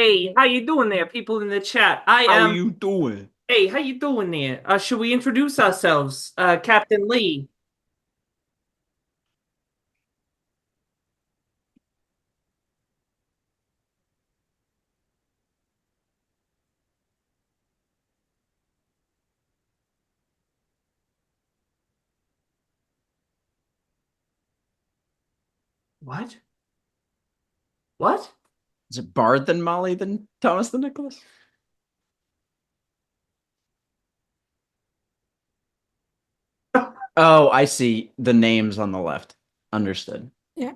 Hey, how you doing there, people in the chat? I How am. you doing? Hey, how you doing there? Should we introduce ourselves? Captain Lee. What? What? Is it Bard than Molly than Thomas the Nicholas? Oh, I see. The names on the left. Understood. Yeah.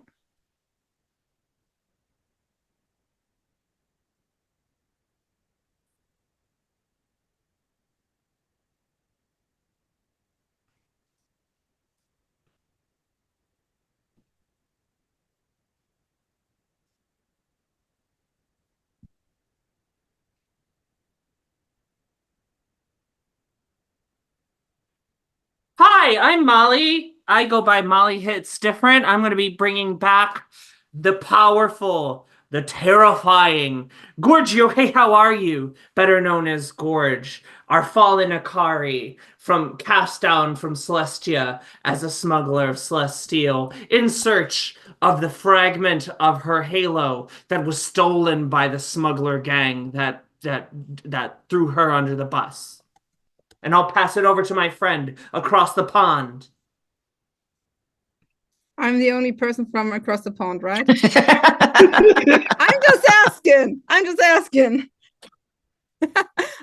Hi, I'm Molly. I go by Molly Hits Different. I'm going to be bringing back the powerful, the terrifying Gorgio. Hey, how are you? Better known as Gorge, our fallen Akari from cast down from Celestia as a smuggler of Celestial in search of the fragment of her halo that was stolen by the smuggler gang that threw her under the bus. And I'll pass it over to my friend across the pond. I'm the only person from across the pond, right? I'm just asking. I'm just asking.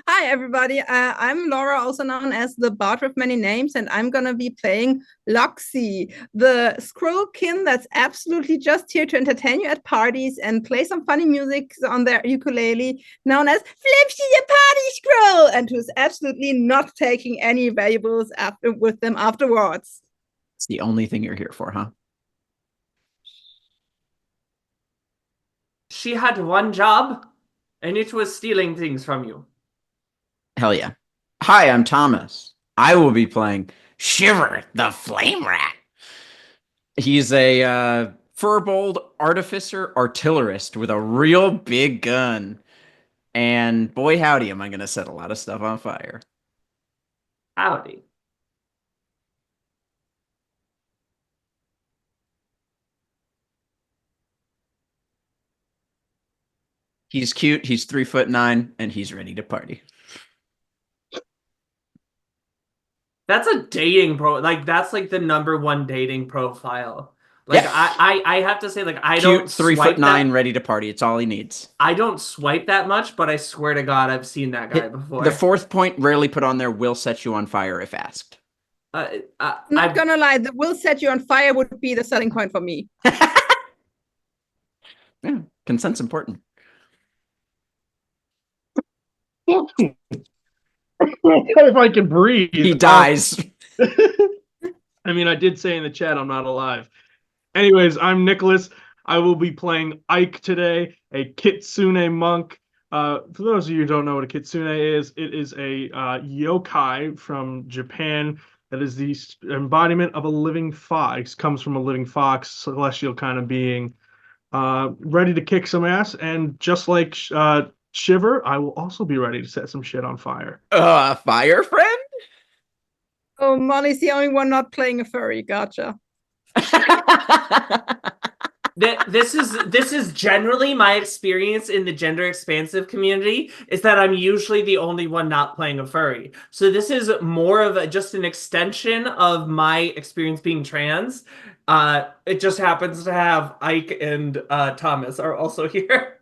Hi, everybody. I'm Laura, also known as the Bard with Many Names, and I'm going to be playing Loxy, the scrollkin that's absolutely just here to entertain you at parties and play some funny music on their ukulele, known as Flipsy the Party Scroll, and who's absolutely not taking any valuables with them afterwards. It's the only thing you're here for, huh? She had one job, and it was stealing things from you. Hell yeah. Hi, I'm Thomas. I will be playing Shiver the Flame Rat. He's a furboled artificer artillerist with a real big gun. And boy, howdy, am I going to set a lot of stuff on fire. Howdy. He's cute, he's 3'9", and he's ready to party. That's a dating like that's like the number one dating profile. Like Yeah. I have to say, like I Cute, don't 3'9", swipe that. ready to party. It's all he needs. I don't swipe that much, but I swear to God, I've seen that guy The before. fourth point rarely put on there will set you on fire if asked. Not I gonna lie, the will set you on fire would be the selling point for me. Yeah, consent's important. If I can breathe. He dies. I mean, I did say in the chat I'm not alive. Anyways, I'm Nicholas. I will be playing Ike today, a Kitsune monk. For those of you who don't know what a Kitsune is, it is a yokai from Japan that is the embodiment of a living fox. Comes from a living fox, celestial kind of being. Ready to kick some ass, and just like Shiver, I will also be ready to set some shit on fire. Fire friend? Oh, Molly's the only one not playing a furry. Gotcha. this is generally my experience in the gender expansive community is that I'm usually the only one not playing a furry. So this is more of just an extension of my experience being trans. It just happens to have Ike and Thomas are also here.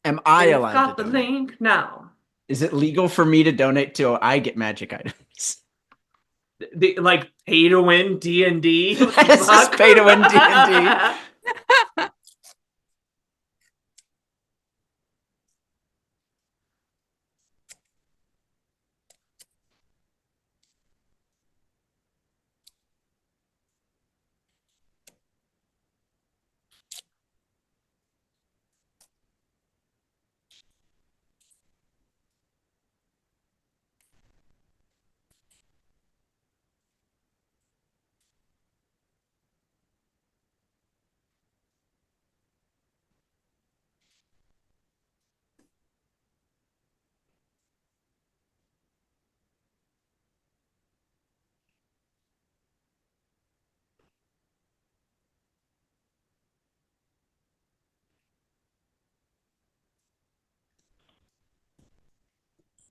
Am I They've allowed to got the donate? link now. Is it legal for me to donate to I get magic items? Like pay to win D&D. This is pay to win D&D.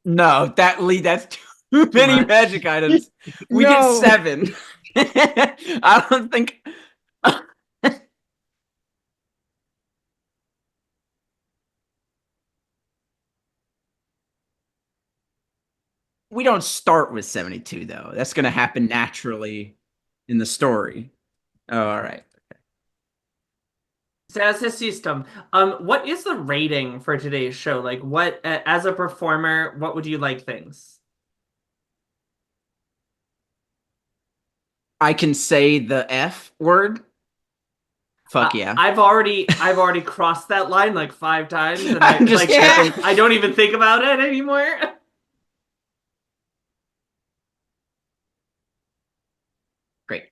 No, that's too many much. magic items. We get No. 7. I don't think. We don't start with 72 though. That's going to happen naturally in the story. Oh, all right. So as a system, what is the rating for today's show? Like, what as a performer, what would you like things? I can say the F word. Fuck yeah. I've already crossed that line like 5 times, and I'm just checking. I don't even think about it anymore. Great.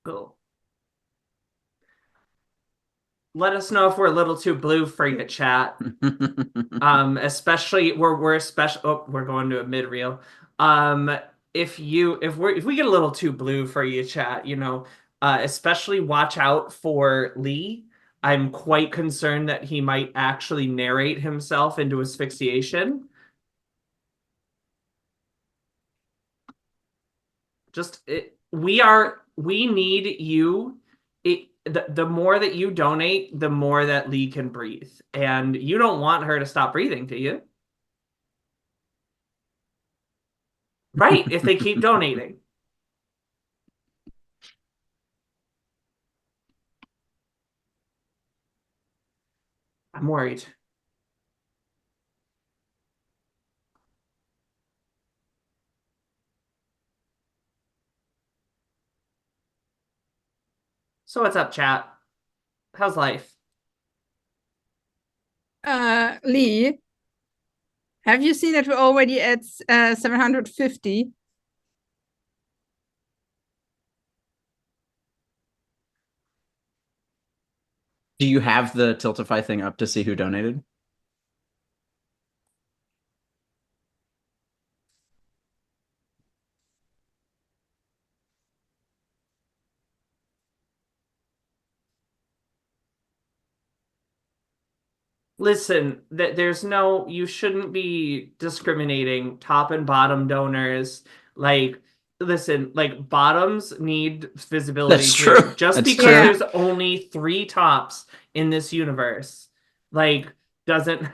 Cool. Let us know if we're a little too blue for you, chat. Especially we're special. Oh, we're going to a mid reel. Um, if we get a little too blue for you, chat, especially watch out for Lee. I'm quite concerned that he might actually narrate himself into asphyxiation. We need you. The more that you donate, the more that Lee can breathe, and you don't want her to stop breathing, do you? Right, if they keep donating. I'm worried. So what's up, chat? How's life? Lee, have you seen that we're already at 750? Do you have the Tiltify thing up to see who donated? Listen, you shouldn't be discriminating top and bottom donors. Like, listen, like bottoms need visibility That's too. true. Just That's because true. there's only 3 tops in this universe, like, doesn't.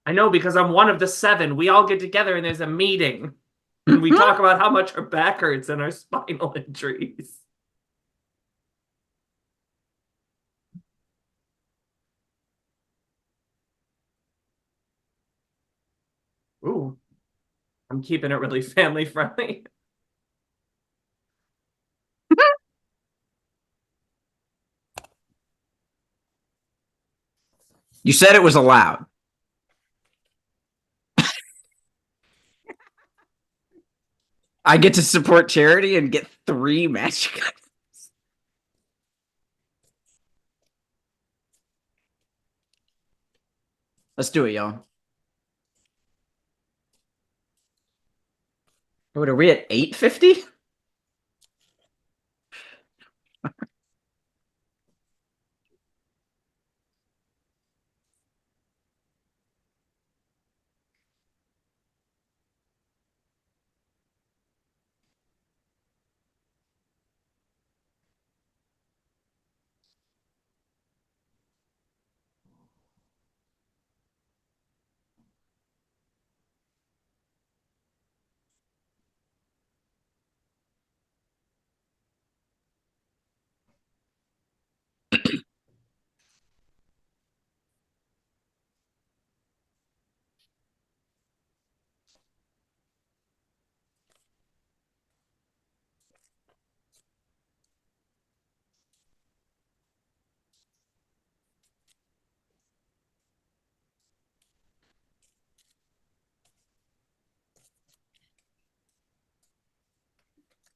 I know because I'm one of the 7. We all get together and there's a meeting and we talk about how much our back hurts and our spinal injuries. Ooh, I'm keeping it really family friendly. You said it was allowed. I get to support charity and get 3 magic items. Let's do it, y'all. What are we at 850?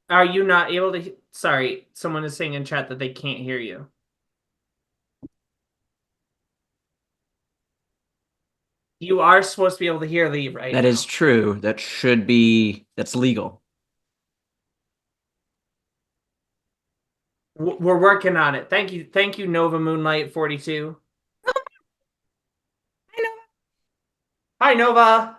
Are you not able to? Sorry, someone is saying in chat that they can't hear you. You are supposed to be able to hear Lee right That now. is true. That's legal. We're working on it. Thank you, Nova Moonlight 42. I know. Hi, Nova.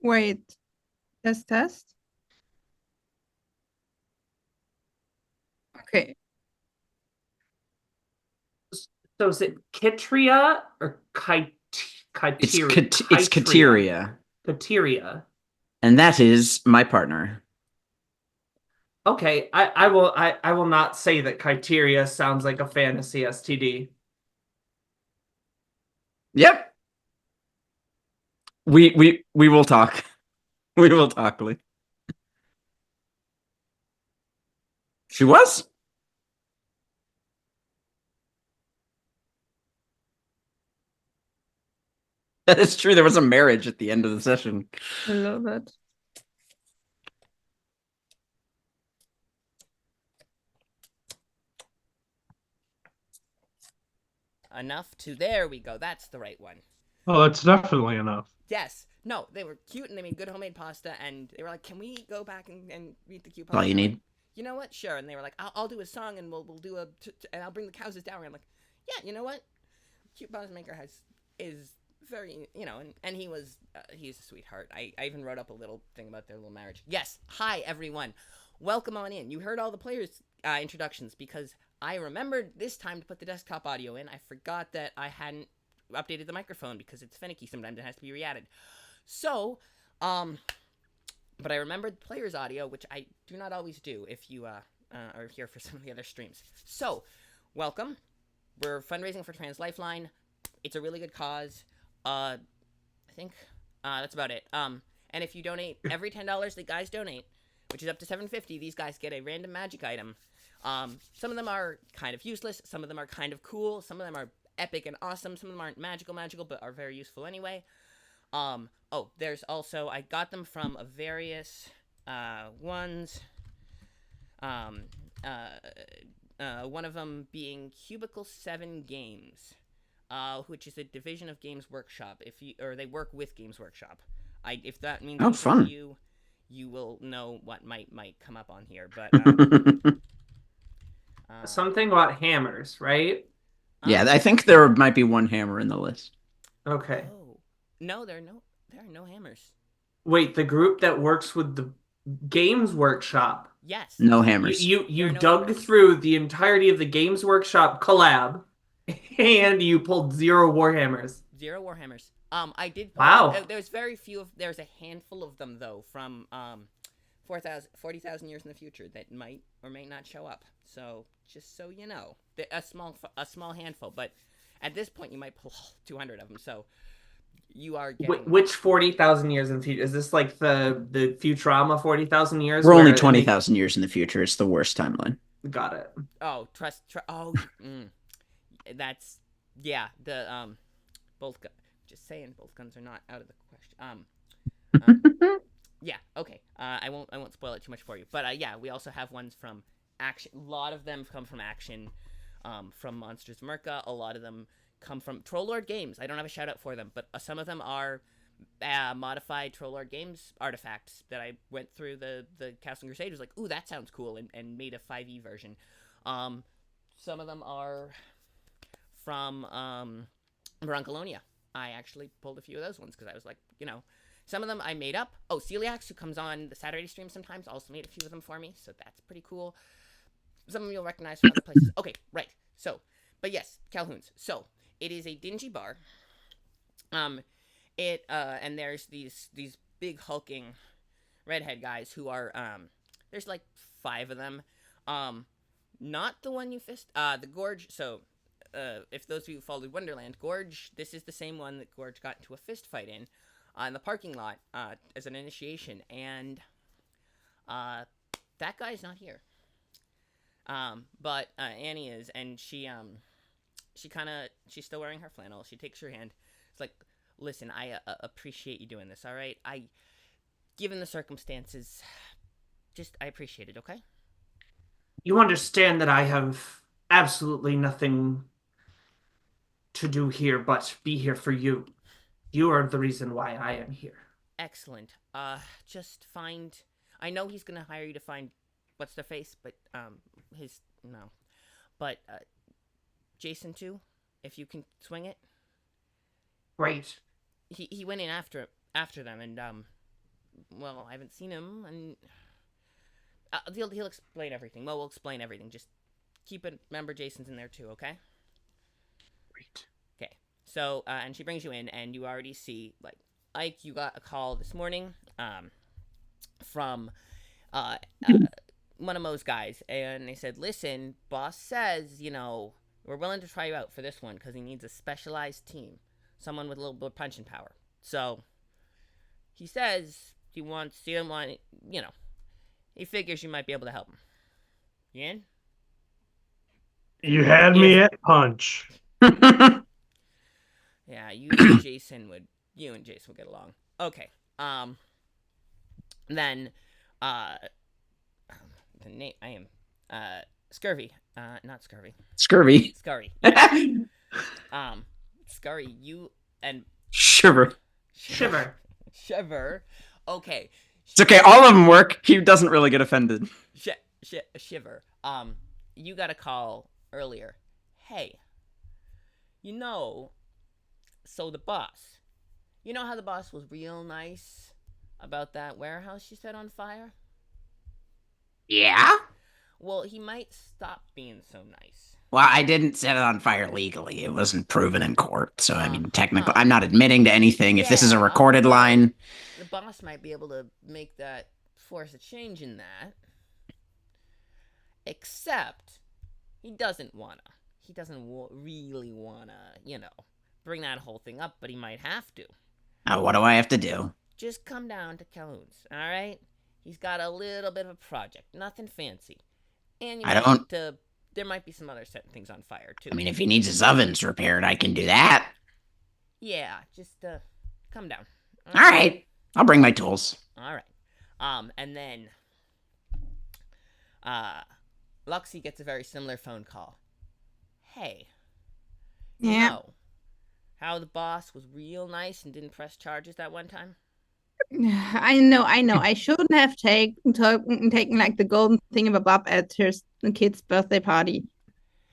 Wait. Test. Okay. So is it Kitria or It's Kateria, Kateria. and that is my partner. Okay, I will not say that Kyteria sounds like a fantasy STD. Yep. We will talk. We will talk, Lee. She was? That is true. There was a marriage at the end of the session. A little bit. Enough to there we go. That's the right one. Oh, that's definitely enough. Yes. No, they were cute and they made good homemade pasta and they were like, "Can we go back and meet the cute pasta?" All you need. You know what? Sure. And they were like, "I'll do a song and we'll do and I'll bring the cows to dowry." I'm like, "Yeah, you know what? Cute pasta maker is very, and he was he's a sweetheart. I even wrote up a little thing about their little marriage. Yes. Hi everyone. Welcome on in. You heard all the players' introductions because I remembered this time to put the desktop audio in. I forgot that I hadn't updated the microphone because it's finicky sometimes. It has to be re-added. So, but I remembered the player's audio, which I do not always do if you are here for some of the other streams. So, welcome. We're fundraising for Trans Lifeline. It's a really good cause. I think that's about it. And if you donate every $10 that guys donate, which is up to $7.50, these guys get a random magic item. Some of them are kind of useless. Some of them are kind of cool. Some of them are epic and awesome. Some of them aren't magical, but are very useful anyway. Oh, there's also, I got them from various ones. One of them being Cubicle 7 Games, which is a division of Games Workshop. They work with Games Workshop. If that means fun. you will know what might come up on here. But Something about hammers, right? Yeah, I think there might be one hammer in the list. Okay. Oh, no, there are no hammers. Wait, the group that works with the Games Workshop. Yes. No hammers. You no dug hammers. through the entirety of the Games Workshop collab, and you pulled 0 Warhammers. 0 Warhammers. I did. Wow. There's very few there's a handful of them though from 40,000 years in the future that might or may not show up. So just so you know, a small handful. But at this point, you might pull 200 of them. So you are getting. Which 40,000 years in the future? Is this like the Futurama 40,000 years? We're only 20,000 years in the future. It's the worst timeline. Got it. Oh, trust. That's the both. Just saying, both guns are not out of the question. Yeah. Okay. I won't spoil it too much for you. But yeah, we also have ones from Action. A lot of them come from Action. From Monsters of Merca. A lot of them come from Trollord Games. I don't have a shout out for them, but some of them are modified Trollord Games artifacts that I went through the Castle Crusade. Was like, ooh, that sounds cool, and made a 5e version. Some of them are from Broncolonia. I actually pulled a few of those ones because I was like, some of them I made up. Oh, Celiax, who comes on the Saturday stream sometimes, also made a few of them for me, so that's pretty cool. Some of them you'll recognize from other places. Okay, right. So, but yes, Calhoun's. So, it is a dingy bar. And there's these big hulking redhead guys who are there's like 5 of them. Not the one you fist. The Gorge. So, if those of you who followed Wonderland, Gorge, this is the same one that Gorge got into a fist fight in the parking lot as an initiation, and that guy's not here. But Annie is, and she's still wearing her flannel. She takes your hand. It's like, listen, I appreciate you doing this. All right, given the circumstances, I appreciate it. Okay. You understand that I have absolutely nothing to do here but be here for you. You are the reason why I am here. Excellent. Just find. I know he's gonna hire you to find what's their face, but his no, but Jason too, if you can swing it. Great. He went in after them, and well, I haven't seen him, and he'll explain everything. Well, we'll explain everything. Just keep it. Remember, Jason's in there too. Okay. Great. Okay. So and she brings you in, and you already see like Ike. You got a call this morning, from one of Mo's guys, and they said, "Listen, boss says, we're willing to try you out for this one because he needs a specialized team, someone with a little bit of punching power. So he says he figures you might be able to help him. You in?" You had me at punch. Yeah, you and Jason would get along. Okay. Then the name I am Scurvy. Not Scurvy. Scurvy. Scurry. Scurry, you and Shiver. Shiver. Shiver. Okay. It's okay. All of them work. He doesn't really get offended. Shiver. You got a call earlier. Hey. So the boss. You know how the boss was real nice about that warehouse you set on fire? Yeah? Well, he might stop being so nice. Well, I didn't set it on fire legally. It wasn't proven in court. So, I mean, technically, I'm not admitting to anything. If this is a recorded line. The boss might be able to force a change in that. Except, he doesn't really wanna, bring that whole thing up, but he might have to. Now, what do I have to do? Just come down to Calhoun's, alright? He's got a little bit of a project, nothing fancy. And there might be some other setting things on fire, too. I mean, if he needs his ovens repaired, I can do that. Yeah, just, come down. All right. I'll bring my tools. Alright. And then, Luxie gets a very similar phone call. Hey. Yeah. How the boss was real nice and didn't press charges that one time? I know. I shouldn't have taken like the golden thingamabob at her kid's birthday party.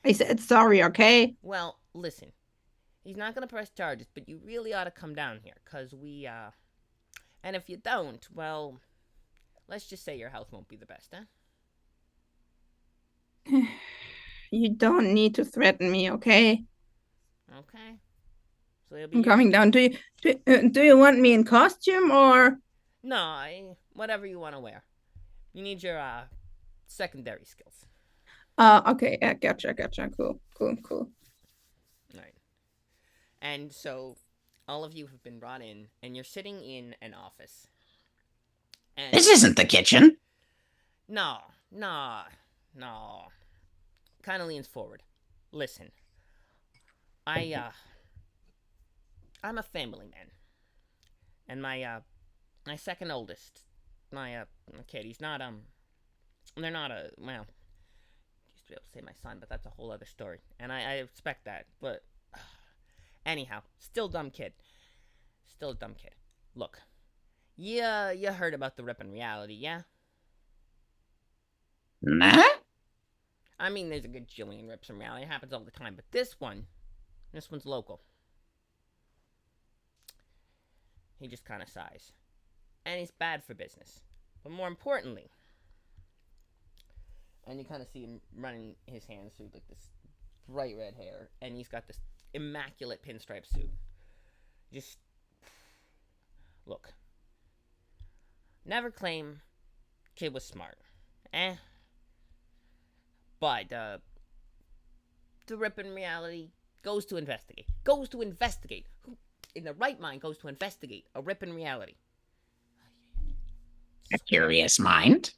I said sorry, okay? Well, listen. He's not gonna press charges, but you really ought to come down here, cause we and if you don't, well, let's just say your health won't be the best, huh? You don't need to threaten me, okay? Okay. So it'll be I'm coming down. Do you want me in costume or? No, whatever you want to wear. You need your secondary skills. Okay. Yeah, gotcha. Cool. All right. And so, all of you have been brought in, and you're sitting in an office. And This isn't the kitchen. No. Kind of leans forward. Listen. I'm a family man. And my second oldest, my kid, he's not, they're not well, I used to be able to say my son, but that's a whole other story. And I expect that, but anyhow, still a dumb kid. Look, you heard about the rip in reality, yeah? Nah? I mean, there's a good jillion rips in reality. It happens all the time, but this one's local. He just kind of sighs. And he's bad for business. But more importantly, and you kind of see him running his hands through like this bright red hair, and he's got this immaculate pinstripe suit. Just look. Never claim kid was smart. But the rip in reality goes to investigate. Who in the right mind goes to investigate a rip in reality? A curious mind?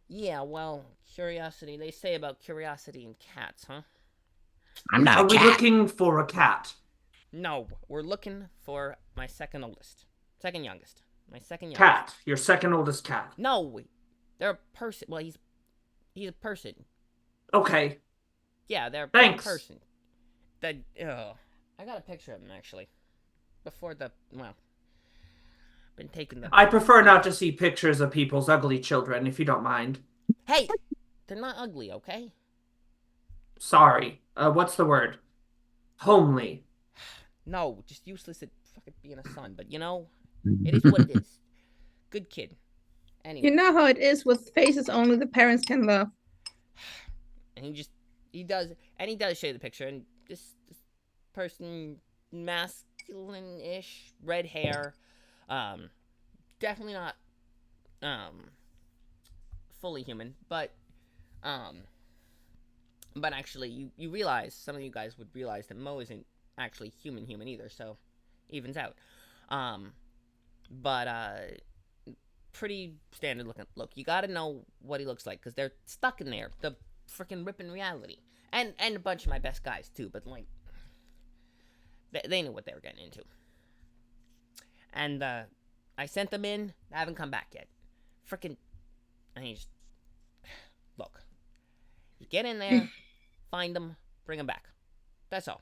Yeah, well, curiosity. They say about curiosity in cats, huh? I'm not Are a we cat. looking for a cat? No, we're looking for my second youngest. Cat. Your second oldest cat. No, they're a person. Well, he's a person. Okay. Yeah, they're Thanks. a person. I got a picture of him actually. Before been taking the. I prefer not to see pictures of people's ugly children, if you don't mind. Hey, they're not ugly, okay? Sorry. What's the word? Homely. No, just useless at fucking being a son. But it is what it is. Good kid. Anyway. You know how it is with faces only the parents can love. And he does show the picture, and this person, masculine-ish, red hair, definitely not fully human, but actually you realize, some of you guys would realize that Mo isn't actually human either, so evens out. But pretty standard looking. Look, you gotta know what he looks like, because they're stuck in there, the freaking ripping reality, and a bunch of my best guys too, but like they knew what they were getting into. And I sent them in. They haven't come back yet. Freaking, and he just look. You get in there, find them, bring them back. That's all.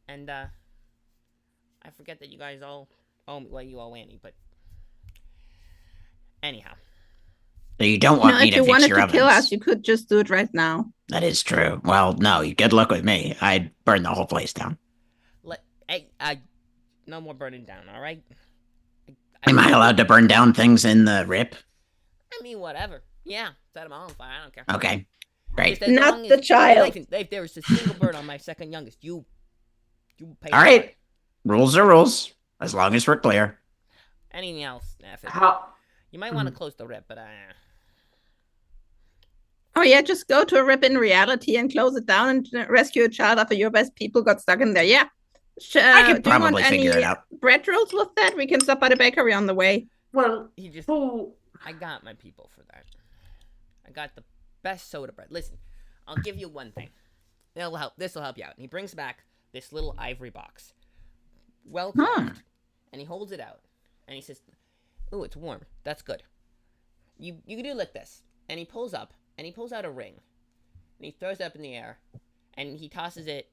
And I forget that you guys all owe me. Well, you owe Annie, but anyhow. So you don't want me to fix your ovens. If you wanted to kill us, you could just do it right now. That is true. Well, no, good luck with me. I'd burn the whole place down. No more burning down, all right? Am I allowed to burn down things in the rip? I mean, whatever. Yeah, set them all on fire. I don't care. Okay, great. Not the child. If there was a single bird on my second youngest, you pay. All right. Rules are rules, as long as we're clear. Anything else? You might want to close the rip, but Oh yeah, just go to a rip in reality and close it down and rescue a child after your best people got stuck in there. Yeah. I can probably figure it out. Bread rolls with that? We can stop by the bakery on the way. Well, I got my people for that. I got the best soda bread. Listen, I'll give you one thing. This will help you out. And he brings back this little ivory box. Well carved. And he holds it out. And he says, "Ooh, it's warm. That's good. You can do it like this." And he pulls up, and he pulls out a ring. And he throws it up in the air. And he tosses it.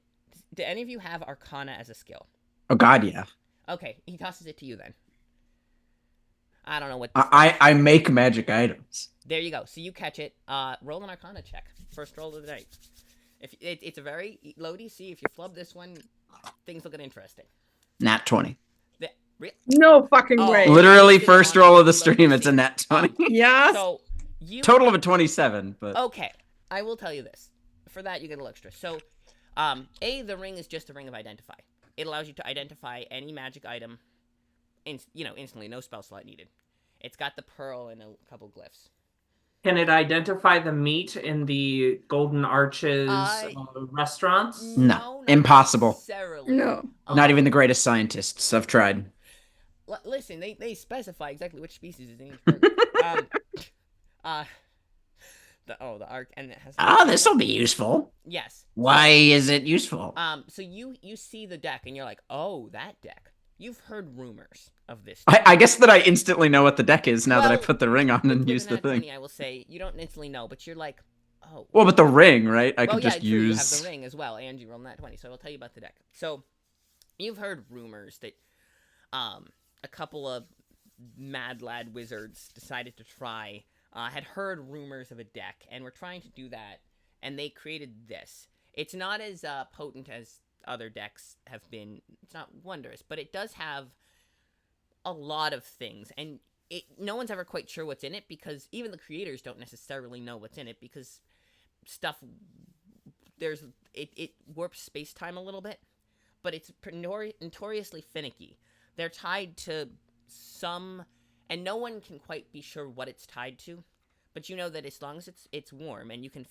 Do any of you have Arcana as a skill? Oh, God, yeah. Okay, he tosses it to you then. I don't know what. I make magic items. There you go. So you catch it. Roll an Arcana check. First roll of the night. If it's a very low DC. If you flub this one, things looking interesting. Nat 20. No fucking way. Literally first roll of the stream. It's a nat 20. Yes. So total of a 27. But okay, I will tell you this. For that, you get a little extra. So, the ring is just a ring of identify. It allows you to identify any magic item, instantly. No spell slot needed. It's got the pearl and a couple glyphs. Can it identify the meat in the Golden Arches restaurants? No, impossible. No. Not even the greatest scientists have tried. Listen, they specify exactly which species is in each burger. The arc, and it has. This will be useful. Yes. Why is it useful? So you see the deck, and you're like, oh, that deck. You've heard rumors of this. I guess that I instantly know what the deck is now that I put the ring on and use the thing. 20, I will say you don't instantly know, but you're like, oh. Well, but the ring, right? I could just use. You have the ring as well, and you roll nat 20, so I'll tell you about the deck. So, you've heard rumors that, a couple of mad lad wizards decided to try. Had heard rumors of a deck, and were trying to do that, and they created this. It's not as potent as other decks have been. It's not wondrous, but it does have a lot of things, and no one's ever quite sure what's in it, because even the creators don't necessarily know what's in it, because it warps space-time a little bit, but it's notoriously finicky. They're tied to some, and no one can quite be sure what it's tied to, but you know that as long as it's warm, and you can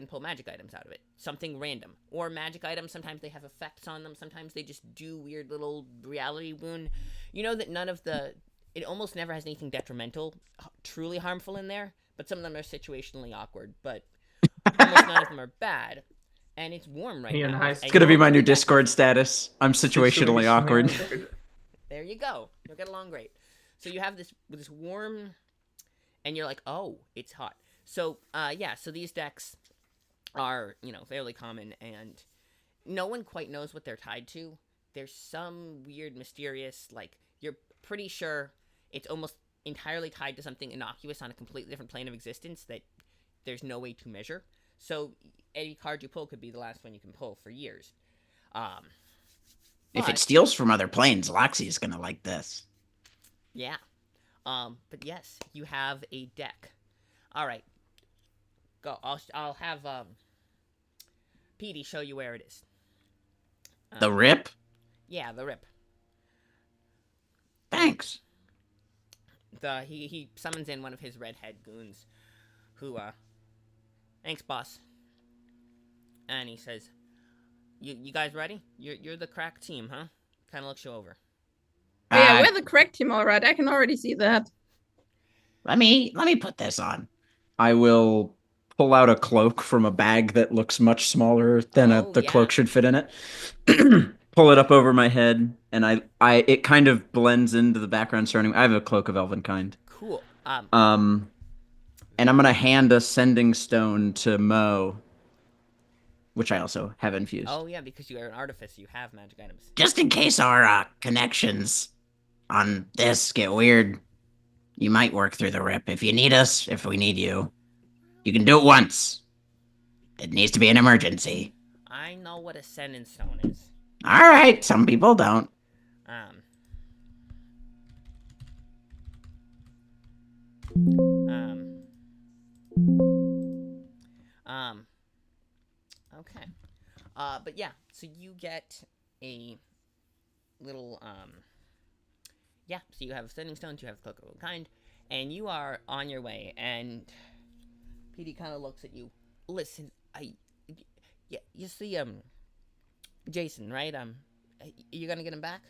pull magic items out of it. Something random. Or magic items, sometimes they have effects on them. Sometimes they just do weird little reality wound. You know that it almost never has anything detrimental, truly harmful in there. But some of them are situationally awkward. But almost none of them are bad. And it's warm right now. It's going to be my new Discord status. I'm situationally awkward. There you go. You'll get along great. So you have this warm, and you're like, oh, it's hot. So, so these decks are, fairly common, and no one quite knows what they're tied to. There's some weird, mysterious, like, you're pretty sure it's almost entirely tied to something innocuous on a completely different plane of existence that there's no way to measure. So any card you pull could be the last one you can pull for years. If it But, steals from other planes, Loxy's gonna like this. yeah. But yes, you have a deck. All right. Go. I'll have Petey show you where it is. The rip? Yeah, the rip. Thanks. He summons in one of his redhead goons, who thanks, boss. And he says, "You guys ready? You're the crack team, huh?" Kind of looks you over. Yeah, we're the correct team, all right. I can already see that. Let me put this on. I will pull out a cloak from a bag that looks much smaller than the yeah. cloak should fit in it. Pull it up over my head, and it kind of blends into the background surrounding. I have a cloak of elven kind. Cool. And I'm gonna hand a sending stone to Mo, which I also have infused. Oh yeah, because you are an artificer, you have magic items. Just in case our connections on this get weird, you might work through the rip. If you need us, if we need you, you can do it once. It needs to be an emergency. I know what a sending stone is. All right, some people don't. Um. Okay. But yeah, so you get a little yeah, so you have sending stones, you have cloak of a kind, and you are on your way. And Petey kind of looks at you. Listen, yeah, you see Jason, right? You gonna get him back?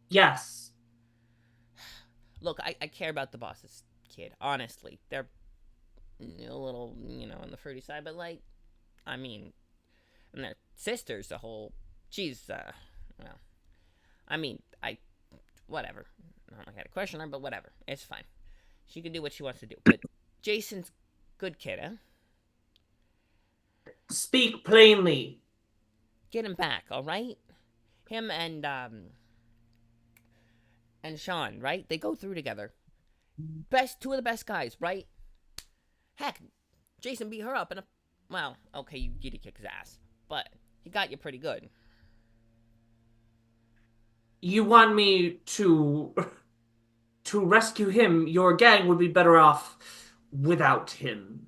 Yes. Look, I care about the boss's kid. Honestly, they're a little, on the fruity side, but like, I mean, and their sister's the whole. She's well, I mean, whatever. I'm not gonna question her, but whatever. It's fine. She can do what she wants to do. But Jason's good kid, huh? Speak plainly. Get him back, all right? Him and Sean, right? They go through together. Two of the best guys, right? Heck, Jason beat her up in a. Well, okay, you did kick his ass, but he got you pretty good. You want me to rescue him? Your gang would be better off without him.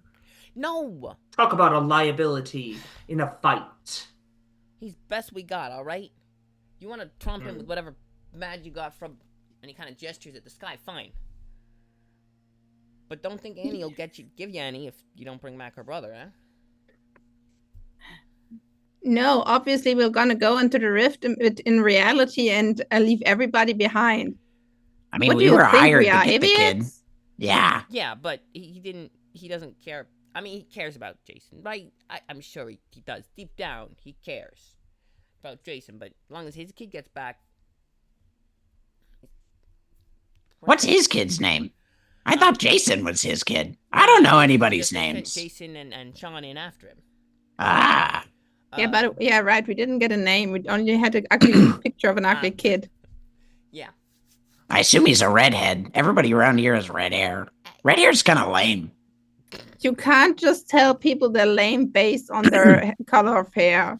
No! Talk about a liability in a fight. He's best we got, alright? You want to trump him with whatever magic you got from any kind of gestures at the sky, fine. But don't think Annie will give you any if you don't bring back her brother, eh? No, obviously we're gonna go into the rift in reality and leave everybody behind. I mean, What do we you were think hired we to are, get the kid. idiots? Yeah. Yeah, but he doesn't care. I mean, he cares about Jason, right? I'm sure he does. Deep down, he cares about Jason, but as long as his kid gets back. What's his kid's name? I thought Jason was his kid. I don't know anybody's Just sent names. Jason and Sean in after him. Ah. Yeah, but yeah, right. We didn't get a name. We only had an ugly picture of an ugly kid. Yeah. I assume he's a redhead. Everybody around here has red hair. Red hair's kind of lame. You can't just tell people they're lame based on their color of hair.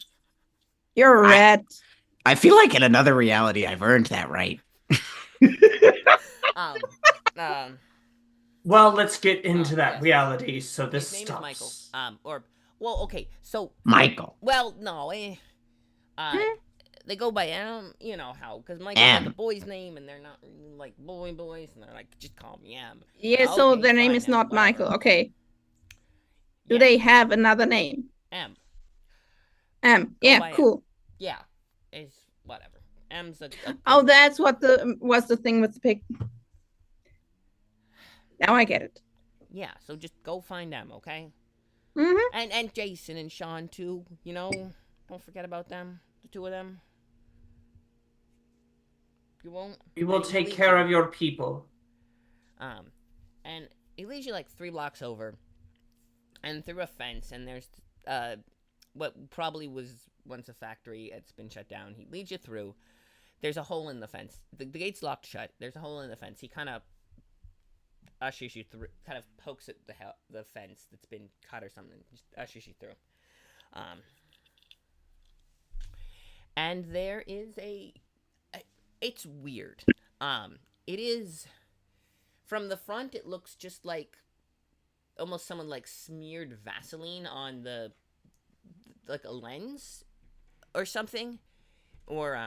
You're a red. I feel like in another reality, I've earned that right. Well, let's get into that reality so this his name stops. is Michael. Okay, so Michael. Well, no, they go by you know how, because Michael's like a boy's name, and they're not really like boys, and they're like, just call me M. Yeah, so Okay, their name fine, is M, not whatever. Michael. Okay. Do Yeah, they have another name? M? Yeah, by M. cool. Yeah, it's whatever. M's a Oh, that's what was the thing with the pig. Now I get it. yeah. So just go find M, okay? Mm-hmm. And Jason and Sean too. Don't forget about them. The two of them. You won't. We will He take leaves care you. of your people. And he leads you like 3 blocks over. and through a fence, and there's what probably was once a factory. It's been shut down. He leads you through. There's a hole in the fence. The gate's locked shut. There's a hole in the fence. He kind of ushers you through, kind of pokes at the fence that's been cut or something. Just ushers you through. And there is it's weird. It is, from the front, it looks just like almost someone like smeared Vaseline on like a lens or something. Or,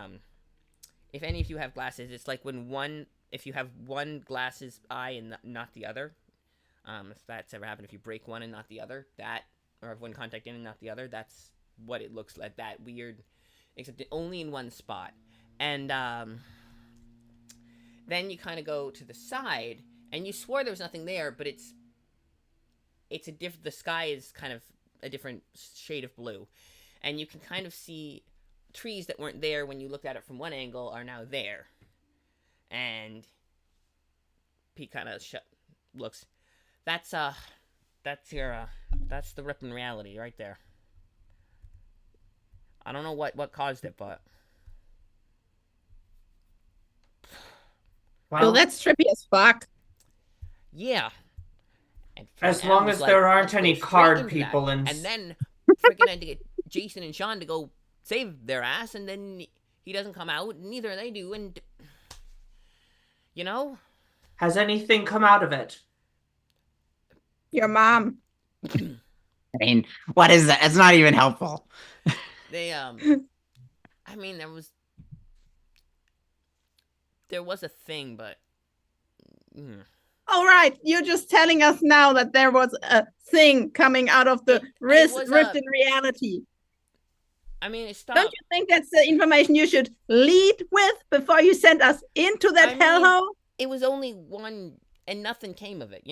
if any of you have glasses, it's like if you have one glasses eye and not the other, if that's ever happened, if you break one and not the other, or have one contact in and not the other, that's what it looks like, that weird, except only in one spot. And, then you kind of go to the side, and you swore there was nothing there, but the sky is kind of a different shade of blue, and you can kind of see trees that weren't there when you looked at it from one angle are now there. And Pete kind of looks. That's the ripping reality right there. I don't know what caused it, but Well, that's trippy as fuck. yeah. And As Adam long was as like, there "Let's aren't go any straight card into that." people And then freaking had to get Jason and Sean to go save their ass, and then he doesn't come out, and neither they do, and Has anything come out of it? Your mom. I mean, what is that? It's not even helpful. they I mean, there was a thing, but All right, you're just telling us now that there was a thing coming out of the rift in reality. I mean, it stopped. Don't you think that's the information you should lead with before you send us into that hellhole? It was only one, and nothing came of it.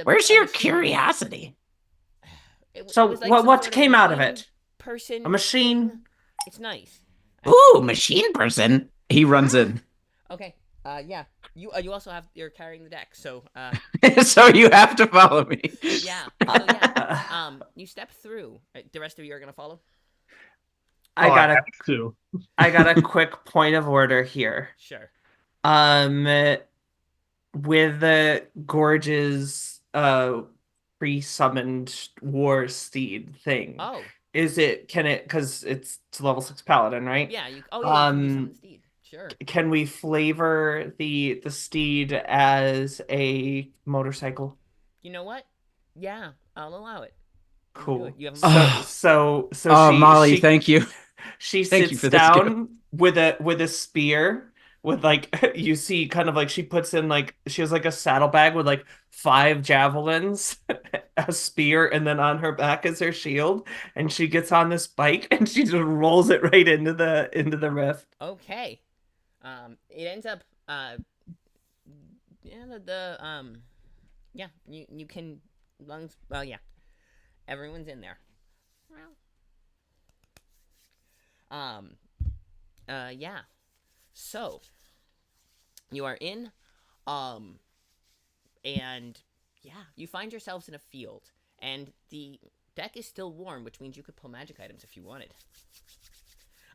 Where's your curiosity? So what came out of it? Person. A machine? It's nice. Ooh, machine person. He runs in. Okay. Yeah. You also you're carrying the deck, so So you have to follow me. yeah. So yeah. You step through. The rest of you are gonna follow. I got a quick point of order here. Sure. With the Gorge's pre-summoned war steed thing. Oh. Because it's level 6 paladin, right? Yeah. You summon steed. Sure. Can we flavor the steed as a motorcycle? You know what? Yeah, I'll allow it. Cool. You have So Molly, thank you. She Thank you sits for this down with a spear, with like, you see kind of like she puts in like, she has like a saddlebag with like 5 javelins, a spear, and then on her back is her shield, and she gets on this bike and she just rolls it right into the rift. Okay. It ends up you can lungs, well, yeah. Everyone's in there. Yeah. So you are in, and yeah, you find yourselves in a field, and the deck is still warm, which means you could pull magic items if you wanted.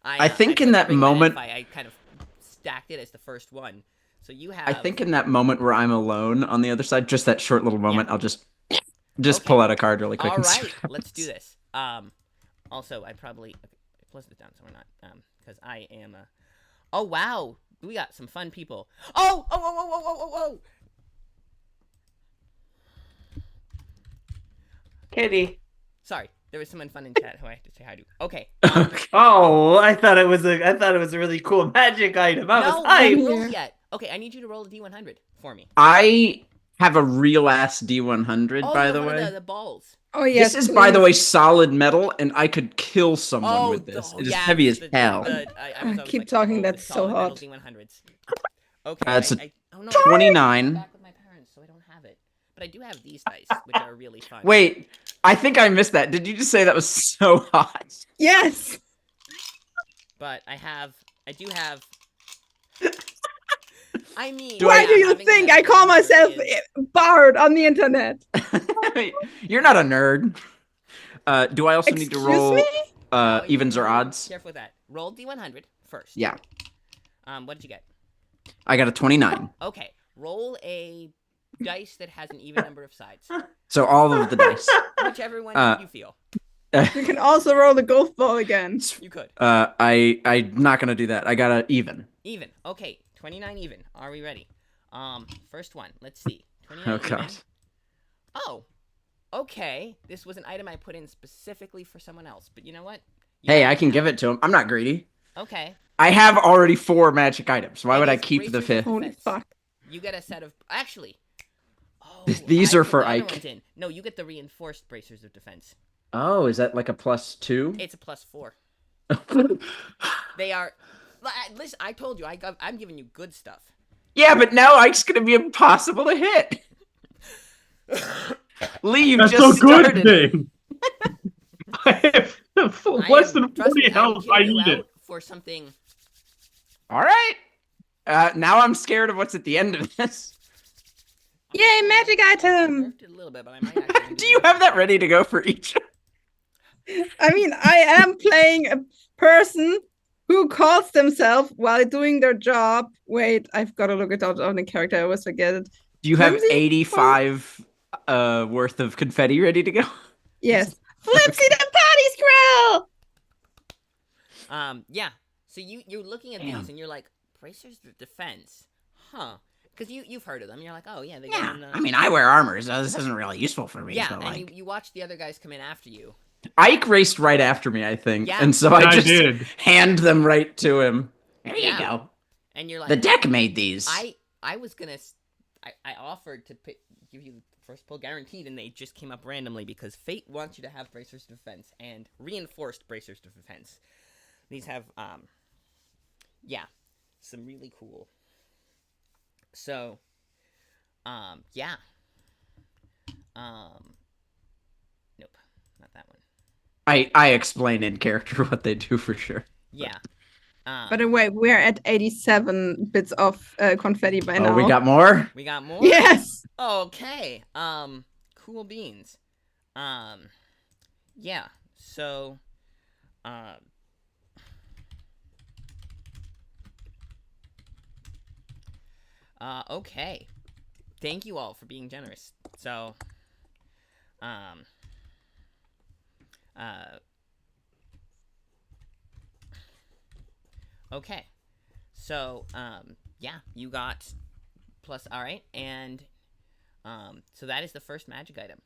I think in that moment, I kind of stacked it as the first one. So you have. I think in that moment where I'm alone on the other side, just that short little moment, I'll just pull out a card really quick. All and right, let's do this. Also, I probably close it down so we're not because I am a. Oh wow, we got some fun people. Oh. Kitty. Sorry, there was someone fun in chat who I have to say hi to. Okay. Oh, I thought it was a really cool magic item. I was hyped. No, roll yet. Okay, I need you to roll a D100 for me. I have a real ass D100, by the way. The balls. Oh yes. This is, by the way, solid metal, and I could kill someone with this. It is heavy as hell. I keep talking. That's so hot. D100s. Okay. That's a 29. Back with my parents, so I don't have it. But I do have these dice, which are really fun. Wait, I think I missed that. Did you just say that was so hot? Yes. But I do have. I mean, why do you think I call myself Bard on the internet? You're not a nerd. Do I also need to Excuse roll me? No, evens or odds? Careful with that. Roll D100 first. Yeah, What did you get? I got a 29. Okay. Roll a dice that has an even number of sides. So all of the dice. Whichever one you feel. You can also roll the golf ball again. You could. I'm not gonna do that. I got a even. Even. Okay. 29 even. Are we ready? First one. Let's see. 29 Oh god. even. Oh. Okay. This was an item I put in specifically for someone else. But you know what? Hey, I can give it to him. I'm not greedy. Okay. I have already 4 magic items. Why would I It is keep the bracers 5th? of Holy defense. fuck. You get a set of actually. Oh, These I are put for the other Ike. ones in. No, you get the reinforced bracers of defense. Oh, is that like a +2? It's a +4. They are. Listen, I told you, I'm giving you good stuff. Yeah, but now Ike's gonna be impossible to hit. Lee, you That's just a good started. thing. I have less than Trust 40 me, health. I'm I getting need you it. out for something. All right. Now I'm scared of what's at the end of this. Yay, magic I item! nerfed it a little bit, but I might actually Do you have that ready to go for each? I mean, I am playing a person who calls themselves while doing their job. Wait, I've got to look it up on the character. I always forget it. Do you have Flimsy? 85 worth of confetti ready to go? Yes. Flipsy the potty squirrel! Yeah. So you're looking at Damn. these and you're like, bracers of defense, huh? Because you've heard of them. You're like, oh yeah, they Yeah. go in, I mean, I wear armor, so this isn't really useful for me. yeah, but, and like... you watch the other guys come in after you. Ike raced right after me, I think. Yeah. And so I I just did. hand them right to him. There Yeah. you go. And you're like, The deck made these. I was gonna, I offered to give you the first pull guaranteed, and they just came up randomly because fate wants you to have bracers of defense and reinforced bracers of defense. These have, yeah, some really cool. So, yeah. Nope, not that one. I explain in character what they do for sure. Yeah. By the way, we're at 87 bits of confetti by now. Oh, we got more? We got more? Yes! Okay. Cool beans. Yeah. So, okay. Thank you all for being generous. So, okay. So, yeah, you got plus, all right, and, so that is the first magic item,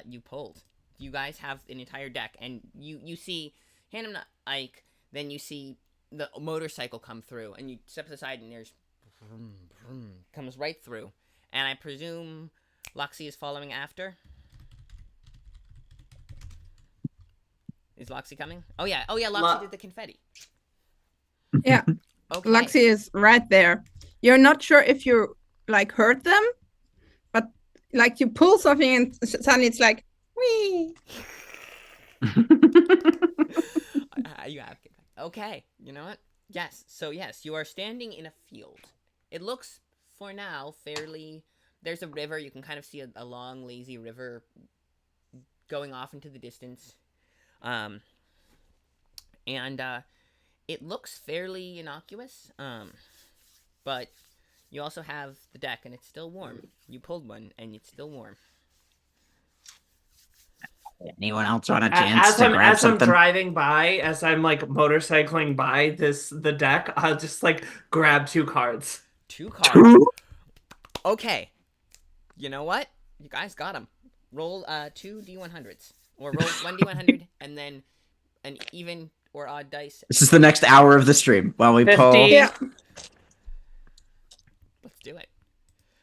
you pulled. You guys have an entire deck, and you see, hand him to Ike, then you see the motorcycle come through, and you step aside, and there's, vroom, vroom, comes right through, and I presume Loxy is following after? Is Loxy coming? Oh yeah, Loxy did the confetti. Yeah. Okay. Luxy is right there. You're not sure if you like hurt them, but like you pull something and suddenly it's like, wee. You have okay. You know what? Yes. So yes, you are standing in a field. It looks for now fairly. There's a river. You can kind of see a long, lazy river going off into the distance. It looks fairly innocuous, but you also have the deck, and it's still warm. You pulled one, and it's still warm. Anyone else want a chance As to I'm grab something? driving by, as I'm like motorcycling by the deck, I'll just like grab 2 cards. 2 cards. Okay. You know what? You guys got them. Roll 2 D100s, or roll 1 D100, and then an even or odd dice. This is the next hour of the stream while we 50. pull. Yeah. Let's do it.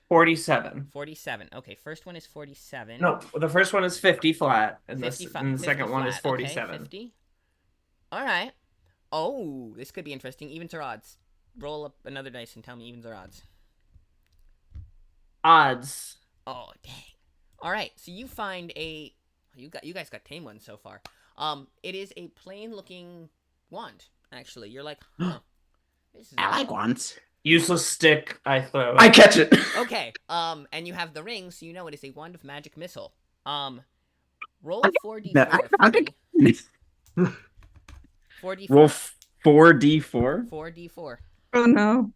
47. 47. Okay, first one is 47. No, the first one is 50 flat, and, 55, and the second 50 one is flat. 47. Okay, 50. All right. Oh, this could be interesting. Evens or odds? Roll up another dice and tell me evens or odds. Odds. Oh, dang. All right. So you find a you guys got tame ones so far. It is a plain looking wand, actually. You're like, huh. This is I like wands. Useless stick I throw. I catch it. Okay. And you have the ring, so you know it is a wand of magic missile. Roll 4d4 No, for me. 4d4. Roll 4d4. 4d4. Oh no.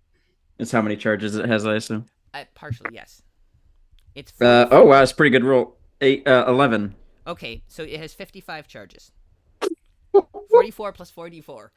That's how many charges it has, I assume. Partially, yes. It's 44. Oh wow, it's a pretty good roll. 11. Okay, so it has 55 charges. 44 plus 4d4.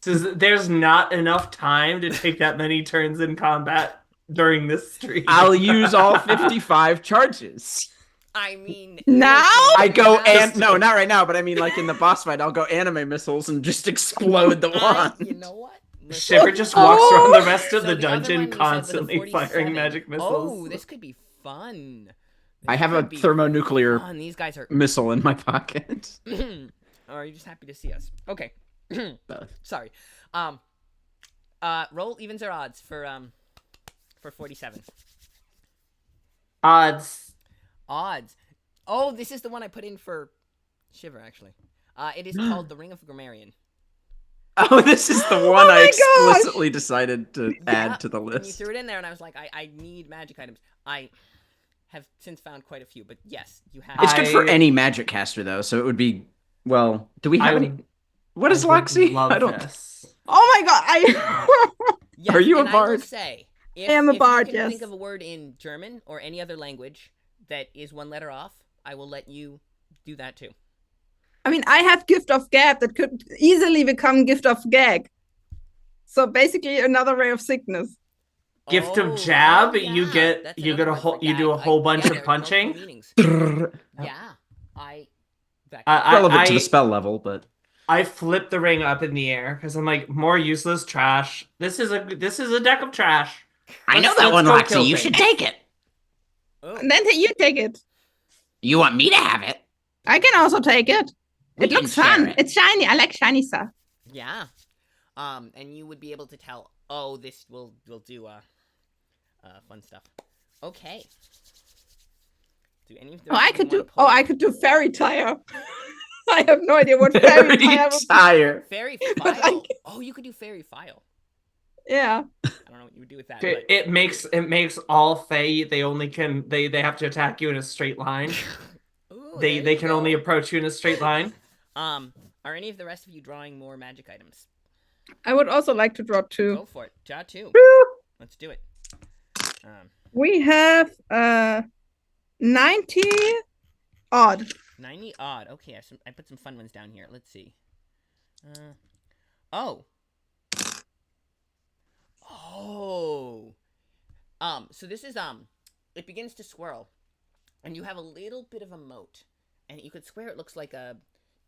There's not enough time to take that many turns in combat during this stream. I'll use all 55 charges. I mean, Now? I go and no, not right now, but I mean like in the boss fight, I'll go anime missiles and just explode the wand. You know what? Shiver just walks around the rest of So the the other one dungeon you said was a constantly 47. firing magic missiles. Oh, this could be fun. I have a could be thermonuclear fun. These guys are. missile in my pocket. Or are you just happy to see us? Okay. Both. Sorry. Roll evens or odds for 47. Odds. Odds. Oh, this is the one I put in for Shiver, actually. It is called the Ring of Grammarian. Oh, this is the one I my explicitly decided to Yeah, add to the and you list. threw it in there, and I was like, I need magic items. I have since found quite a few, but yes, you have. It's good for I- any magic caster though, so it would be well. Do we have I- any? What is I would Loxy? love I don't. this. Oh my god. Yes, Are you a and I will bard? say, if, I am a if bard, you can yes. think of a word in German or any other language that is one letter off, I will let you do that too. I mean, I have gift of gab that could easily become gift of gag. So basically another ray of sickness. Gift Oh, of jab, oh, you yeah, get that's you another get a word whole for you do a gag. whole bunch yeah, of there's multiple punching. meanings. Relevant Yeah, that to the spell level, but I flip the ring up in the air because I'm like more useless trash. This is a deck of trash. I know Let's- that one, let's go Loxy. kill You things. should take it. Oh, And then you take it. You want me to have it? I can also take it. We It can looks share fun. it. It's shiny. I like shiny stuff. yeah. And you would be able to tell. Oh, this will do fun stuff. Okay. Do any of the Oh, rest I of you could do. wanna pull Oh, in? I could do fairy tire. I have no idea what fairy tire. would be. Tire. Fairy But file. Oh, you could do fairy file. Yeah. I don't know what you would do with that. It, But... it makes all Fae they have to attack you in a straight line. Ooh, They there you can go. only approach you in a straight line. Are any of the rest of you drawing more magic items? I would also like to draw two. Go for it. Draw two. Let's do it. We have 90 odd. 90 odd. Okay, I put some fun ones down here. Let's see. Oh. So this is it begins to swirl, and you have a little bit of a moat, and you could swear it looks like a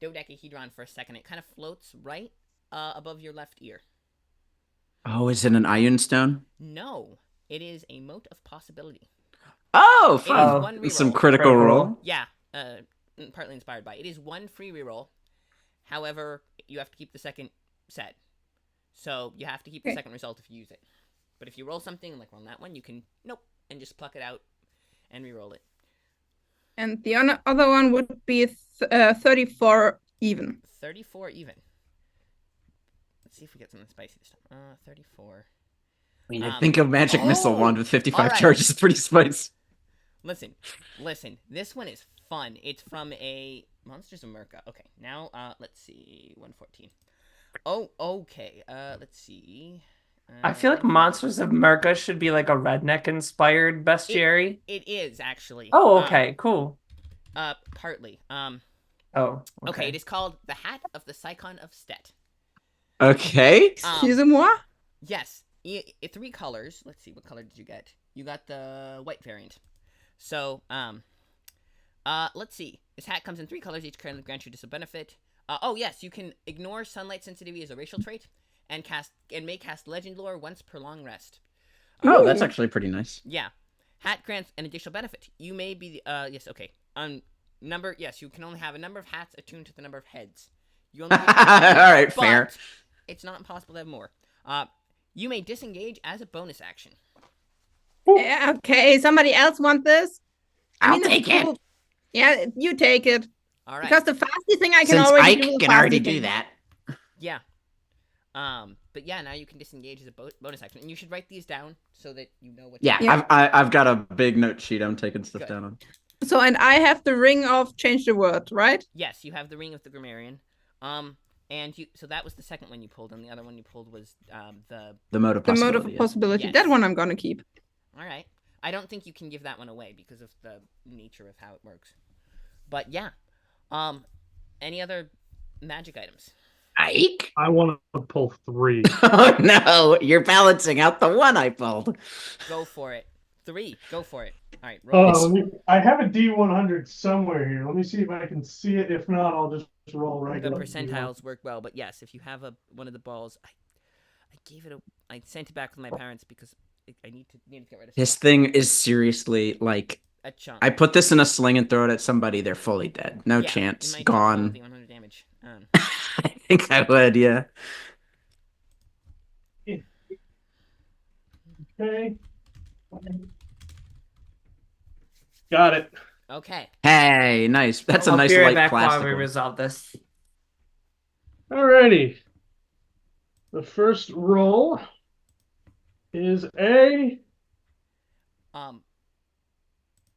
dodecahedron for a second. It kind of floats right above your left ear. Oh, is it an iron stone? No, it is a moat of possibility. Oh, It is fun. one reroll. Some critical roll. Yeah, partly inspired by it. It is one free reroll. However, you have to keep the second set. So you have to keep the second result if you use it. But if you roll something like on that one, you can and just pluck it out and reroll it. And the other one would be 34 even. 34 even. Let's see if we get something spicy this time. 34. I mean, I think a magic missile oh, wand with 55 alright. charges is pretty spicy. Listen. This one is fun. It's from a Monsters of Merca. Okay, now let's see. 114. Oh, okay. Let's see. I feel like Monsters of Merca should be like a redneck inspired bestiary. It is actually. Oh, okay, cool. Partly. Oh, Okay, it is called the Hat of the Scion of Stet. Okay. Excusez-moi? Yes, three colors. Let's see, what color did you get? You got the white variant. So, let's see. This hat comes in three colors. Each color grants you just a benefit. Oh yes, you can ignore sunlight sensitivity as a racial trait, and may cast legend lore once per long rest. Oh, that's actually pretty nice. Yeah, hat grants an additional benefit. You may be yes, okay. Number yes, you can only have a number of hats attuned to the number of heads. You only All right, fair. but it's not impossible to have more. You may disengage as a bonus action. Yeah, okay, somebody else want this? I'll it's take it. cool. Yeah, you take it. All right. Because the fastest thing I can Since already Ike do. can already do that. Yeah. but yeah, now you can disengage as a bonus action, and you should write these down so that you know what. Yeah, Yeah. I've got a big note sheet. I'm taking stuff Good. down on. So, and I have the ring of change the word, right? Yes, you have the ring of the grammarian. And so that was the second one you pulled, and the other one you pulled was The mode of The mode possibility. of possibility. Yes. That one I'm gonna keep. All right. I don't think you can give that one away because of the nature of how it works. But yeah. Any other magic items? Ike? I want to pull 3. Oh no, you're balancing out the one I pulled. Go for it. 3. Go for it. All right. Roll. I have a D100 somewhere here. Let me see if I can see it. If not, I'll just roll The regular. percentiles work well, but yes, if you have one of the balls, I sent it back with my parents because I need to get rid of This stuff. thing is seriously like A chunk. I put this in a sling and throw it at somebody, they're fully dead. No Yeah, chance. it might Gone. do 100 damage. I think I would, yeah. Okay. Got it. Okay. Hey, nice. That's a I'll nice be right light back while plastic we one. resolve this. Alrighty. The first roll is a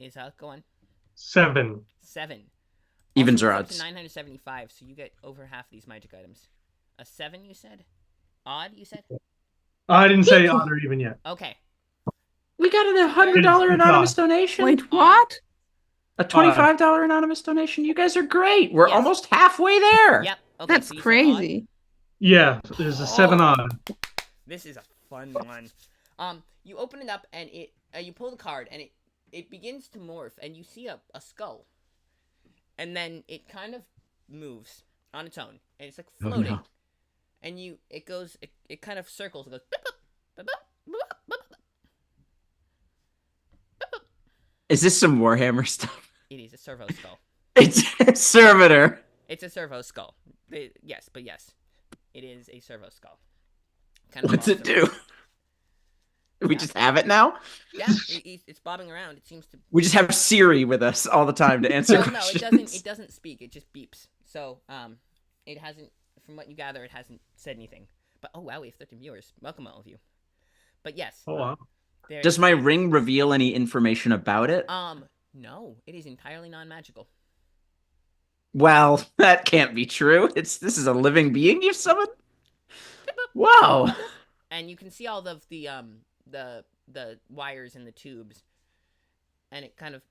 Is go on. 7. 7. Evens Also or goes up to odds. 975, so you get over half of these magic items. A 7, you said? Odd, you said? I didn't say odd or even yet. Okay. We got a $100 It's anonymous odd. donation. Wait, what? A $25 anonymous donation. You guys are great. We're Yes. almost halfway there. Yep. Okay, That's so you said crazy. Yeah, there's a 7 odd. odd. This is a fun one. You open it up and you pull the card and it begins to morph and you see a skull. And then it kind of moves on its own and it's like floating. no. And it kind of circles and goes boop, boop, boop, boop, boop, boop, boop. Is this some Warhammer stuff? It is a servo skull. It's a servitor. It's a servo skull. Yes, it is a servo skull. Kind of What's it awesome. do? We just have it now? Yeah, it's bobbing around. It seems to. We just have Siri with us all the time to answer No, it questions. doesn't. It doesn't speak. It just beeps. So, it hasn't. From what you gather, it hasn't said anything. But oh wow, we have 13 viewers. Welcome all of you. But yes. Oh, wow. Does my ring reveal any information about it? No, it is entirely non-magical. Well, that can't be true. This is a living being you've summoned? Whoa. And you can see all of the wires and the tubes, and it kind of.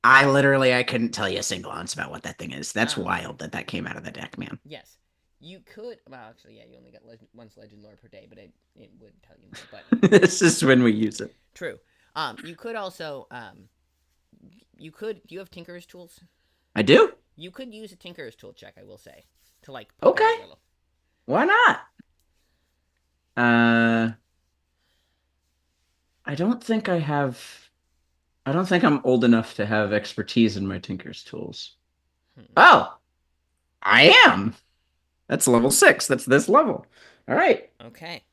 I couldn't tell you a single ounce about what that thing is. That's Oh. wild that came out of the deck, man. Yes, you could. Well, actually, yeah, you only get once legend lore per day, but it would tell you more. But This is when we use it. true. You could also do you have Tinker's tools? I do? You could use a Tinker's tool check, I will say, to like. poke Okay. out a little. Why not? I don't think I'm old enough to have expertise in my Tinker's tools. Oh, I am. That's level 6. That's this level. All right. Okay.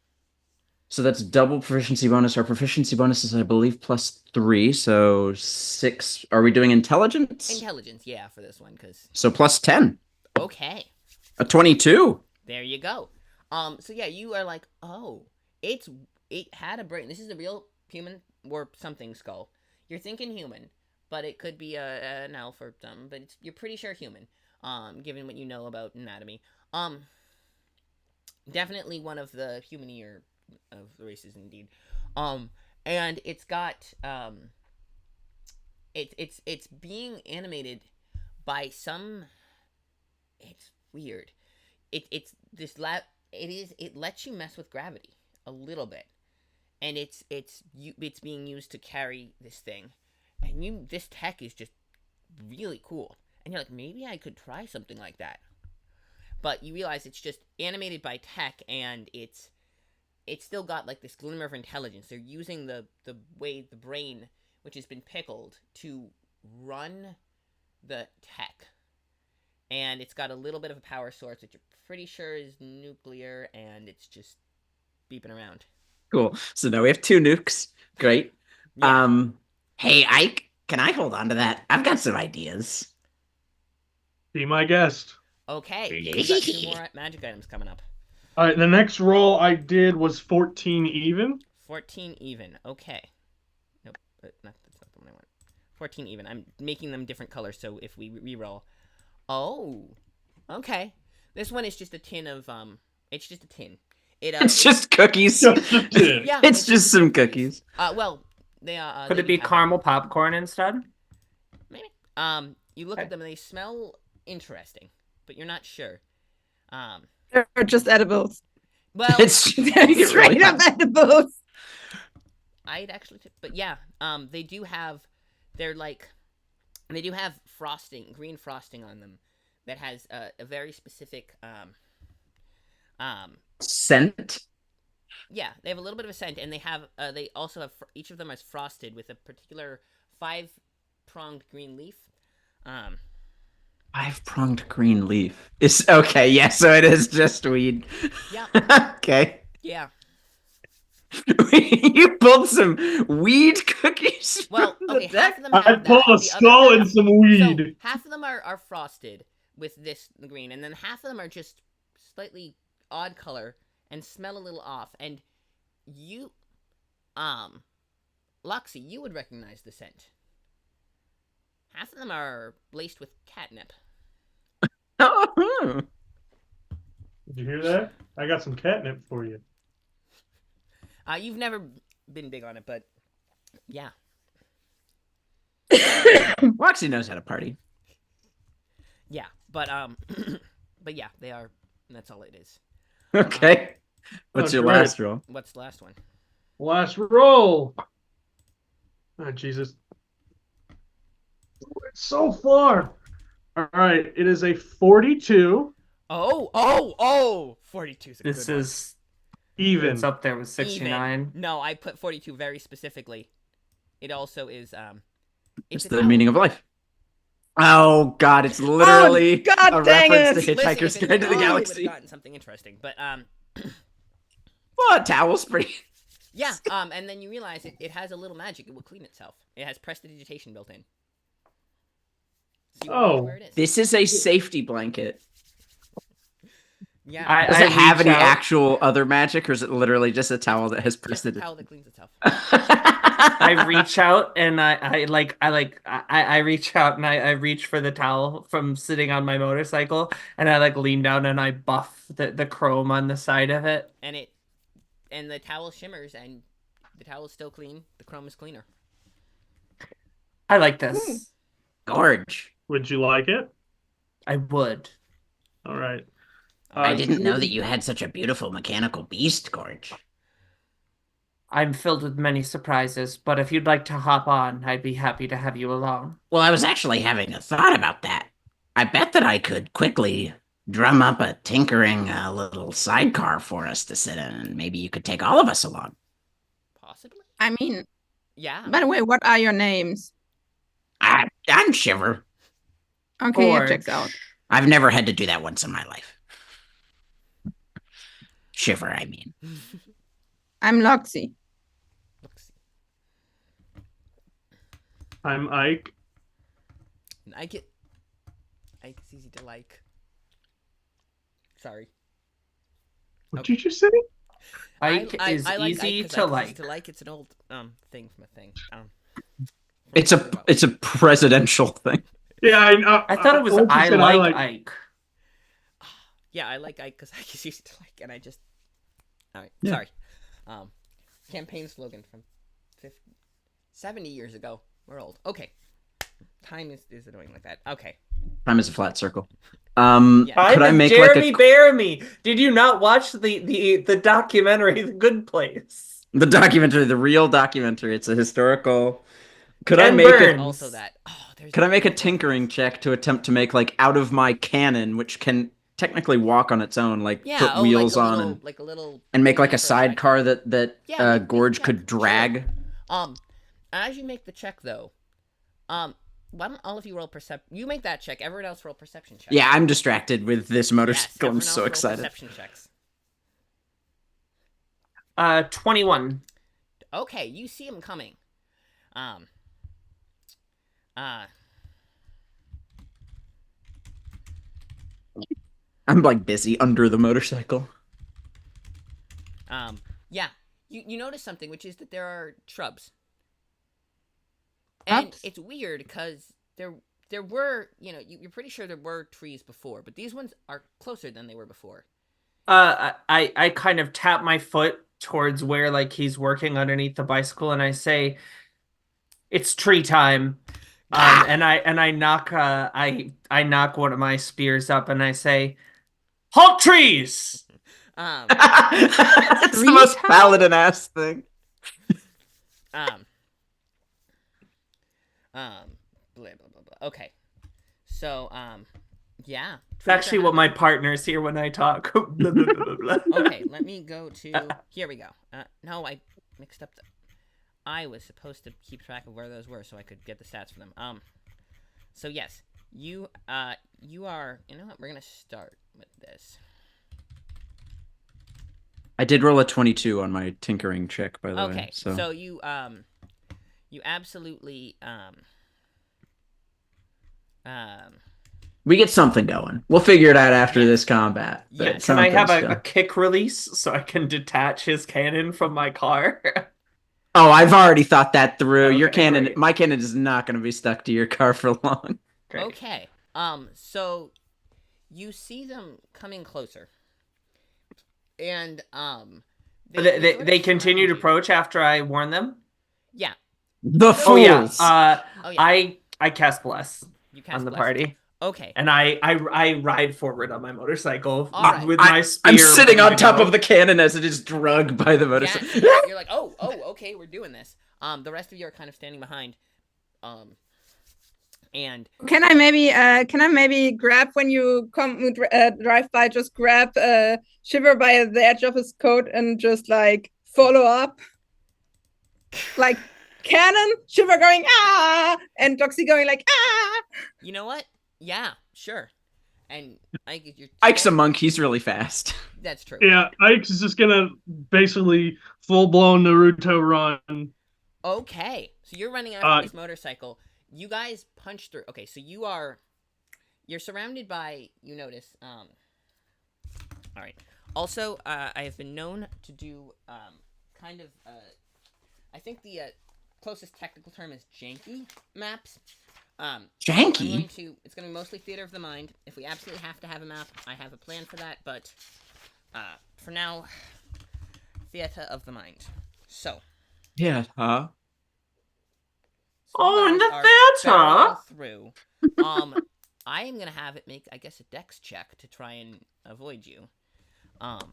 So that's double proficiency bonus. Our proficiency bonus is, I believe, +3. So 6. Are we doing intelligence? Intelligence, yeah, for this one, because. So +10. Okay. A 22. There you go. So yeah, you are like, oh, it had a brain. This is a real human or something skull. You're thinking human, but it could be an elf or something. But you're pretty sure human. Given what you know about anatomy. Definitely one of the humanier of the races, indeed. And it's got it's being animated by some. It's weird. It lets you mess with gravity a little bit, and it's being used to carry this thing, and this tech is just really cool, and you're like, maybe I could try something like that, but you realize it's just animated by tech, and it's still got like this glimmer of intelligence. They're using the way the brain, which has been pickled, to run the tech. And it's got a little bit of a power source, which you're pretty sure is nuclear, and it's just beeping around. Cool. So now we have 2 nukes. Great. Yeah. Hey, Ike, can I hold on to that? I've got some ideas. Be my guest. Okay, we've got 2 more magic items coming up. All right, the next roll I did was 14 even. 14 even. Okay. Nope, that's not the one I want. 14 even. I'm making them different colors, so if we re-roll. Oh, okay. This one is just a tin of It's just a tin. It's just cookies. Just a tin. Yeah, It's just some cookies. Well, they are. Could they it be do have caramel popcorn instead? Maybe. You look at them and they smell interesting, but you're not sure. They're just edibles. Well, It's They're straight up edibles. I'd actually, but yeah, they do have, they're like, they do have frosting, green frosting on them, that has a very specific, scent. yeah, they have a little bit of a scent, and they also have, each of them is frosted with a particular 5-pronged green leaf. 5-pronged green leaf. It's okay. Yeah, so it is just weed. Yeah. Okay. Yeah. You pulled some weed cookies. Well, from the okay, half deck? of them have I that. pulled a The other skull half- and some weed. So half of them are frosted with the green, and then half of them are just slightly odd color and smell a little off. And you, Luxie, you would recognize the scent. Half of them are laced with catnip. Oh, Did you hear that? I got some catnip for you. You've never been big on it, but yeah. Roxy knows how to party. Yeah, but but yeah, they are. That's all it is. Okay. What's your great. last roll? What's the last one? Last roll. Oh, Jesus. So far. All right, it is a 42 Oh! 42 is a This good one. is even. it's up there with 69. Even. No, I put 42 very specifically. It also is It's a the towel. meaning of life. Oh God! It's literally God a dang reference it. to Hitchhiker's Listen, if Guide it's to the a towel, we Galaxy. would've gotten something interesting, but Well, a towel's pretty. yeah, and then you realize it has a little magic. It will clean itself. It has prestidigitation built in. So you wonder Oh. where it is. This is a safety blanket. Yeah, Does it have reach any out. actual other magic, or is it literally just a towel that has it's a prestidigitation? towel that cleans itself. I reach out and I reach out and I reach for the towel from sitting on my motorcycle and I like lean down and I buff the chrome on the side of it. And the towel shimmers, and the towel is still clean. The chrome is cleaner. I like this. Gorge. Would you like it? I would. All right. I didn't know that you had such a beautiful mechanical beast, Gorge. I'm filled with many surprises, but if you'd like to hop on, I'd be happy to have you along. Well, I was actually having a thought about that. I bet that I could quickly drum up a tinkering little sidecar for us to sit in, and maybe you could take all of us along. Possibly. I mean, Yeah. by the way, what are your names? I'm Shiver. Okay, yeah, Gorge. checks out. I've never had to do that once in my life. Shiver, I mean. I'm Loxy. Let's see. I'm Ike. And Ike's easy to like. Sorry. What Okay. did you say? Ike is I like easy Ike 'cause to Ike's like. Easy to like. It's an old thing from a thing. It's a presidential thing. Yeah, I thought it was once you I said like Ike. Yeah, I like Ike because Ike is easy to like, and I just. All right, Yeah. sorry. Campaign slogan from 70 years ago. We're old. Okay. Time is annoying like that. Okay. Time is a flat circle. Yeah. Could I I'm make Jeremy like Bearimy. Did you not watch the documentary The Good Place? the documentary, the real documentary? It's a historical. Could I Ken make Burns. Also that. Oh, there's. Could I make a tinkering check to attempt to make like out of my cannon, which can technically walk on its own, like Yeah. put wheels like a on little, like a little. and make like thingy a for sidecar that Yeah, make a Gorge check. could drag? Sure. As you make the check though, why don't all of you roll perception? You make that check. Everyone else roll perception checks. Yeah, I'm distracted with this Yes, motorcycle. everyone I'm else so roll excited. Perception checks. 21. Okay, you see him coming. I'm like busy under the motorcycle. Yeah. You notice something, which is that there are shrubs. And Shrubs? it's weird because there were, you're pretty sure there were trees before, but these ones are closer than they were before. I kind of tap my foot towards where like he's working underneath the bicycle, and I say, "It's tree time." And I knock I knock one of my spears up, and I say, "Halt, trees!" Um, It's the Tree most time? paladin ass thing. um, blah blah blah blah. Okay, so yeah. It's actually what my partners hear when I talk. Blah, blah, blah, blah, blah. Okay, let me go to. Here we go. No, I mixed up the. I was supposed to keep track of where those were so I could get the stats for them. So yes, you are. You know what? We're gonna start with this. I did roll a 22 on my tinkering check, by the way. Okay, So so you absolutely we get something going. We'll figure it out after this combat. but Yeah. Can I have something's a going. kick release so I can detach his cannon from my car? Oh, I've already thought that through. Your Okay, cannon, great. my cannon is not going to be stuck to your car for long. Great. okay. So you see them coming closer, and They continue to approach after I warn them? Yeah. The Oh yeah. fools. Oh yeah. I cast bless You cast on the bless. party. Okay. And I ride forward on my motorcycle All right. with my spear. I'm sitting ready on to top go. of the cannon as it is drugged by the Yeah. motorcycle. So you're like, oh, okay, we're doing this. The rest of you are kind of standing behind. And Can I maybe grab when you come drive by? Just grab Shiver by the edge of his coat and just like follow up, like cannon. Shiver going and Doxy going like ah. you know what? Yeah, sure. And you're Ike's a monk. He's really fast. That's true. Yeah, Ike's is just gonna basically full blown Naruto run. Okay, so you're running after this motorcycle. You guys punch through. Okay, so you're surrounded by. You notice. All right. Also, I have been known to do kind of. I think the closest technical term is janky maps. Janky? It's going to be mostly theater of the mind. If we absolutely have to have a map, I have a plan for that. But for now, theater of the mind. So. Yeah, huh? Oh, in the barreling theater? Through. I am gonna have it make, I guess, a dex check to try and avoid you. Because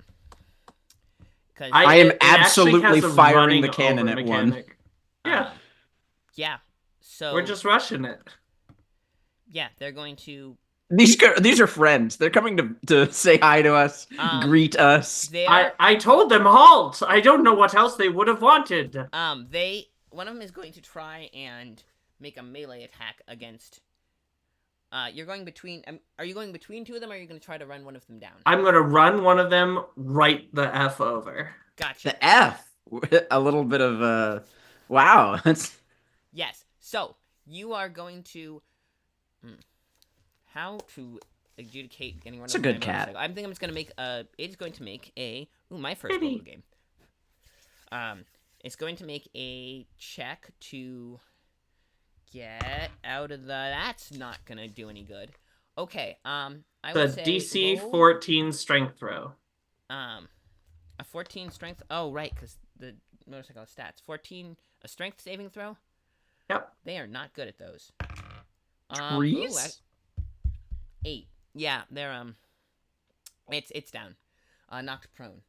I am it actually absolutely has a firing running the cannon over at one. mechanic. Yeah, yeah. So we're just rushing it. yeah, they're going to. These are friends. They're coming to say hi to us, greet us. I told them halt. I don't know what else they would have wanted. One of them is going to try and make a melee attack against. You're going between. Are you going between two of them, or are you going to try to run one of them down? I'm gonna run one of them right the F over. Gotcha. The F. A little bit of wow. That's Yes. So you are going to. How to adjudicate getting one It's of a them good by cat. motorcycle. I think I'm just going to make a. It's going to make a. Ooh, my first roll of the game. It's going to make a check to get out of the. That's not going to do any good. Okay. I The would say DC roll, 14 strength throw. a 14 strength. Oh, right, because the motorcycle has stats. 14 a strength saving throw. Yep. They are not good at those. trees. 8. Yeah, they're it's down. Knocked prone.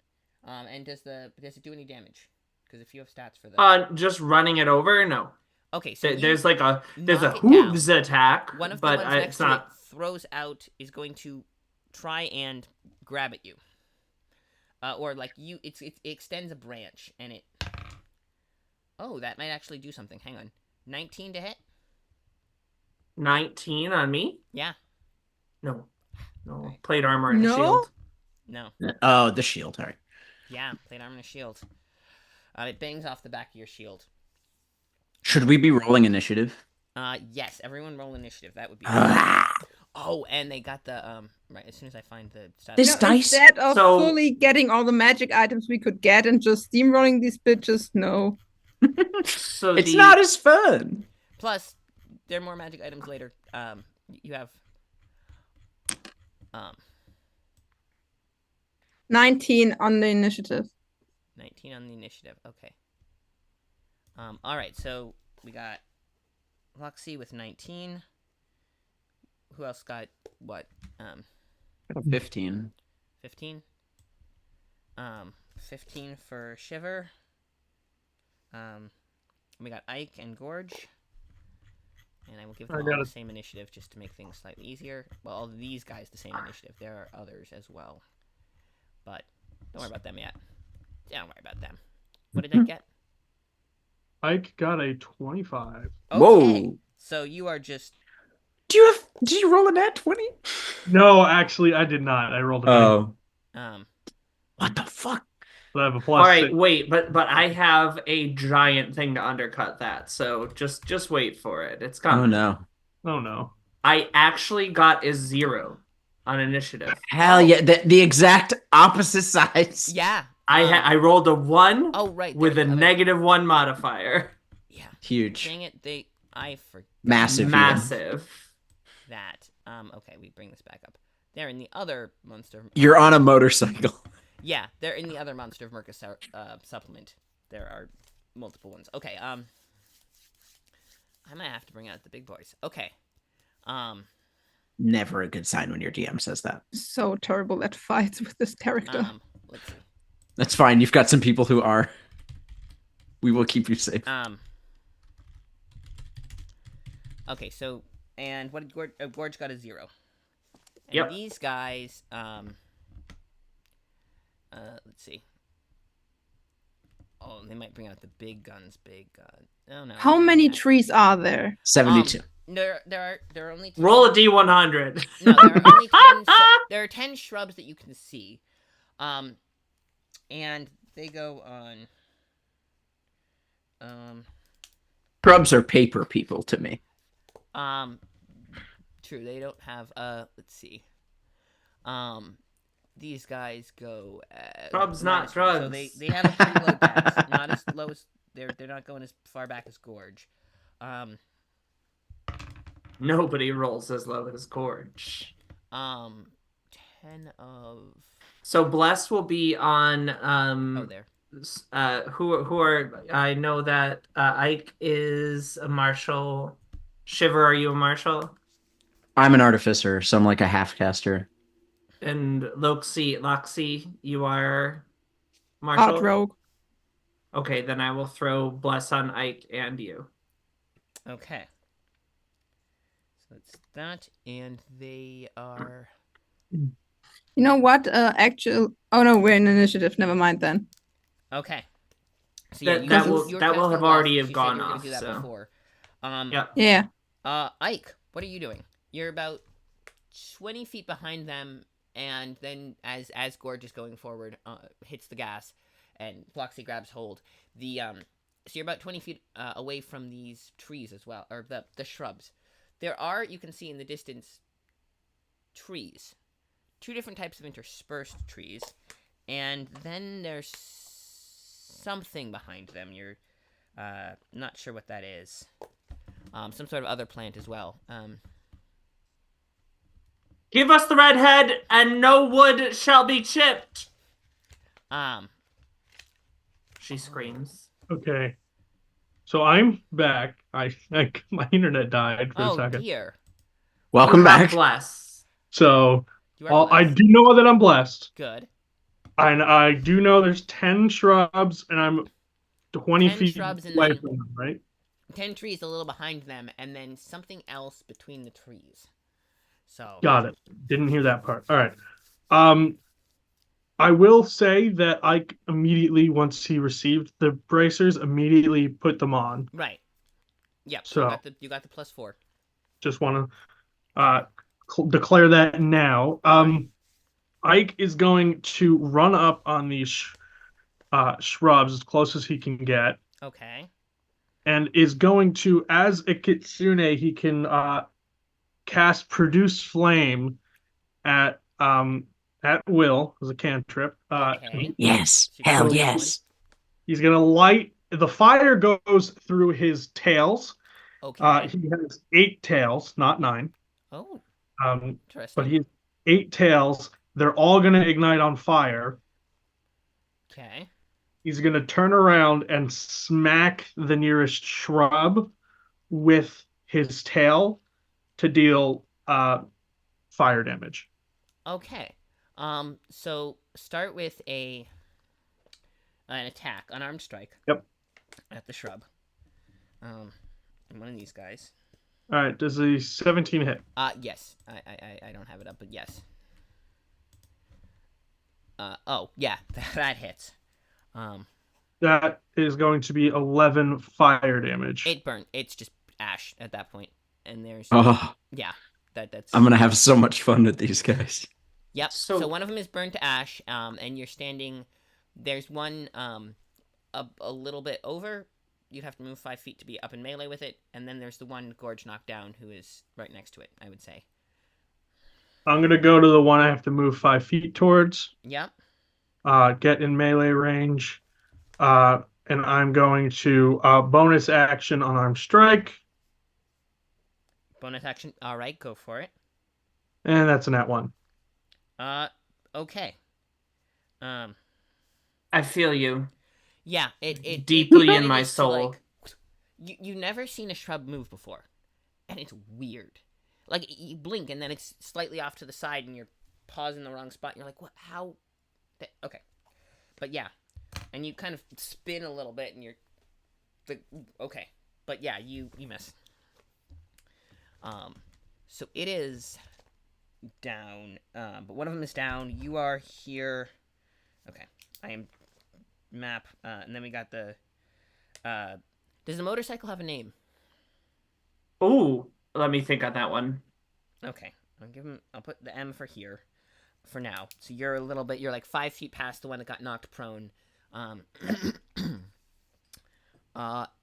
And does it do any damage? Because if you have stats for that. Just running it over? No. Okay, so There's a knock it hooves down. attack, One of the but ones next it's to not. it throws out is going to try and grab at you. Or like it extends a branch and it. Oh, that might actually do something. Hang on. 19 to hit? 19 on me? Yeah. No. Plate armor and a No? shield. No. Oh, the shield. All right. Yeah, plate armor and a shield. It bangs off the back of your shield. Should we be rolling initiative? Yes, everyone roll initiative. That would be. Oh, and they got the right as soon as I find the stats. This dice- Instead of So- fully getting all the magic items we could get and just steamrolling these bitches, no. So It's not as fun. Plus, there are more magic items later. You have 19 on the initiative. 19 on the initiative. Okay. All right. So we got Loxy with 19. Who else got what? 15. 15. 15 for Shiver. We got Ike and Gorge. And I will give them all the same initiative just to make things slightly easier. Well, all these guys the same initiative. There are others as well. But don't worry about them yet. Don't worry about them. What did I get? Ike got a 25. Okay. Whoa. So you are just... Did you roll a nat 20? No, actually, I did not. I rolled a 9. Oh. What the fuck? So I have a All plus right, 6. wait, but I have a giant thing to undercut that. So just wait for it. It's coming. Oh no. Oh, no. I actually got a 0 on initiative. Hell yeah. The exact opposite sides. Yeah. I rolled a 1 Oh, right. with a there are other- -1 modifier. Yeah. Huge. Dang it. I forgot Massive. Massive. that. Okay, we bring this back up. They're in the other Monster... You're on a motorcycle. Yeah, they're in the other Monster of Mercus supplement. There are multiple ones. Okay, I might have to bring out the big boys. Okay. Never a good sign when your DM says that. So terrible at fights with this character. Let's see. That's fine. You've got some people who are. We will keep you safe. Okay, so, and what did Gorge got a 0. And Yep. these guys, let's see. Oh, they might bring out the big guns. Oh no. How many trees are there? 72. There are only 10, Roll a D100. No, there are only 10. There are 10 shrubs that you can see, and they go on. Shrubs are paper people to me. True. They don't have. Let's see. These guys go. Drugs, not -1, drugs. So they have a pretty low dex. Not as low as they're not going as far back as Gorge. Nobody rolls as low as Gorge. 10 of. So Bless will be on Oh, there. who are I know that Ike is a marshal. Shiver, are you a marshal? I'm an artificer, so I'm like a half caster. And Loxy, you are marshal. Art rogue. Okay, then I will throw Bless on Ike and you. Okay. So it's that, and they are. You know what? Oh no, we're in initiative. Never mind then. Okay. So That- you- that you- will- you were that will casting have Blast, already you have said gone you were gonna off, do that so. before. Yep. Yeah. Ike, what are you doing? You're about 20 feet behind them, and then as Gorge is going forward, hits the gas, and Floxy grabs hold. So you're about 20 feet away from these trees as well, or the shrubs. There are, you can see in the distance, trees. 2 different types of interspersed trees, and then there's something behind them. You're not sure what that is. Some sort of other plant as well. Give us the red head, and no wood shall be chipped. She screams. Okay. So I'm back. My internet died for a Oh second. dear. Welcome You have back. Bless. So You are I blessed. do know that I'm blessed. Good. And I do know there's 10 shrubs, and I'm 20 10 feet shrubs and away then- from them, right? 10 trees a little behind them, and then something else between the trees. So. Got it. Didn't hear that part. All right. I will say that Ike immediately, once he received the bracers, immediately put them on. Right. Yep. So- you got the +4. Just want to declare that now. Ike is going to run up on these shrubs as close as he can get, Okay. and is going to, as a kitsune, he can cast Produce Flame at will as a cantrip. Okay. Yes. So you Hell got that yes. He's gonna light the fire goes through his tails. one. Okay. He has 8 tails, not 9. Oh, But interesting. he has 8 tails. They're all gonna ignite on fire. Okay. He's gonna turn around and smack the nearest shrub with his tail to deal fire damage. Okay. So start with an attack, unarmed strike. Yep. At the shrub. And one of these guys. All right, does a 17 hit? Yes. I don't have it up, but yes. Oh yeah, that hits. That is going to be 11 fire damage. It burned. It's just ash at that point, and there's Oh, yeah. That's. I'm gonna have so much fun with these guys. Yep. So- So one of them is burned to ash. And you're standing. There's one a little bit over. You'd have to move 5 feet to be up in melee with it, and then there's the one Gorge knocked down who is right next to it. I would say. I'm going to go to the one I have to move 5 feet towards, Yep. get in melee range, and I'm going to bonus action unarmed strike, Bonus action. All right, go for it. and that's a nat 1. Okay. I feel you. Yeah. It Deeply it in my manages to, soul. like, you've never seen a shrub move before, and it's weird. Like you blink and then it's slightly off to the side, and you're pausing in the wrong spot. And you're like, what? How? Okay. But yeah, and you kind of spin a little bit, and you're like, okay. But yeah, you miss. So it is down. But one of them is down. You are here. Okay. I am map. And then we got the. Does the motorcycle have a name? Ooh, let me think on that one. Okay. I'll put the M for here. For now. So you're like 5 feet past the one that got knocked prone.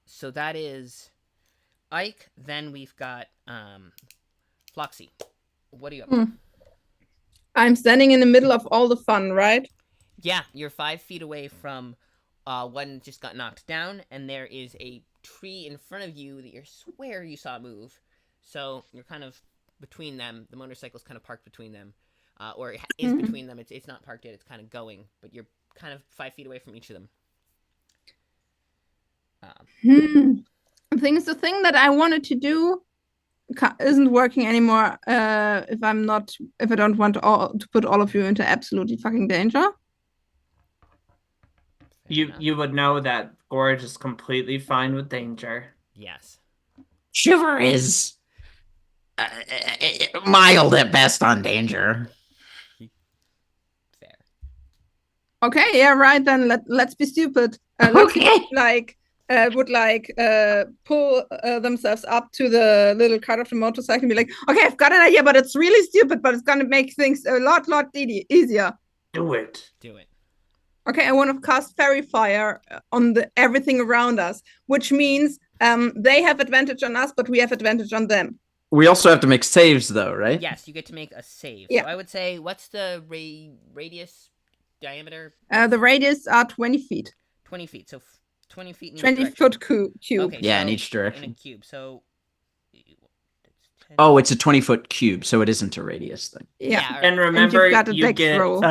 So that is Ike. Then we've got Floxy. What are you up to? I'm standing in the middle of all the fun, right? Yeah, you're 5 feet away from one just got knocked down, and there is a tree in front of you that you swear you saw move. So you're kind of between them. The motorcycle's kind of parked between them. Or it is between them. It's not parked yet. It's kind of going, but you're kind of 5 feet away from each of them. The thing that I wanted to do isn't working anymore. If I don't want to put all of you into absolutely fucking danger. You would know that Gorge is completely fine with danger. Yes. Shiver is mild at best on danger. Fair. Okay, yeah, right then. Let's be stupid. Pull themselves up to the little cart of the motorcycle and be like, okay, I've got an idea, but it's really stupid, but it's gonna make things a lot easier. Do it. Do it. Okay, I want to cast Fairy Fire on everything around us, which means they have advantage on us, but we have advantage on them. We also have to make saves, though, right? Yes, you get to make a save. Yeah. So I would say, what's the radius, diameter? The radius are 20 feet. 20 feet. So 20 feet in each 20 direction. foot cube. Okay, Yeah, so in each in a direction. cube. So. Oh, it's a 20-foot cube, so it isn't a radius thing. Yeah. all right. And remember, got a you dex get roll.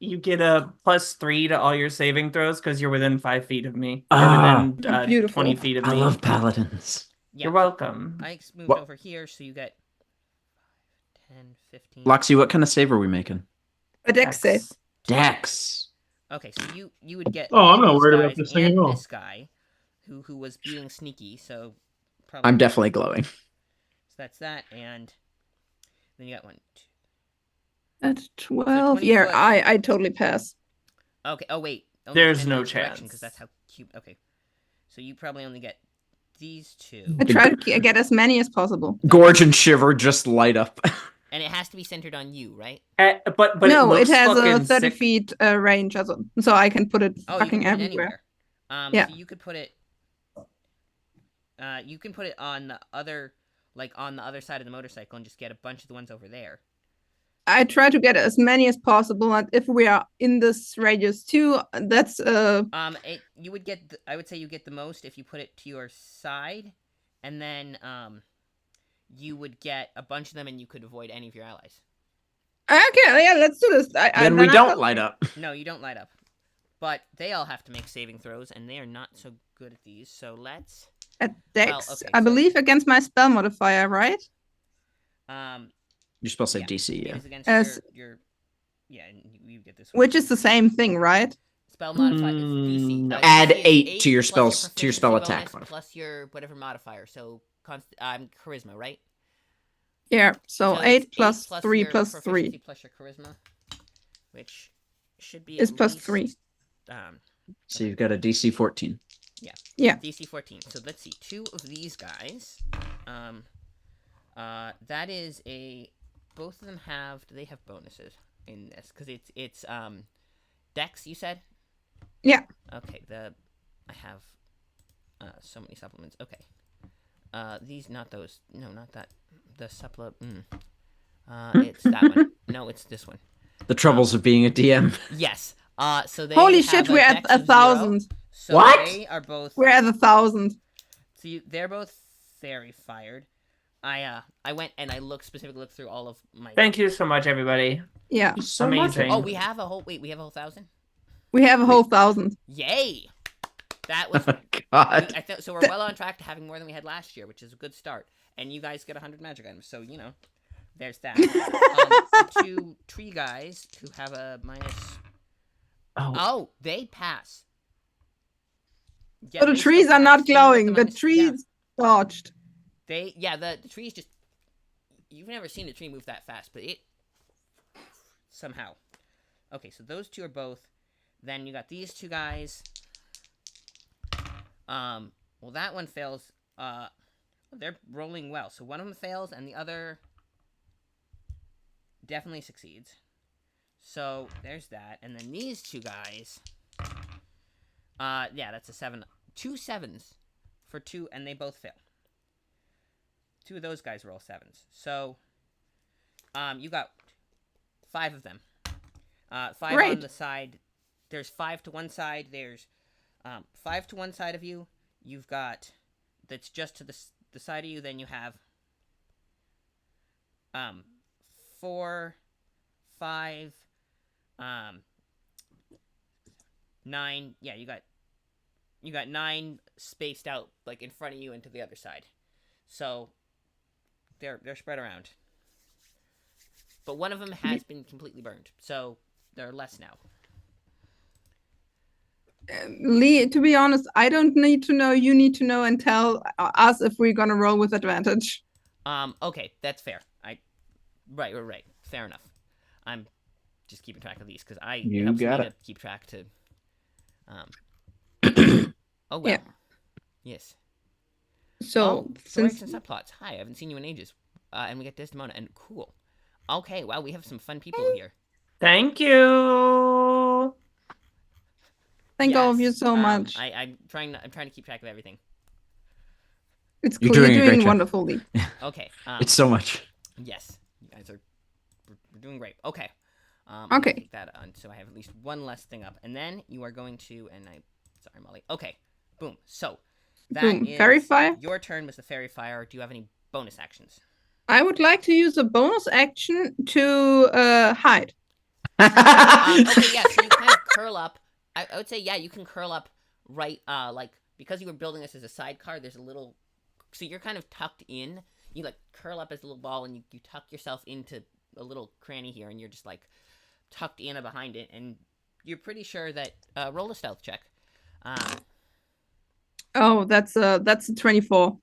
you get a +3 to all your saving throws because you're within 5 feet of me. Ah. You're within Beautiful. 20 feet of I me. love paladins. Yeah. You're welcome. Ike's moved What? over here, so you get 10, 15. Loxy, what kind of save are we making? A dex save. Dex. Okay, so you would get. Oh, I'm not these worried about guys this thing and at all. This guy, who was being sneaky, so probably. I'm definitely glowing. So that's that, and then you got 1, 2. At 12. 20 Yeah, foot. I totally pass. Okay. Oh wait. There's 10 no each direction, chance. because that's how cube. Okay, so you probably only get these two, I try to get as many as possible. Gorge and Shiver just light up. and it has to be centered on you, right? But No, it it looks has a fucking 30 sick. feet range, so I can put it Oh, fucking you can put it everywhere. anywhere. Yeah. So you could put it. You can put it on the other. like on the other side of the motorcycle, and just get a bunch of the ones over there. I try to get as many as possible, and if we are in this radius too, that's You would get. I would say you get the most if you put it to your side, and then you would get a bunch of them, and you could avoid any of your allies. Okay, yeah, let's do this. Then we don't light up. No, you don't light up, but they all have to make saving throws, and they are not so good at these. So let's. At Dex, Well, okay, I so- believe against my spell modifier, right? You're supposed to Yeah, say DC, it yeah. is against As- your. Yeah, and you get this one. Which is the same thing, right? Spell modifier. It's DC. No. Add DC is 8 to your plus spells to your spell proficiency attack bonus modifier. plus your whatever modifier. So charisma, right? Yeah. So it's 8 plus 3 your plus 3 proficiency plus your charisma, which should be is at plus least, 3. So you've got a DC 14. Yeah. DC 14. So let's see. 2 of these guys. That is a. Both of them have. Do they have bonuses in this? Because it's Dex. You said. Yeah. Okay. I have so many supplements. Okay. These not those. No, not that. The supplement. It's that one. No, it's this one. The troubles of being a DM. Yes. So they Holy have shit, a we're at dex of 1,000. 0. So What? They are both. We're at 1,000. So they're both fairy fired. I went and I specifically looked through all of my. Thank you so much, everybody. Yeah. So Amazing. Oh, we have a whole 1,000. We have a whole 1,000. Yay! That was. God. So we're well on track to having more than we had last year, which is a good start. And you guys get 100 magic items, so there's that. The 2 tree guys who have a minus. Oh, they pass. Yeah, So the they still trees are pass. not Even with glowing. The minus- yeah. trees dodged. The trees just. You've never seen a tree move that fast, but it. Somehow. Okay, so those 2 are both. Then you got these 2 guys. Well, that one fails. They're rolling well. So one of them fails, and the other definitely succeeds. So there's that. And then these 2 guys. Yeah, that's a 7. 2 7s for 2, and they both fail. 2 of those guys roll 7s. So, you got 5 of them. 5 Great. on the side. There's 5 to one side. There's 5 to one side of you. You've got that's just to the side of you. Then you have 4, 5, 9. Yeah, you got 9 spaced out like in front of you and to the other side. So they're spread around. But one of them has been completely burned, so there are less now. Lee, to be honest, I don't need to know. You need to know and tell us if we're gonna roll with advantage. Okay, that's fair. Right. Fair enough. I'm just keeping track of these because You helps got me it. to keep track to. Oh well. Yeah. Yes. So Stories since and subplots. Hi, I haven't seen you in ages. And we get Desdemona and cool. Okay, wow, we have some fun people here. Thank you. thank all of you Yes, so much. I'm trying to keep track of everything. It's You're cool. doing a You're great doing job. wonderfully. Okay. It's so much. Yes, you guys are. We're doing great. Okay. Okay. Take that on. So I have at least one less thing up, and then you are going to. Sorry, Molly. Okay. Boom. So. That Boom. is Fairy fire? Your turn was the fairy fire. Do you have any bonus actions? I would like to use a bonus action to hide. Okay, yeah. So you kind of curl up. I would say, yeah, you can curl up right. Like because you were building this as a sidecar. There's a little. So you're kind of tucked in. You like curl up as a little ball, and you tuck yourself into a little cranny here, and you're just like tucked in behind it, and you're pretty sure that roll a stealth check. Oh, that's a 24.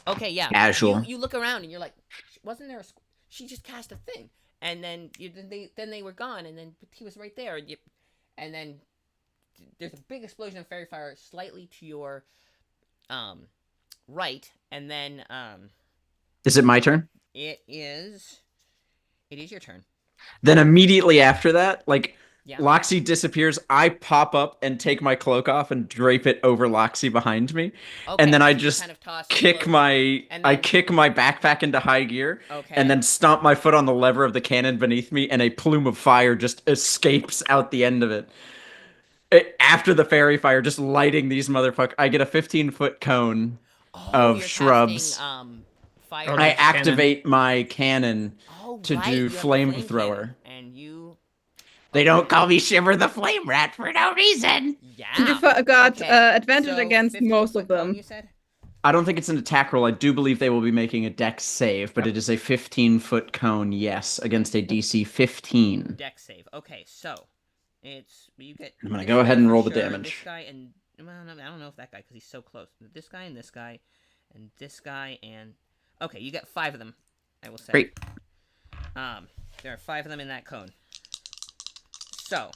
Okay, yeah. Casual. You look around and you're like, wasn't there she just cast a thing, and then then they were gone, and then he was right there, and then there's a big explosion of fairy fire slightly to your right, and then Is it my turn? it is your turn. Then immediately after that, like Yeah. Loxy disappears. I pop up and take my cloak off and drape it over Loxy behind me, Okay. and then I so you just kind of toss the kick cloak, my and I then kick my backpack into high gear, okay. and then stomp my foot on the lever of the cannon beneath me, and a plume of fire just escapes out the end of it. After the fairy fire, just lighting these motherfuckers, I get a 15-foot cone Oh, of you're casting shrubs. fire. Oh, I the cannon. activate my cannon Oh, to right. do You have the flame cannon, flamethrower. and you. They don't call me Shiver the Flame Rat for no reason. You Yeah. got Okay. advantage So, against 15 most foot of cone, them. you said? I don't think it's an attack roll. I do believe they will be making a dex save, but it is a 15-foot cone, yes, against a DC 15. Dex save. Okay, so it's you get. I'm gonna this go ahead guy and for roll the sure, damage. This guy and well, no, I don't know if that guy because he's so close. This guy and this guy, and this guy and okay, you get 5 of them. I will say. Great. There are 5 of them in that cone. So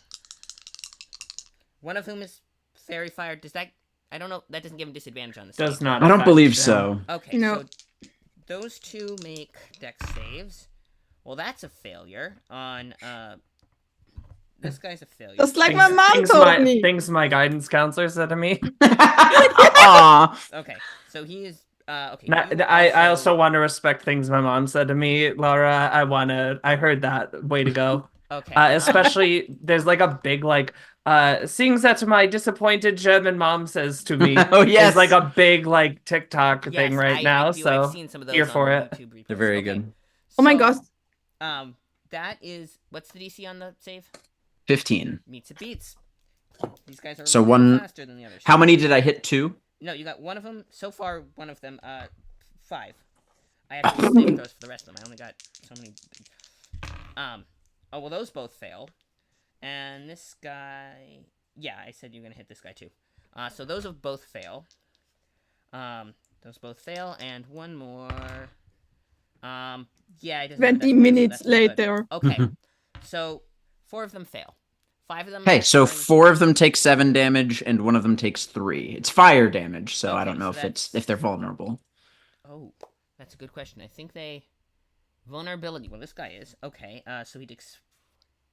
one of whom is fairy fire. Does that? I don't know. That doesn't give him disadvantage on this. Does not. I don't affect believe them. so. Okay, No. so those 2 make dex saves. Well, that's a failure on this guy's a failure. Just like my mom told me. Things my guidance counselor said to me. Aw. Okay, so he is okay. I also want to respect things my mom said to me, Laura. I heard that. Way to go. okay. Especially there's like a big like seeing that my disappointed German mom says to me Oh, yes. is like a big like TikTok yes, thing right I now. do. So I've seen some of those here on for it. YouTube reposts. They're very Okay, good. Oh my so, gosh. That is what's the DC on the save? 15. Meets it beats. These guys are So a little one- faster than the others. How many did I hit? 2? No, you got one of them so far. One of them, 5. I have to save those for the rest of them. I only got so many. Oh well, those both fail, and this guy. Yeah, I said you're gonna hit this guy too. So those of both fail. Those both fail, and one more. Yeah, it doesn't. 20 that's- minutes that's not good. later. Okay, so 4 of them fail. 5 of them. Okay, so are- 4 of them take 7 damage, and 1 of them takes 3. It's fire damage, so I Okay, don't know so if they're vulnerable. Oh, that's a good question. I think they vulnerability. Well, this guy is okay. So he takes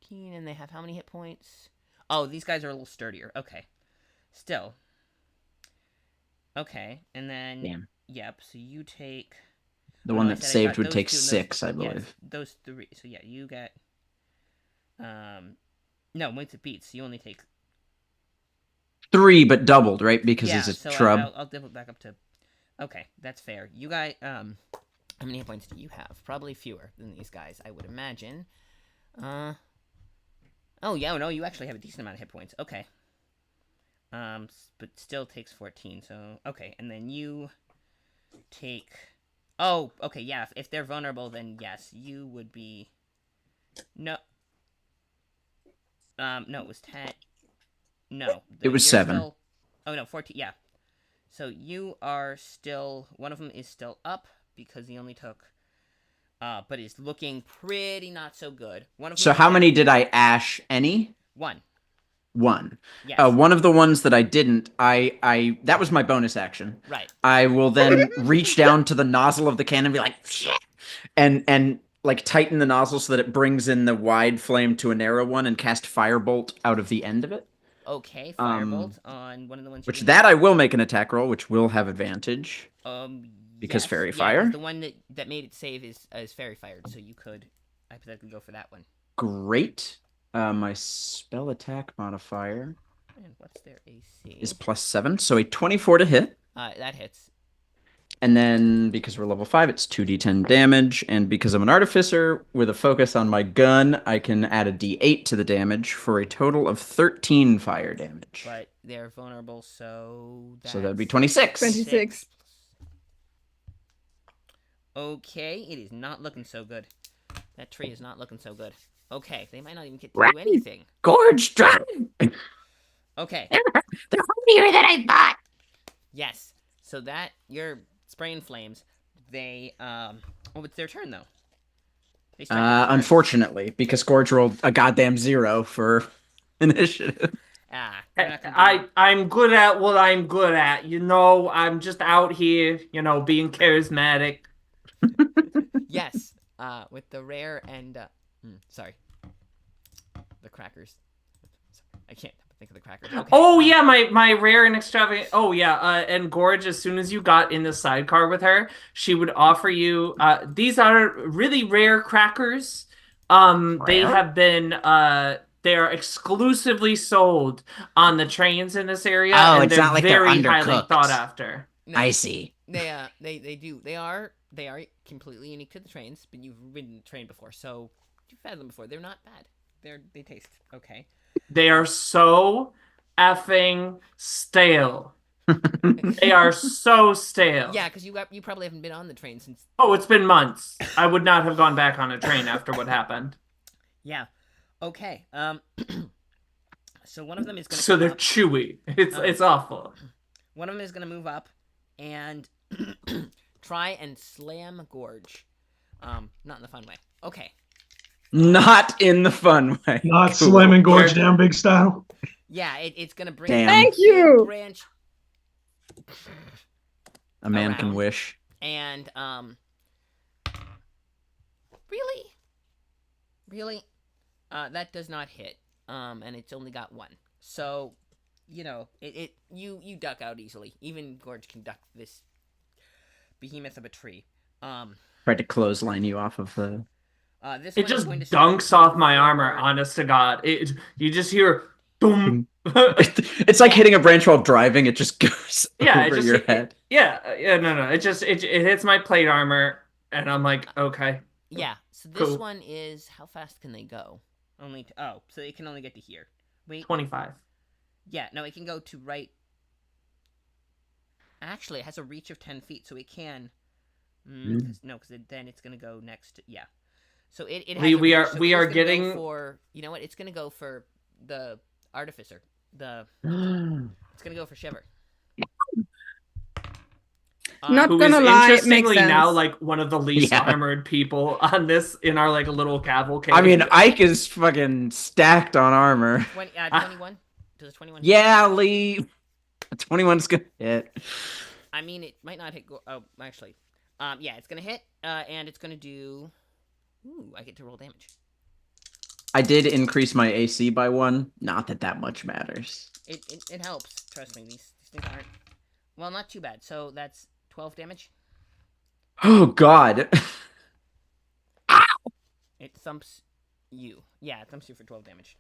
14, and they have how many hit points? Oh, these guys are a little sturdier. Okay, still. Okay, and then Damn. yep. So you take The oh, one I that said I saved got would those take 2 and those- 6, I yeah, believe. those 3. So yeah, you get no, once it beats, you only take 3, but doubled, right? Because yeah. it's a So shrub. I'll double back up to. Okay, that's fair. You guys, how many hit points do you have? Probably fewer than these guys, I would imagine. Oh yeah, no, you actually have a decent amount of hit points. Okay. But still takes 14. So okay, and then you take. Oh, okay, yeah. If they're vulnerable, then yes, you would be. No. No, it was 10. No, It was you're 7. still- Oh no, 14. Yeah. So you are still. One of them is still up because he only took. But is looking pretty not so good. One of them So is how down. many did I ash? Any? 1. 1. Yes. One of the ones that I didn't, I that was my bonus action. Right. I will then reach down to the nozzle of the cannon and be like, and like tighten the nozzle so that it brings in the wide flame to a narrow one and cast firebolt out of the end of it. Okay, firebolt on one of the ones. Which you that I will make an attack roll, which will have advantage. Because yes. fairy Yeah, 'cause fire? the one that made it save is fairy fired, so you could hypothetically go for that one. Great. My spell attack modifier And what's their AC? is +7, so a 24 to hit. That hits. And then, because we're level 5, it's 2d10 damage. And because I'm an artificer with a focus on my gun, I can add a d8 to the damage for a total of 13 fire damage. But they're vulnerable, so So that'd be that's 26. 26. Okay, it is not looking so good. That tree is not looking so good. Okay, they might not even get to do anything. Gorge, drive! Okay, They're heavier than I thought! yes. So that you're spraying flames. They oh, it's their turn though. They strike you first. Unfortunately, because Gorge rolled a goddamn 0 for initiative. They're not gonna do I'm good at what I'm good at. You know, I'm just out here, being charismatic. Yes, with the rare and sorry, the crackers. can't think of the crackers. Okay. Oh yeah, my rare and extravagant. Oh yeah, and Gorge. As soon as you got in the sidecar with her, she would offer you. These are really rare crackers. They Rare? have been. They are exclusively sold on the trains in this area, Oh, and it's they're not like they're very highly undercooked. thought after. No, I see. they are completely unique to the trains, but you've ridden the train before, so you've had them before. They're not bad. They taste okay. They are so effing stale. They are so stale. Yeah, because you probably haven't been on the train since. Oh, it's been months. I would not have gone back on a train after what happened. Yeah. Okay. So one of them is gonna. So come they're up. chewy. It's awful. One of them is gonna move up and try and slam Gorge. Not in the fun way. Okay. Not in the fun way. Not Cool. slamming Gorge down big style. Yeah, it's gonna bring. Damn. Thank a you. branch A man can around. wish. and really, that does not hit. And it's only got one. So, you duck out easily. Even Gorge can duck this behemoth of a tree. Tried to clothesline you off of the. This It one is just going to start dunks off my moving armor, forward. honest to God. You just hear boom. It's like hitting a branch while driving. It just goes Yeah, it over just your head. no. It hits my plate armor, and I'm like, okay. Yeah. So this Cool. one is how fast can they go? So it can only get to here. Wait. 25. Yeah. No, it can go to right. Actually, it has a reach of 10 feet, so it can. Because then it's gonna go next. Yeah. So it has We- a we reach, are- so we it are is gonna go getting- for, you know what? It's gonna go for the artificer. It's gonna go for Shiver. Not Who gonna is lie, it makes interestingly now sense. like one of the least Yeah. armored people on this in our like little cavalcade. I mean, Ike is fucking stacked on armor. 21. Does a 21? hit? Yeah, Lee. 21's gonna hit. I mean, it might not hit. Oh, actually, yeah, it's gonna hit. And it's gonna do. Ooh, I get to roll damage. I did increase my AC by 1. Not that that much matters. It helps. Trust me, these things aren't. Well, not too bad. So that's 12 damage. Oh God. It thumps you. Yeah, it thumps you for 12 damage.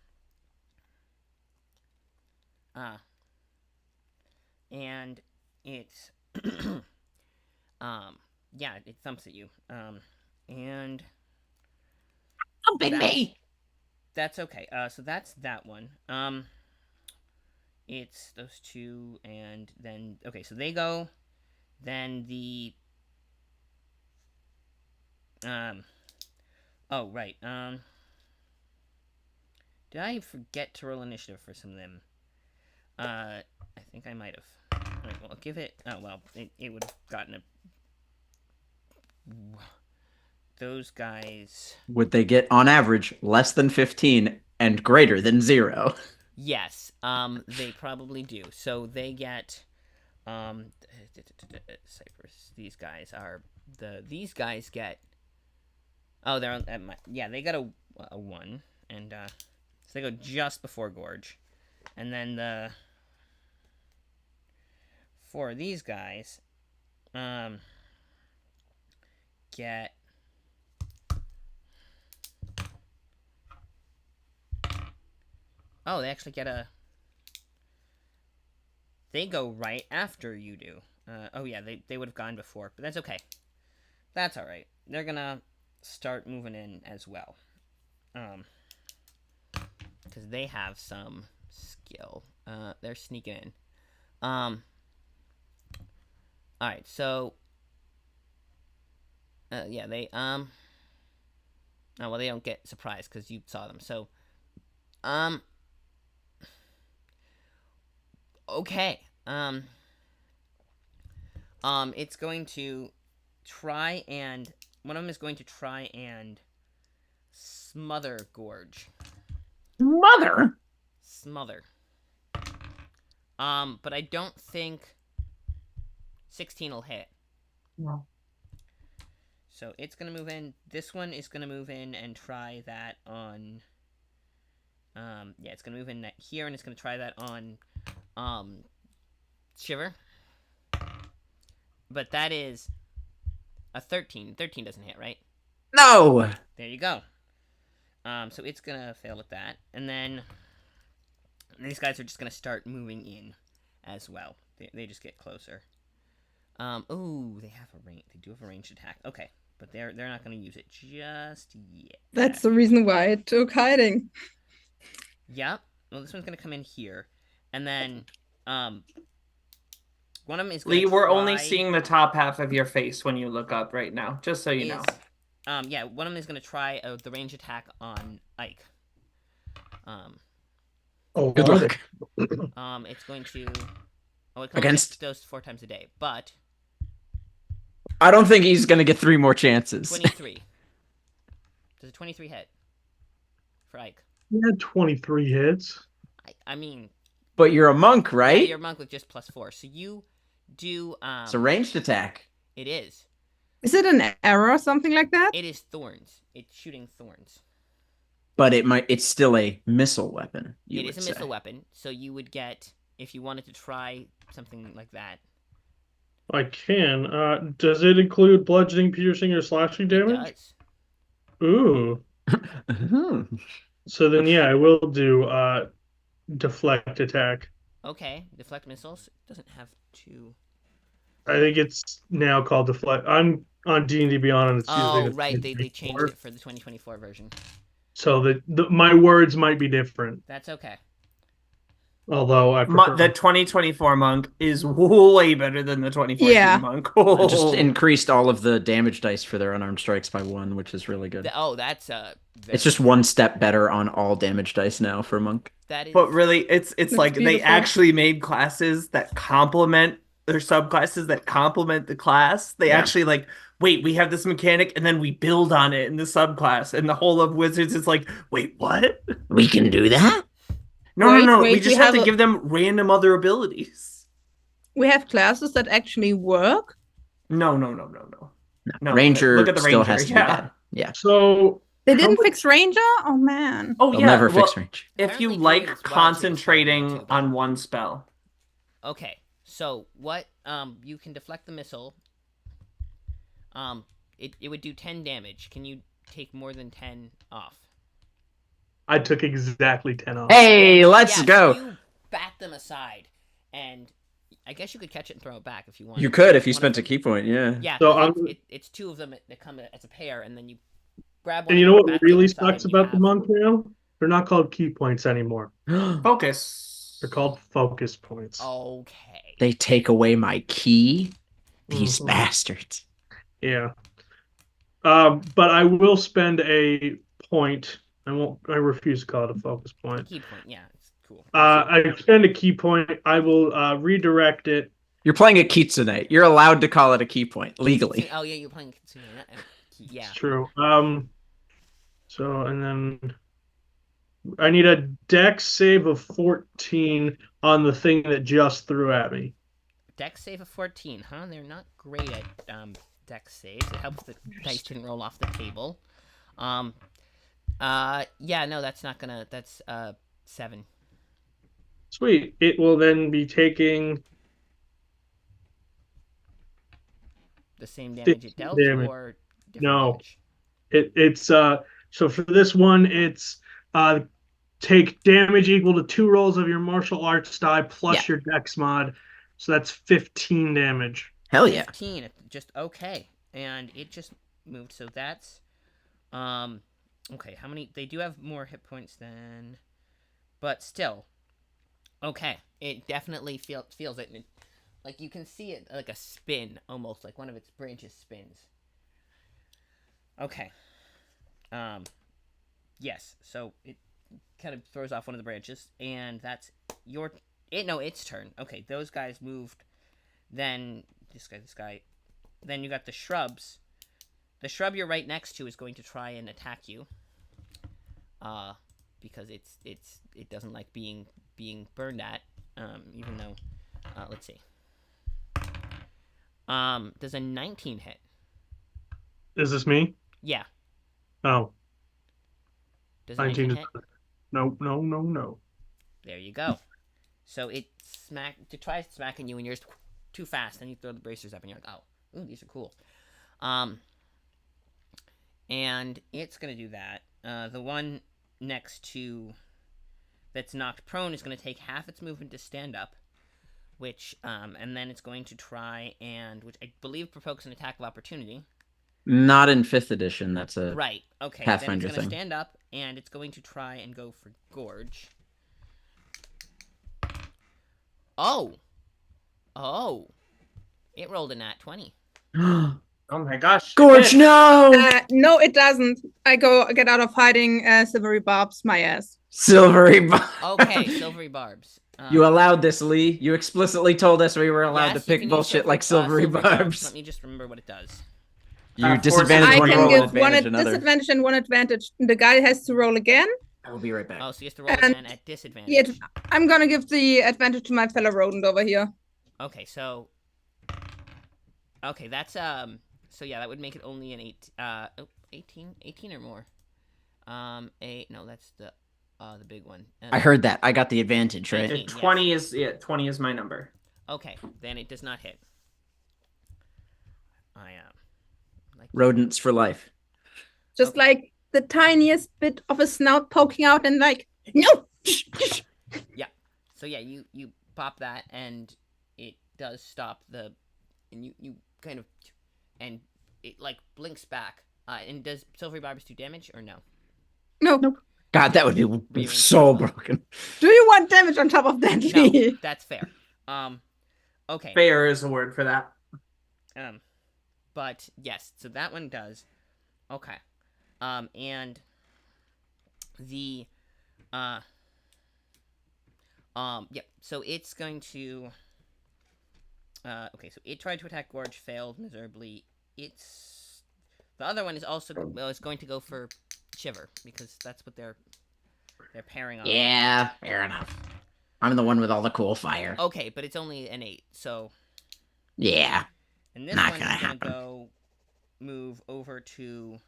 And it's yeah, it thumps at you. And Thumping me. that's okay. So that's that one. It's those two, and then okay, so they go. Then the oh right. Did I forget to roll initiative for some of them? I think I might have. All right, well, I'll give it. Oh well, it would have gotten a. Those guys. Would they get on average less than 15 and greater than 0? Yes, they probably do. So they get, Cypress. These guys get. Oh, they're on. Yeah, they got a 1, and so they go just before Gorge, and then for these guys, get. Oh, they actually get a. They go right after you do. Oh yeah, they would have gone before, but that's okay. That's all right. They're gonna start moving in as well, because they have some skill. They're sneaking in. All right, so. Yeah, they Oh well, they don't get surprised because you saw them. So, okay. It's going to try and one of them is going to try and smother Gorge. Smother. But I don't think 16 will hit. No. So it's gonna move in. This one is gonna move in and try that on Yeah, it's gonna move in here, and it's gonna try that on Shiver. But that is a 13. 13 doesn't hit, right? No. There you go. So it's gonna fail with that, and then these guys are just gonna start moving in as well. They just get closer. Oh, they have a range. They do have a ranged attack. Okay, but they're not gonna use it just yet. That's the reason why I took hiding. Yep. Well, this one's gonna come in here, and then one of them is gonna Lee, we're only try- seeing the top half of your face when you look up right now, just so you know. Yeah, one of them is gonna try the range attack on Ike. Good luck. It's going to. Oh, it Against- those 4 times a day, but I don't think he's gonna get 3 more chances. 23. Does a 23 hit for Ike? You had 23 hits. I mean, But you're a monk, yeah, right? you're a monk with just +4, so you do. It's a ranged attack. It is. Is it an arrow or something like that? It is thorns. It's shooting thorns. But it's still a missile weapon. It is a missile weapon, so you would get, if you wanted to try something like that. I can. Does it include bludgeoning, piercing, or slashing damage? It does. Ooh. weapon. So then, yeah, I will do deflect attack. Okay, deflect missiles doesn't have to. I think it's now called deflect. I'm on D&D Beyond, and it's usually Oh, the right, they 2024. changed it for the 2024 version. So my words might be different, That's okay. although I prefer. The 2024 monk is way better than the 2014 Yeah. monk. I just increased all of the damage dice for their unarmed strikes by 1, which is really good. That's It's just 1 step better on all damage dice now for a monk. that is. But really, it's like they beautiful. actually made classes that complement their subclasses that complement the class. They Yeah. actually like, wait, we have this mechanic and then we build on it in the subclass. And the whole of Wizards is like, wait, what? We can do that? No, Wait, no. wait, we just we have have to a- give them random other abilities. We have classes that actually work. No. No, Ranger look at the still Ranger, has to yeah. be bad. Yeah. So They how didn't much- fix Ranger? Oh man. Oh They'll yeah, never well, fix range. if you Apparently like Druids, wild shapes concentrating too, but- on one spell. Okay, so what? You can deflect the missile. It would do 10 damage. Can you take more than 10 off? I took exactly 10 off. Hey, let's Yeah, go. so you bat them aside, and I guess you could catch it and throw it back if you want. You could if you One of spent a them- key point, yeah. Yeah, So 'cause I'm- it's 2 of them that come as a pair, and then you grab one. And you of know them, what bat the really other side, sucks and you about the have- monk now? They're not called key points anymore. Focus. They're called focus points. Okay. They take away my key. These Mhm. bastards. Yeah. But I will spend a point. I refuse to call it a focus point. Key point. Yeah, it's cool. I spend a key point. I will redirect it. You're playing a Kitsune. You're allowed to call it a key point legally. Oh yeah, you're playing Kitsune. Yeah. It's true. So and then I need a dex save of 14 on the thing that just threw at me. Dex save of 14, huh? They're not great at dex saves. It helps the dice didn't roll off the table. Yeah, no, that's not gonna. That's 7. Sweet. It will then be taking The same damage it dealt, damage. or different No. damage? it's so for this one it's take damage equal to 2 rolls of your martial arts die plus your dex mod. So that's 15 damage. Hell yeah. 15. Just okay, and it just moved. So that's okay. How many? They do have more hit points than, but still, okay. It definitely feels it. Like you can see it like a spin, almost like one of its branches spins. Okay. Yes. So it kind of throws off one of the branches, and that's its turn. Okay, those guys moved. Then this guy. Then you got the shrubs. The shrub you're right next to is going to try and attack you. Because it doesn't like being burned at. Even though, let's see. Does a 19 hit? Is this me? Yeah. Oh, Does a 19 19 is hit? No. There you go. So it tries smacking you, and you're just too fast. Then you throw the bracers up, and you're like, oh, ooh, these are cool. And it's gonna do that. The one next to that's knocked prone is gonna take half its movement to stand up, which and then it's going to try which I believe provokes an attack of opportunity. Not in 5th edition. That's a Right. Okay. Pathfinder then it's going to thing. stand up, and it's going to try and go for Gorge. Oh. It rolled a nat 20. Oh my gosh. Gorge, it no! No, it doesn't. I get out of hiding. Silvery bobs my ass. Silvery Bob. Okay, Silvery Barbs. You allowed this, Lee. You explicitly told us we were allowed yes, to pick bullshit like Silvery Barbs. Let me just remember what it does. You force disadvantage I one can roll give and one advantage another. disadvantage and one advantage. The guy has to roll again. I will be right back. Oh, so he has to roll And- again at disadvantage. Yeah, I'm gonna give the advantage to my fellow rodent over here. Okay, so. Okay, that's So yeah, that would make it only an 18 or more. No, that's the big one. I heard that. I got the advantage, right? 18. 20 is my number. Okay, then it does not hit. I am. Rodents for life. Just Okay. like the tiniest bit of a snout poking out and like, no! So yeah, you pop that and it does stop and you kind of, and it like blinks back. And does Silvery Barbs do damage or no? No. God, that would be Rearing so profile. broken. Do you want damage on top of that, No, Lee? that's fair. Okay. Fair is a word for that. But yes, so that one does. Okay. And the yep. So it's going to. Okay, so it tried to attack Gorge, failed miserably. The other one is also is going to go for Shiver because that's what they're pairing on. Yeah, fair enough. I'm the one with all the cool fire. Okay, but it's only an 8, so. Yeah. And this Not one gonna is gonna happen. go move over to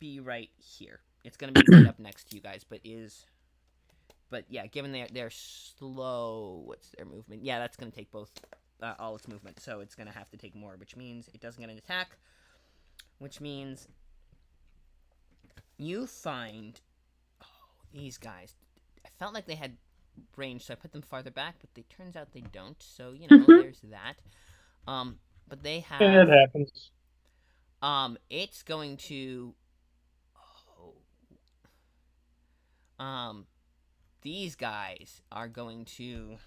be right here. It's gonna be right up next to you guys, but yeah, given they're slow, what's their movement? Yeah, that's gonna take all its movement, so it's gonna have to take more, which means it doesn't get an attack, which means you find these guys. I felt like they had range, so I put them farther back, but it turns out they don't. So there's that. But they have. It happens. It's going to. These guys are going to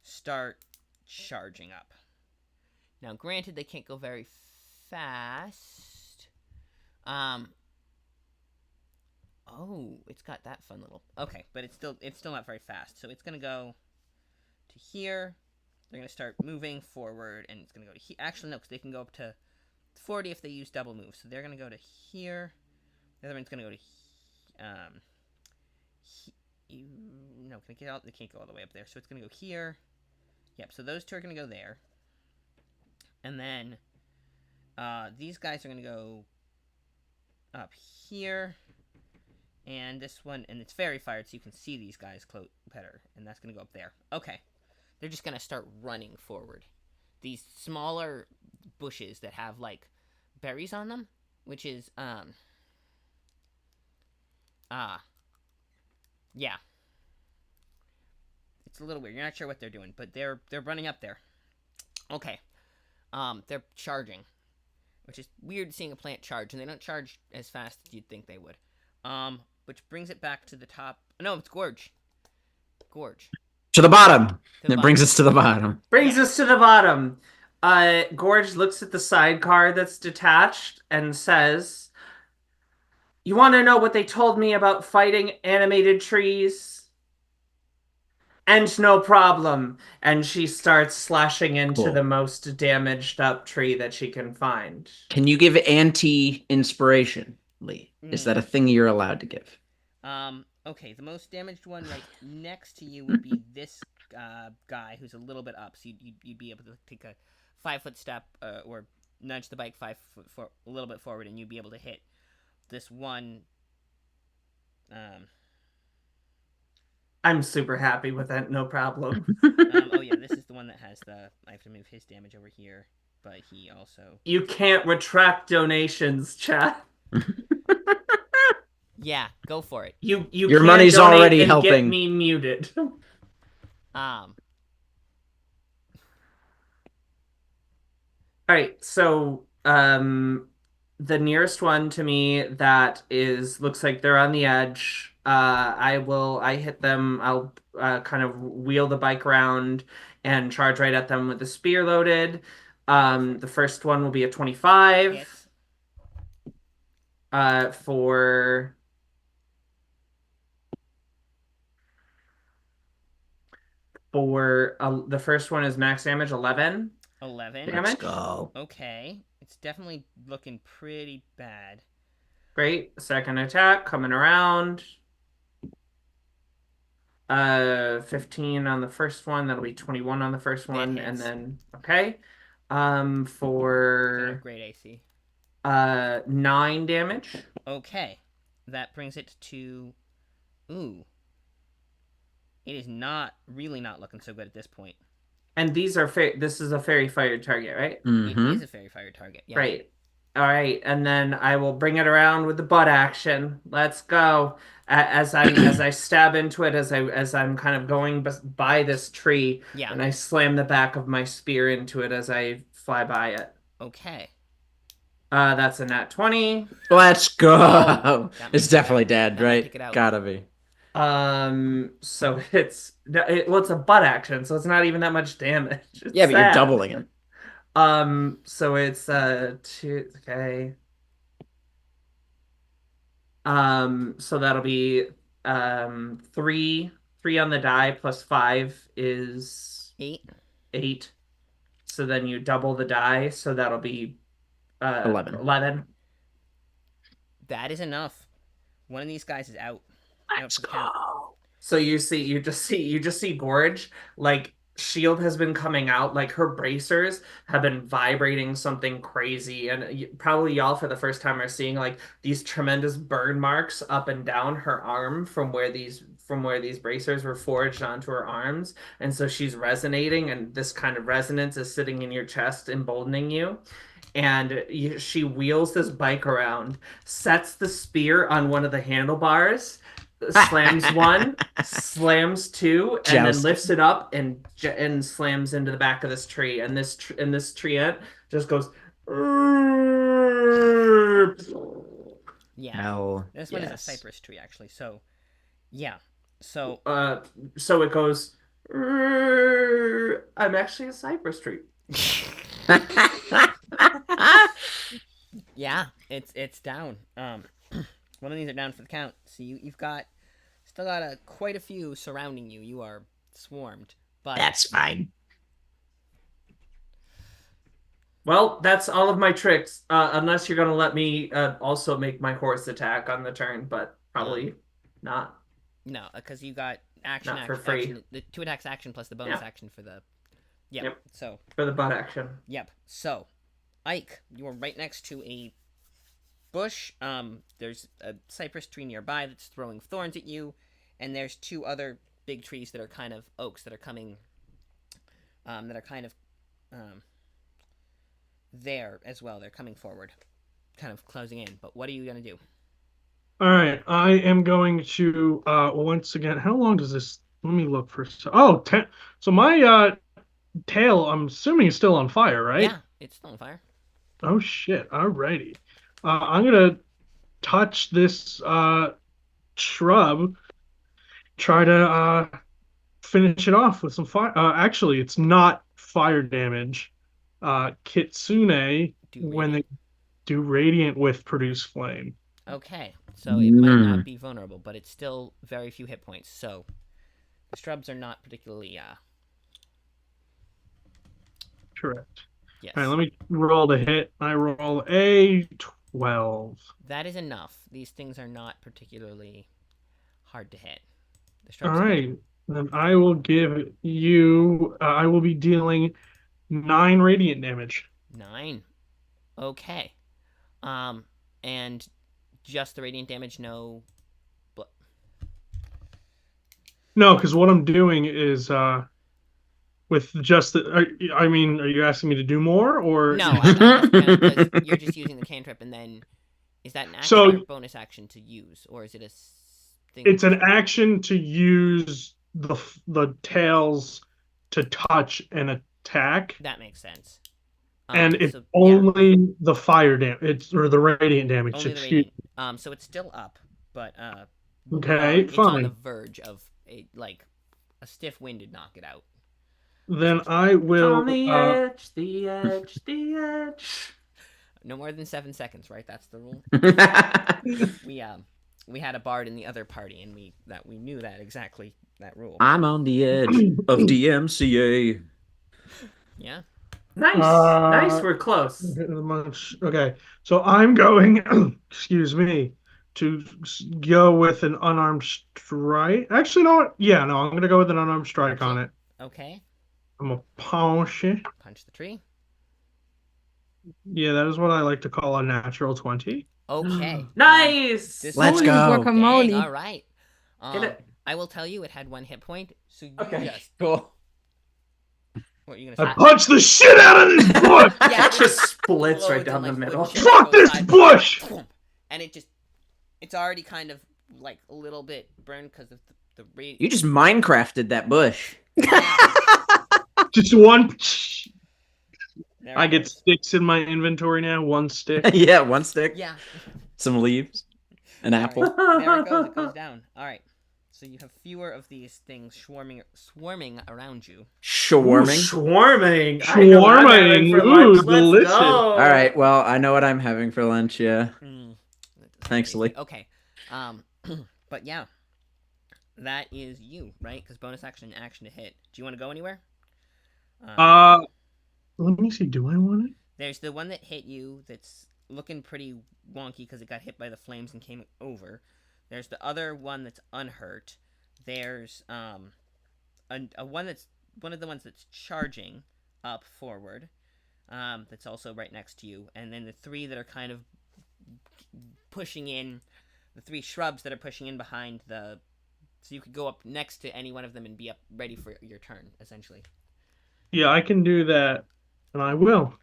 start charging up. Now, granted, they can't go very fast. Oh, it's got that fun little. Okay, but it's still not very fast. So it's gonna go to here. They're gonna start moving forward, and it's gonna go to here. Actually, no, because they can go up to 40 if they use double move. So they're gonna go to here. The other one's gonna go to no, can I get out? They can't go all the way up there. So it's gonna go here. Yep. So those two are gonna go there, and then these guys are gonna go up here. And this one, and it's fairy fired, so you can see these guys better. And that's going to go up there. Okay. They're just going to start running forward. These smaller bushes that have, like, berries on them, which is, yeah. It's a little weird. You're not sure what they're doing, but they're running up there. Okay. They're charging, which is weird seeing a plant charge, and they don't charge as fast as you'd think they would. Which brings it back to the top. No, it's Gorge. To the bottom. To the It bottom. brings us to the bottom. Brings us to the bottom. Gorge looks at the sidecar that's detached and says, "You want to know what they told me about fighting animated trees?" "And no problem." And she starts slashing into Cool. the most damaged up tree that she can find. Can you give anti-inspiration, Lee? Is that a thing you're allowed to give? Okay, the most damaged one right next to you would be this guy who's a little bit up. So you'd be able to take a 5-foot step or nudge the bike 5 foot a little bit forward, and you'd be able to hit this one. Um, I'm super happy with that. No problem. oh yeah, this is the one that has the. I have to move his damage over here, but he also. You can't retract donations, chat. Yeah, go for it. You Your can't money's donate already and get helping. me muted. Um. All right, so the nearest one to me that is looks like they're on the edge. I hit them. I'll kind of wheel the bike around and charge right at them with the spear loaded. The first one will be a 25 Hits. for the first one is max damage 11 11. Let's damage. go. Okay, it's definitely looking pretty bad. Great. Second attack coming around. 15 on the first one. That'll be 21 on the first one, and hits. then okay. They have For great AC. 9 damage. Okay, that brings it to. Ooh. It is really not looking so good at this point. And these are this is a fairy fire target, right? It is a fairy fire target. Yeah. Right. All right, and then I will bring it around with the butt action. Let's go. As I stab into it, as I'm kind of going by this tree, Yeah. and I slam the back of my spear into it as I fly by it. Okay. That's a nat 20. Let's go. Oh, It's definitely dead, that might right? take it out. Gotta be. So it's a butt action, so it's not even that much damage. It's Yeah, but you're sad. doubling it. So it's 2, okay. So that'll be 3 on the die plus 5 is 8. 8. So then you double the die, so that'll be 11. That is enough. One of these guys is out. Let's go. So you just see Gorge, like shield has been coming out, like her bracers have been vibrating something crazy, and probably y'all for the first time are seeing like these tremendous burn marks up and down her arm from where these bracers were forged onto her arms, and so she's resonating, and this kind of resonance is sitting in your chest, emboldening you. And she wheels this bike around, sets the spear on one of the handlebars, slams one, slams 2, and then Jousting. lifts it up and slams into the back of this tree. And this treant just goes. Yeah. Hell, This one is a yes. cypress tree, actually. So, yeah. So. So it goes. I'm actually a cypress tree. Yeah, it's down. One of these are down for the count. So you've still got quite a few surrounding you. You are swarmed, but That's fine. Well, that's all of my tricks. Unless you're gonna let me also make my horse attack on the turn, but probably not. No, because you got action, Not for free. action, the 2 attacks action plus the bonus action for the. Yep. So. For the butt action. Yep. So, Ike, you are right next to a bush. There's a cypress tree nearby that's throwing thorns at you, and there's 2 other big trees that are kind of oaks that are coming. That are kind of there as well. They're coming forward, kind of closing in. But what are you gonna do? All right, I am going to once again. How long does this? Let me look for. Oh, 10. So my tail, I'm assuming, is still on fire, right? Yeah, it's still on fire. Oh shit! Alrighty. I'm gonna touch this shrub. Try to finish it off with some fire. Actually, it's not fire damage. Kitsune, when they do radiant with produce flame. Okay, so it might not be vulnerable, but it's still very few hit points. So the shrubs are not particularly. Correct. Yes. All right, let me roll the hit. I roll a 12. That is enough. These things are not particularly hard to hit. The All shrubs. right, then I will give you. I will be dealing 9 radiant damage. 9. Okay. And just the radiant damage, no. No, because what I'm doing is with just the. I mean, are you asking me to do more or? No, I'm just kind of because you're just using the cantrip, and then is that an action So or a bonus action to use, or is it a thing? it's an action to use the tails to touch and attack, That makes sense. and it's So, yeah, only the fire damage. It's or the radiant damage. only the Excuse. radiant. So it's still up, but Okay, it's on the fine. verge of a stiff wind to knock it out. Then I It's will. on the edge, the edge, the edge. No more than 7 seconds, right? That's the rule. We had a bard in the other party, and we knew that exactly that rule. I'm on the edge of DMCA. Yeah. Nice, nice. We're close. Okay, so I'm going. Excuse me. To go with an unarmed strike. Actually, no. Yeah, no. I'm gonna go with an unarmed strike on it. Okay. I'm a punch it. Punch the tree. Yeah, that is what I like to call a natural 20. Okay. Nice. This Let's Holy go. guacamole. Dang, all right. Get it. I will tell you, it had 1 hit point. So you just cool. what are you I gonna say? punch the shit out of this bush. Yeah, It just splits right explodes down the and, middle. wood chips Fuck go this side to bush! side, and it's already kind of like a little bit burned because of the You just Minecrafted that bush. Just one. There I it get goes. sticks in my inventory now. One stick. Yeah, one stick, Yeah. some leaves, an All right. apple. There it goes. It goes down. All right. So you have fewer of these things swarming around you. Shawarming. Swarming. I know what I'm having for Ooh, lunch. Let's delicious. go. All right, well, I know what I'm having for lunch, yeah. That doesn't Thanks, taste Lee. good. Okay. But yeah, that is you, right? Because bonus action, action to hit. Do you want to go anywhere? Let me see. Do I want it? There's the one that hit you that's looking pretty wonky because it got hit by the flames and came over. There's the other one that's unhurt. There's a one that's one of the ones that's charging up forward. That's also right next to you, and then the 3 that are kind of pushing in, the 3 shrubs that are pushing in behind the. So you could go up next to any one of them and be up ready for your turn, essentially. Yeah, I can do that, and I will.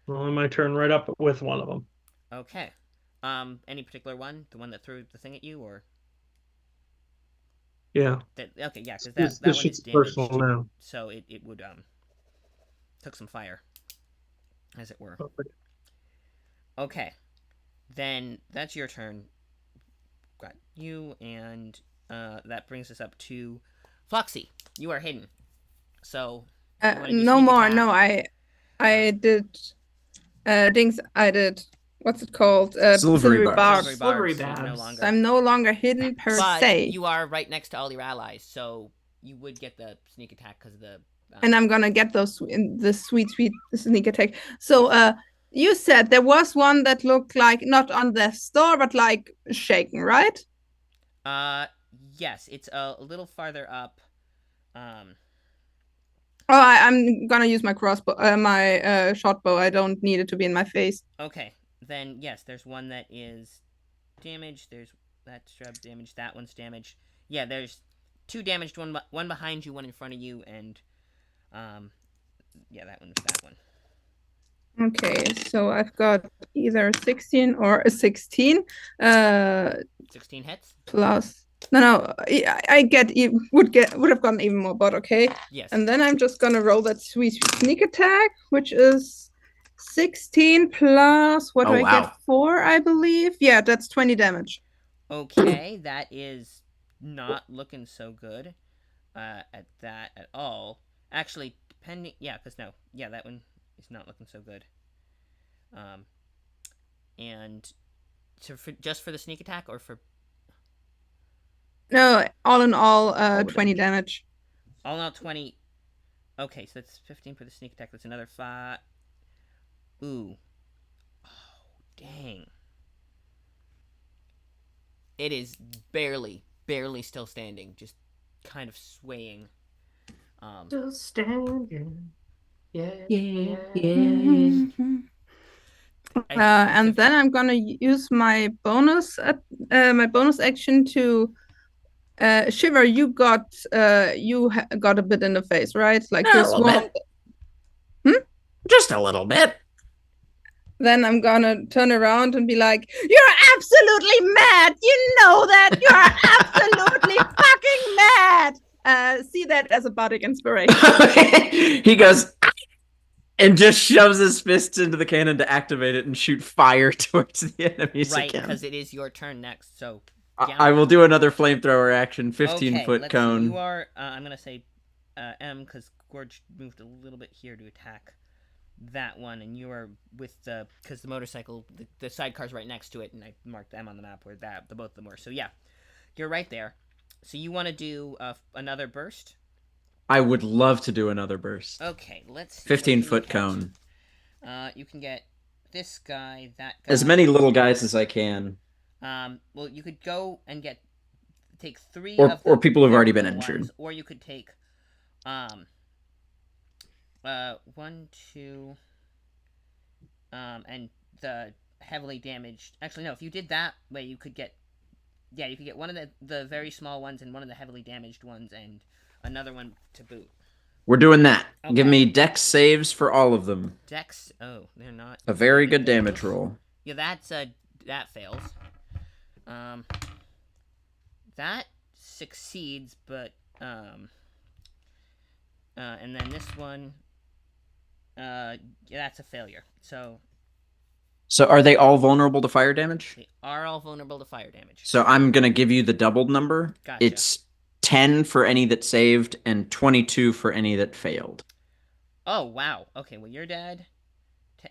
On my turn, right up with one of them. Okay. Any particular one? The one that threw the thing at you, or Yeah. okay, yeah, because This that one is shit's damaged, personal now. so it would took some fire, as it were. Perfect. Okay, then that's your turn. Got you, and that brings us up to Floxy. You are hidden, so you wanna do No sneak more. attack? No, I did things. I did. What's it called? Silvery barbs. Silvery Slippery barbs, so no babs. longer. I'm no longer hidden per but se, you are right next to all your allies, so you would get the sneak attack because of the. and I'm gonna get those in the sweet sneak attack. So, you said there was one that looked like not on the store, but like shaking, right? Yes, it's a little farther up. Oh, I'm gonna use my crossbow, my short bow. I don't need it to be in my face. Okay, then yes, there's one that is damaged. There's that shrub damaged. That one's damaged. Yeah, there's 2 damaged. One behind you, one in front of you, and yeah, that one's that one. Okay, so I've got either a 16 or a 16. 16 hits. Plus. No, I would have gotten even more, but okay. Yes. And then I'm just gonna roll that sweet sneak attack, which is 16 plus what Oh, do I wow. get? 4, I believe. Yeah, that's 20 damage. Okay, that is not looking so good at that at all. Actually, depending, yeah, because no, yeah, that one is not looking so good. And just for the sneak attack or for No, all in all, the 20 damage. all in all 20. Okay, so that's 15 for the sneak attack. That's another 5. Ooh. Oh, dang. It is barely still standing, just kind of swaying. Still standing. Yeah. And then I'm gonna use my bonus action to Shiver. You got got a bit in the face, right? Like A this little one. bit. Just a little bit. Then I'm gonna turn around and be like, "You're absolutely mad. You know that. You're absolutely fucking mad." See that as a bardic inspiration. He goes and just shoves his fists into the cannon to activate it and shoot fire towards the enemies Right, again. because it is your turn next. So I will do another flamethrower action, 15-foot let's cone. See, you are. I'm gonna say M because Gorge moved a little bit here to attack that one, and you are with the because the motorcycle, the sidecar's right next to it, and I marked M on the map where the both of them were. So yeah, you're right there. So you want to do another burst? I would love to do another burst. Okay, let's. 15-foot cone. You can get this guy, that guy. As many little guys as I can. Well, you could go and take 3 or people who've already been injured, or you could take 1, 2, and the heavily damaged. Actually, no. If you did that way, you could get one of the very small ones and one of the heavily damaged ones and another one to boot. We're doing that. Okay. Give me dex saves for all of them. Dex. Oh, they're not a very good damage roll. Yeah, that fails. That succeeds, but and then this one, yeah, that's a failure. So are they all vulnerable to fire damage? They are all vulnerable to fire damage. So I'm gonna give you the doubled number. Gotcha. It's 10 for any that saved and 22 for any that failed. Oh wow. Okay, well you're dead.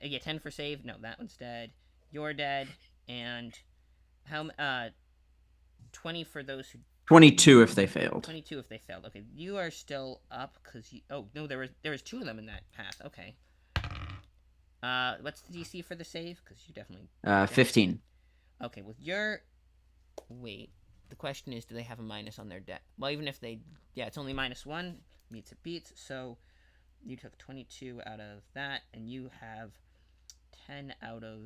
10 for save. No, that one's dead. You're dead, and how 20 for those who 22 if they failed. 22 if they failed. Okay, you are still up because you. Oh no, there was 2 of them in that path. Okay. What's the DC for the save? Because you definitely. 15. Okay, well you're. Wait. The question is, do they have a minus on their deck? Well, even if they, yeah, it's only -1. Meets it beats. So you took 22 out of that, and you have 10 out of.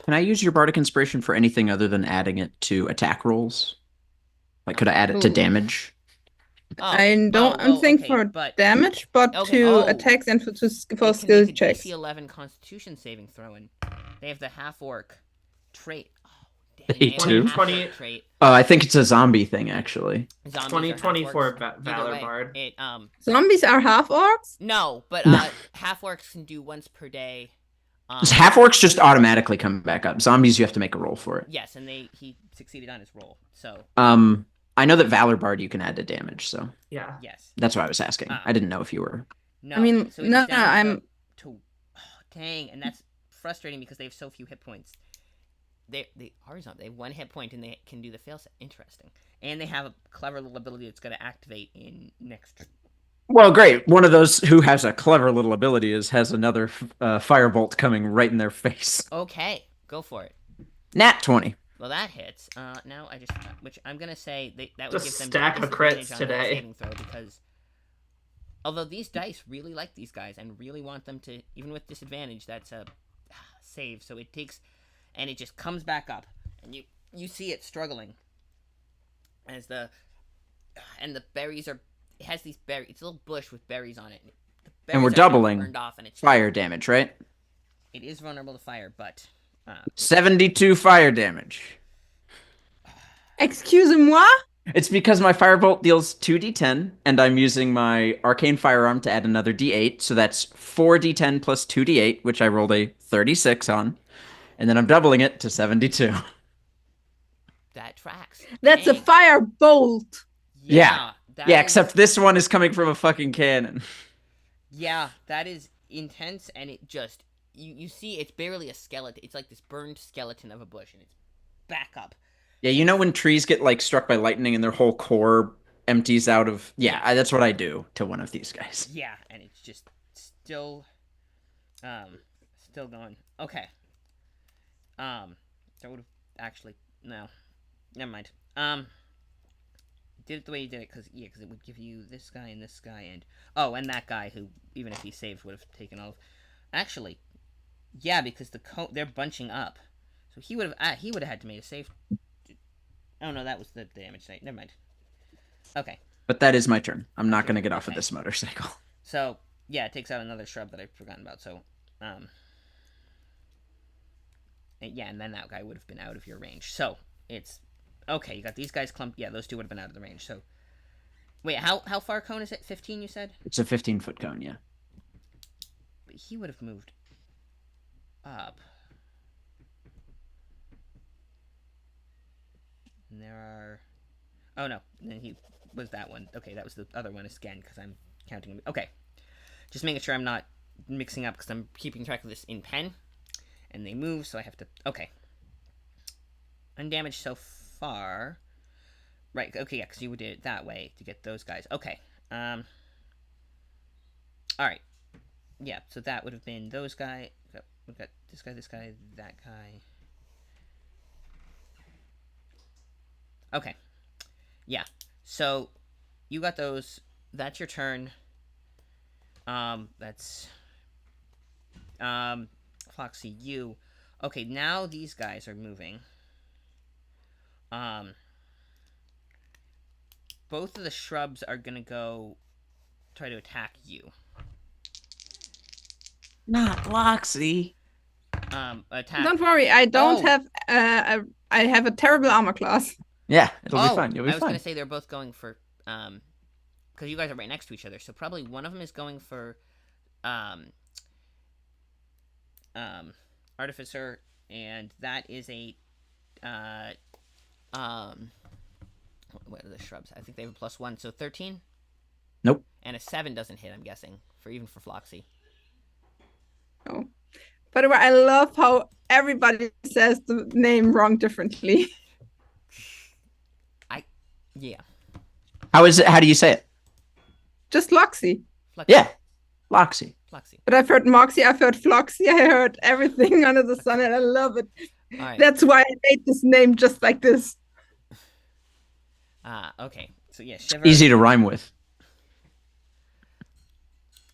Can I use your bardic inspiration for anything other than adding it to attack rolls? Like, could I add it to damage? I don't think for damage, but to attacks and for skill checks. DC 11 Constitution saving throw, and they have the half orc trait. They do? 20. Trait. I think it's a zombie thing, actually. 2024 Valor Bard. Zombies are half orcs? No, but half orcs can do once per day. Half orcs just automatically come back up. Zombies, you have to make a roll for it. Yes, and he succeeded on his roll. So I know that Valor Bard you can add to damage, so yeah. Yes. That's why I was asking. I didn't know if you were. No, I mean, so no, I'm. Dang, and that's frustrating because they have so few hit points. They are zombie. They have 1 hit point and they can do the fail set. Interesting, and they have a clever little ability that's going to activate in next. Well, great. One of those who has a clever little ability has another firebolt coming right in their face. Okay, go for it. Nat 20. Well, that hits. Now I just, which I'm gonna say that would Just give them stack of crits on today. saving throw because although these dice really like these guys and really want them to, even with disadvantage, that's a save. So it takes, and it just comes back up, and you see it struggling as the berries are. It has these berries. It's a little bush with berries on it. And we're doubling burned off, and it's fire damage, right? It is vulnerable to fire, but 72 fire damage. Excusez-moi? It's because my firebolt deals 2d10, and I'm using my arcane firearm to add another d8, so that's 4d10 plus 2d8, which I rolled a 36 on, and then I'm doubling it to 72. That tracks. That's a firebolt. Yeah, except this one is coming from a fucking cannon. Yeah, that is intense, and it just you see it's barely a skeleton. It's like this burned skeleton of a bush, and it's back up. Yeah, you know when trees get like struck by lightning and their whole core empties out of... Yeah, that's what I do to one of these guys. Yeah, and it's just still going. Okay. That would have actually... No. Never mind. Did it the way you did it, because it would give you this guy and this guy, and... Oh, and that guy who, even if he saved, would have taken all of... Actually, Yeah, because they're bunching up, so he would have had to make a save. Oh no, that was the damage site. Never mind. Okay. But that is my turn. I'm not That's your going to turn, get off of okay. this motorcycle. So yeah, it takes out another shrub that I've forgotten about. So, and then that guy would have been out of your range. So it's okay. You got these guys clumped. Yeah, those two would have been out of the range. So wait, how far cone is it? 15, you said? It's a 15-foot cone, yeah. But he would have moved up. And there are. Oh no, then he was that one. Okay, that was the other one again because I'm counting. Okay, just making sure I'm not mixing up because I'm keeping track of this in pen, and they move, so I have to. Okay, undamaged so far. Right. Okay. Yeah, because you did it that way to get those guys. Okay. All right. Yeah. So that would have been those guys. We've got this guy, that guy. Okay. Yeah. So you got those. That's your turn. That's Foxy, you. Okay, now these guys are moving. Both of the shrubs are gonna go try to attack you. Not Loxy. Attack. Don't worry, I don't Oh. have. I have a terrible armor class. Yeah, it'll be fine. You'll be I was fine. gonna say they're both going for because you guys are right next to each other, so probably one of them is going for Artificer, and that is a what are the shrubs? I think they have a +1, so 13. Nope. And a 7 doesn't hit. I'm guessing even for Floxy. Oh, by the way, I love how everybody says the name wrong differently. Yeah. How is it? How do you say it? Just Loxy. Floxy. Yeah, Loxy. Floxy. But I've heard Moxie, I've heard Floxy, I heard everything under the sun, and I love it. All right. That's why I made this name just like this. Okay. So yeah, Shiver. Easy to rhyme with.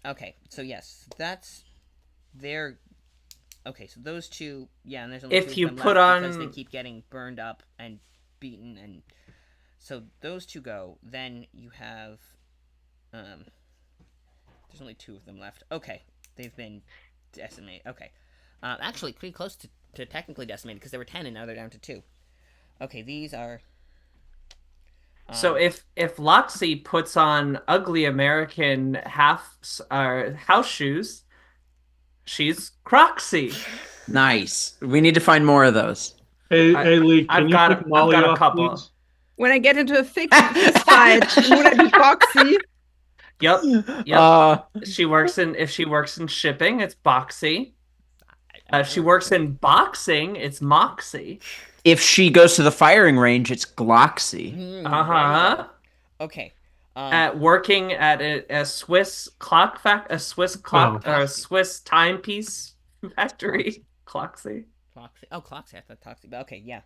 Okay. So yes, that's their. Okay, so those two, yeah, and there's only If two of you them put left because on- they keep getting burned up and beaten, and so those two go. Then you have, there's only 2 of them left. Okay, they've been decimated. Okay, actually pretty close to technically decimated because there were 10 and now they're down to 2. Okay, these are. So if Loxy puts on ugly American house shoes, she's Croxy. Nice. We need to find more of those. Hey, Lee, I've can you got pick a- I've Molly got a off, couple. please? When I get into a fist fight, would I be Foxy? Yep. If she works in shipping, it's Boxy. If she works in boxing, it's Moxie. If she goes to the firing range, it's Gloxy. there you Uh-huh. go. Okay. At working at a Swiss clock or a Swiss timepiece factory, Cloxy. Cloxy. Oh, Cloxy. I thought Toxic. But okay, yeah.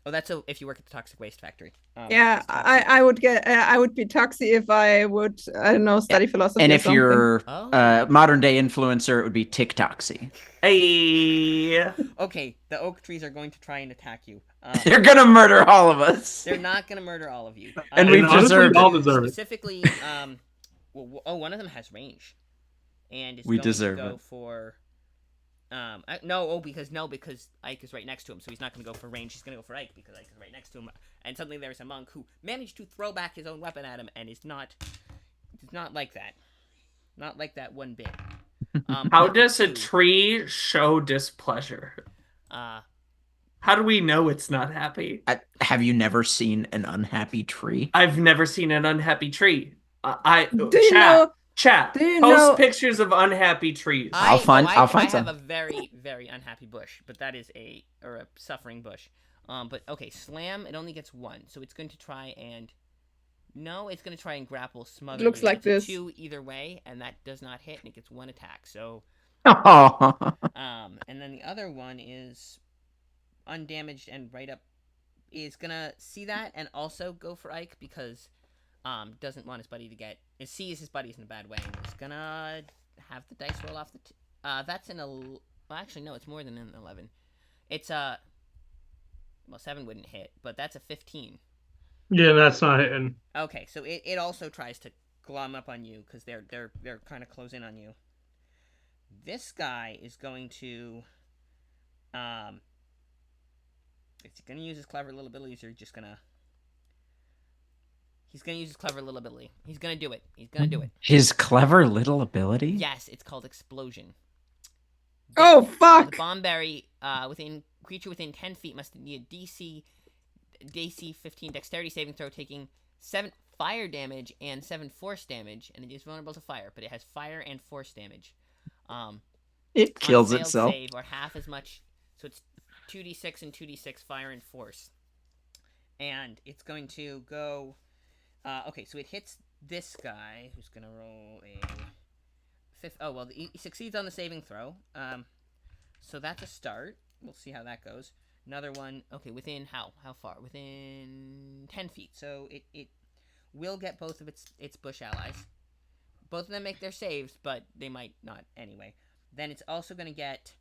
Oh, that's if you work at the toxic waste factory. Yeah, it's Toxic. I would I would be Toxie if I would, I don't know, study philosophy And or if something. you're Oh. modern day influencer, it would be TikToksy. Hey. Okay, the oak trees are going to try and attack you. They're gonna murder all of us. They're not going to murder all of you. And we've honestly, deserved all it. deserve it. Specifically, one of them has range, and it's We going deserve to go it. for. Because Ike is right next to him, so he's not going to go for range. He's going to go for Ike because Ike is right next to him. And suddenly there's a monk who managed to throw back his own weapon at him, and it's not like that, not like that one bit. How does a two, tree show displeasure? How do we know it's not happy? Have you never seen an unhappy tree? I've never seen an unhappy tree. Do you know? Chat. Do you Post know- pictures of unhappy trees. I'll find I some. have a very, very unhappy bush, but that is a suffering bush. But okay, slam. It only gets 1, so it's going to try and. No, it's going to try and grapple smother. Looks but it like gets a this. 2 either way, and that does not hit, and it gets 1 attack. So, Oh. and then the other one is undamaged and right up is gonna see that and also go for Ike because doesn't want his buddy to get. It sees his buddies in a bad way and is gonna have the dice roll off the. That's an Well, actually, no, it's more than an 11. It's well, 7 wouldn't hit, but that's a 15. Yeah, that's not hitting. Okay, so it also tries to glom up on you because they're kind of close in on you. This guy is going to is he gonna use his clever little abilities or just gonna he's gonna use his clever little ability. He's gonna do it. He's gonna do it. His clever little ability? Yes, it's called explosion. Oh The fuck! bomb berry creature within 10 feet must need a DC 15 dexterity saving throw, taking 7 fire damage and 7 force damage, and it is vulnerable to fire, but it has fire and force damage. It kills on failed itself. Save or half as much, so it's 2d6 and 2d6 fire and force, and it's going to go. Okay, so it hits this guy who's gonna roll a fifth. Oh well, he succeeds on the saving throw. So that's a start. We'll see how that goes. Another one. Okay, within how far? Within 10 feet. So it will get both of its bush allies. Both of them make their saves, but they might not anyway. Then it's also going to get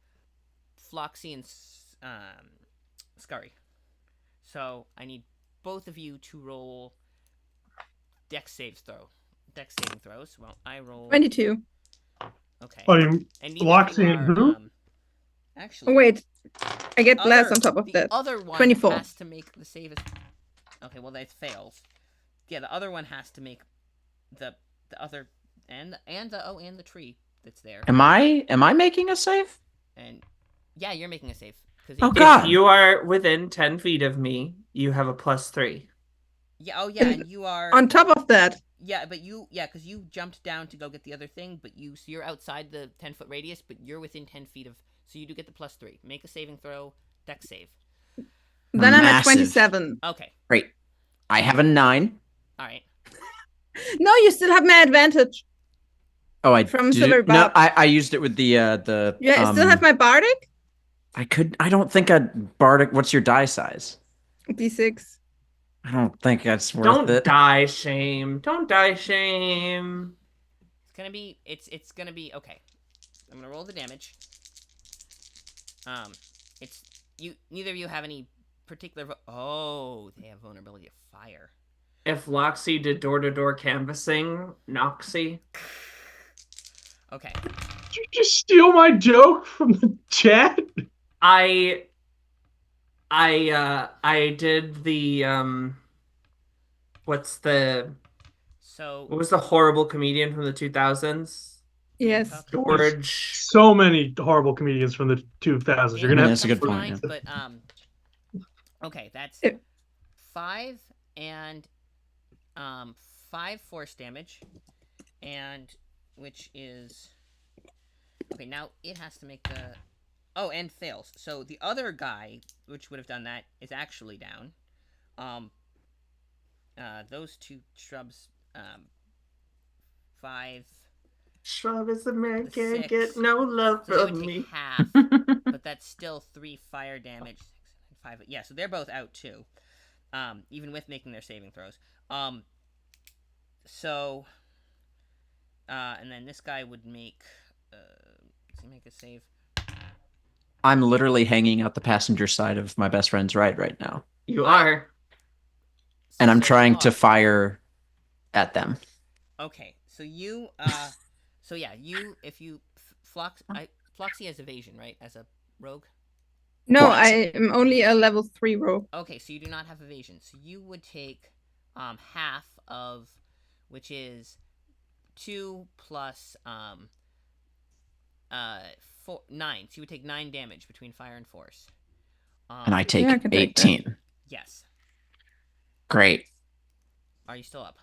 Floxy and Scurry. So I need both of you to roll Dex saving throws. Well, I roll 22. Okay. Oh, you And Floxy and who? Actually, Oh wait, I get blast on top of the that. other one 24. has to make the save. Okay, well that fails. Yeah, the other one has to make the other and the tree that's there. Am I making a save? And yeah, you're making a save. Oh, God. If you are within 10 feet of me, you have a +3. Yeah. Oh yeah, and you are On top of that, Yeah, but because you jumped down to go get the other thing, but so you're outside the 10-foot radius, but you're within 10 feet of, so you do get the +3. Make a saving throw, Dex save. then I'm at Massive. 27. Okay, Great. I have a 9. all right. No, you still have my advantage. Oh, I From do- Silver No, Bob. I used it with the Yeah, I still have my bardic. I don't think a bardic. What's your die size? D6. I don't think that's worth Don't it. die, shame. Don't die, shame. It's gonna be okay. I'm gonna roll the damage. It's neither of you have any particular. Oh, they have vulnerability to fire. If Loxy did door-to-door canvassing, Noxy. Okay. Did you just steal my joke from the chat? I did the what So was the horrible comedian from the 2000s? Yes. George. So many horrible comedians from the 2000s. You're gonna have That's a good to point, But okay, that's It- 5 and 5 force damage, and which is okay. Now it has to make the and fails. So the other guy, which would have done that, is actually down. Those two shrubs, 5. Shrub is a man can't 6. get no love So they from would me. take half, but that's still 3 fire damage. 6, 5. Yeah, so they're both out too. Even with making their saving throws. So, and then this guy would make. Does he make a save? I'm literally hanging out the passenger side of my best friend's ride right now, You are. and I'm So trying you to are. fire at them. Okay, so you, so yeah, if you Floxy has evasion, right? As a rogue. No, What? I am only a level 3 rogue. Okay, so you do not have evasion. So you would take half of, which is 2 plus 9. So you would take 9 damage between fire and force. And I take Yeah, I can take that. 18. Yes. Great. Are you still up?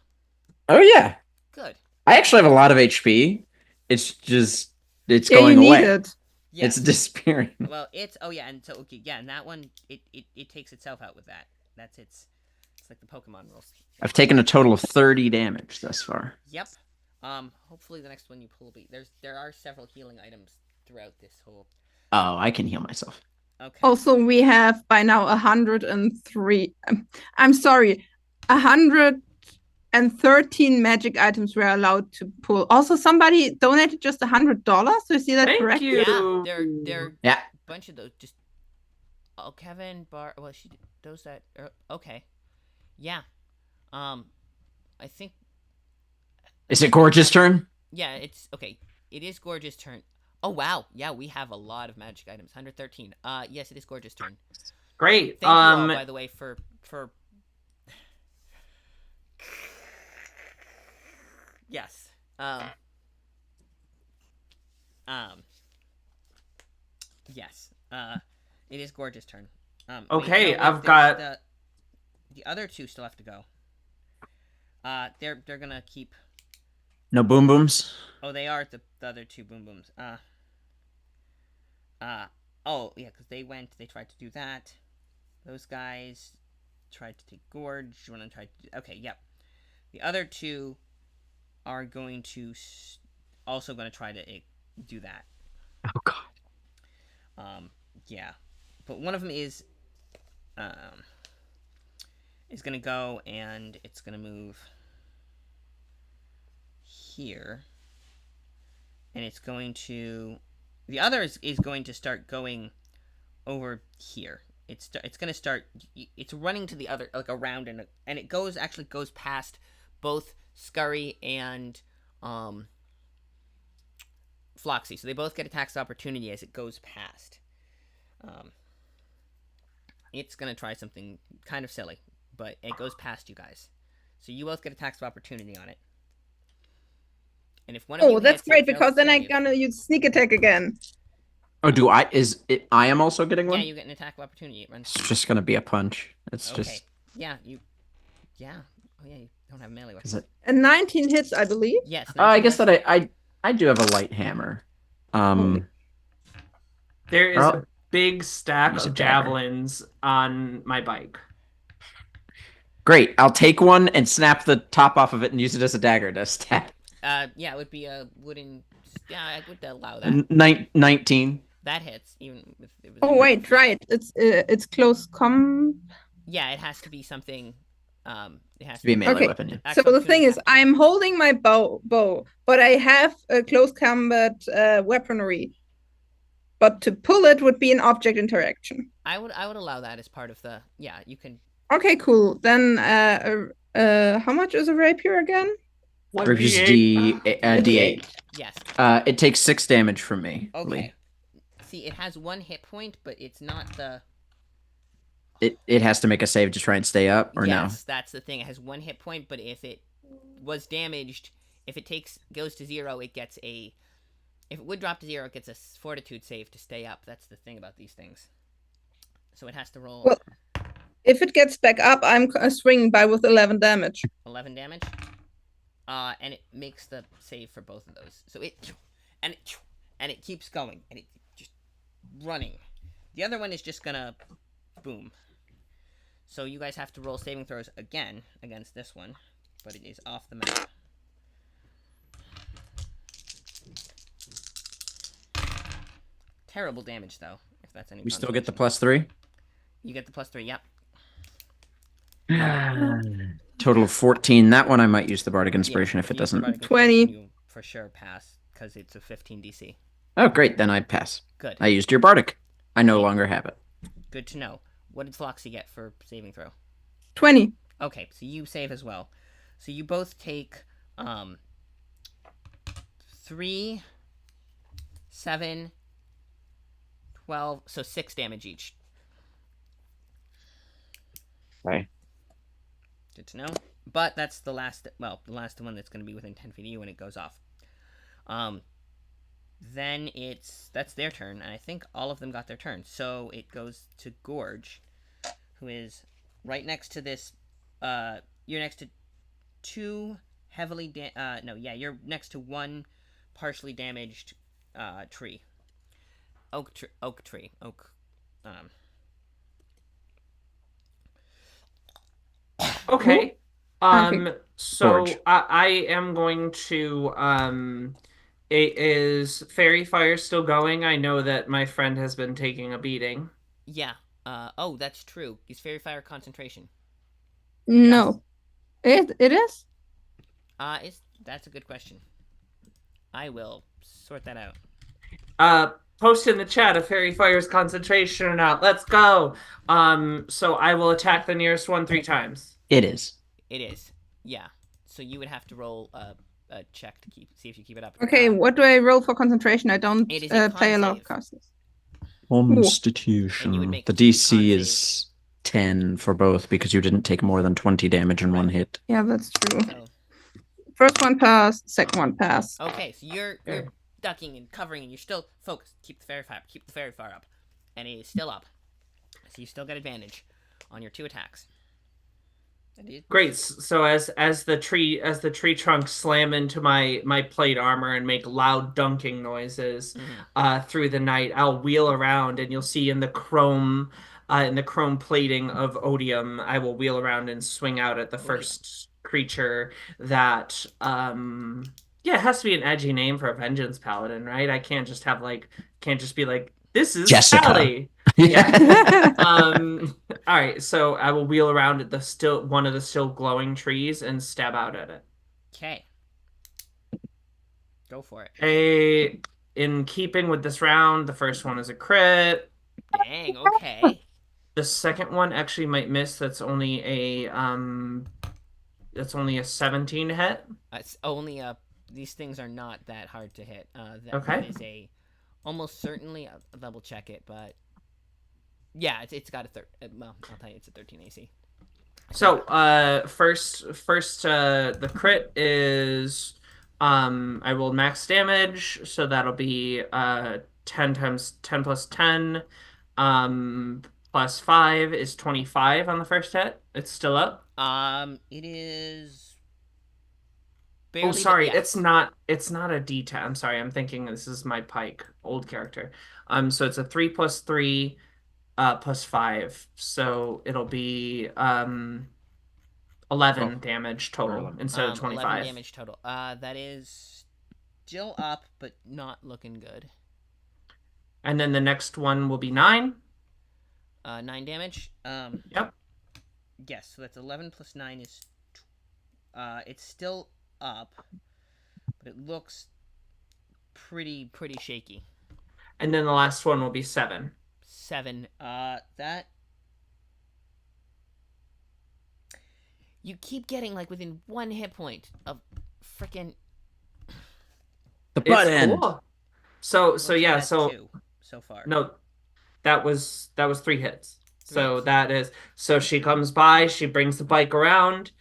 Oh yeah. Good. I actually have a lot of HP. It's just it's Yeah, going you away. need it. Yeah. It's disappearing. Well, and so okay, yeah, and that one it takes itself out with that. That's it's like the Pokemon rules. I've taken a total of 30 damage thus far. Yep. Hopefully the next one you pull will be there are several healing items throughout this whole. Oh, I can heal myself. Okay. Also, we have by now 103. I'm sorry, 100 and 13 magic items were allowed to pull. Also, somebody donated just $100. Do you see that Thank correctly? you. Yeah, they're Yeah. a bunch of those. Just Kevin Bar. Well, she does that. Okay, yeah. I think. Is it Gorge's turn? Yeah, it's okay. It is Gorge's turn. Oh wow, yeah, we have a lot of magic items. 113. Yes, it is Gorge's turn. Great. Thank you all, by the way, for. Yes. Yes. It is Gorge's turn. Okay, wait, I've there's got the other two still have to go. They're gonna keep. No boom booms. Oh, they are the other two boom booms. Oh yeah, because they tried to do that. Those guys tried to take Gorge. One of them tried to. Okay, yep. The other two are going to also going to try to do that. Oh God. Yeah, but one of them is going to go and it's going to move here, and it's going to. The other is going to start going over here. It's going to start. It's running to the other, like around, and it goes past both Scurry and Floxy. So they both get attacks of opportunity as it goes past. It's going to try something kind of silly, but it goes past you guys. So you both get attacks of opportunity on it. And if one of you that's hits, great, it because then I'm save. gonna use sneak attack again. Oh, do I? Is it? I am also getting one. Yeah, you get an attack of opportunity. It runs. It's just gonna be a punch. It's Okay. just. Yeah, you. Yeah. Oh yeah, you don't have melee weapons. Is it? And 19 hits, I believe. Yes. I guess that I do have a light hammer. there is Well, a big stack use a of dagger. javelins on my bike. Great. I'll take one and snap the top off of it and use it as a dagger to stab. Yeah, it would be a wooden. Yeah, I would allow that. 19. That hits even if it was. Oh wait, right. It's close Yeah, it has to be something. It has To be a melee Okay. weapon. Yeah. Axe So the opportunity thing is, has to be- I'm holding my bow, but I have a close combat weaponry. But to pull it would be an object interaction. I would allow that as part of the. Yeah, you can. Okay, cool. Then how much is a rapier again? Rapier's 1d8. D8. Yes. It takes 6 damage from me. Okay. Lee. See, it has 1 hit point, but it's not the. It has to make a save to try and stay up, or no? Yes, that's the thing. It has 1 hit point, but if it was damaged, if it goes to 0, it gets a. If it would drop to 0, it gets a fortitude save to stay up. That's the thing about these things. So it has to roll Well, if it gets back up, I'm swinging by with 11 damage. 11 damage. And it makes the save for both of those. So it keeps going, and it just running. The other one is just gonna boom. So you guys have to roll saving throws again against this one, but it is off the map. Terrible damage though, if that's any. We still get the consolation. +3. You get the +3. Yep. Total of 14. That one I might use the Bardic Inspiration Yeah, if it you use the doesn't. Bardic 20. Inspiration, you for sure pass because it's a 15 DC. Oh, great. Then I pass. Good. I used your Bardic. I no longer have it. Good to know. What did Floxy get for saving throw? 20. Okay, so you save as well. So you both take 3, 7, 12, so 6 damage each. Okay. Good to know. But that's the last one that's going to be within 10 feet of you when it goes off. Then that's their turn, and I think all of them got their turn. So it goes to Gorge, who is right next to this. You're next to 2 heavily you're next to 1 partially damaged tree. Oak tree. Okay. So Gorge. I am going to is Fairy Fire still going? I know that my friend has been taking a beating. Yeah. That's true. Is Fairy Fire concentration? No. It is? That's a good question. I will sort that out. Post in the chat if fairy fire's concentration or not. Let's go. So I will attack the nearest one 3 times. It is. It is. Yeah. So you would have to roll a check to see if you keep it up. Okay, what do I roll for concentration? I don't It is a play a con lot of save. casters. And you Constitution. would make The 2 con DC saves. is 10 for both because you didn't take more than 20 damage in one hit. Yeah, that's true. So, First one passed, second one passed. okay, so you're ducking and covering, and you're still focused. Keep the fairy fire up, and it is still up. So you still get advantage on your 2 attacks. Great. So as the tree trunks slam into my plate armor and make loud dunking noises through the night, I'll wheel around and you'll see in the chrome plating of odium, I will wheel around and swing out at the first creature that yeah, it has to be an edgy name for a vengeance paladin, right? I can't just be like, this is Jessica. Sally. Yeah. All right, so I will wheel around at one of the still glowing trees and stab out at it. Okay. Go for it. In keeping with this round, the first one is a crit. Dang, okay. The second one actually might miss. That's only a 17 hit. It's only these things are not that hard to hit. Okay. That is almost certainly. I'll double check it, but yeah, it's got a well, I'll tell you, it's a 13 AC. So, first, the crit is, I rolled max damage, so that'll be 10 times 10 plus 10, plus 5 is 25 on the first hit. It's still up. It is. Oh, sorry, it's not a D10. I'm sorry, I'm thinking this is my Pike, old character. So it's a 3 plus 3, plus 5, so it'll be 11 damage total instead of 25. 11 damage total. That is still up, but not looking good. And then the next one will be 9. 9 damage. Yep. Yes, so that's 11 plus 9 is. It's still up, but it looks pretty shaky. And then the last one will be 7. 7. That. You keep getting like within 1 hit point of freaking. The butt end. Cool. So yeah, so 2 so far. No, that was 3 hits. So that is, so she comes by, she brings the bike around.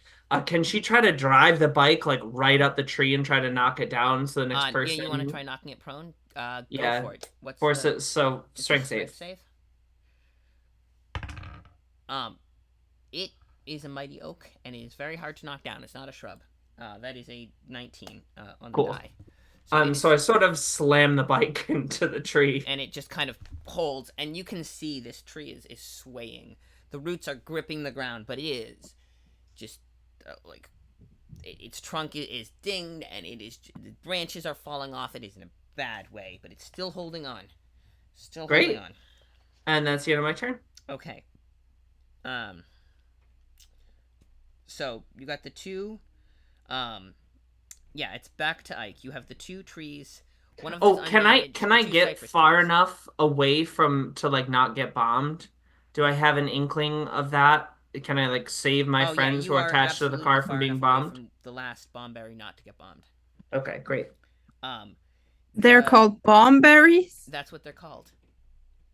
Can she try to drive the bike like right up the tree and try to knock it down so the next person? Yeah, you want to try knocking it prone? Go for it. Strength save. It is a mighty oak, and it is very hard to knock down. It's not a shrub. That is a 19 on the die. So I sort of slam the bike into the tree. And it just kind of holds, and you can see this tree is swaying. The roots are gripping the ground, but it is just like its trunk is dinged, and the branches are falling off. It is in a bad way, but it's still holding on. Holding on. And that's the end of my turn. Okay. So you got the 2. Yeah, it's back to Ike. You have the 2 trees. One of them. Can I get far enough away to like not get bombed? Do I have an inkling of that? Can I like save my friends who are attached to the car from being bombed? From the last bombberry not to get bombed. Okay, great. They're called bombberries. That's what they're called.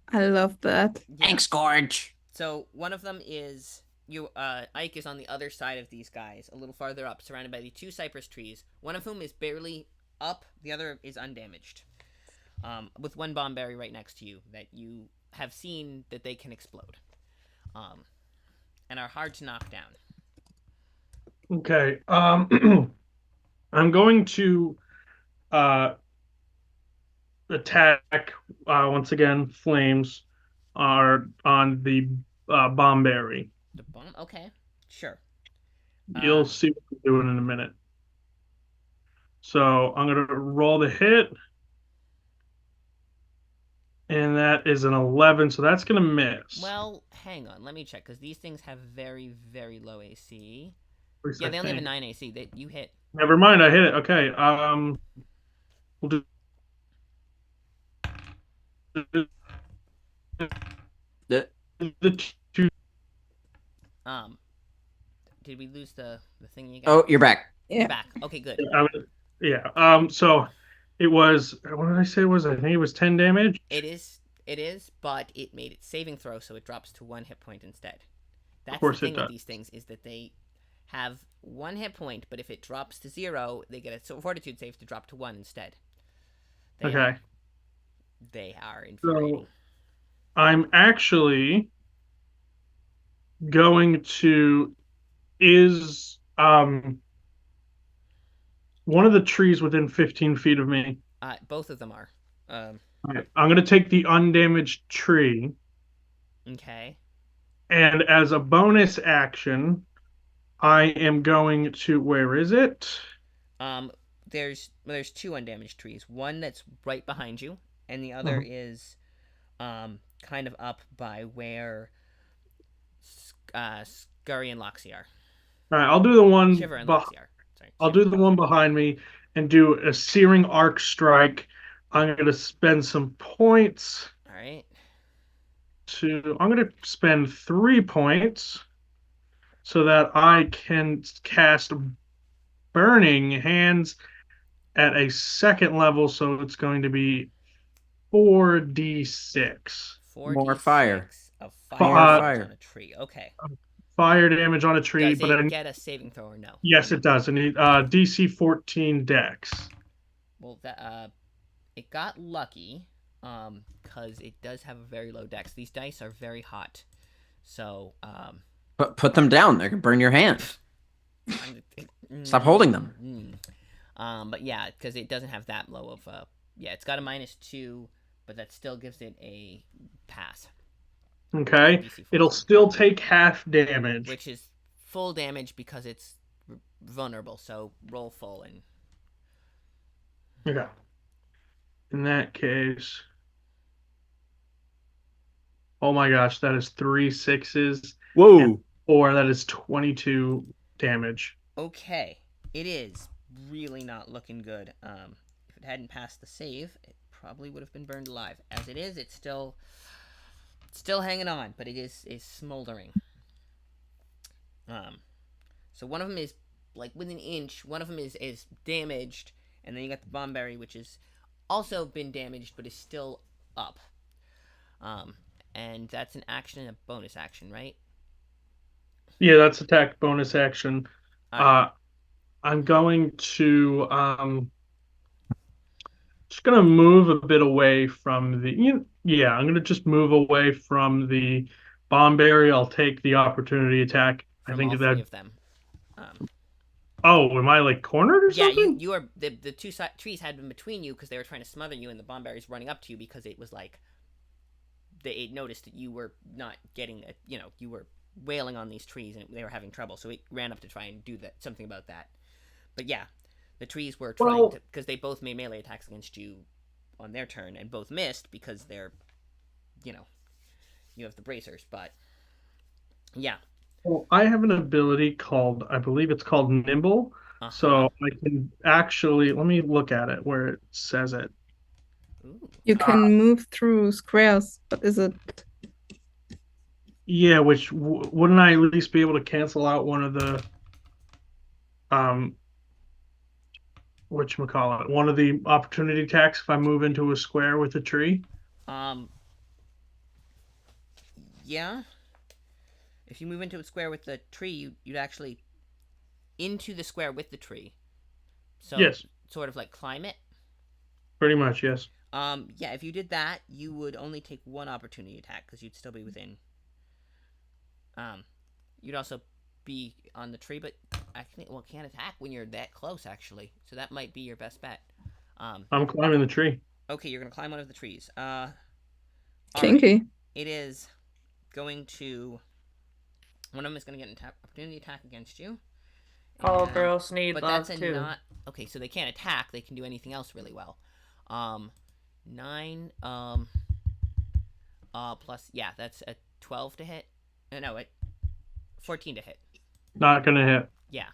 I love that. Yeah. Thanks, Gorge. So one of them is Ike is on the other side of these guys, a little farther up, surrounded by the 2 cypress trees, one of whom is barely up, the other is undamaged. With one bombberry right next to you that you have seen that they can explode. And are hard to knock down. Okay. I'm going to attack once again. Flames are on the bombberry. The bomb? Okay, sure. You'll see what I'm doing in a minute. So I'm going to roll the hit. And that is an 11, so that's going to miss. Well, hang on. Let me check, because these things have very, very low AC. Yeah, they only have a 9 AC. You hit. Never mind, I hit it. Okay. We'll do Uh, the two. Um, did we lose the thing again? Oh, you're back. You're Yeah. back. Okay, good. Yeah. So it was. What did I say? It was I think it was 10 damage. It is. It is, but it made its saving throw, so it drops to 1 hit point instead. Of That's the course it thing with does. these things is that they have 1 hit point, but if it drops to 0, they get a fortitude save to drop to 1 instead. Okay. They are infuriating. So I'm actually going to is one of the trees within 15 feet of me. Both of them are. All right. I'm going to take the undamaged tree, Okay. and as a bonus action, I am going to. Where is it? Um, there's two undamaged trees. One that's right behind you, and the other is kind of up by where Scurry and Loxy are. All right. I'll do the one. Shiver and Loxy are. Sorry. I'll Shiver do and the Loxy one are. behind me and do a searing arc strike. I'm going to spend some points All right. I'm going to spend 3 points so that I can cast Burning Hands at a second level. So it's going to be 4d6 More 4d6 fire. of More fire damage fire. on a tree. Okay. fire damage on a tree. Does But it get a saving throw or no? yes, it does. And DC 14 Dex. Well, that it got lucky, because it does have a very low dex. These dice are very hot, so Put them down. They can burn your hand. Stop holding them. But yeah, because it doesn't have that low of a. Yeah, it's got a -2, but that still gives it a pass. Okay. DC 14, It'll still take half damage. which is full damage because it's vulnerable. So roll full and. Okay. In that case, oh my gosh, that is 3 6s. Whoa. And 4, that is 22 damage. Okay, it is really not looking good. If it hadn't passed the save, it probably would have been burned alive. As it is, it's still hanging on, but it is smoldering. So one of them is like within an inch. One of them is damaged, and then you got the Bomberry, which has also been damaged, but is still up. And that's an action and a bonus action, right? Yeah, that's attack bonus action. Alright. I'm going to just gonna move a bit away from yeah, I'm gonna just move away from the Bomberry. I'll take the opportunity attack. I From think all that. three of them. Oh, am I like cornered or Yeah, something? you are the two trees had been between you because they were trying to smother you, and the Bomberry's running up to you because it was like it noticed that you were not getting you were wailing on these trees and they were having trouble, so it ran up to try and do something about that. But yeah, the trees were trying to, because they both made melee attacks against you on their turn and both missed because they're you have the bracers, but yeah. Well, I have an ability called, I believe it's called Nimble. Uh-huh. So I can actually, let me look at it where it says it. Ooh. You can move through squares, but is it? Yeah, which wouldn't I at least be able to cancel out one of the whatchamacallit, one of the opportunity attacks if I move into a square with a tree? Yeah. If you move into a square with the tree, you'd actually into the square with the tree. So Yes. Sort of like climb it. Pretty much, yes. Yeah, if you did that, you would only take one opportunity attack because you'd still be within. You'd also be on the tree, but can't attack when you're that close actually. So that might be your best bet. I'm climbing the tree. Okay, you're gonna climb one of the trees. Kinky. Right. It is going to. One of them is going to get an opportunity attack against you. All girls need but love that's too. not okay. So they can't attack. They can do anything else really well. 9. Plus that's a 12 to hit. No, 14 to hit. Not gonna hit. Yeah.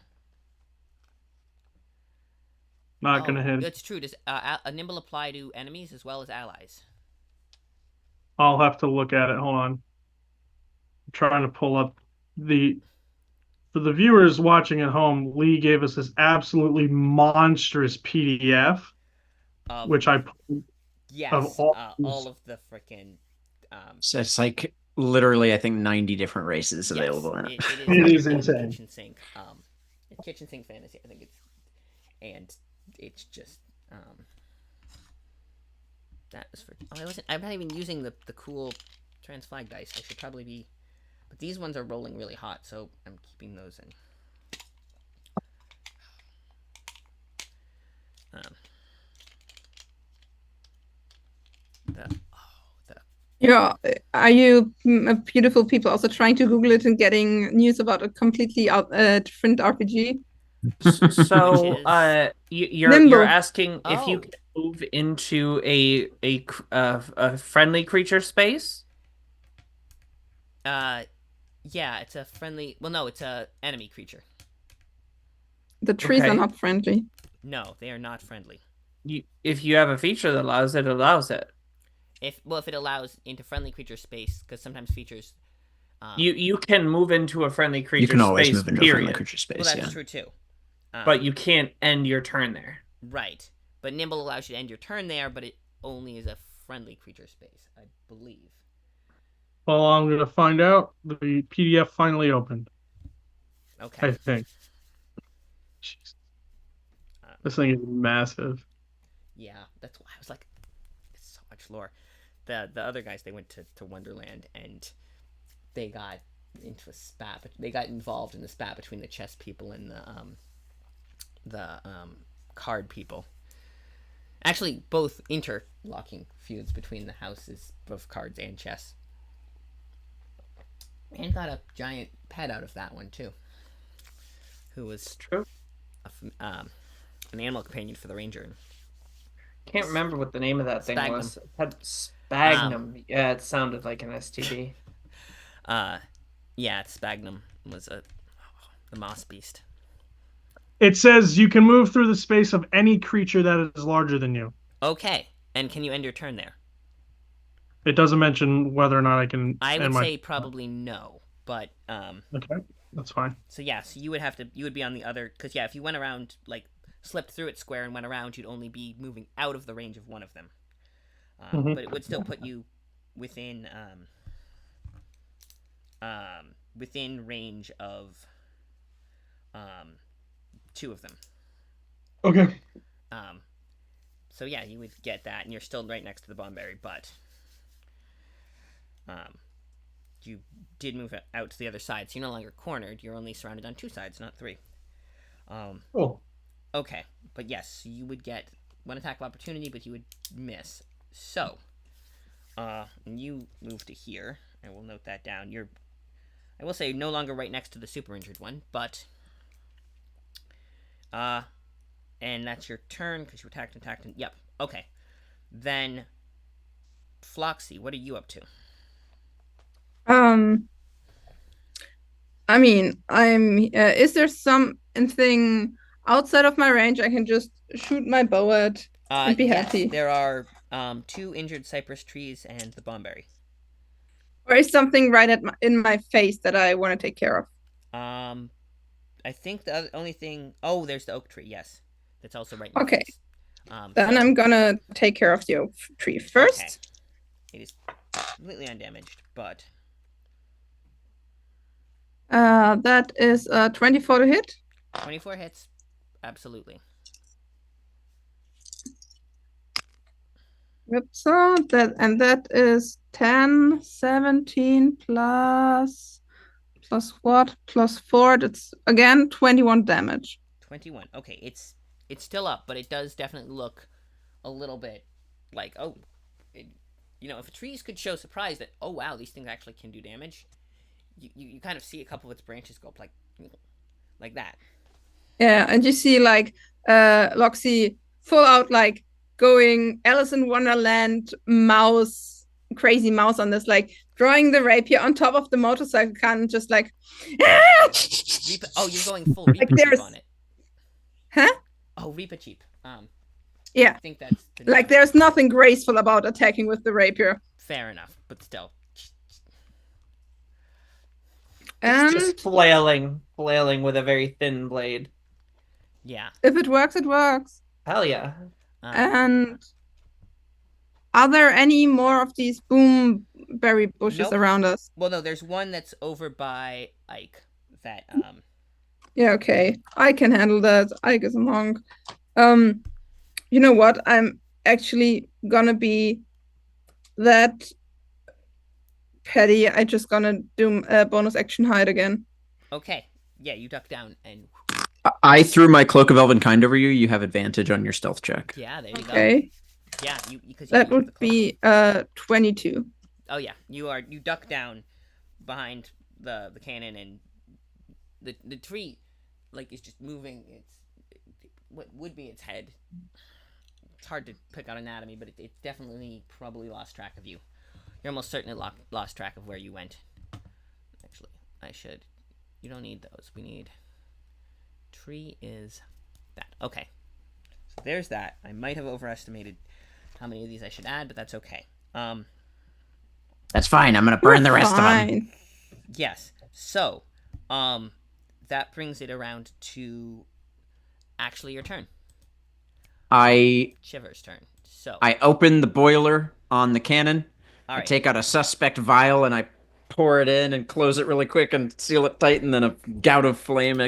not gonna hit. It's true. Does a nimble apply to enemies as well as allies? I'll have to look at it. Hold on. I'm trying to pull up the. For the viewers watching at home, Lee gave us this absolutely monstrous PDF, which I yes, of all of the freaking. So it's like literally, I think 90 different races available in it. It is insane. Kitchen sink. Kitchen sink fantasy. I think it's, and it's just that was for. Oh, I'm not even using the cool transflag dice. I should probably be. But these ones are rolling really hot, so I'm keeping those in. Yeah, are you beautiful people also trying to Google it and getting news about a completely different RPG? So, you're asking if you can move into a friendly creature space? Yeah, it's a friendly. Well, no, it's a enemy creature. The trees are not friendly. No, they are not friendly. If you have a feature that allows it, it allows it. If it allows into friendly creature space, because sometimes features. You can move into a friendly creature space. You can always move into a friendly creature space. Well, that's true too. But you can't end your turn there. Right, but Nimble allows you to end your turn there, but it only is a friendly creature space, I believe. Well, I'm gonna find out. The PDF finally opened. Okay. I think. Jeez. This thing is massive. Yeah, that's why I was like, it's so much lore. The other guys, they went to Wonderland and they got into a spat. But they got involved in the spat between the chess people and the card people. Actually, both interlocking feuds between the houses of cards and chess. And got a giant pet out of that one too, who was true an animal companion for the ranger. Can't remember what the name of that thing Sphagnum. was. It had Sphagnum. Yeah, it sounded like an STD. Yeah, Sphagnum was the moss beast. It says you can move through the space of any creature that is larger than you. Okay, and can you end your turn there? It doesn't mention whether or not I can. I would say probably no, but okay, that's fine. So yeah, so you would be on the other, because yeah, if you went around, like slipped through it square and went around, you'd only be moving out of the range of one of them. But it would still put you within within range of two of them. Okay. So yeah, you would get that, and you're still right next to the Bomberry, but you did move out to the other side, so you're no longer cornered. You're only surrounded on two sides, not three. Cool. Okay, but yes, you would get one attack of opportunity, but you would miss. So, you move to here. I will note that down. I will say, no longer right next to the super injured one, but and that's your turn because you attacked, and yep. Okay, then Floxy, what are you up to? I mean, is there something outside of my range I can just shoot my bow at and be happy? There are two injured cypress trees and the Bomberry. Or is something right in my face that I want to take care of? I think the only thing. Oh, there's the oak tree. Yes, that's also right in your face. Then I'm gonna take care of the oak tree first. Okay. It is completely undamaged, but that is 24 to hit. 24 hits, absolutely. Yep. So that is 10, 17 plus what? Plus 4. That's again 21 damage. 21. Okay, it's still up, but it does definitely look a little bit like, if trees could show surprise that, oh wow, these things actually can do damage, you kind of see a couple of its branches go up like that. Yeah, and you see like Loxy full out like going Alice in Wonderland crazy mouse on this, like drawing the rapier on top of the motorcycle can and just like you're going full Reaper on it. Huh? Oh, Reaper cheap. Yeah. I think that's Like there's nothing graceful about attacking with the rapier. fair enough, but still. It's And just flailing with a very thin blade. Yeah. if it works, it works. Hell yeah. And are there any more of these boomberry bushes Nope. around us? Well, no, there's one that's over by Ike that Yeah, okay. I can handle that. Ike is a monk. You know what? I'm actually gonna be that petty. I just gonna do a bonus action hide again. Okay. Yeah, you duck down and I threw my Cloak of Elven Kind over you. You have advantage on your stealth check. yeah, there you go. Okay. Yeah, you because That you have the would cloak. be 22. Oh yeah, you duck down behind the cannon and the tree like is just moving. It's what would be its head. It's hard to pick out anatomy, but it definitely probably lost track of you. You're almost certainly lost track of where you went. Actually, I should. You don't need those. We need. Tree is that. Okay. So there's that. I might have overestimated how many of these I should add, but that's okay. That's fine. I'm gonna burn the rest of them. Fine. Yes. So, that brings it around to actually your turn. Shiver's turn. So I open the boiler on the cannon. all I right. take out a suspect vial and I pour it in and close it really quick and seal it tight, and then a gout of flame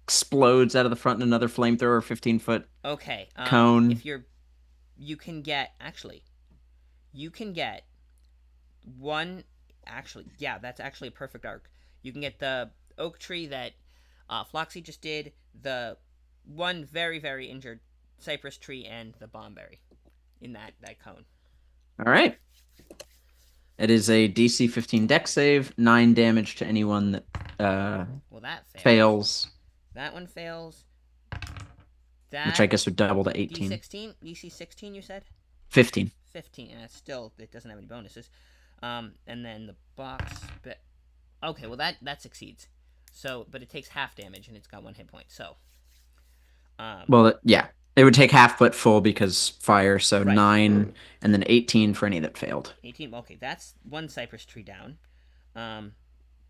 explodes out of the front, and another flamethrower 15-foot Okay. cone. If you can get one. Actually, yeah, that's actually a perfect arc. You can get the oak tree that Floxy just did, the one very very injured cypress tree, and the bombberry in that cone. All right. It is a DC 15 dex save, 9 damage to anyone that Well, that fails. fails, That one fails. That which I guess would double to 18. DC 16, you said? 15. 15, and still, it doesn't have any bonuses. And then the box... Okay, well, that succeeds. So, but it takes half damage, and it's got 1 hit point, so... Yeah. It would take half but full because fire, so Right. 9, and then 18 for any that failed. 18, okay, that's 1 cypress tree down.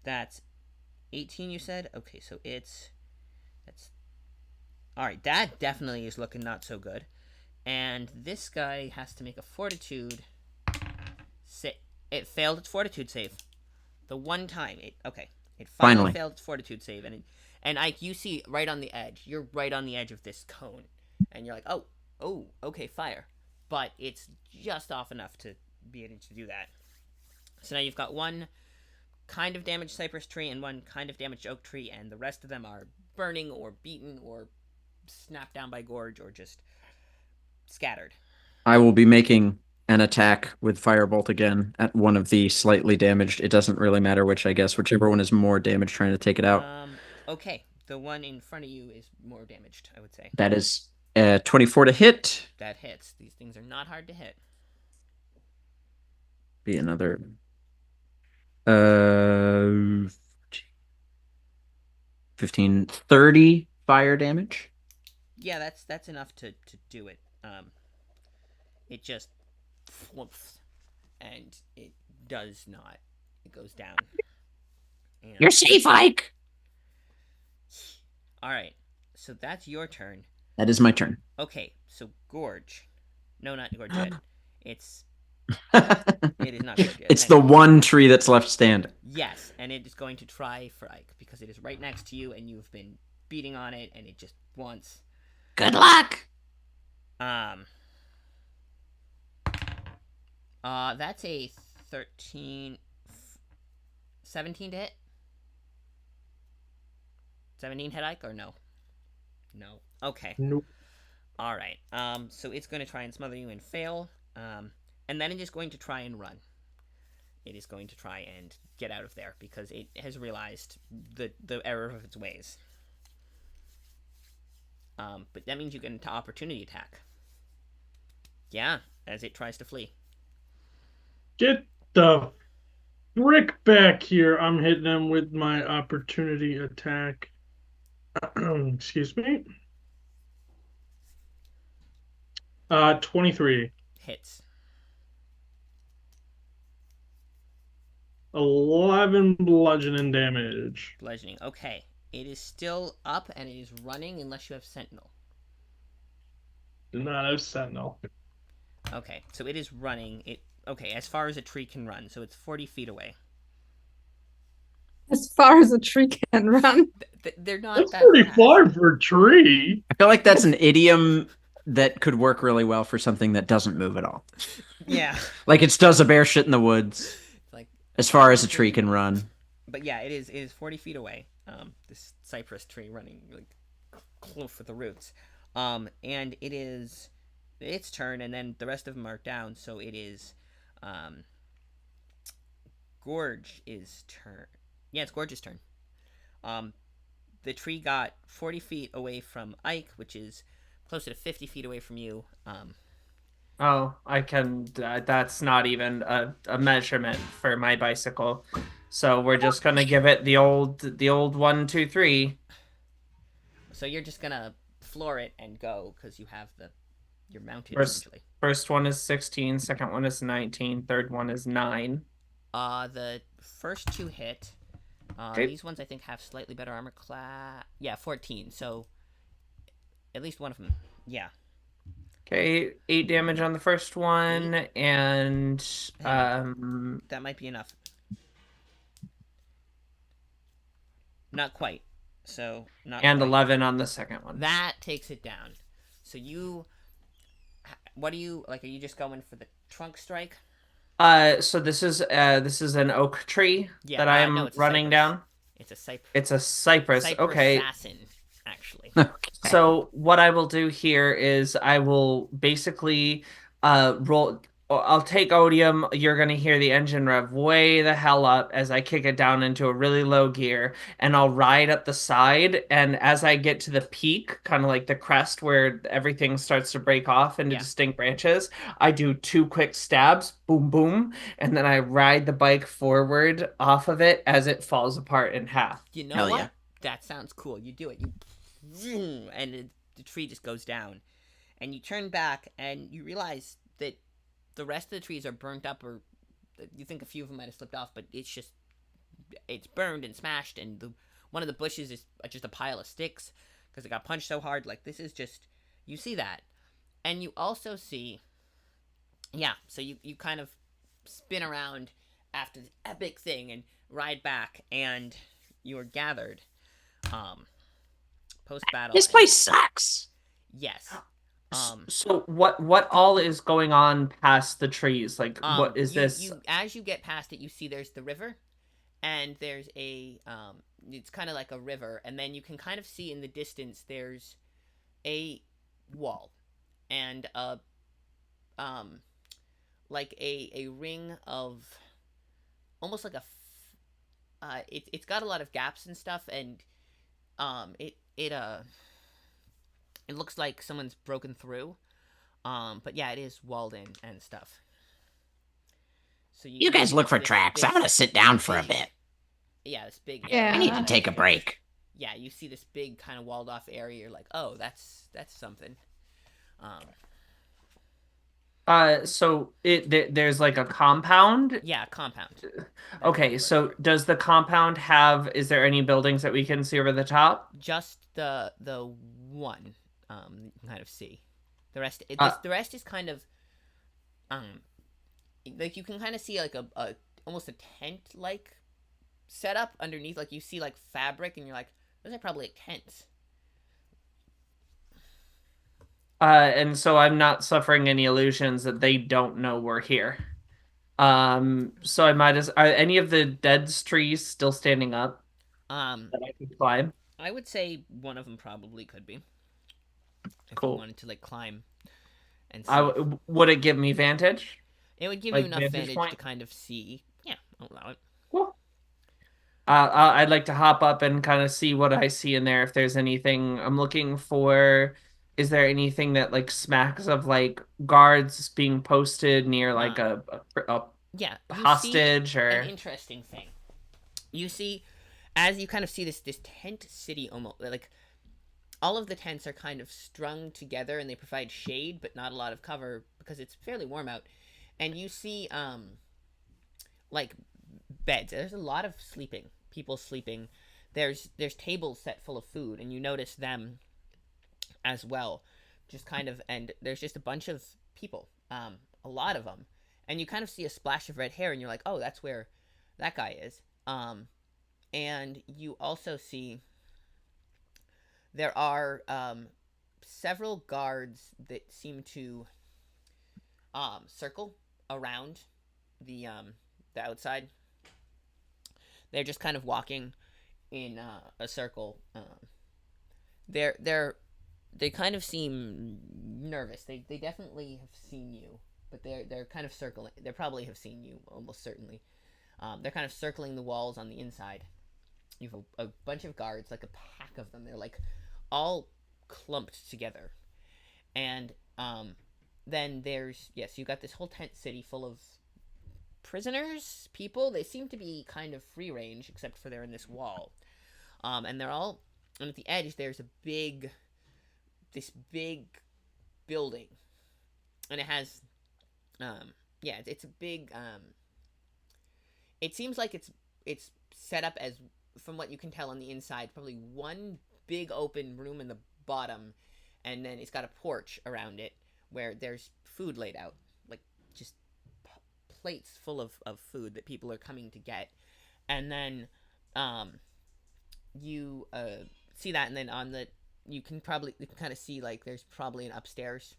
That's 18, you said? Okay, so that's... Alright, that definitely is looking not so good. And this guy has to make a fortitude... It failed its fortitude save. The one time. It finally failed its fortitude save. And Ike, you see right on the edge. You're right on the edge of this cone. And you're like, oh, okay, fire. But it's just off enough to be able to do that. So now you've got 1 kind of damaged cypress tree and 1 kind of damaged oak tree, and the rest of them are burning or beaten or snapped down by gorge or just scattered. I will be making an attack with Firebolt again at one of the slightly damaged. It doesn't really matter which, I guess. Whichever one is more damaged, trying to take it out. Okay. The one in front of you is more damaged, I would say. That is 24 to hit. That hits. These things are not hard to hit. Be another 15, 30 fire damage. Yeah, that's enough to do it. It just flumps, and it does not. It goes down. And... You're safe, Ike. All right, so that's your turn. That is my turn. Okay, so Gorge. No, not Gorge yet. It is not Gorge yet. It's the one tree that's left standing. Yes, and it is going to try for Ike because it is right next to you, and you've been beating on it, and it just wants. Good luck. That's a 17 to hit. 17 hit Ike or no? No. Okay. Nope. All right. So it's going to try and smother you and fail. And then it is going to try and run. It is going to try and get out of there because it has realized the error of its ways. But that means you get into opportunity attack. Yeah, as it tries to flee. Get the frick back here. I'm hitting him with my opportunity attack. Excuse me. 23. Hits. 11 bludgeoning damage. Bludgeoning. Okay. It is still up and it is running unless you have Sentinel. Do not have Sentinel. Okay, so it is running. Okay, as far as a tree can run, so it's 40 feet away. As far as a tree can run. They're not That's that pretty fast. far for a tree. I feel like that's an idiom that could work really well for something that doesn't move at all. Yeah. Like it does a bear shit in the woods Like as far as a tree can run. But yeah, it is 40 feet away. This cypress tree running like close with the roots. And it is its turn, and then the rest of them are down. So it is, Gorge is turn. Yeah, it's Gorge's turn. Um, the tree got 40 feet away from Ike, which is closer to 50 feet away from you. Oh, I can. That's not even a measurement for my bicycle. So we're just gonna give it the old 1, 2, 3. So you're just gonna floor it and go because you're mounted First, essentially. first one is 16. Second one is 19. Third one is 9. The first two hit. Okay. These ones I think have slightly better armor class. Yeah, 14. So at least one of them. Yeah. Okay, 8 damage on the first one, and That might be enough. Not quite. So not and quite. 11 on the second one. That takes it down. So what are you like? Are you just going for the trunk strike? So this is an oak tree Yeah. that I am No, it's a running cypress. down. It's a cypress. It's a cypress. Okay. Assassin, actually. Okay. So what I will do here is I will basically roll. I'll take Odium. You're gonna hear the engine rev way the hell up as I kick it down into a really low gear, and I'll ride up the side. And as I get to the peak, kind of like the crest where everything starts to break off into Yeah. distinct branches, I do 2 quick stabs, boom, boom, and then I ride the bike forward off of it as it falls apart in half. You know Hell what? yeah. That sounds cool. You do it. And the tree just goes down, and you turn back and you realize that the rest of the trees are burnt up, or you think a few of them might have slipped off, but it's burned and smashed, and one of the bushes is just a pile of sticks because it got punched so hard. Like this is just you see that, and you also see, yeah. So you kind of spin around after this epic thing and ride back, and you are gathered. Post battle. This place sucks. Yes. So what all is going on past the trees? Like what is this? You as you get past it, you see there's the river, and there's it's kind of like a river, and then you can kind of see in the distance there's a wall, and like a ring of almost like it's got a lot of gaps and stuff, and it looks like someone's broken through. But yeah, it is walled in and stuff. So You guys look for tracks. I'm gonna sit down for a bit. Yeah, this big. Yeah. I need to take a break. Yeah, you see this big kind of walled off area. You're like, oh, that's something. So there's like a compound. Yeah, compound. Okay, so does the compound have? Is there any buildings that we can see over the top? Just the one. You can kind of see. The rest. The rest is kind of like you can kind of see like a almost a tent like setup underneath. Like you see like fabric, and you're like, those are probably like tents. And so I'm not suffering any illusions that they don't know we're here. So I might as are any of the dead trees still standing up that I could climb? I would say one of them probably could be. If Cool. you wanted to like climb and see. Would it give me vantage? It would give like you enough vantage vantage point? to kind of see. Yeah, I'll allow it. Cool. I'd like to hop up and kind of see what I see in there. If there's anything I'm looking for, is there anything that like smacks of like guards being posted near like a Yeah, you hostage see or an interesting thing. You see, as you kind of see this tent city almost like all of the tents are kind of strung together, and they provide shade but not a lot of cover because it's fairly warm out. And you see like beds. There's a lot of sleeping, people sleeping. There's tables set full of food, and you notice them as well. Just kind of, and there's just a bunch of people, a lot of them, and you kind of see a splash of red hair, and you're like, oh, that's where that guy is. And you also see there are several guards that seem to circle around the outside. They're just kind of walking in a circle. They kind of seem nervous. They definitely have seen you, but they're kind of circling. They probably have seen you almost certainly. They're kind of circling the walls on the inside. You have a bunch of guards, like a pack of them. They're like all clumped together, and then there's you got this whole tent city full of prisoners, people. They seem to be kind of free range, except for they're in this wall, and they're all. And at the edge, there's this big building, and it has, it's a big. It seems like it's set up as, from what you can tell on the inside, probably one big open room in the bottom, and then it's got a porch around it where there's food laid out, like just plates full of food that people are coming to get. And then you see that, and then you can kind of see like there's probably an upstairs,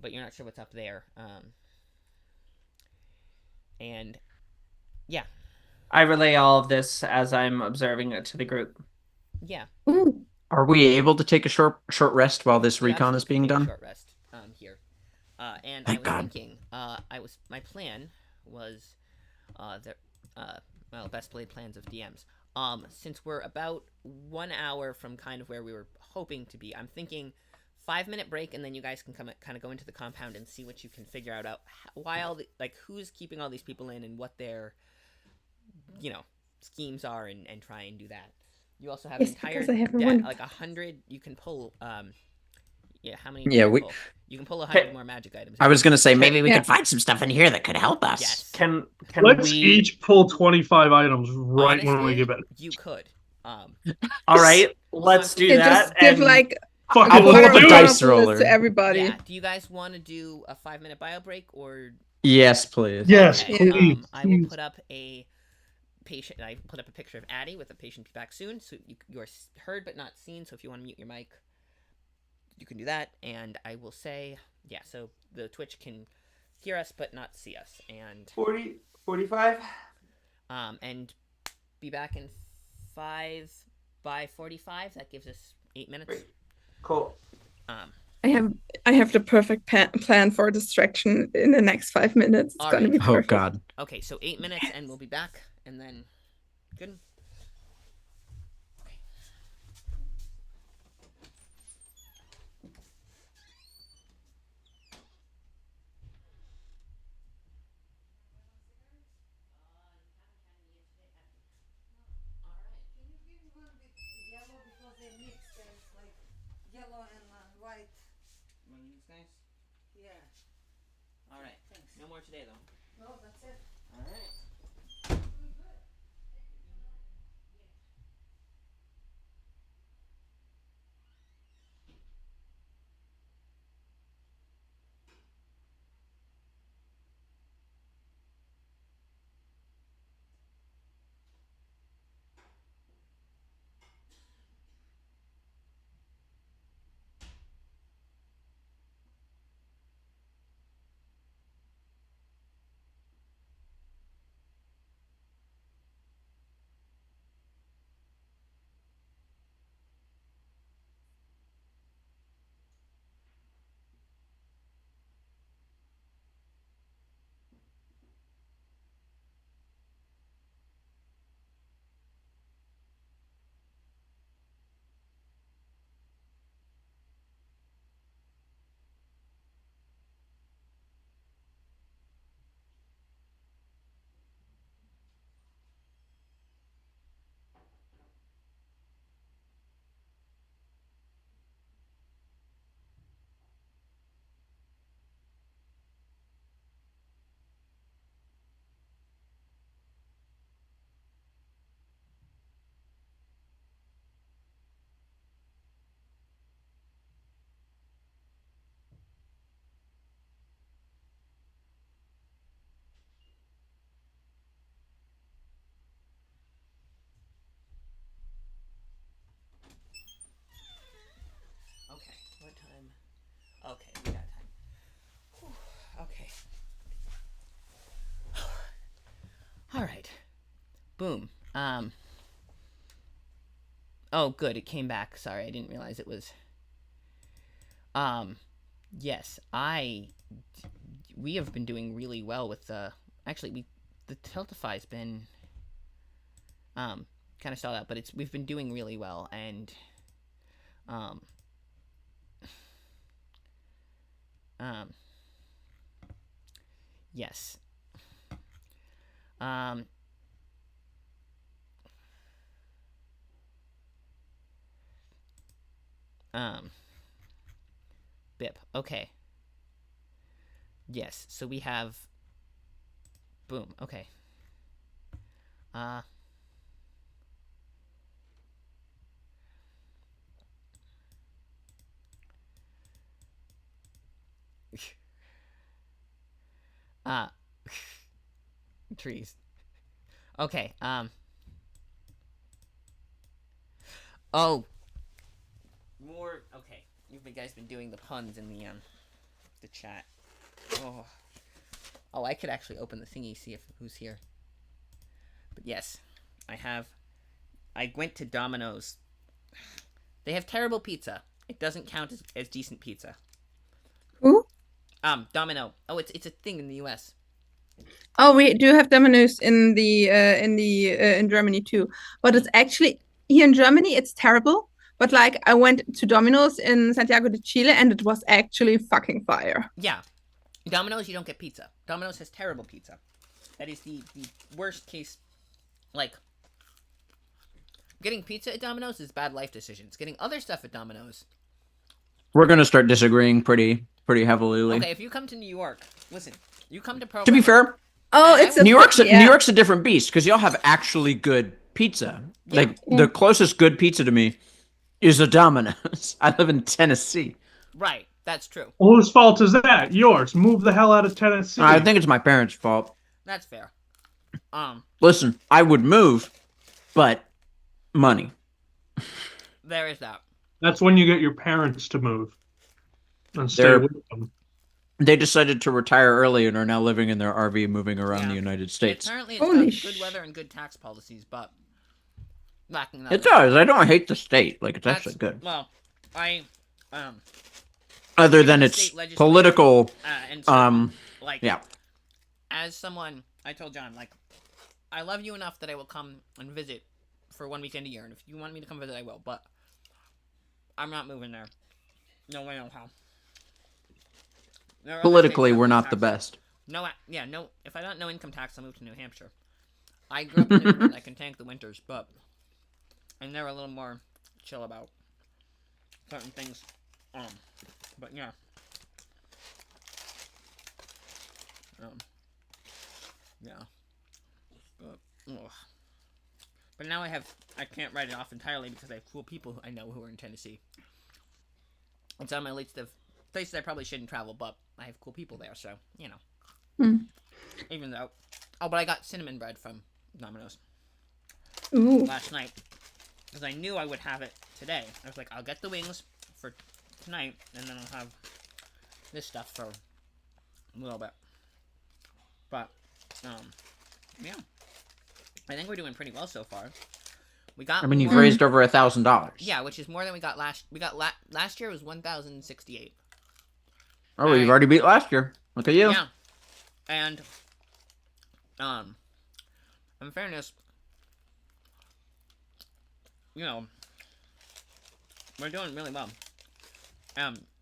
but you're not sure what's up there. And yeah. I relay all of this as I'm observing it to the group. Yeah. Ooh. Are we able to take a short rest while this recon is being done? Short rest here. And Thank I was God. thinking, my plan was, best played plans of DMs. Since we're about 1 hour from kind of where we were hoping to be, I'm thinking 5-minute break, and then you guys can kind of go into the compound and see what you can figure out why who's keeping all these people in and what their, schemes are, and try and do that. You also have an entire because I have one. like 100. You can pull. How many? Yeah, you can pull 100 more magic items. I was gonna say maybe we Yeah. could find some stuff in here that could help us. Yes. Can Let's we each pull 25 items right Honestly, when we get back. You could. All right, let's do You that. just give and like Fuck I it, will let's hold the do dice it. roller. to everybody. Yeah. Do you guys want to do a 5-minute bio break, or? Yes, please. Yes, Okay, please. I will put up a patient. I put up a picture of Addie with a patient be back soon, so you are heard but not seen. So if you want to mute your mic, you can do that. And I will say, so the Twitch can hear us but not see us, and 45. and be back in 5 by 45. That gives us 8 minutes. Great. Cool. I have the perfect plan for distraction in the next 5 minutes. It's All gonna right. be Oh perfect. God. Okay, so 8 minutes, and we'll be back, and then good. Yellow and white. One of these guys. Yeah. All right. Thanks. No more today, though. No, that's it. All right. Okay, we got time. Whew, okay. All right. Boom. Oh, good. It came back. Sorry, I didn't realize it was. Yes, we have been doing really well with the. Actually, the Tiltify's been. Kind of stalled out, but we've been doing really well, and. Yes. Bip. Okay. Yes. So we have. Boom. Okay. Trees. Okay. Oh. More. Okay. You guys been doing the puns in the chat. Oh. Oh, I could actually open the thingy, see if who's here. But yes, I went to Domino's. They have terrible pizza. It doesn't count as decent pizza. Who? Domino. Oh, it's a thing in the U.S. Oh, we do have Domino's in in Germany too, but it's actually here in Germany it's terrible. But like I went to Domino's in Santiago de Chile and it was actually fucking fire. Yeah, Domino's you don't get pizza. Domino's has terrible pizza. That is the worst case. Like getting pizza at Domino's is bad life decisions. Getting other stuff at Domino's. We're gonna start disagreeing pretty heavily. Okay, if you come to New York, listen. You come to Pro. To be fair, Oh, it's New York's yeah. New York's a different beast because y'all have actually good pizza. Yeah. Like the closest good pizza to me is a Domino's. I live in Tennessee. Right, that's true. Well, whose fault is that? Yours. Move the hell out of Tennessee. I think it's my parents' fault. That's fair. Listen, I would move, but money. There is that. That's when you get your parents to move and stay They're- with them. They decided to retire early and are now living in their RV moving around Yeah. the United States. Apparently, Holy it's got good weather and good tax policies, but lacking that. It does. I don't hate the state. Like, it's actually good. Well, I Other than the its state legislature- political, and so, like yeah. as someone, I told John, like, I love you enough that I will come and visit for 1 weekend a year, and if you want me to come visit, I will. But I'm not moving there. No way, no how. There are other Politically, states that we're have not the taxes. best. No, yeah, no. If I got no income tax, I'll move to New Hampshire. I grew up in New England. I can tank the winters, but and they're a little more chill about certain things. But yeah. Yeah. But now I can't write it off entirely because I have cool people I know who are in Tennessee. It's on my list of places I probably shouldn't travel, but I have cool people there, so, you know. Even though... Oh, but I got cinnamon bread from Domino's Ooh. last night. Because I knew I would have it today. I was like, I'll get the wings for tonight, and then I'll have this stuff for a little bit. But, yeah. I think we're doing pretty well so far. We got. I mean, you've more- raised over $1,000. Yeah, which is more than we got last. Last year was 1,068. Oh, well, you've already beat last year. Look at you. Yeah, and in fairness, you know, we're doing really well.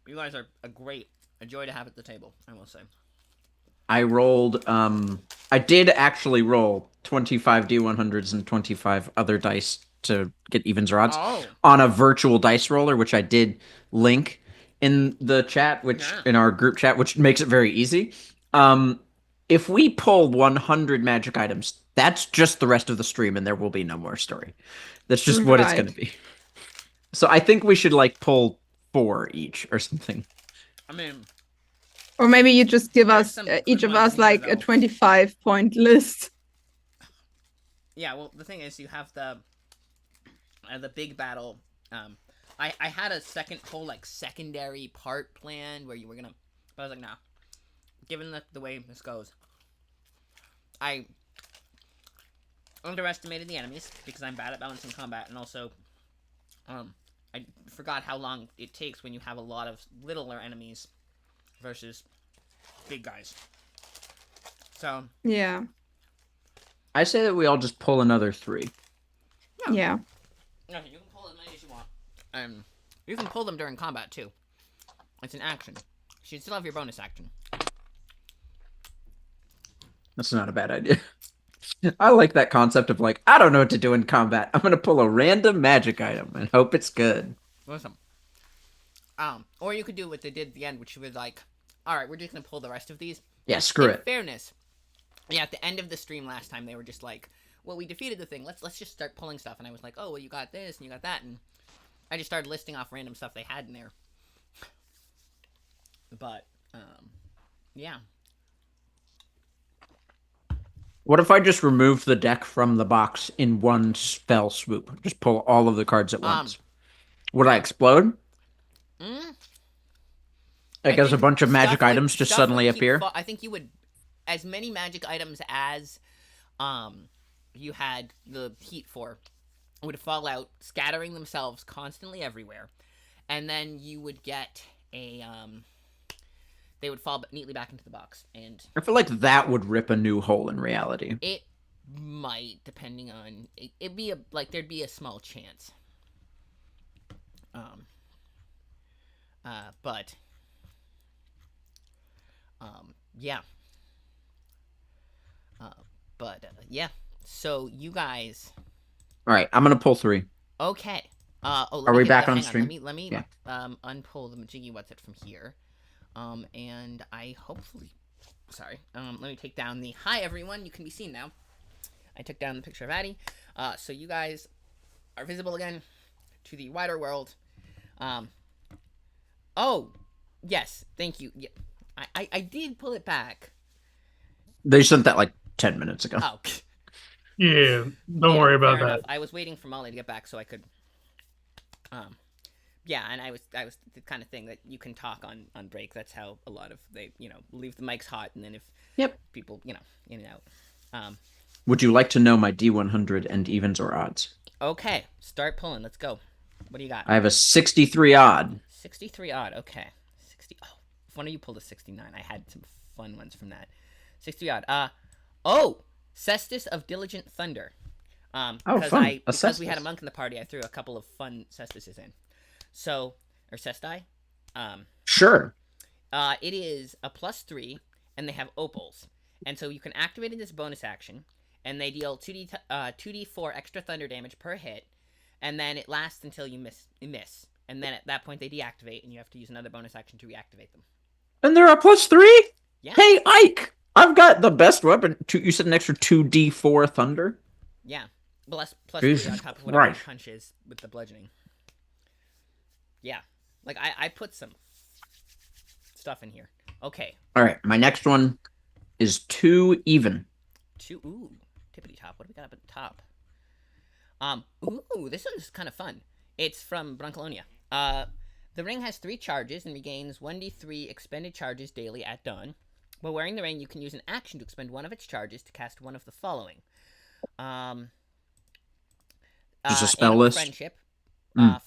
You guys are a joy to have at the table, I will say. I rolled, I did actually roll 25 D100s and 25 other dice to get evens or odds on a virtual dice roller, which I did link in the chat, in our group chat, which makes it very easy. If we pull 100 magic items, that's just the rest of the stream, and there will be no more story. That's just what it's going to be. So I think we should, like, pull 4 each or something. I mean... Or maybe you just give There's us, some each good of ones us, here, like a though. 25-point list. Yeah, well, the thing is, you have the big battle. I had a whole like secondary part planned where you were gonna, but I was like, nah. Given the way this goes, I underestimated the enemies because I'm bad at balancing combat, and also, I forgot how long it takes when you have a lot of littler enemies versus big guys. So Yeah. I say that we all just pull another 3. Yeah. okay, you can pull as many as you want. You can pull them during combat too. It's an action. So you still have your bonus action. That's not a bad idea. I like that concept of like, I don't know what to do in combat. I'm gonna pull a random magic item and hope it's good. Awesome. Or you could do what they did at the end, which was like, all right, we're just gonna pull the rest of these. Yeah, screw In it. fairness, yeah, at the end of the stream last time, they were just like, well, we defeated the thing. Let's just start pulling stuff. And I was like, oh, well, you got this and you got that, and I just started listing off random stuff they had in there. But yeah. What if I just removed the deck from the box in one spell swoop? Just pull all of the cards at once. Would I explode? Mm, Like, I as a think bunch of magic stuff would- items just stuff suddenly would keep appear? I think you would, as many magic items as you had the heat for, would fall out, scattering themselves constantly everywhere, and then you would get a they would fall neatly back into the box, and I feel like that would rip a new hole in reality. it might, depending on it'd be there'd be a small chance. But yeah. Yeah. So you guys, All right, I'm gonna pull 3. okay. Are we back on hang stream? Let me Yeah. unpull the Majiggy What's It from here. And I hopefully, sorry. Let me take down the hi everyone. You can be seen now. I took down the picture of Addie. So you guys are visible again to the wider world. Oh, yes, thank you. Yeah, I did pull it back. They sent that like 10 minutes ago. Oh, Yeah, don't worry about fair that. enough. I was waiting for Molly to get back so I could. Yeah, and I was the kind of thing that you can talk on break. That's how a lot of they leave the mics hot, and then if people in and out. Would you like to know my D100 and evens or odds? Okay, start pulling. Let's go. What do you got? I have a 63 odd. 63 odd. Okay, 60. Oh, if one of you pulled a 69, I had some fun ones from that. 60 odd. Cestus of Diligent Thunder. fun. Because we had a Cestus. monk in the party, I threw a couple of fun Cestuses in. So, or Cesti. Sure. It is a +3, and they have opals. And so you can activate it as bonus action, and they deal 2d4 extra thunder damage per hit, and then it lasts until you miss. And then at that point they deactivate, and you have to use another bonus action to reactivate them. And they're a +3? Yeah. Hey, Ike! I've got the best weapon. You said an extra 2d4 thunder? Yeah. Plus Jesus 3 on top of whatever Christ. punches with the bludgeoning. Yeah. Like, I put some stuff in here. Okay. All right, my next one is 2 even. 2. Ooh. Tippity top. What do we got up at the top? Ooh, this one's kind of fun. It's from Broncolonia. The ring has 3 charges and regains 1d3 expended charges daily at dawn. While wearing the ring, you can use an action to expend one of its charges to cast one of the following. Just a spell Animal list? Friendship,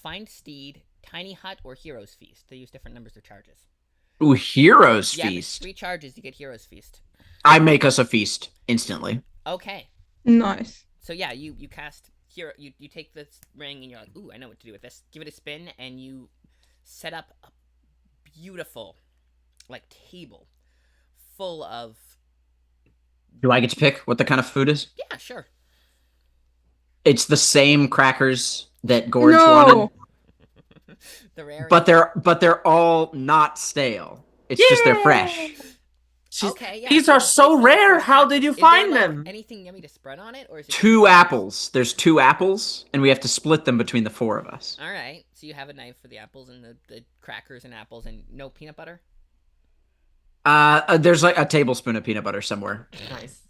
Find Steed, Tiny Hut, or Hero's Feast. They use different numbers of charges. Ooh, Hero's Yeah, Feast. 3 charges, you get Hero's Feast. I make us a feast instantly. Okay. Nice. So yeah, you cast hero. You take this ring and you're like, ooh, I know what to do with this. Give it a spin, and you set up a beautiful, like, table full of. Do I get to pick what the kind of food is? Yeah, sure. It's the same crackers that Gorge No. wanted, The rare. but they're all not stale. It's just they're fresh. Okay, yeah. These so are just so based on the rare. first How act- did you is there, find like, them? Anything yummy to spread on it, or is it 2 apples. There's 2 apples, and we have to split them between the 4 of us. All right. So you have a knife for the apples and the crackers and apples, and no peanut butter. There's like a tablespoon of peanut butter somewhere. Nice.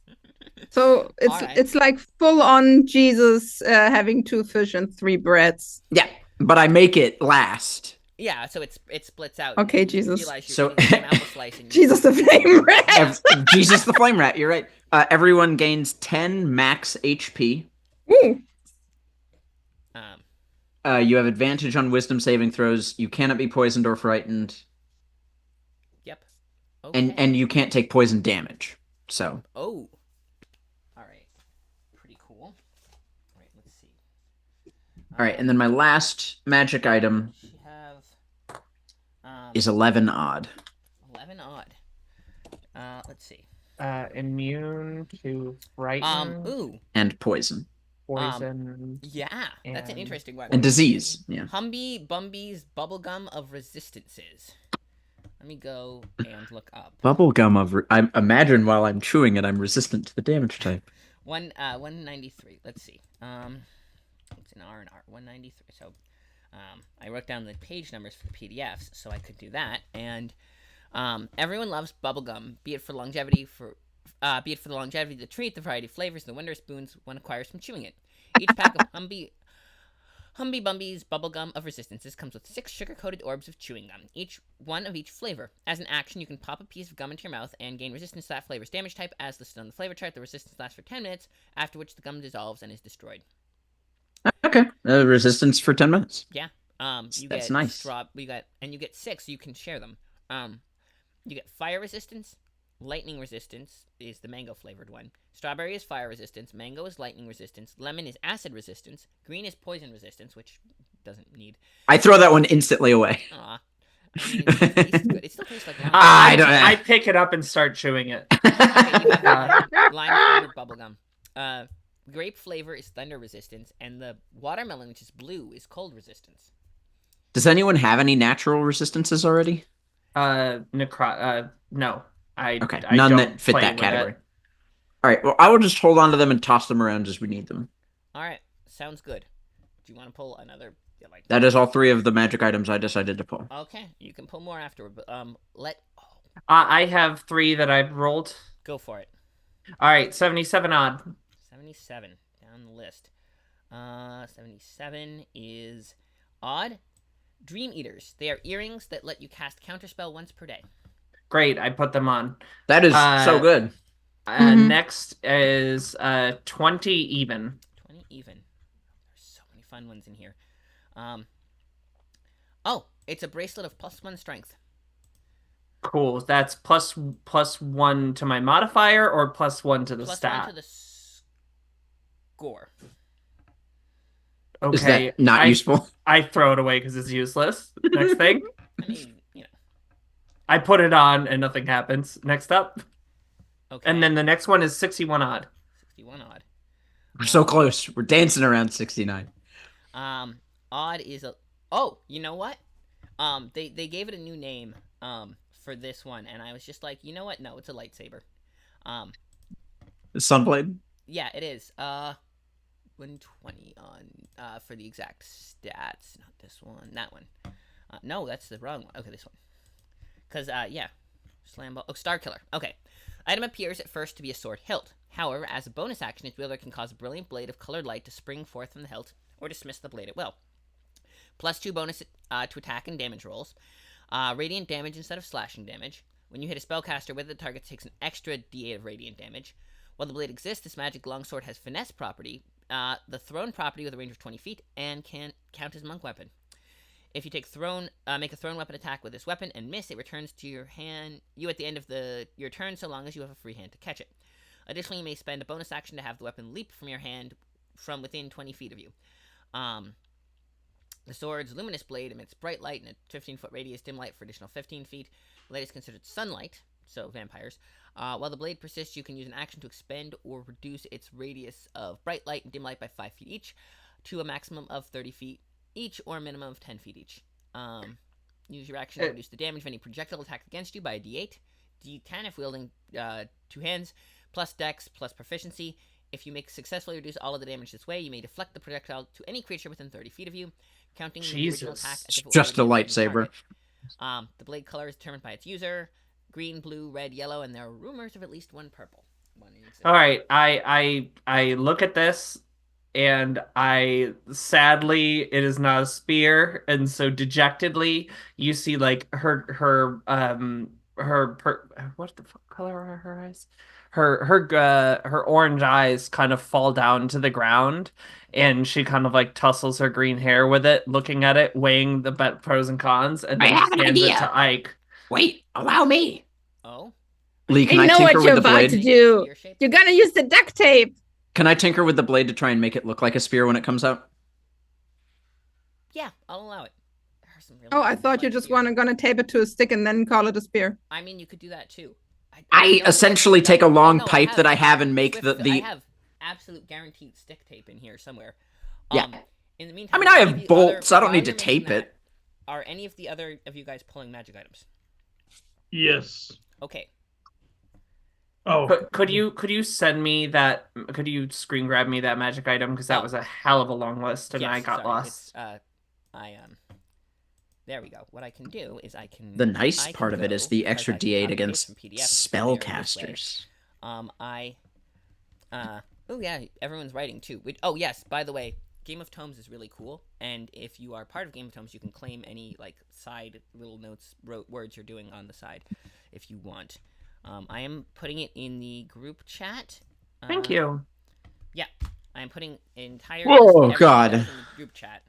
So Alright. it's like full on Jesus having 2 fish and 3 breads. Yeah. but I make it last. Yeah, so it splits out. Okay, and you Jesus. realize you're So- eating the same apple slice. And Jesus the flame rat. Jesus the Flame Rat, you're right. Everyone gains 10 max HP. Ooh. You have advantage on wisdom saving throws. You cannot be poisoned or frightened. Yep. Okay. And you can't take poison damage. So Oh. All right. Pretty cool. All right. Let's see. all right, and then my last magic item She have is 11 odd. 11 odd. Let's see. Immune to frighten, Ooh. And poison. poison. Yeah. That's an And- interesting one. And disease. Yeah. Humby Bumby's bubblegum of resistances. Let me go and look up. Bubblegum of. I imagine while I'm chewing it, I'm resistant to the damage type. 193. Let's see. It's an R and R. 193. So, I wrote down the page numbers for the PDFs so I could do that. And everyone loves bubblegum, be it for longevity, be it for the longevity of the treat, the variety of flavors, and the wonder spoons one acquires from chewing it. Each pack of Humby Bumby's bubblegum of resistances comes with 6 sugar-coated orbs of chewing gum, each one of each flavor. As an action, you can pop a piece of gum into your mouth and gain resistance to that flavor's damage type as listed on the flavor chart. The resistance lasts for 10 minutes, after which the gum dissolves and is destroyed. Okay. Resistance for 10 minutes. Yeah. You That's get nice. you get 6, so you can share them. You get fire resistance. Lightning resistance is the mango flavored one. Strawberry is fire resistance. Mango is lightning resistance. Lemon is acid resistance. Green is poison resistance, which doesn't need. I throw that one instantly away. Aw. I mean, it tastes good. It still tastes like lime. I don't- I pick it up and start chewing it. Okay, you have lime flavored bubblegum. Grape flavor is thunder resistance, and the watermelon, which is blue, is cold resistance. Does anyone have any natural resistances already? No. Okay, I none don't that fit play that with category. it. All right, well, I will just hold on to them and toss them around as we need them. All right, sounds good. Do you want to pull another? That is all 3 of the magic items I decided to pull. Okay, you can pull more afterward, but I have 3 that I've rolled. go for it. All right, 77 odd. 77 down the list. 77 is odd. Dream Eaters. They are earrings that let you cast counterspell once per day. Great, I put them on. That is so good. Mhm. Next is 20 even. 20 even. There's so many fun ones in here. Oh, it's a bracelet of +1 strength. Cool. That's plus 1 to my modifier or +1 to the +1 stat. to the score. Okay. Is that not useful? I throw it away because it's useless. Next thing. I mean, you know. I put it on and nothing happens. Next up. Okay. And then the next one is 61 odd. 61 odd. We're so close. We're dancing around 69. Odd is a. Oh, you know what? They gave it a new name. For this one, and I was just like, you know what? No, it's a lightsaber. Sunblade? Yeah, it is. 120 on for the exact stats. Not this one. That one. No, that's the wrong one. Okay, this one. Cause yeah, Slambo. Oh, Star Killer. Okay. Item appears at first to be a sword hilt. However, as a bonus action, its wielder can cause a brilliant blade of colored light to spring forth from the hilt, or dismiss the blade at will. +2 bonus to attack and damage rolls. Radiant damage instead of slashing damage. When you hit a spellcaster with it, the target takes an extra d8 of radiant damage. While the blade exists, this magic longsword has finesse property, the thrown property with a range of 20 feet, and can count as monk weapon. If you make a thrown weapon attack with this weapon and miss, it returns to you at the end of your turn, so long as you have a free hand to catch it. Additionally, you may spend a bonus action to have the weapon leap from your hand from within 20 feet of you. The sword's luminous blade emits bright light in a 15-foot radius, dim light for additional 15 feet. The light is considered sunlight, so vampires. While the blade persists, you can use an action to expend or reduce its radius of bright light and dim light by 5 feet each, to a maximum of 30 feet each, or a minimum of 10 feet each. Use your action to reduce the damage of any projectile attacked against you by a d8. D10 if wielding 2 hands, plus dex, plus proficiency. If you successfully reduce all of the damage this way, you may deflect the projectile to any creature within 30 feet of you, counting the original attack as if it were Just a already hitting the lightsaber. target. The blade color is determined by its user: green, blue, red, yellow, and there are rumors of at least one purple. One in existence. All right. I look at this and sadly it is not a spear, and so dejectedly you see like what the fuck color are her eyes? Her orange eyes kind of fall down to the ground, and she kind of like tussles her green hair with it, looking at it, weighing the pros and cons, and I then have just an hands it idea. to Ike. Wait, allow me. Oh, Lee, can I I know tinker what with you're the about to blade? do. Spear shape? You're gonna use the duct tape. Can I tinker with the blade to try and make it look like a spear when it comes out? Yeah, I'll allow it. There are some really Oh, I thought you fun just spears. gonna tape it to a stick and then call it a spear. I mean, you could do that too. I don't essentially think take a that- long no, pipe that I have and make Swift, the I have absolute guaranteed stick tape in here somewhere. Yeah. In the I meantime, mean, I any of have the bolts. I don't while need to you're making tape it. Are any of the other of you guys pulling magic items? Yes. Okay. Oh, Could you send me that? Could you screen grab me that magic item? Because that Oh. was a hell of a long list, and Yes, I got sorry, lost. There we go. What I can do is I can. The nice I can part of it go, is the because extra I can D8 copy paste against from PDF there this way. spellcasters. Oh yeah, everyone's writing too. Oh yes, by the way, Game of Tomes is really cool, and if you are part of Game of Tomes, you can claim any like side little notes, words you're doing on the side, if you want. I am putting it in the group chat. Thank you. Yeah, I am putting entire. Whoa, everything God. in the group chat.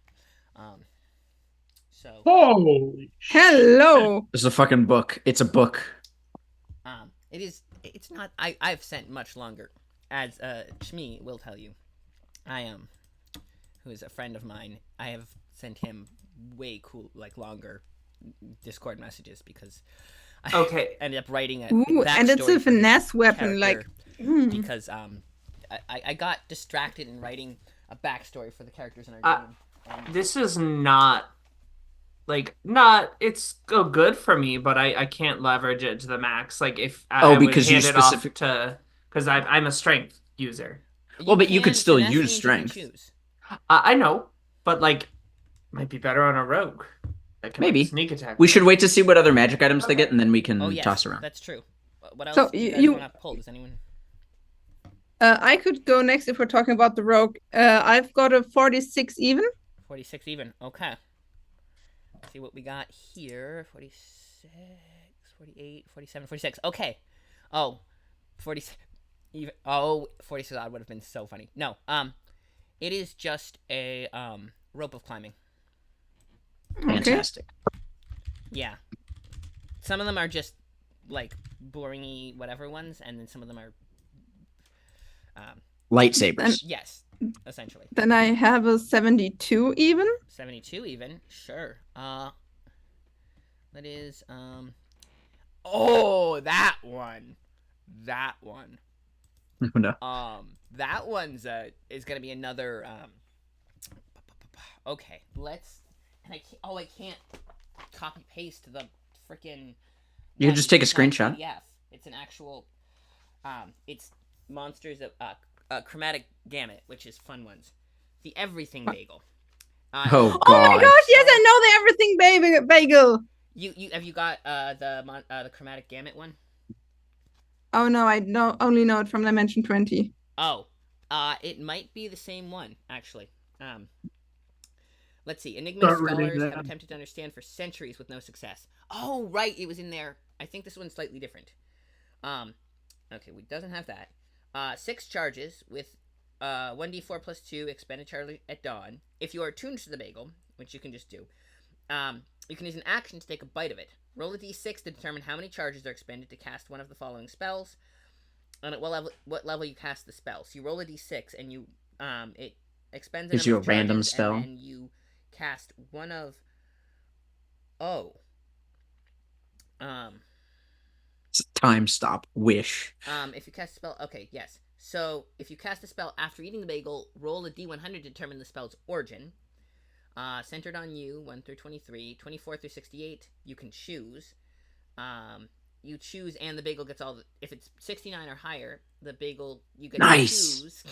So holy shit. Hello. There's a fucking book. It's a book. it is. It's not. I've sent much longer, as Shmi will tell you. I am. Who is a friend of mine, I have sent him way cool, like longer Discord messages because I Okay. ended up writing a Ooh, and it's backstory a for his finesse weapon, like. character because I got distracted in writing a backstory for the characters in our game. And This is not it's good for me, but I can't leverage it to the max. Like if I would because you hand it off specific. to because I'm a strength user. Well, but you could can- still finesse use means you can strength. choose. I know, but like might be better on a rogue. That can Maybe. sneak attack. We should wait to see what other magic items they get, and then we can Oh yes, toss around. that's true. What else So do you guys you- want to pull? Does anyone? I could go next if we're talking about the rogue. I've got a 46 even. 46 even. Okay. Let's see what we got here. 46, 48, 47, 46. Okay. Oh, 46. Even. Oh, 46 odd would have been so funny. No. It is just a rope of climbing. Fantastic. Yeah. Some of them are just like boringy whatever ones, and then some of them are Lightsabers. yes, essentially. Then I have a 72 even. 72 even. Sure. That is oh, that one. That one. No. That one's is gonna be another okay, let's and I can't copy paste the freaking You can just take a screenshot. PDF. It's an actual it's monsters of chromatic gamut, which is fun ones. The everything bagel. Oh, Oh my God. gosh, yes, I know the everything bagel. You have you got the chromatic gamut one? Oh no, I only know it from Dimension 20. Oh, it might be the same one, actually. Let's see. Enigma Start reading scholars have that. attempted to understand for centuries with no success. Oh, right, it was in there. I think this one's slightly different. Okay, it doesn't have that. 6 charges with 1d4 plus 2 expended charge at dawn. If you are attuned to the bagel, which you can just do, you can use an action to take a bite of it. Roll a d6 to determine how many charges are expended to cast one of the following spells, and at what level you cast the spell. So you roll a d6, and you it expends Gives number you of a random charges, spell. and then you cast one of Time stop. Wish. if you cast a spell, okay, yes. So if you cast a spell after eating the bagel, roll a d100 to determine the spell's origin. Centered on you, 1 through 23, 24 through 68, you can choose. You choose, and the bagel gets all the. If it's 69 or higher, the bagel you get Nice. to choose.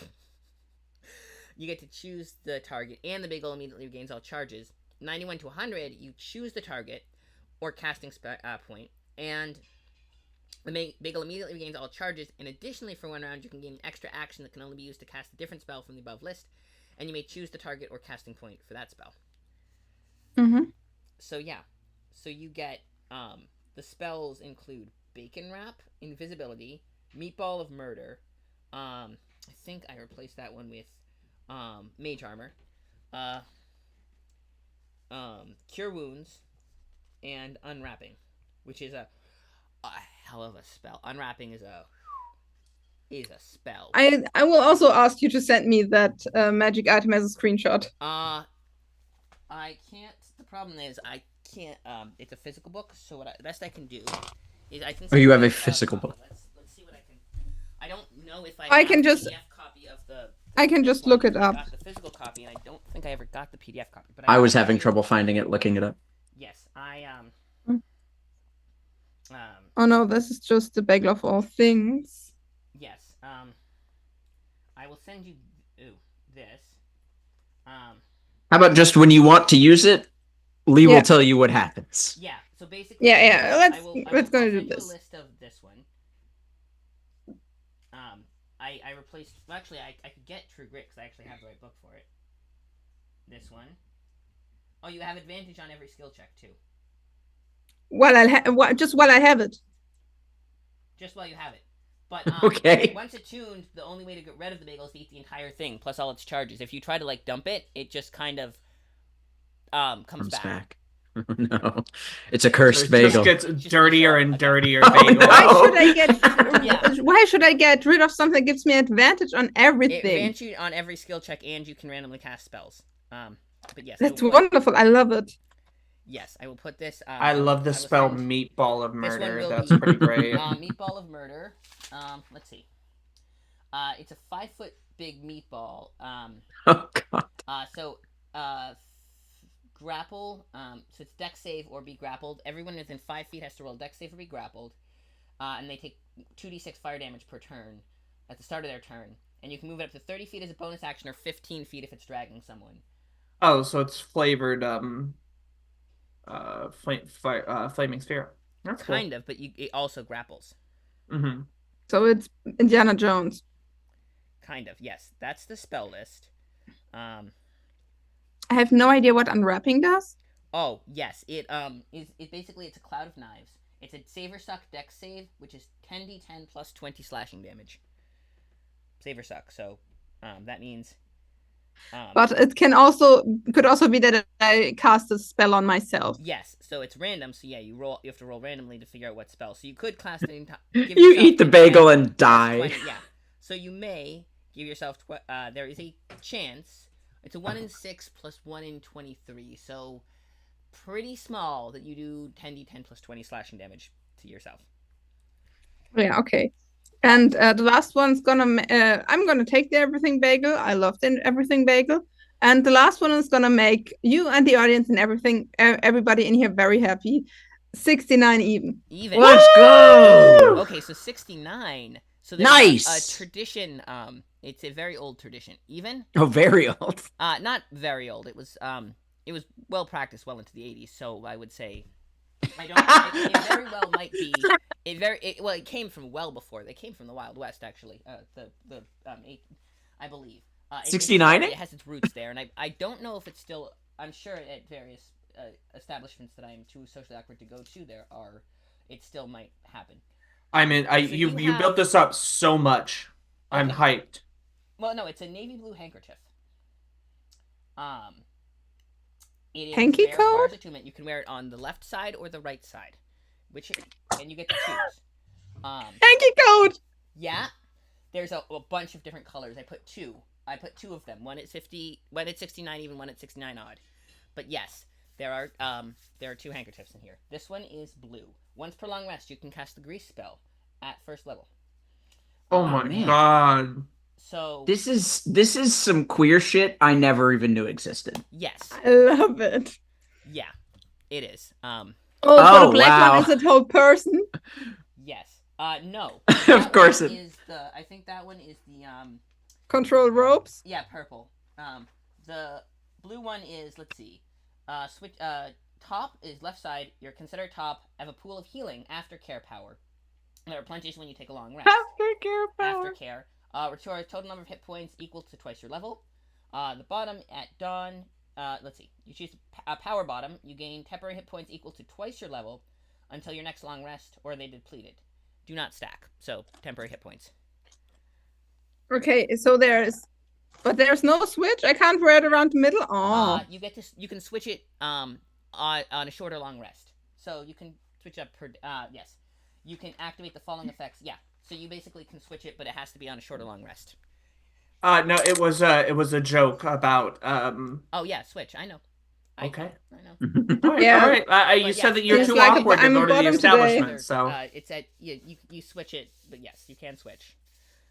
You get to choose the target, and the bagel immediately regains all charges. 91 to 100, you choose the target or casting point, and the bagel immediately regains all charges. And additionally, for 1 round, you can gain an extra action that can only be used to cast a different spell from the above list. and you may choose the target or casting point for that spell. Mm-hmm. So yeah, so you get the spells include Bacon Wrap, Invisibility, Meatball of Murder. I think I replaced that one with Mage Armor, Cure Wounds, and Unwrapping, which is a hell of a spell. Unwrapping is a spell. I will also ask you to send me that magic item as a screenshot. I can't. The problem is I can't. It's a physical book, so the best I can do is I can. Oh, you send have a physical copy. book. Let's see what I can. I don't know if I have can the just- PDF copy of the. I can just one. look it I up. got the physical copy, and I don't think I ever got the PDF copy. But I was can having do- trouble finding it, looking it up. Yes, Oh no, this is just the bagel of all things. yes. I will send you. This. How about just when you want to use it, Lee Yeah. will tell you what happens. Yeah. So basically. Yeah. I Let's will go I'll do send you this. a list of this one. I replaced. Well, actually, I could get True Grit because I actually have the right book for it. This one. Oh, you have advantage on every skill check too. Just while I have it. Just while you have it. But Okay. once attuned, the only way to get rid of the bagel is to eat the entire thing plus all its charges. If you try to like dump it, it just kind of comes back. No, it's a cursed It bagel. just gets dirtier and dirtier. Oh, bagel. no. Why should I get? Yeah. Why should I get rid of something that gives me advantage on It everything? advances you on every skill check, and you can randomly cast spells. But yes, That's I will put, wonderful. I love it. yes, I will put this. I love the will spell send- Meatball of This one Murder. will That's be, pretty great. Meatball of Murder. Let's see. It's a 5-foot big meatball. Oh god. Grapple. So it's dex save or be grappled. Everyone within 5 feet has to roll dex save or be grappled. And they take 2d6 fire damage per turn at the start of their turn. And you can move it up to 30 feet as a bonus action or 15 feet if it's dragging someone. Oh, so it's flavored flaming sphere. That's cool. Kind of, but it also grapples. Mm-hmm. So it's Indiana Jones. Kind of, yes. That's the spell list. I have no idea what unwrapping does. Oh, yes. It basically it's a cloud of knives. It's a Saver Suck dex save, which is 10d10 plus 20 slashing damage. Saver Suck, so that means But it could also be that I cast a spell on myself. yes, so it's random, so yeah, you have to roll randomly to figure out what spell. So you could cast it You eat the bagel and die. Yeah. So you may give yourself there is a chance. It's a 1 in 6 plus 1 in 23. So pretty small that you do 10d10 plus 20 slashing damage to yourself. Yeah, okay. And the last one's I'm gonna take the everything bagel. I love the everything bagel. And the last one is gonna make you and the audience and everybody in here very happy. 69 even. Even. Let's go. Okay, so 69. So there's Nice. a tradition. It's a very old tradition. Even. Oh, very old. Not very old. It was well practiced well into the 80s. So I would say, I don't. It very well might be. It came from well before. They came from the Wild West, actually. I believe. 69? It has its roots there, and I don't know if it's still. I'm sure at various establishments that I am too socially awkward to go to, it still might happen. I mean, you built this up so much. I'm hyped. Well, no, it's a navy blue handkerchief. It is Hanky there coat? as attunement. You can wear it on the left side or the right side, and you get to choose. Hanky coat! Yeah, there's a bunch of different colors. I put two of them. One at 50, one at 69 even, one at 69 odd. But yes, there are 2 handkerchiefs in here. This one is blue. Once per long rest, you can cast the grease spell at first level. Oh my man. god. So This is some queer shit I never even knew existed. yes, I love it. yeah, it is. Oh, Oh, so the black wow. one is a whole person? Yes. No. Of course That it- one is I think that one is the Control ropes? yeah, purple. The blue one is, let's see. Switch top is left side. Your consider top have a pool of healing aftercare power. There are replenishes when you take a long rest. Aftercare power. Aftercare. Restore a total number of hit points equal to twice your level. The bottom at dawn. Let's see. You choose a power bottom. You gain temporary hit points equal to twice your level until your next long rest, or they depleted. Do not stack. So temporary hit points. Okay, so there's no switch. I can't wear it around the middle. Oh, You can switch it on a short or long rest. So you can switch up per yes. You can activate the following effects. Yeah. So you basically can switch it, but it has to be on a short or long rest. No, it was a joke about Oh yeah, switch. I know. Okay. I know. All right, Yeah. all right. You But said yeah, that you're it's too like awkward to I'm go a to the bottom establishment, today. so It's at you switch it, but yes, you can switch.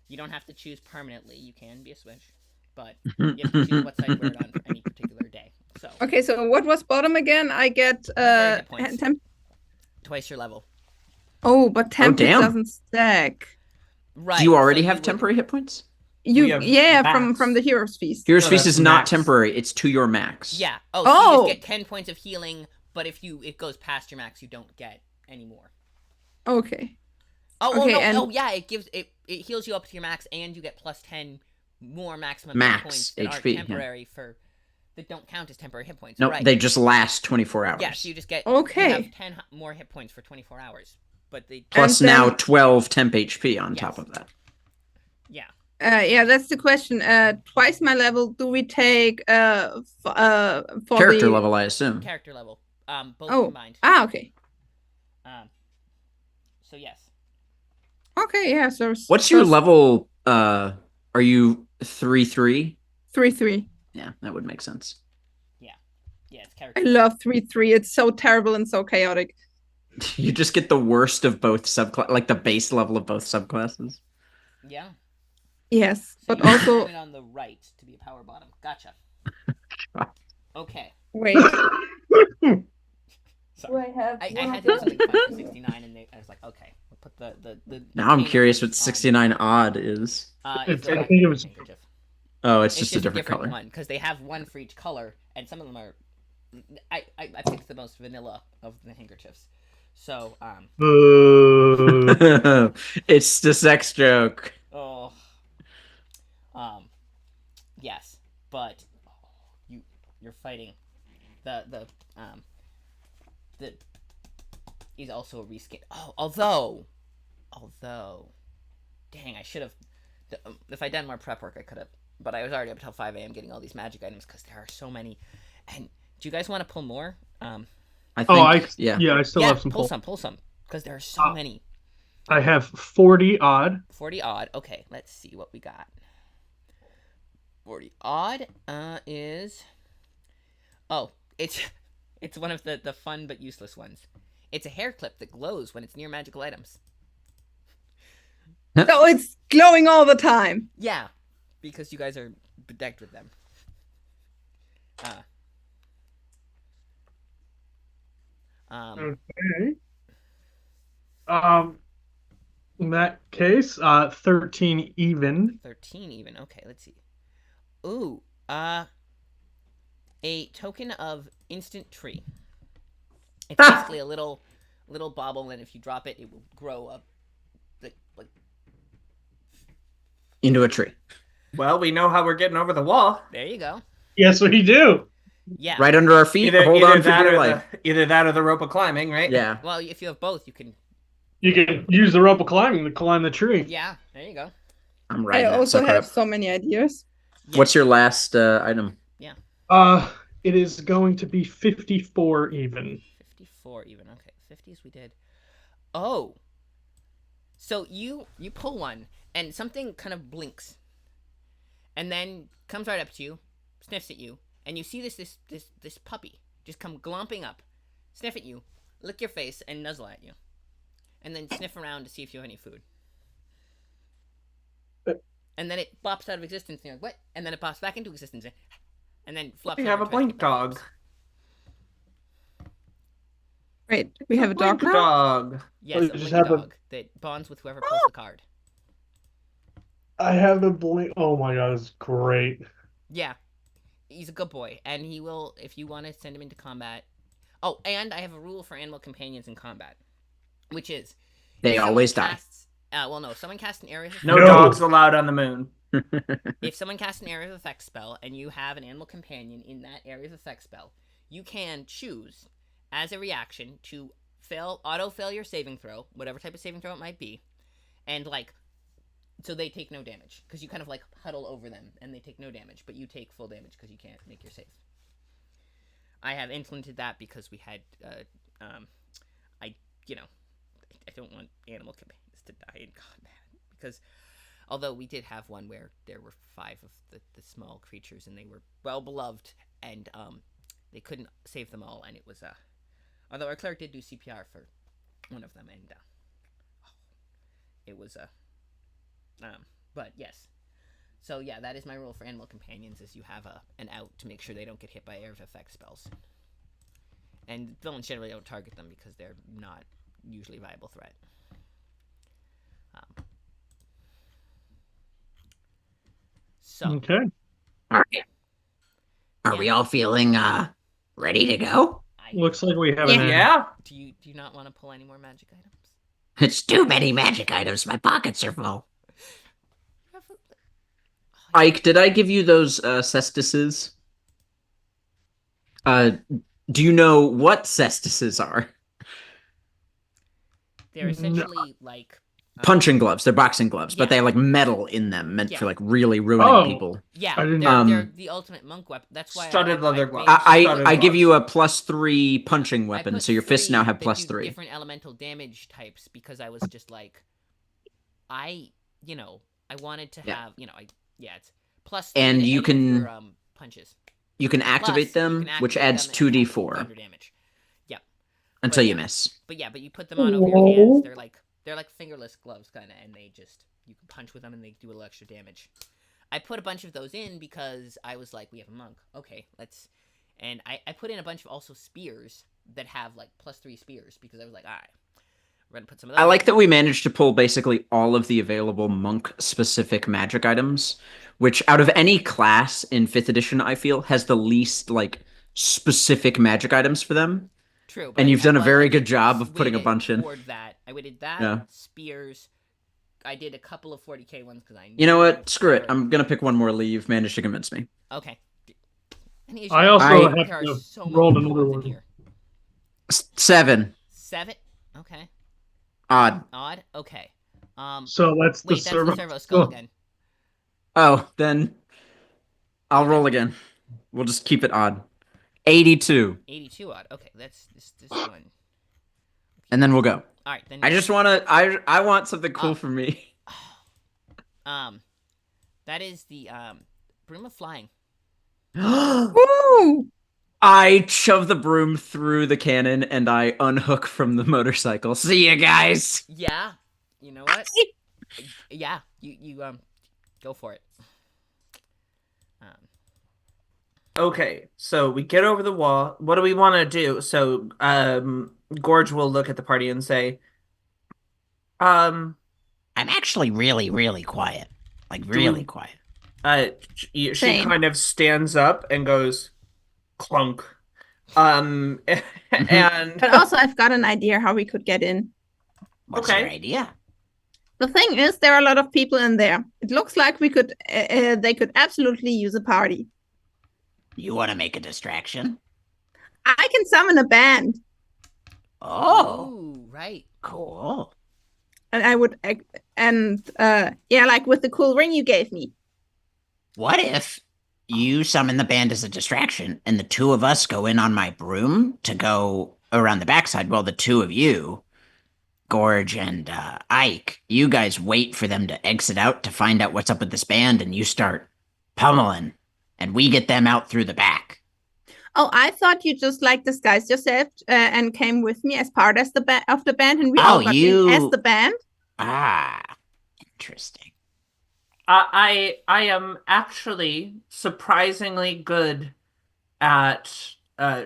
You don't have to choose permanently. You can be a switch, but you have to choose what side you wear it on for any particular day. So okay. So what was bottom again? I get Temporary hit points. temp. twice your level. Oh, but temp damn. doesn't stack. Right. Do you already so have would- temporary hit points? You have yeah max. from the Hero's Feast. Hero's No, Feast that's is not max. temporary. It's to your max. Yeah. Oh, so you Oh. just get 10 points of healing, but if it goes past your max, you don't get any more. Okay. Oh, Okay, no. and- Oh, yeah. It heals you up to your max, and you get plus 10 more maximum Max hit points that HP, yeah. aren't temporary that don't count as temporary hit points. No, right. they just last 24 hours. Yeah, so you just get Okay. you have 10 more hit points for 24 hours. But they Plus And now then- 12 temp HP on Yes. top of that. yeah. Yeah, that's the question. Twice my level. Do we take for Character the level, I assume. Character level. Both Oh. combined. Okay. So yes. Okay. Yeah. So What's your level? Are you 3/3? 3/3? Yeah, that would make sense. Yeah, it's character. I love 3/3. It's so terrible and so chaotic. You just get the worst of both subclass, like the base level of both subclasses. Yeah. Yes, So but you also put it on the right to be a power bottom. Gotcha. Okay. wait. Sorry. I have? I had to do something fun for 69, and I was like, okay, we'll put the Now I'm paint curious on- what 69 odd is. It's I the think it was- handkerchief. Oh, it's It's just a different color. one because they have one for each color, and some of them are. I picked the most vanilla of the handkerchiefs, so It's the sex joke. oh, yes, but you're fighting the he's also a reskin. Oh, although, dang, I should have. If I'd done more prep work, I could have. But I was already up until 5 a.m. getting all these magic items because there are so many. And do you guys want to pull more? I think, I yeah. I still yeah, have some pull pull. some because there are so many. I have 40 odd. 40 odd. Okay, let's see what we got. 40 odd is it's one of the fun but useless ones. It's a hair clip that glows when it's near magical items. So it's glowing all the time. Yeah, because you guys are bedecked with them. Okay. In that case, 13 even. 13 even. Okay, let's see. Ooh, a token of instant tree. It's basically a little bauble, and if you drop it, it will grow up like Into a tree. well, we know how we're getting over the wall. there you go. Yes, we do. Yeah. Right under our feet. Hold on for that dear or life. either that or the rope of climbing, right? Yeah. Well, if you have both, you can. You can use the rope of climbing to climb the tree. Yeah, there you go. I'm I right. also have so many ideas. Yeah. What's your last item? It is going to be 54 even. 54 even. Okay, 50s we did. Oh. So you pull one, and something kind of blinks, and then comes right up to you, sniffs at you, and you see this puppy just come glomping up, sniff at you, lick your face, and nuzzle at you, and then sniff around to see if you have any food. And then it bops out of existence, and you're like, what? And then it pops back into existence, and then flops. We over have a and tries to blink get back dog. to us. Wait, we have a dog Blink now? dog. Yes, Oh, a you just blink have a- dog that bonds with whoever pulls the card. I have the blink. Oh my god, it's great. Yeah, he's a good boy, and he will, if you want to send him into combat. Oh, and I have a rule for animal companions in combat, which is They if someone always die. casts, well, no, someone casts an area of No No. dogs allowed on the moon. If someone casts an area of effect spell and you have an animal companion in that area of effect spell, you can choose as a reaction to auto fail your saving throw, whatever type of saving throw it might be, and like so they take no damage because you kind of like huddle over them and they take no damage, but you take full damage because you can't make your save. I have implemented that because we had I don't want animal companions to die in combat because although we did have one where there were 5 of the small creatures and they were well beloved and they couldn't save them all, and it was although our cleric did do CPR for one of them, and it was but yes. So yeah, that is my rule for animal companions: is you have an out to make sure they don't get hit by area of effect spells. And villains generally don't target them because they're not usually a viable threat. So Okay. All right. Are we all feeling ready to go? Looks like we have an end. Yeah. Do you not want to pull any more magic items? It's too many magic items. My pockets are full. Ike, did I give you those cestices? Do you know what cestices are? They're essentially like Punching gloves. They're boxing gloves, but yeah. they have like metal in them, meant Yeah. for like really ruining people. Yeah, I didn't they're the ultimate monk weapon. That's why Studded leather gloves. I give you a +3 punching weapon, so your fists now have that do +3. different elemental damage types because I was just like, I wanted to Yeah. have it's +3 And to you any can- of your punches. You can activate Plus, you them, can which activate adds them and have 2d4 thunder damage. Yeah, until But you yeah. miss. but you put them on over your hands. They're like fingerless gloves kind of, and you can punch with them and they do a little extra damage. I put a bunch of those in because I was like, we have a monk. Okay, and I put in a bunch of also spears that have like +3 spears because I was like, all right, we're gonna put some of those. I like in. that we managed to pull basically all of the available monk-specific magic items, which out of any class in 5th edition, I feel, has the least, like, specific magic items for them. True, And you've done a very good did job of putting a weight it bunch in. toward that. I weighted that, Yeah. spears. I did a couple of 40k ones because I knew. You know what? Screw it. Sure. I'm gonna pick one more Lee. You've managed to convince me. Okay. Any issue I with also that? have There are to so many roll cool another ones in one. here. 7. 7. Okay. Odd. Odd. Okay. So that's the Wait, that's the servo skull skull. again. Oh, then I'll roll again. We'll just keep it odd. 82. 82 odd. Okay, that's this one. And then we'll go. All right, then. I just want to. I want something cool Oh. for me. That is the broom of flying. Woo! I shove the broom through the cannon and I unhook from the motorcycle. See you guys. Yeah. You know what? Yeah. You go for it. Okay, so we get over the wall. What do we want to do? So, Gorge will look at the party and say, I'm actually really, really quiet. Like, really quiet. she Same. kind of stands up and goes, clunk. And But also, I've got an idea how we could get in. What's Okay. your idea? The thing is, there are a lot of people in there. It looks like we could, they could absolutely use a party. You want to make a distraction? I can summon a band, Oh, Ooh, right. cool. and I would, yeah, like with the cool ring you gave me. What if you summon the band as a distraction and the two of us go in on my broom to go around the backside while the two of you, Gorge and Ike, you guys wait for them to exit out to find out what's up with this band and you start pummeling and we get them out through the back. Oh, I thought you just like disguised yourself and came with me as part of the band, and we Oh, all got you- in as the band. Ah, interesting. I am actually surprisingly good at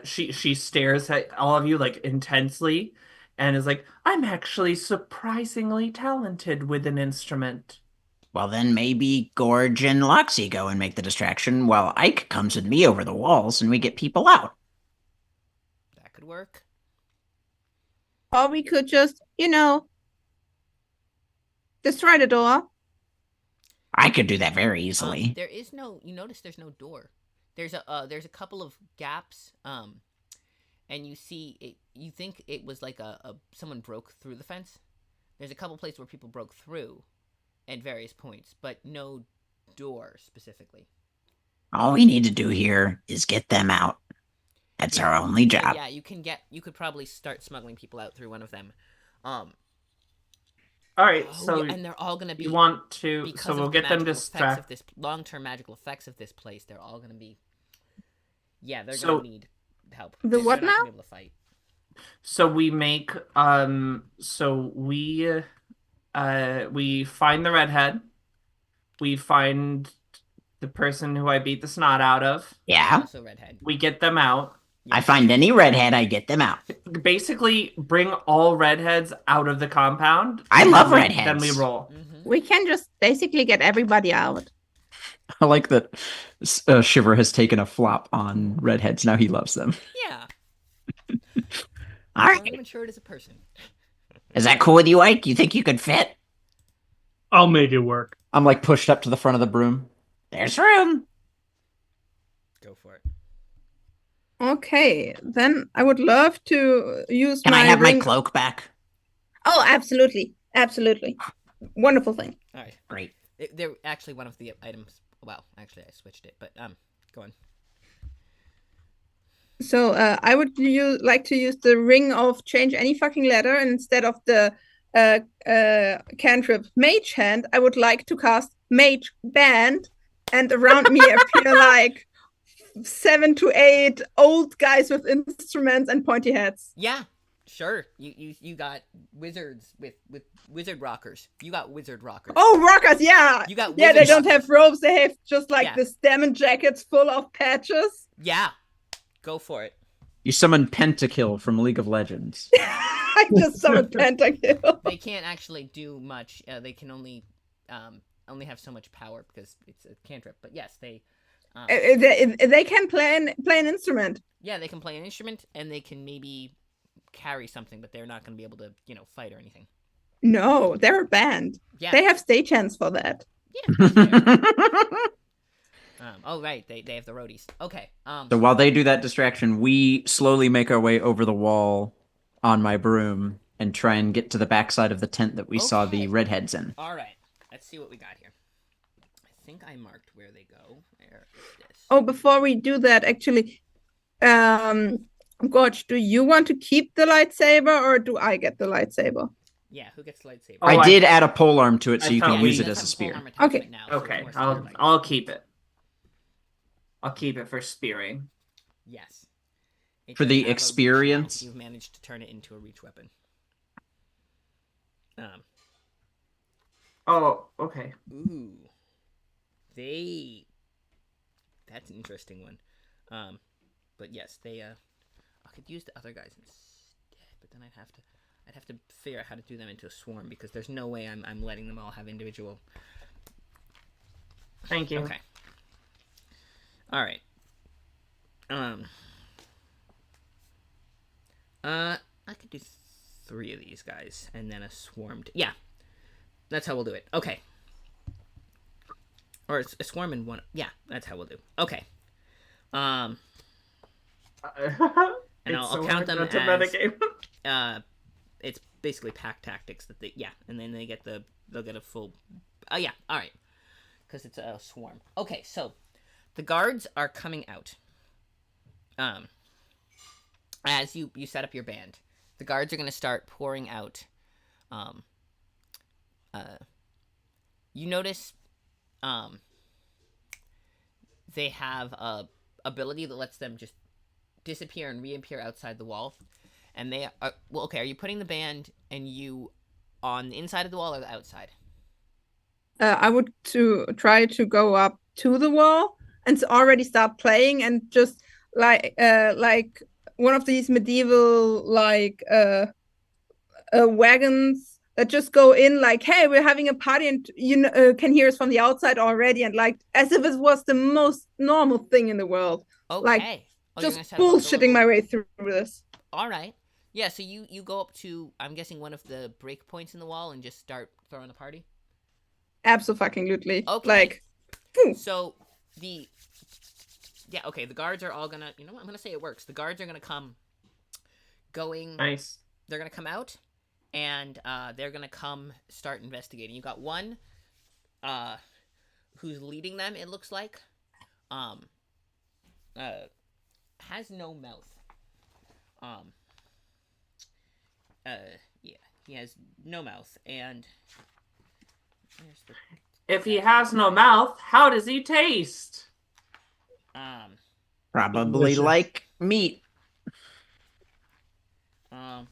she stares at all of you like intensely and is like, I'm actually surprisingly talented with an instrument. Well, then maybe Gorge and Loxy go and make the distraction while Ike comes with me over the walls and we get people out. That could work. Or we could just, destroy the door. I could do that very easily. There is no. You notice there's no door. There's a couple of gaps. And you see it. You think it was like a someone broke through the fence. There's a couple places where people broke through, at various points, but no door specifically. All we need to do here is get them out. That's our only job. Yeah, you could probably start smuggling people out through one of them. All right, so and they're all gonna be. you want to? Because So of we'll the get them magical effects distracted. of this long-term magical effects of this place. They're all gonna be. Yeah, they're So- gonna need help. The They're what not gonna now? be able to fight. So we make so we find the redhead. We find the person who I beat the snot out of. Yeah. Also redhead. We get them out. I find any redhead, I get them out. Basically, bring all redheads out of the compound. I love Then redheads. we roll. We can just basically get everybody out. I like that Shiver has taken a flop on redheads. Now he loves them. Yeah. All I'm right. matured as a person. Is that cool with you, Ike? You think you could fit? I'll make it work. I'm like pushed up to the front of the broom. There's room. Go for it. Okay, then I would love to use Can my I have ring. my cloak back? Oh, absolutely, absolutely, wonderful thing. All right. Great. They're actually one of the items. Well, actually, I switched it, but go on. So I would like to use the ring of change any fucking letter, and instead of the cantrip mage hand, I would like to cast mage band, and around me appear like 7 to 8 old guys with instruments and pointy hats. Yeah, sure. You got wizards with wizard rockers. You got wizard rockers. Oh, rockers, yeah. You got Yeah, they wizard don't rockers. have robes. They have just like Yeah. this denim jackets full of patches. Yeah, go for it. You summon Pentakill from League of Legends. I just summoned Pentakill. They can't actually do much. They can only have so much power because it's a cantrip. But yes, they They can play an instrument. yeah, they can play an instrument and they can maybe carry something, but they're not going to be able to fight or anything. No, they're a band. Yeah, They have stagehands for that. yeah. that's fair. Oh right, they have the roadies. Okay. So while they do that distraction, we slowly make our way over the wall on my broom and try and get to the backside of the tent that we saw the Okay. redheads in. All right. Let's see what we got here. I think I marked where they go. Where is this? Oh, before we do that, actually, Gorge, do you want to keep the lightsaber or do I get the lightsaber? Yeah, who gets lightsaber? Oh, I I- did add a pole arm to it so I you thought can we- use it does as a have spear. polearm attachment Okay. now, so it's Okay, more I'll spear-like. I'll keep it. I'll keep it for spearing. Yes. It For does the have a reach now. experience? You've managed to turn it into a reach weapon. Oh, okay. Ooh. That's an interesting one. But yes, I could use the other guys instead, but then I'd have to figure out how to do them into a swarm because there's no way I'm letting them all have individual. Thank you. Okay. All right. I could do 3 of these guys and then a swarm. Yeah, that's how we'll do it. Okay. Or a swarm and one. Yeah, that's how we'll do. Okay. And I'll count them hard not to as- metagame. It's basically pack tactics that and then they'll get a full. Yeah. All right. Because it's a swarm. Okay, so the guards are coming out. As you set up your band, the guards are going to start pouring out. You notice, they have a ability that lets them just disappear and reappear outside the wall, and they are well. Okay, are you putting the band and you on the inside of the wall or the outside? I would try to go up to the wall and already start playing and just like one of these medieval wagons that just go in like, hey, we're having a party and you can hear us from the outside already, and like as if it was the most normal thing in the world. Okay. Like, Oh, you're Just gonna set up like a bullshitting little- my way through this. All right. Yeah. So you go up to I'm guessing one of the break points in the wall and just start throwing a party. Absolutely. Okay. Like, phew. So the okay, the guards are all gonna. You know what? I'm gonna say it works. The guards are gonna come, going. Nice. They're gonna come out, and they're gonna come start investigating. You got one, who's leading them. It looks like, um, has no mouth. Um, yeah, he has no mouth, and where's the If he has no mouth, how does he taste? Probably Delicious. like meat. I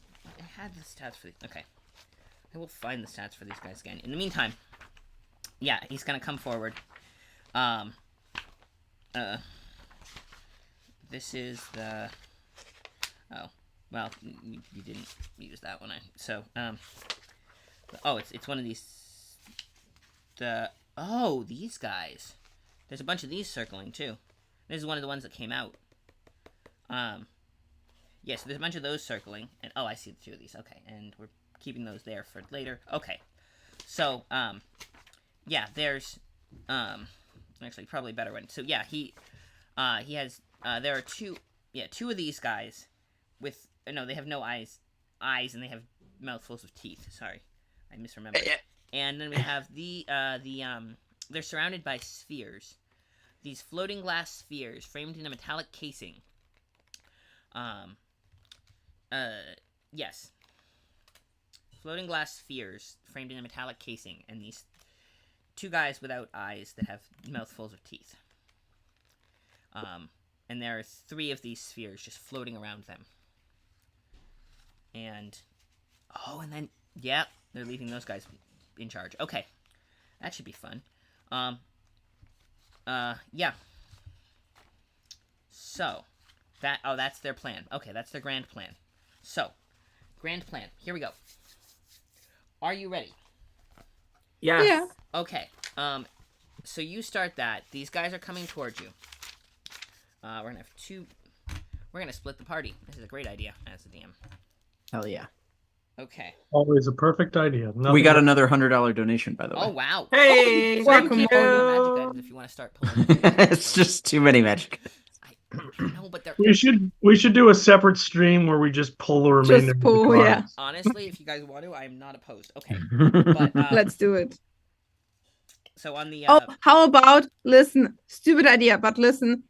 had the stats for these. Okay, I will find the stats for these guys again. In the meantime, yeah, he's gonna come forward. This is the. Oh, well, you didn't use that one. Oh, it's one of these. These guys. There's a bunch of these circling too. This is one of the ones that came out. Yeah, so there's a bunch of those circling, and I see the two of these. Okay, and we're keeping those there for later. Okay, so yeah, there's actually probably a better one. So yeah, he has there are two of these guys with no, they have no eyes, and they have mouthfuls of teeth. Sorry, I misremembered. And then we have they're surrounded by spheres. These floating glass spheres framed in a metallic casing. Yes. Floating glass spheres framed in a metallic casing, and these two guys without eyes that have mouthfuls of teeth. And there are 3 of these spheres just floating around them. And then they're leaving those guys in charge. Okay, that should be fun. Yeah. So, that's their plan. Okay, that's their grand plan. So, grand plan. Here we go. Are you ready? Yes. Yeah. Okay. So you start that. These guys are coming towards you. We're gonna have 2. We're gonna split the party. This is a great idea as a DM. Hell yeah. Okay. Always a perfect idea. We got another $100 donation, by the way. Oh wow. Hey, So you thank can you. keep all your magic items if you want to start pulling. It's just too many magic. No, but they're We should do a separate stream where we just pull the remainder Just of pull, the yeah. cards. honestly, if you guys want to, I am not opposed. Okay. But Let's do it. so on the Oh, how about listen? Stupid idea, but listen.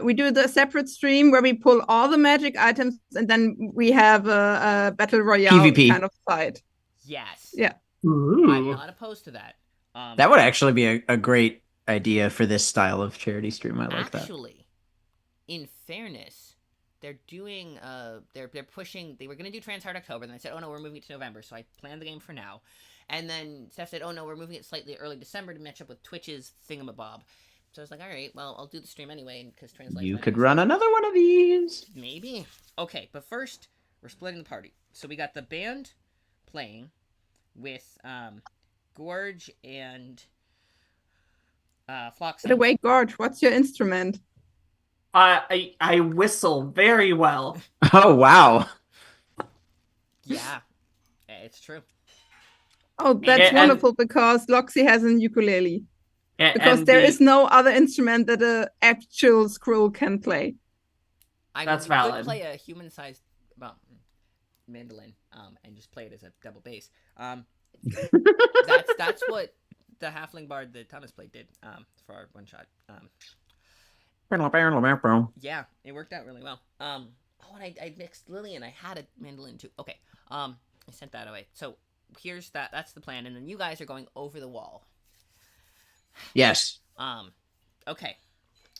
We do the separate stream where we pull all the magic items, and then we have a battle royale PvP. kind of fight. yes. Yeah. I'm Ooh. not opposed to that. That would actually be a great idea for this style of charity stream. I like that. Actually, in fairness, they're doing they're pushing. They were gonna do Trans Hard October, and I said, oh no, we're moving it to November. So I planned the game for now, and then Steph said, oh no, we're moving it slightly early December to match up with Twitch's thingamabob. So I was like, all right, well, I'll do the stream anyway because Trans. You Lifeline could is- run another one of these. Maybe. Okay, but first we're splitting the party. So we got the band playing with Gorge and Floxen. By the way, Gorge, what's your instrument? I whistle very well. Oh, wow. Yeah, it's true. Oh, that's And- wonderful because Loxy has an ukulele. Because And there the- is no other instrument that an actual scroll can play. I mean, That's you valid. could play a human-sized mandolin and just play it as a double bass. That's what the halfling bard that Thomas played did for our one shot. Yeah, it worked out really well. And I mixed Lillian. I had a mandolin too. Okay. I sent that away. So here's that. That's the plan. And then you guys are going over the wall. Yes. Okay.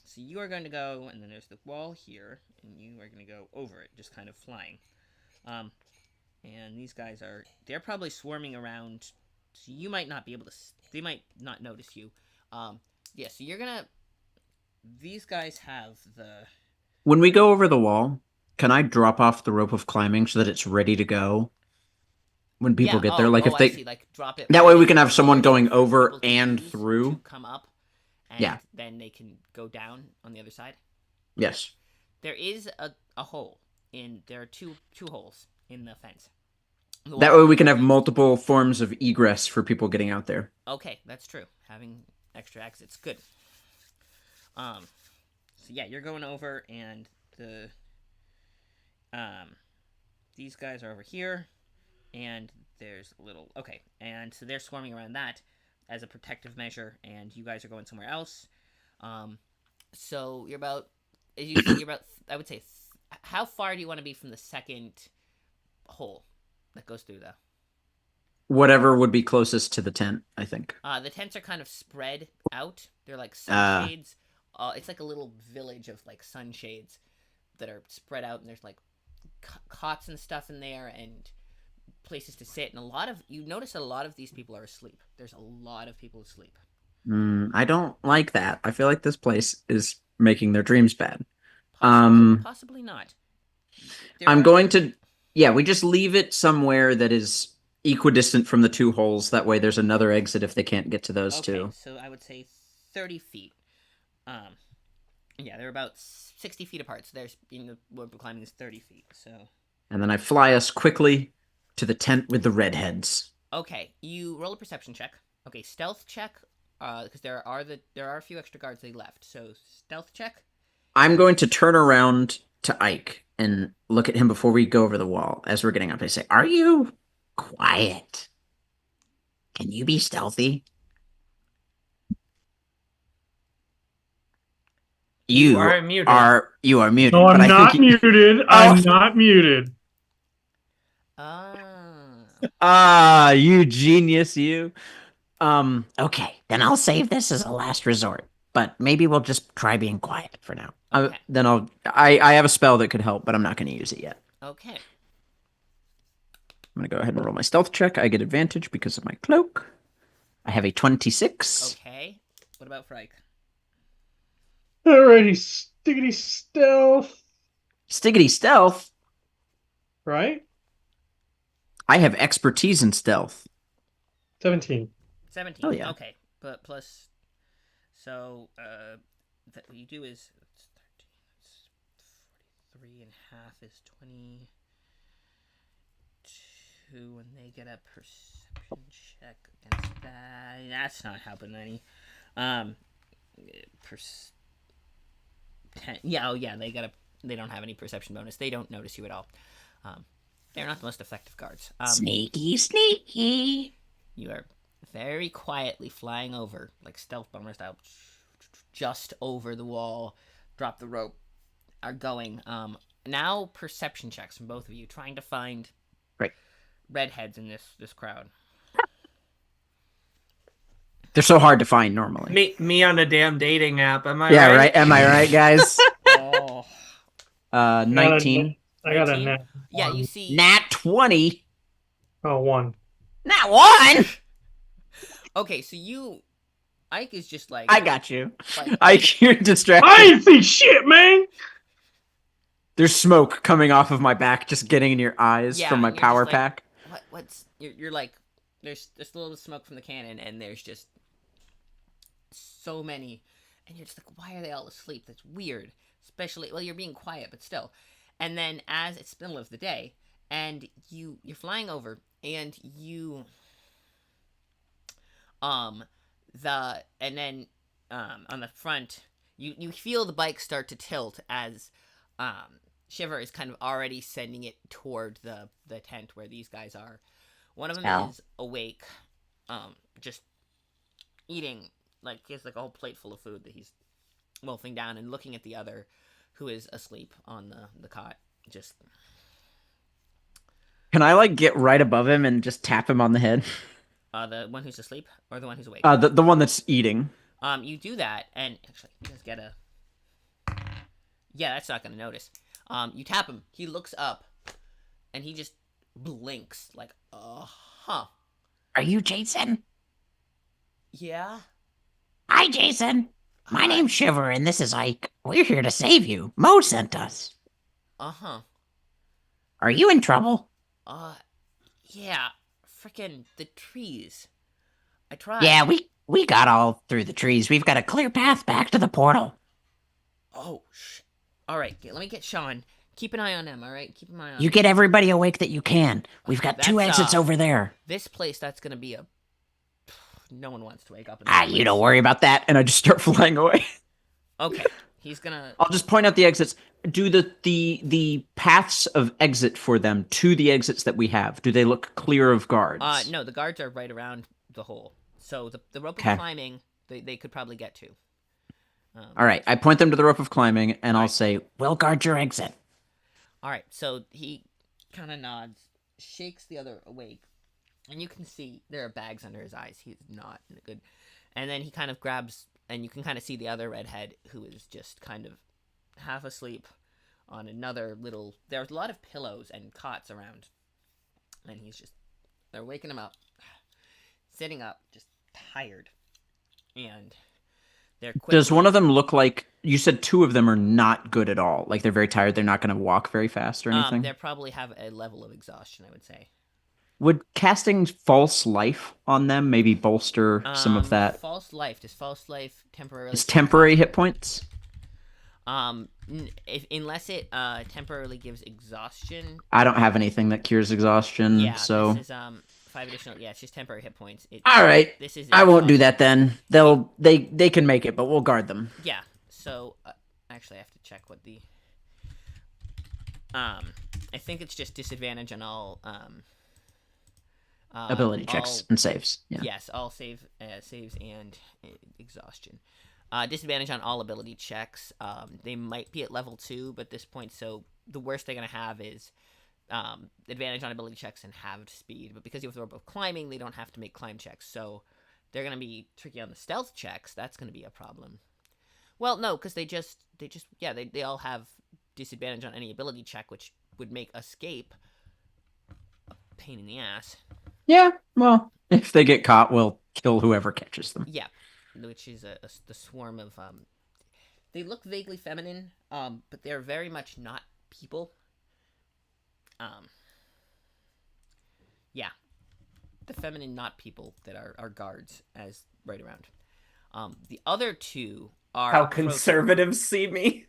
So you are going to go, and then there's the wall here, and you are going to go over it, just kind of flying. And these guys they're probably swarming around, so you might not be able to, they might not notice you. Yeah, so these guys have When we go over the wall, can I drop off the rope of climbing so that it's ready to go when people get there? Like if I they, see, like drop it. that way we can have so someone it's going for over people to and use through. to come up, and Yeah. then they can go down on the other side. Yes. There is a hole there are two holes in the fence. That way we can have multiple forms of egress for people getting out there. Okay, that's true. Having extra exits, good. So yeah, you're going over, and these guys are over here, and there's a little and so they're swarming around that as a protective measure, and you guys are going somewhere else. So you're about, I would say, how far do you want to be from the second hole that goes through though? Whatever would be closest to the tent, I think. The tents are kind of spread out. They're like sunshades. It's like a little village of like sunshades that are spread out, and there's like cots and stuff in there, and places to sit. And you notice a lot of these people are asleep. There's a lot of people asleep. I don't like that. I feel like this place is making their dreams bad. Possibly not. We just leave it somewhere that is equidistant from the two holes. That way there's another exit if they can't get to those two. So I would say 30 feet. They're about 60 feet apart. So there's, what we're climbing is 30 feet. So. And then I fly us quickly to the tent with the redheads. Okay, you roll a perception check. Okay, stealth check. Because there are a few extra guards they left. So stealth check. I'm going to turn around to Ike and look at him before we go over the wall. As we're getting up, I say, "Are you Quiet. Can you be stealthy? You are muted. You are muted. No, I'm but I not think you- muted. I'm not muted. You genius, you. Okay, then I'll save this as a last resort. But maybe we'll just try being quiet for now. Okay. Then I have a spell that could help, but I'm not going to use it yet. Okay. I'm going to go ahead and roll my stealth check. I get advantage because of my cloak. I have a 26. Okay. What about Frike? Alrighty, stiggity stealth. Stiggity stealth? Right? I have expertise in stealth. 17. 17. Oh, yeah. Okay. But plus, so that what you do is it's 13. It's 43 and half is 22, and they get a perception check against that. That's not helping any. 10. Yeah. Oh, yeah. They don't have any perception bonus. They don't notice you at all. They're not the most effective guards. Sneaky. You are very quietly flying over, like stealth bomber style, just over the wall, drop the rope, are going. Now perception checks from both of you, trying to find redheads in this crowd. They're so hard to find normally. Me on a damn dating app. Am I Yeah, right? right. Am I right, guys? Oh. 19. I got a 19? nat. Yeah, you see. Nat 20. Oh, 1. Not one. Okay, so Ike is just like. I got you. Like, Ike, you're distracted. I ain't see shit, man! There's smoke coming off of my back, just getting in your eyes Yeah, from my you're power just like- pack. you're like, there's a little smoke from the cannon, and there's just so many, and you're just like, why are they all asleep? That's weird. Especially, well, you're being quiet, but still. And then as it's the middle of the day, and you're flying over, and on the front, you feel the bike start to tilt as Shiver is kind of already sending it toward the tent where these guys are. One of them is awake, just eating, like, he has like a whole plate full of food that he's wolfing down, and looking at the other, who is asleep on the cot. Just Can I, like, get right above him and just tap him on the head? the one who's asleep or the one who's awake? The one that's eating. You do that, and actually, you guys get a. Yeah, that's not gonna notice. You tap him. He looks up, and he just blinks like, huh. Are you Jason? Yeah. Hi, Jason. My name's Shiver, and this is Ike. We're here to save you. Mo sent us. Uh-huh. Are you in trouble? Yeah. Frickin' the trees. I tried. Yeah, we got all through the trees. We've got a clear path back to the portal. Oh, All right, let me get Sean. keep an eye on them. All right, keep an eye on. You get everybody awake that you can. We've got two That's, exits over there. This place, that's gonna be a. No one wants to wake up. In Ah, this you don't place. worry about that. And I just start flying away. Okay, he's gonna. I'll just point out the exits. Do the paths of exit for them to the exits that we have? Do they look clear of guards? No, the guards are right around the hole. So the rope Okay. of climbing, they could probably get to. All right, I point them to the rope of climbing, and I'll Right. say, We'll guard your exit. All right, so he kind of nods, shakes the other awake, and you can see there are bags under his eyes. He's not in a good. And then he kind of grabs, and you can kind of see the other redhead who is just kind of half asleep on another little. There's a lot of pillows and cots around, and they're waking him up, sitting up, just tired, and they're quick. does one of them look like, you said two of them are not good at all? Like they're very tired, they're not going to walk very fast or anything? They probably have a level of exhaustion, I would say. Would casting false life on them maybe bolster some of that? False life. Does false life temporarily? Is temporary hit points? Unless it temporarily gives exhaustion. I don't have anything that cures exhaustion, Yeah. so... This is 5 additional. Yeah, it's just temporary hit points. All right, This is. I won't do exhaustion. that then. They can make it, but we'll guard them. Yeah. So actually, I have to check what the. I think it's just disadvantage on all. Ability checks and saves. Yeah. Yes, all saves and exhaustion. Disadvantage on all ability checks. They might be at level 2, but at this point, so the worst they're gonna have is advantage on ability checks and halved speed. But because you have the rope of climbing, they don't have to make climb checks, so they're gonna be tricky on the stealth checks. That's gonna be a problem. Well, no, because they all have disadvantage on any ability check, which would make escape a pain in the ass. Yeah, well, if they get caught, we'll kill whoever catches them. Yeah, which is the swarm of they look vaguely feminine, but they're very much not people. Yeah, the feminine not people that are guards as right around. The other two are How conservatives see me.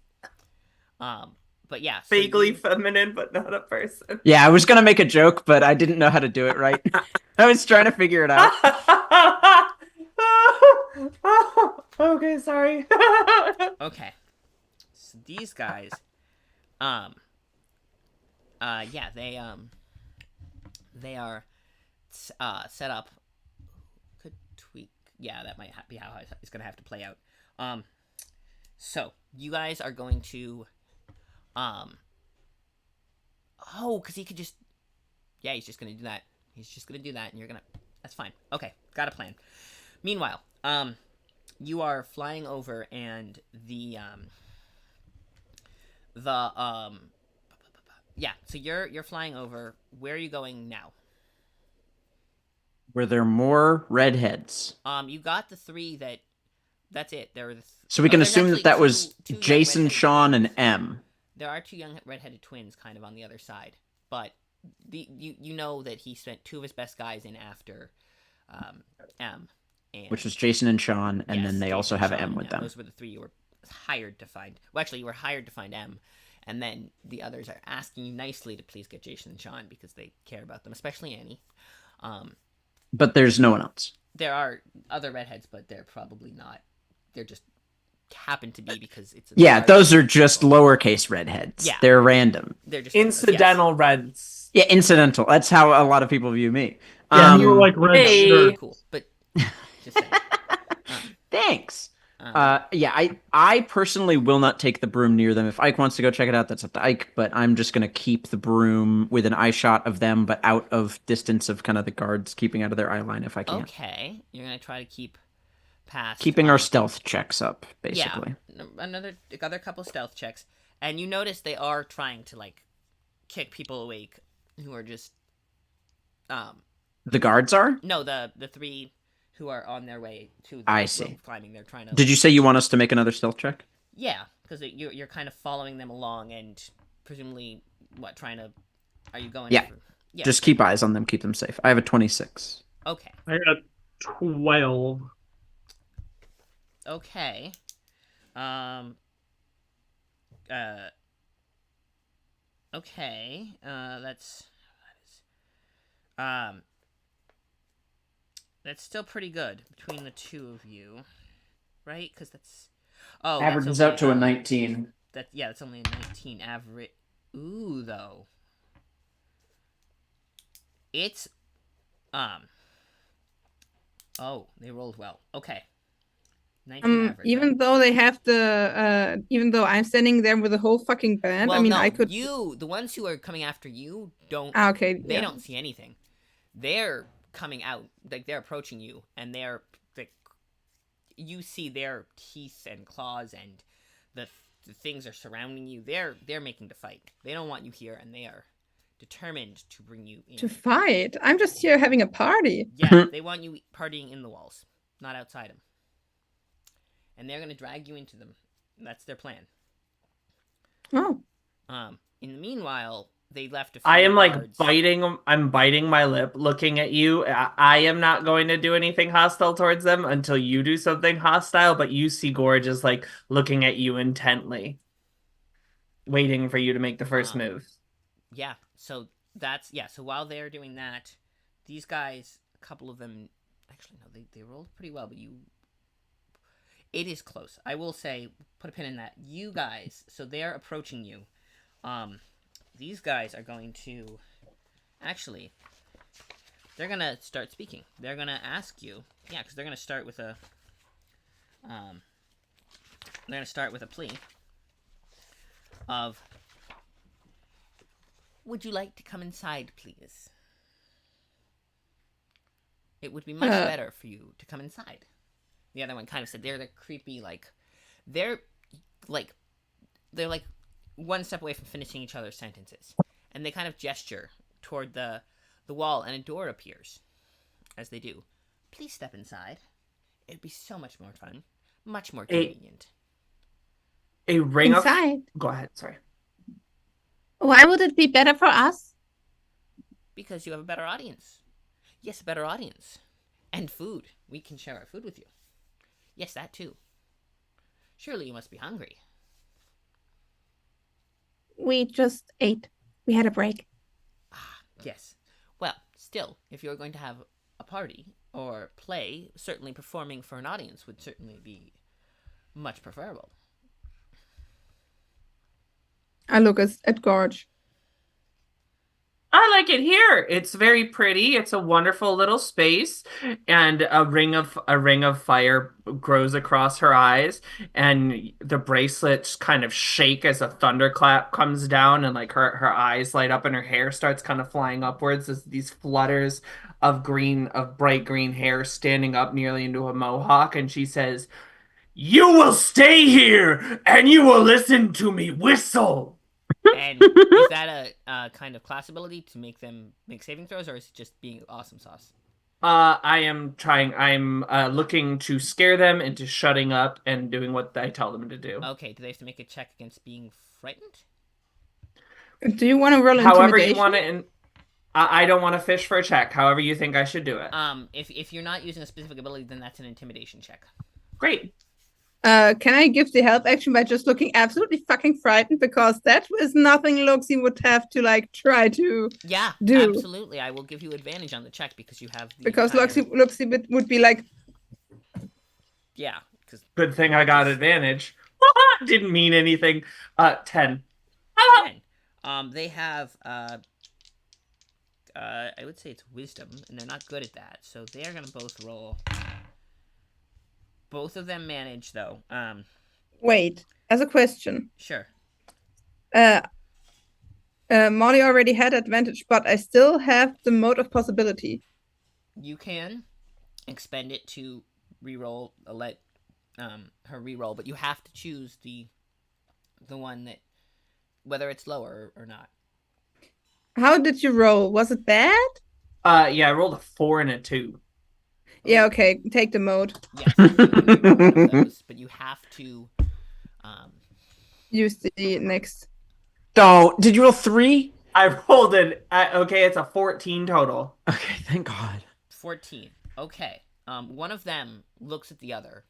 But yeah, so Vaguely you- feminine, but not a person. Yeah, I was gonna make a joke, but I didn't know how to do it right. I was trying to figure it out. Okay, sorry. Okay. So these guys, yeah, they are set up. Could tweak. Yeah, that might be how it's gonna have to play out. So you guys are going to, because he could just, yeah, he's just gonna do that. He's just gonna do that, and you're gonna. That's fine. Okay, got a plan. Meanwhile, you are flying over, and yeah. So you're flying over. Where are you going now? Were there more redheads? You got the 3 that. That's it. There were So we can there's assume actually that was two young Jason, redheaded Sean, twins. and M. There are 2 young redheaded twins kind of on the other side, but you know that he sent 2 of his best guys in after M, and Which was Jason and Sean, and yes, then they Jason, also have Sean, M and with them. Those were the 3 you were hired to find. Well, actually, you were hired to find M, and then the others are asking you nicely to please get Jason and Sean because they care about them, especially Annie. But there's no one else. There are other redheads, but they're probably not. They're just happen to be because it's. Yeah, those are just lowercase redheads. Yeah. They're random. They're just Incidental reds. Yeah, incidental. That's how a lot of people view me. Yeah, you were like red Hey. shirt. Yes. Cool, but just saying. Thanks. Um, Yeah, I personally will not take the broom near them. If Ike wants to go check it out, that's up to Ike, but I'm just going to keep the broom with an eye shot of them, but out of distance of kind of the guards, keeping out of their eye line if I can. Okay, you're gonna try to keep past. Keeping our stealth checks up, basically. Yeah, another couple stealth checks, and you notice they are trying to like kick people awake who are just The guards are? no the 3 who are on their way to the I rope see. climbing. They're trying to. Did you say you want us to make another stealth check? Yeah, because you're kind of following them along and presumably trying to. Are you going? Yeah. Yeah. Just keep eyes on them, keep them safe. I have a 26. Okay. I got 12. Okay. Okay. That's still pretty good between the two of you, right? Because that's Averages only, out to a 19. That's only a 19 average. Ooh, though. It's Oh, they rolled well. Okay. 19 average. Even though they have even though I'm standing there with the whole fucking band, Well, I mean, no, I could. the ones who are coming after you don't. Okay, They yeah. don't see anything. They're coming out, like they're approaching you, and they're like, you see their teeth and claws, and the things are surrounding you. They're making the fight. They don't want you here, and they are determined to bring you in. To fight? I'm just here having a party. Yeah, they want you partying in the walls, not outside them. And they're gonna drag you into them. That's their plan. Oh. In the meanwhile, they left a few I am like guards. I'm biting my lip, looking at you. I am not going to do anything hostile towards them until you do something hostile, but you see Gorge is like looking at you intently, waiting for you to make the first move. Yeah, so so while they're doing that, these guys, a couple of them, actually no, they rolled pretty well, but it is close. I will say, put a pin in that. You guys, so they're approaching you. These guys are going to, actually, they're gonna start speaking. They're gonna ask you, because they're gonna start with a, plea of, would you like to come inside, please? It would be much better for you to come inside. The other one kind of said they're creepy, they're like one step away from finishing each other's sentences, and they kind of gesture toward the wall, and a door appears. As they do, please step inside. It'd be so much more fun, much more convenient. A ring Inside? Go ahead. Sorry. Why would it be better for us? Because you have a better audience. Yes, a better audience. And food. We can share our food with you. Yes, that too. Surely you must be hungry. We just ate. We had a break. Ah, yes. Well, still, if you're going to have a party or play, certainly performing for an audience would certainly be much preferable. I look at Gorge. I like it here. It's very pretty. It's a wonderful little space, and a ring of fire grows across her eyes, and the bracelets kind of shake as a thunderclap comes down, and like her eyes light up, and her hair starts kind of flying upwards as these flutters of bright green hair standing up nearly into a mohawk, and she says, "You will stay here, and you will listen to me whistle." And is that a kind of class ability to make them make saving throws, or is it just being awesome sauce? I'm looking to scare them into shutting up and doing what I tell them to do. Okay, do they have to make a check against being frightened? Do you want to roll However intimidation? you want to, I don't want to fish for a check. However you think I should do it. If you're not using a specific ability, then that's an intimidation check. Great. Can I give the help action by just looking absolutely fucking frightened, because that is nothing Luxie would have to like try to do. Absolutely. I will give you advantage on the check because you have because Luxie would be like, because good thing I got advantage. Didn't mean anything. 10. 10. They have I would say it's wisdom, and they're not good at that, so they're gonna both roll. Both of them manage, though. Wait, as a question. Sure. Molly already had advantage, but I still have the mode of possibility. You can expend it to reroll, let her reroll, but you have to choose the one that, whether it's lower or not. How did you roll? Was it bad? Yeah, I rolled a 4 and a 2. Yeah, okay, take the mode. Yes, those, but you have to use the next. Did you roll 3? I rolled okay, it's a 14 total. Okay, thank God. 14. Okay. One of them looks at the other,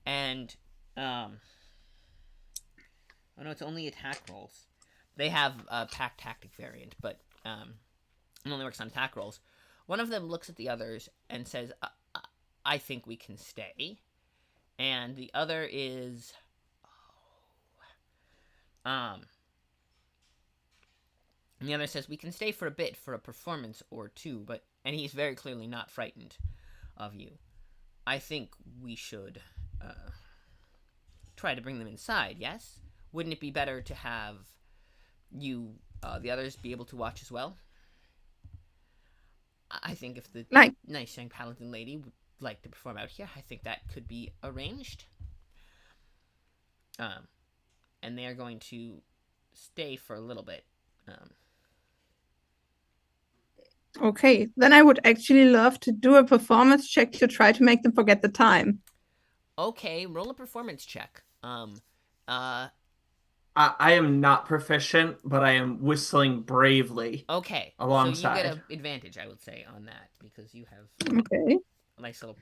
and oh no, it's only attack rolls. They have a pack tactic variant, but it only works on attack rolls. One of them looks at the others and says, I think we can stay. And the other is... and the other says, we can stay for a bit for a performance or two, and he's very clearly not frightened of you. I think we should try to bring them inside, yes? Wouldn't it be better to have you, the others, be able to watch as well? I think if the nice young paladin lady would like to perform out here, I think that could be arranged. And they are going to stay for a little bit. Okay, then I would actually love to do a performance check to try to make them forget the time. Okay, roll a performance check. I am not proficient, but I am whistling bravely. Okay, alongside. So you get an advantage, I would say, on that because you have Okay. a nice little.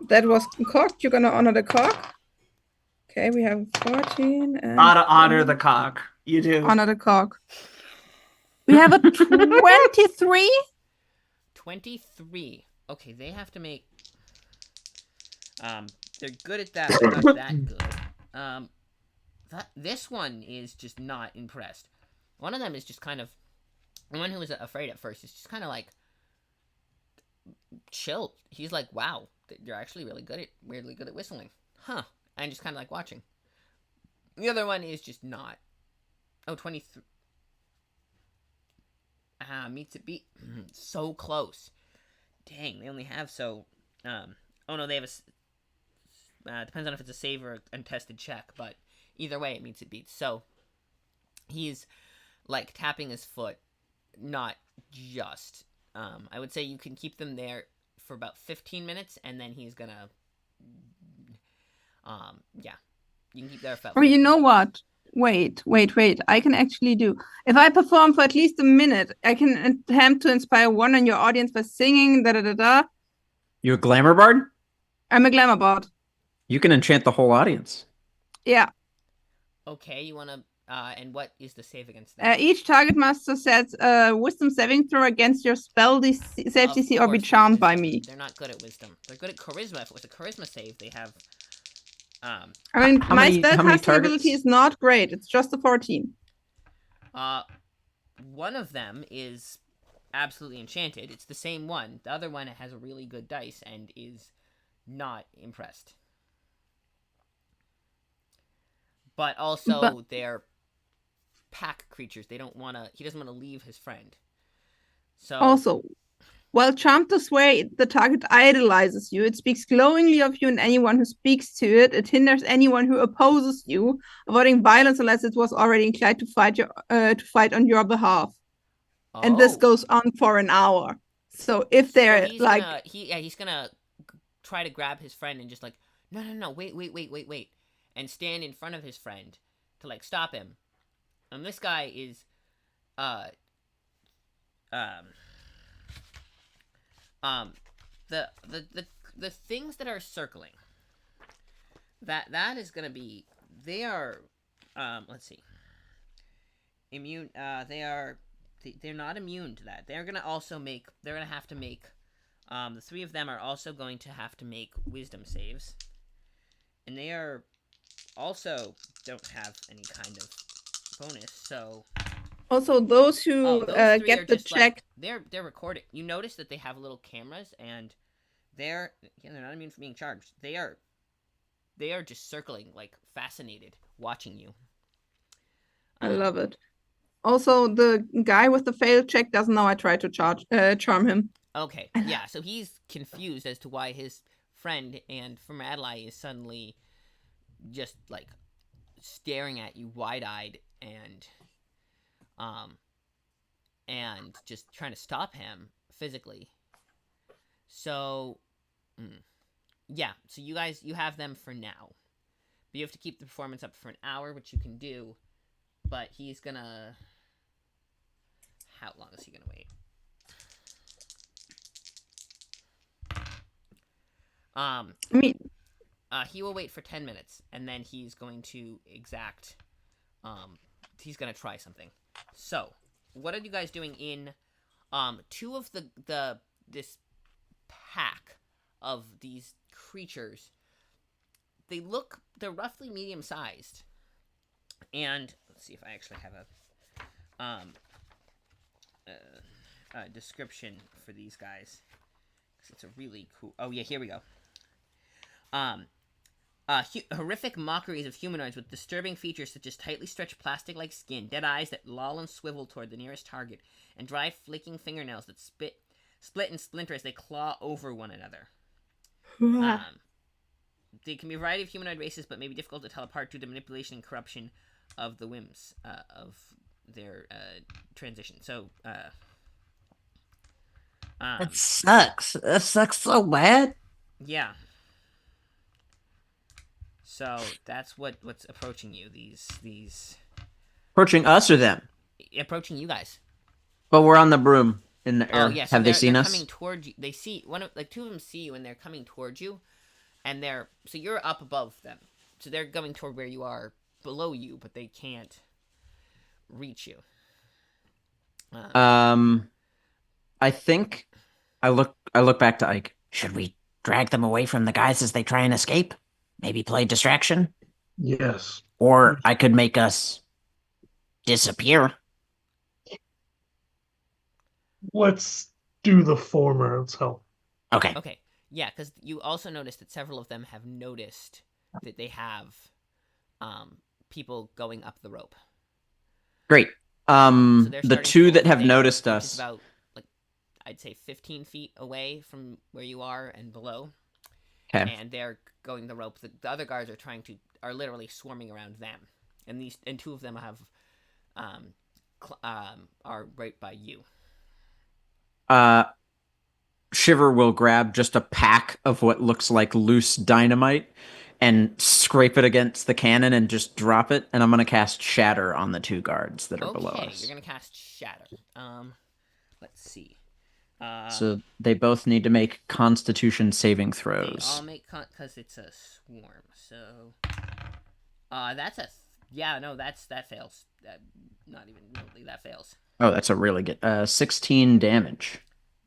That was cocked. You're gonna honor the cock. Okay, we have 14 and Gotta honor the cock. You do. honor the cock. We have a 23. 23. Okay, they have to make. They're good at that, but not that good. This one is just not impressed. One of them is just kind of. The one who was afraid at first is just kind of like. Chill. He's like, wow, you're actually weirdly good at whistling. Huh. And just kind of like watching. The other one is just not. Oh, 23. Meets it beat. So close. Dang, they only have so. Oh no, they have a. Depends on if it's a save or a untested check, but either way, it meets it beats. So he's like tapping his foot, not just. I would say you can keep them there for about 15 minutes, and then he's gonna. Yeah, you can keep there for. Or you know what? Wait. I can actually do. If I perform for at least a minute, I can attempt to inspire one in your audience by singing da da da da. You a glamour bard? I'm a glamour bard. You can enchant the whole audience. Yeah. Okay, you wanna. And what is the save against that? Each target master sets a wisdom saving throw against your spell DC, save DC or be charmed by me. They're not good at wisdom. They're good at charisma. If it was a charisma save, they have. I mean, my spellcasting ability is not great. It's just a 14. One of them is absolutely enchanted. It's the same one. The other one has a really good dice and is not impressed. But also, they're pack creatures. They don't want to. He doesn't want to leave his friend. So also, while charmed this way, the target idolizes you. It speaks glowingly of you and anyone who speaks to it. It hinders anyone who opposes you, avoiding violence unless it was already inclined to fight on your behalf. And this goes on for an hour. So if they're he's gonna try to grab his friend and just like, no, wait, and stand in front of his friend to like stop him. And this guy is, the things that are circling. That is gonna be. They are, let's see. Immune. They're not immune to that. They're gonna also make. They're gonna have to make. The three of them are also going to have to make wisdom saves, and they are also don't have any kind of bonus. So also those who get the check, like, they're recording. You notice that they have little cameras, and they're not immune from being charged. They are just circling, like fascinated, watching you. I love it. Also, the guy with the failed check doesn't know I tried to charm him. Okay, yeah, so he's confused as to why his friend and former ally is suddenly just like staring at you wide-eyed and just trying to stop him physically. So yeah, so you have them for now, but you have to keep the performance up for an hour, which you can do, but he's gonna. How long is he gonna wait? He will wait for 10 minutes, and then he's going to exact he's gonna try something. So, what are you guys doing in two of this pack of these creatures? They're roughly medium sized. And let's see if I actually have a description for these guys. It's a really cool. Oh yeah, here we go. Horrific mockeries of humanoids with disturbing features such as tightly stretched plastic-like skin, dead eyes that loll and swivel toward the nearest target, and dry, flaking fingernails that split and splinter as they claw over one another. They can be a variety of humanoid races, but may be difficult to tell apart due to manipulation and corruption of the whims of their transition. So, It sucks. It sucks so bad. yeah. So that's what's approaching you. These Approaching us or them? approaching you guys. But we're on the broom in the air. Oh yeah. So Have they seen they're us? coming toward you. They see two of them see you, and they're coming towards you, and so you're up above them. So they're going toward where you are below you, but they can't reach you. I think I look back to Ike. Should we drag them away from the guys as they try and escape? Maybe play distraction? Yes. Or I could make us disappear. Let's do the former. Let's help. Okay. Okay. Yeah, because you also noticed that several of them have noticed that they have people going up the rope. Great. So they're The starting two to that go have there, noticed which is us. about, like, I'd say 15 feet away from where you are and below. Okay. And they're going the rope. The other guards are literally swarming around them, and two of them are right by you. Shiver will grab just a pack of what looks like loose dynamite and scrape it against the cannon and just drop it. And I'm gonna cast Shatter on the two guards that are below Okay, us. you're gonna cast Shatter. Let's see. So they both need to make Constitution saving They throws. all make because it's a swarm. So, that's that fails. Not even remotely, that fails. Oh, that's a really good. 16 damage.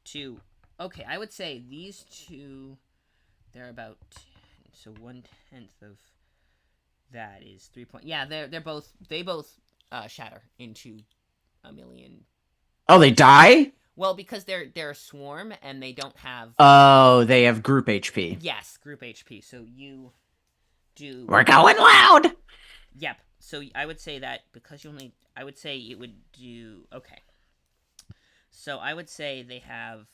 Two. Okay, I would say these two, they're about 10, so 1/10 of that is 3 point. Yeah, they both shatter into a million. Oh, they die? Well, because they're a swarm and they don't have. Oh, they have group HP. Yes, group HP. So you do. We're going loud. Yep. So I would say that because I would say it would do. Okay. So I would say they have.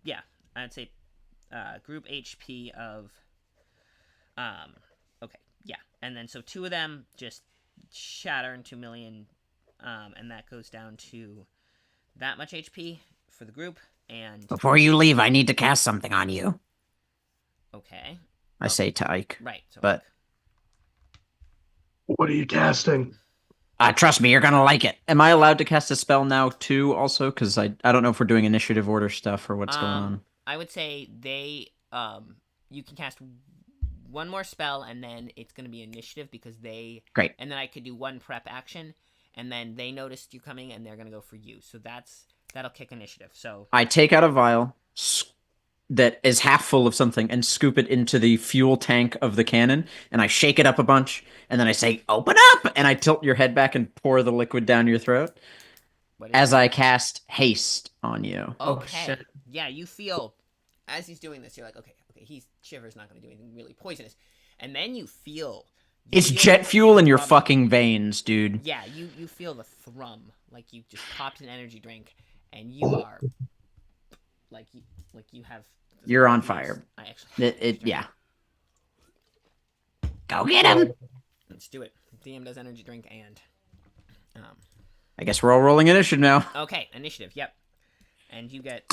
Yeah, I'd say group HP of okay, yeah. And then so two of them just shatter into a million, and that goes down to that much HP for the group. And Before you leave, I need to cast something on you. okay, I say to Ike. right. So But What are you casting? Trust me, you're gonna like it. am I allowed to cast a spell now too? Also, because I don't know if we're doing initiative order stuff or what's going on. I would say you can cast one more spell and then it's going to be initiative because Great. And then I could do one prep action and then they noticed you coming and they're going to go for you. So that'll kick initiative. So I take out a vial that is half full of something and scoop it into the fuel tank of the cannon, and I shake it up a bunch, and then I say, "Open up!" and I tilt your head back and pour the liquid down your throat as I cast haste on you. Okay. shit. Yeah, you feel as he's doing this, you're like, okay, Shiver's not going to do anything really poisonous, and then you feel It's feel jet the fuel in your thrum. fucking veins, dude. Yeah, you feel the thrum like you just popped an energy drink, and you are like you have. You're on fire. I actually. Yeah. Go get him. Let's do it. DM does energy drink and. I guess we're all rolling initiative now. Okay, initiative. Yep. And you get.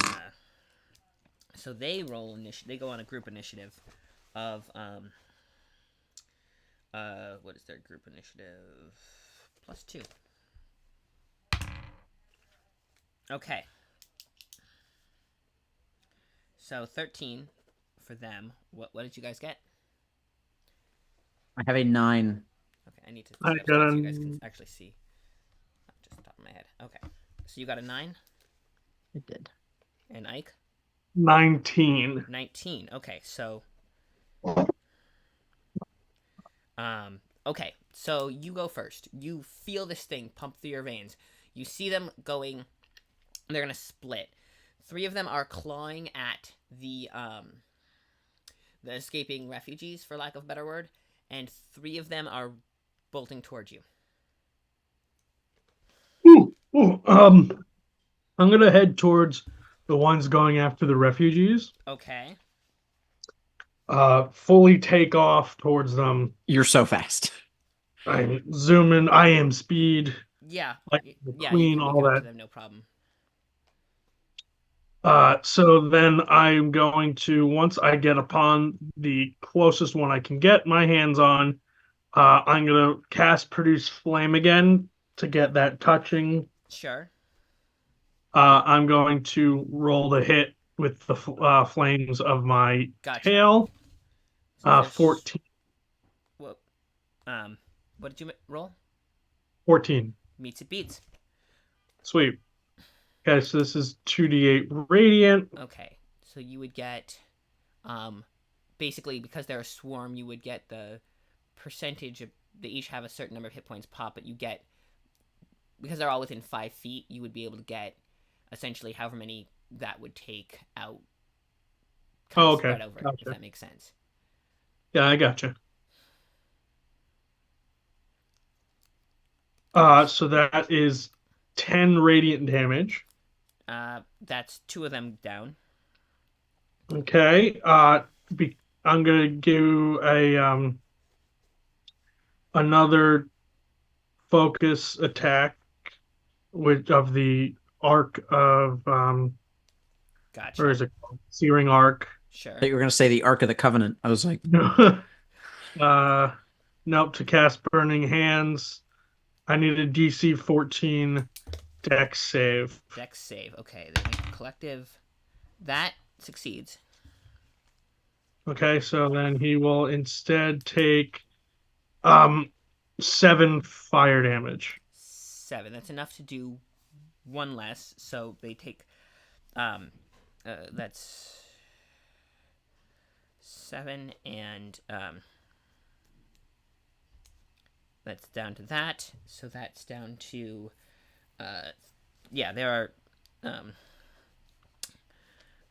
So they roll initiative. They go on a group initiative, of what is their group initiative? +2. Okay. So 13 for them. What did you guys get? I have a 9. Okay, I need to I step got so you guys can a actually see. Just the top of my head. Okay, so you got a 9, It did. and Ike 19. 19. Okay, so okay, so you go first. You feel this thing pump through your veins. You see them going. They're gonna split. 3 of them are clawing at the escaping refugees, for lack of a better word, and 3 of them are bolting towards you. Ooh. I'm gonna head towards the ones going after the refugees. Okay. Fully take off towards them. You're so fast. I'm zooming. I am speed. Yeah. Like the Yeah, you queen, can make all it up to that. them, no problem. So then I'm going to, once I get upon the closest one I can get my hands on, I'm going to cast Produce Flame again to get that touching. Sure. I'm going to roll the hit with the flames of my Gotcha. tail. So for 14. Well, what did you roll? 14. Meets it beats. Sweet. Okay, so this is 2d8 radiant. Okay. So you would get, basically because they're a swarm, you would get the percentage of, they each have a certain number of hit points pop, but you get, because they're all within 5 feet, you would be able to get essentially however many that would take out, kind Oh, of okay. spread over, if Gotcha. that makes sense. Yeah, I gotcha. So that is 10 radiant damage. That's 2 of them down. Okay. I'm gonna do a another focus attack with of the arc of Gotcha. or is it called? Searing arc. I Sure. thought you were going to say the Ark of the Covenant. I was like, Nope, to cast Burning Hands. I need a DC 14 Dex save. Dex save. Okay, they make a collective. That succeeds. Okay, so then he will instead take um 7 fire damage. 7. That's enough to do 1 less. So they take, that's 7, and that's down to that. So that's down to, yeah, there are,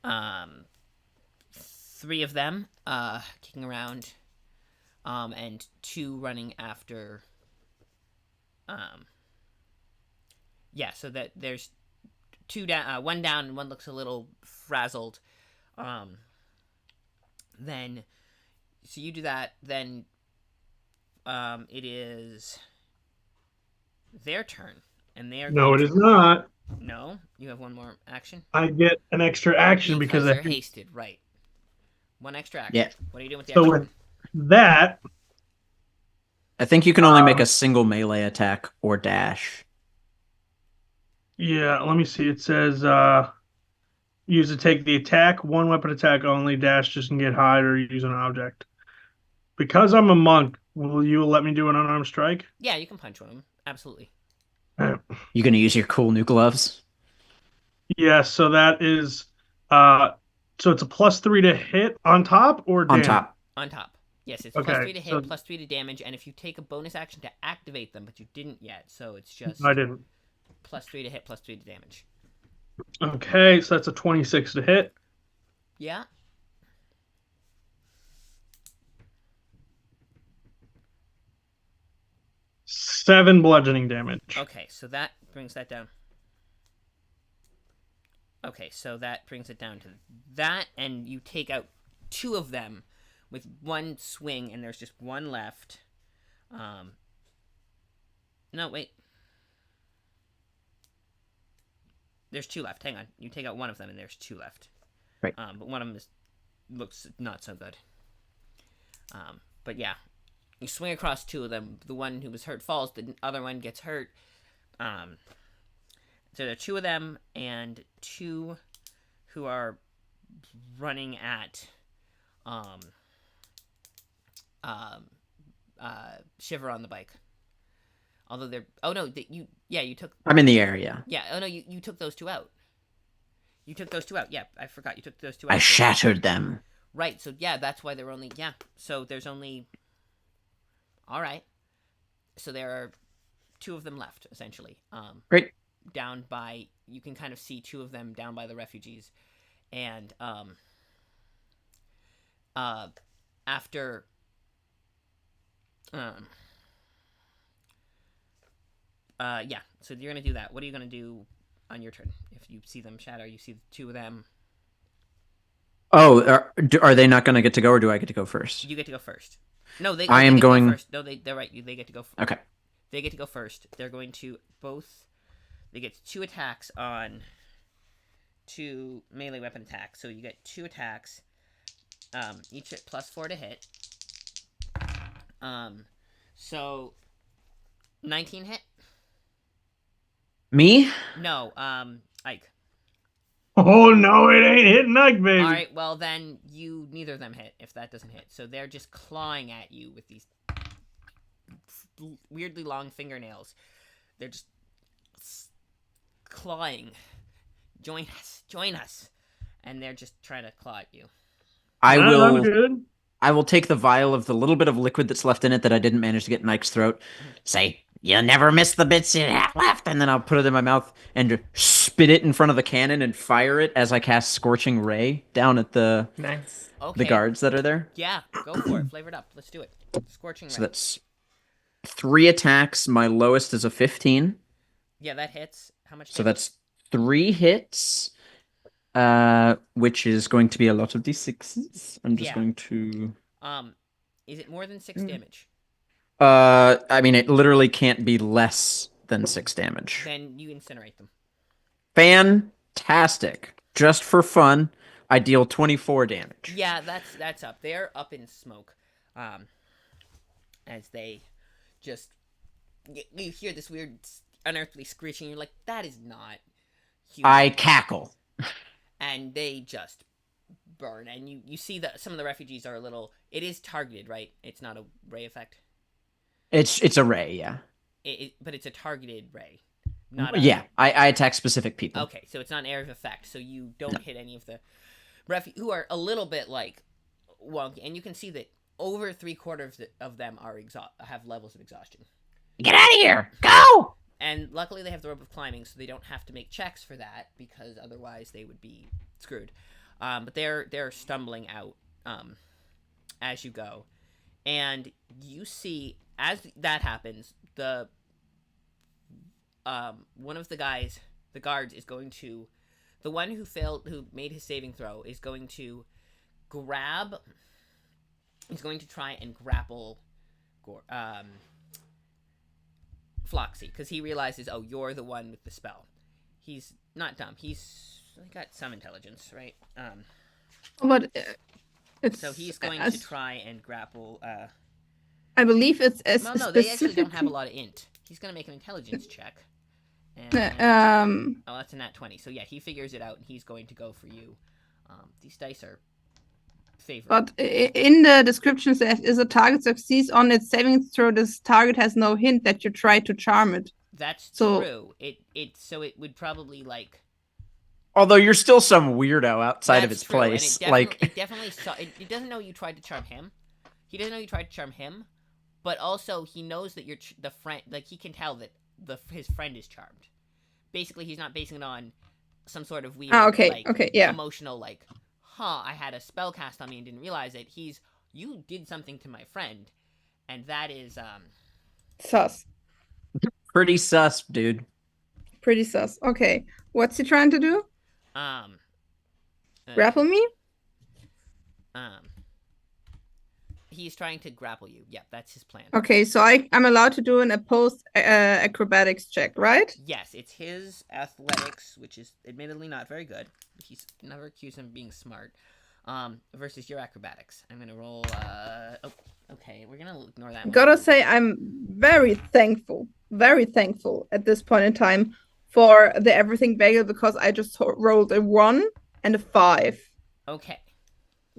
um, 3 of them, kicking around, and 2 running after, yeah, so that there's 2 down, 1 down, and 1 looks a little frazzled. Then, so you do that, then, it is their turn, and they are No, going it to. is not. No, you have 1 more action I get an extra action because because they're hasted, right? 1 extra action. Yeah. What are you doing with the so extra? with that, I think you can only make a single melee attack or dash. yeah, let me see. It says use to take the attack, 1 weapon attack only, dash just can get hide or use an object. Because I'm a monk, will you let me do an unarmed strike? Yeah, you can punch one of them. Absolutely. You going to use your cool new gloves? Yeah, so that is so it's a +3 to hit on top or On damage? top. On top. Yes, it's Okay, +3 to hit, so +3 to damage, and if you take a bonus action to activate them, but you didn't yet, so it's just I didn't. +3 to hit, +3 to damage. Okay, so that's a 26 to hit. Yeah. 7 bludgeoning damage. Okay, so that brings that down. Okay, so that brings it down to that, and you take out 2 of them with 1 swing, and there's just 1 left. No, wait. There's 2 left. Hang on. You take out 1 of them, and there's 2 left. Right. But one of them looks not so good. But yeah, you swing across 2 of them. The one who was hurt falls. The other one gets hurt. So there are 2 of them and 2 who are running at Shiver on the bike. Although they're oh no, you took I'm in the area. yeah oh no you took those two out. You took those two out. Yeah, I forgot you took those two out. I shattered them. Right. So yeah, that's why they're only So there's only. All right. So there are two of them left essentially. Great. Down by you can kind of see two of them down by the refugees, and after so you're gonna do that. What are you gonna do on your turn if you see them shatter? You see the two of them. Oh, are they not going to get to go, or do I get to go first? You get to go first. No, they. I they am get to go going. first. No, they're right. They get to go. Okay. They get to go first. They're going to both. They get 2 attacks on 2 melee weapon attacks. So you get 2 attacks. Each at +4 to hit. So 19 hit. Me? No, Ike. Oh no, it ain't hitting Ike, baby. All right, well then neither of them hit if that doesn't hit. So they're just clawing at you with these weirdly long fingernails. They're just clawing. Join us. And they're just trying to claw at you. I'm will. good. I will take the vial of the little bit of liquid that's left in it that I didn't manage to get in Ike's throat. Say, you never miss the bits you have left. And then I'll put it in my mouth and spit it in front of the cannon and fire it as I cast Scorching Ray down at the Nice. Okay. the guards that are there. Yeah, go for it. Flavor it up. Let's do it. Scorching Ray. So that's 3 attacks. My lowest is a 15. Yeah, that hits. How much? So damage? that's 3 hits, which is going to be a lot of d6s. I'm just Yeah. going to. Is it more than 6 damage? I mean, it literally can't be less than 6 damage. Then you incinerate them. Fantastic. Just for fun, I deal 24 damage. Yeah, that's up. They're up in smoke. As they just you hear this weird unearthly screeching. You're like, that is not human. I cackle. And they just burn. And you see that some of the refugees are a little. It is targeted, right? It's not a ray effect. It's a ray, yeah. But it's a targeted ray. Not yeah, I attack specific people. Okay, so it's not an area of effect, so you don't hit any of the who are a little bit like wonky, and you can see that over 3/4 of them are have levels of exhaustion. Get out of here! Go! And luckily they have the rope of climbing, so they don't have to make checks for that because otherwise they would be screwed. But they're stumbling out as you go, and you see as that happens the one of the guards is going to, the one who made his saving throw is going to try and grapple Floxy, because he realizes, oh, you're the one with the spell. He's not dumb. He's got some intelligence, right? But it's So he's going to try and grapple. I believe it's Well, no, they actually don't have a lot of int. He's going to make an intelligence check. And, oh, that's a nat 20. So yeah, he figures it out, and he's going to go for you. These dice are favored. But in the description says, is a target succeeds on its saving throw, this target has no hint that you try to charm it. That's So- true. So it would probably like. Although you're still some weirdo outside of That's its true, and place. it definitely saw. It doesn't know you tried to charm him. He doesn't know you tried to charm him, but also he knows that you're the friend. Like he can tell that his friend is charmed. Basically, he's not basing it on some sort of weird, Okay, yeah. emotional like, I had a spell cast on me and didn't realize it. You did something to my friend, and that is Sus. Pretty sus, dude. Pretty sus. Okay. What's he trying to do? Grapple me? He's trying to grapple you. Yeah, that's his plan. Okay, so I'm allowed to do an opposed acrobatics check, right? Yes, it's his athletics, which is admittedly not very good. He's never accused him of being smart. Versus your acrobatics. I'm gonna roll. Okay, we're gonna ignore that one. Gotta say, I'm very thankful at this point in time for the everything bagel because I just rolled a 1 and a 5. Okay.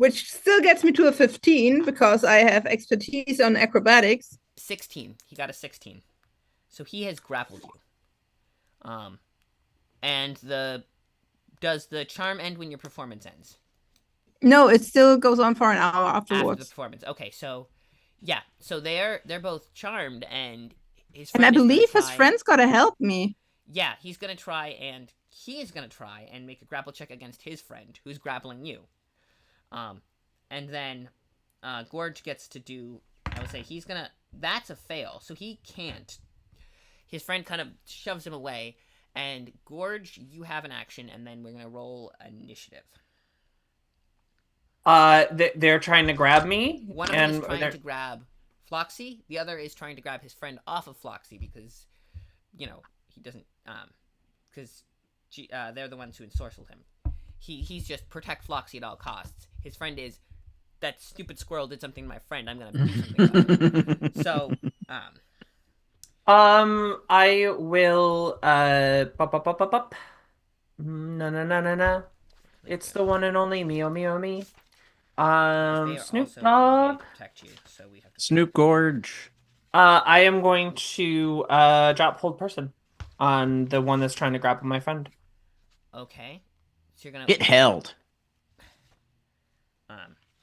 which still gets me to a 15 because I have expertise on acrobatics. 16. He got a 16. So he has grappled you. And does the charm end when your performance ends? No, it still goes on for an hour After the afterwards. performance. Okay, so yeah, so they're both charmed, and his And I friend is gonna believe his try- friend's gotta help me. Yeah, he is gonna try and make a grapple check against his friend who's grappling you. And then Gorge gets to do. I would say he's gonna. That's a fail, so he can't. His friend kind of shoves him away, and Gorge, you have an action, and then we're gonna roll initiative. They're trying to grab me. One of them is trying to grab Floxy. The other is trying to grab his friend off of Floxy because, he doesn't. Because they're the ones who ensorcelled him. He's just protect Floxy at all costs. His friend is, that stupid squirrel did something to my friend. I'm gonna do something about it. So, I will. No. It's the one and only me. Snoop Dogg. Protect you, so we have to. Snoop Gorge. I am going to drop hold person on the one that's trying to grapple my friend. Okay, so you're gonna Get held.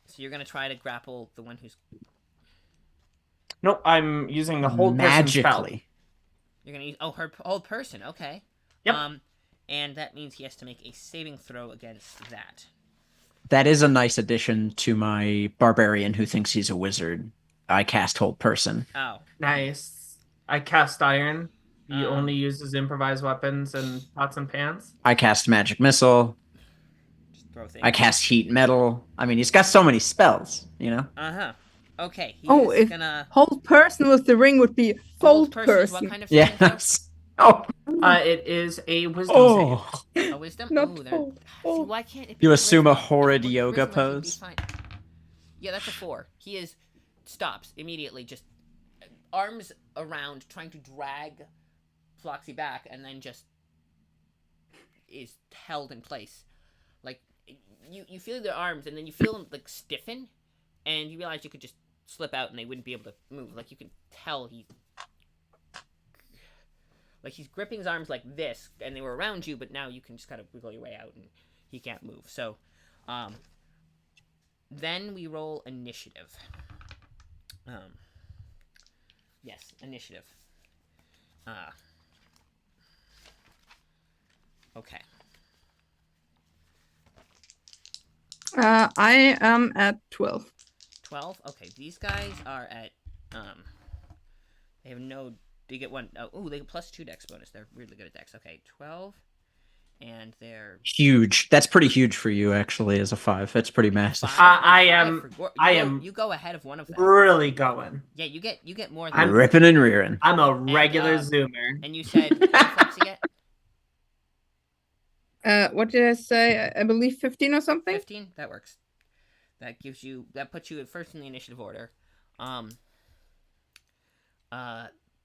So you're gonna try to grapple the one who's. Nope, I'm using the hold person spell. Magically. You're gonna use her hold person. Okay. Yep. And that means he has to make a saving throw against that. That is a nice addition to my barbarian who thinks he's a wizard. I cast hold person. Oh. Nice. I cast iron. He only uses improvised weapons and pots and pans. I cast magic missile. Just throw things. I cast heat metal. I mean, he's got so many spells, Okay. If gonna hold person with the ring would be fold person. What kind of saving throw? Yes. Oh. It is a wisdom save. A wisdom? Not Ooh, fold. see, why can't it be You assume a charisma? horrid With yoga charisma, he'd be pose? fine. Yeah, that's a 4. He stops immediately, just arms around, trying to drag Floxy back, and then just is held in place. Like, you feel their arms, and then you feel them, like, stiffen, and you realize you could just slip out and they wouldn't be able to move. Like, you can tell he's gripping his arms like this, and they were around you, but now you can just kind of wiggle your way out, and he can't move. So, then we roll initiative. Yes, initiative. Okay. I am at 12. 12? Okay, these guys are at, they have no, they get one, they get +2 dex bonus. They're really good at dex. Okay, 12, and they're... Huge. That's pretty huge for you, actually, as a 5. That's pretty massive. You go ahead of one of them. Really going. Yeah, you get more I'm than... ripping and rearing. I'm a regular zoomer. And you said, what did Foxy get? What did I say? I believe 15 or something? 15? That works. That puts you at first in the initiative order.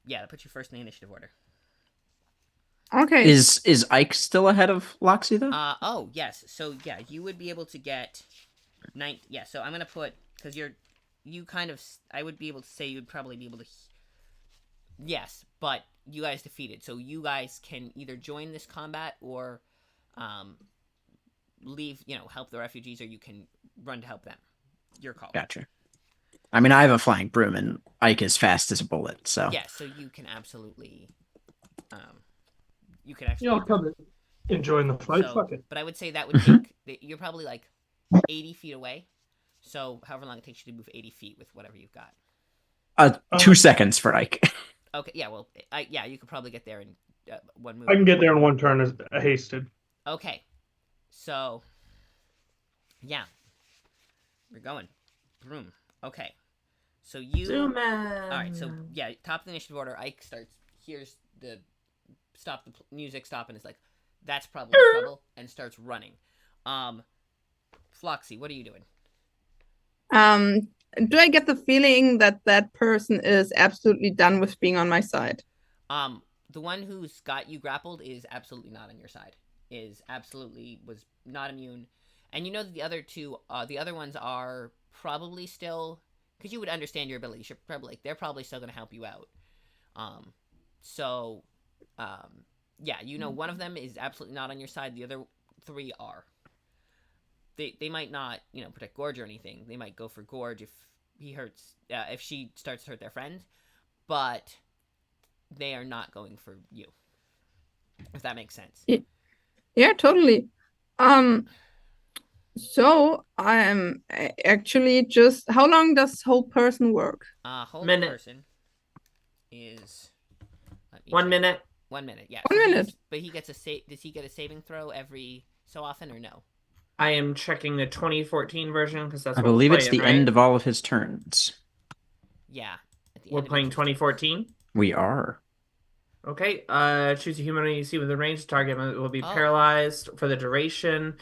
Yeah, that puts you first in the initiative order. Okay. Is Ike still ahead of Loxy, though? Oh, yes. So, yeah, you would be able to get 9. Yeah, so I'm going to put, because I would be able to say you'd probably be able to, yes, but you guys defeated. So you guys can either join this combat or leave, help the refugees, or you can run to help them. Your call. Gotcha. I mean, I have a flying broom, and Ike is fast as a bullet, so... Yeah, so you can absolutely... you can actually... I'll come in. Enjoying the fight, So, fuck it. but I would say that would take... You're probably, 80 feet away. So, however long it takes you to move 80 feet with whatever you've got. 2 seconds for Ike. Okay, yeah, well, you could probably get there in one move. I can get there in one turn as hasted. Okay, so... Yeah. We're going. Broom. Okay. So you... Zoomer. Alright, so, yeah, top of the initiative order, Ike hears the... music stop, and is like, that's probably trouble, and starts running. Floxy, what are you doing? Do I get the feeling that that person is absolutely done with being on my side? The one who's got you grappled is absolutely not on your side. Was not immune, And you know that the other two, the other ones are probably still, because you would understand your abilities. You're probably like, they're probably still going to help you out. So, yeah, you know, one of them is absolutely not on your side. The other three are. They might not, you know, protect Gorge or anything. They might go for Gorge if if she starts to hurt their friend, but they are not going for you. If that makes sense. Yeah, totally. So I'm actually just. How long does hold person work? Hold Minute. person is 1 minute. 1 minute. Yeah. 1 minute. But he gets a does he get a saving throw every so often or no? I am checking the 2014 version because that's I what we're believe it's playing, the right? end of all of his turns. Yeah. At the We're end of playing each of his turns. 2014. We are. Okay. Choose a human you see with a range target will be Oh. paralyzed for the duration.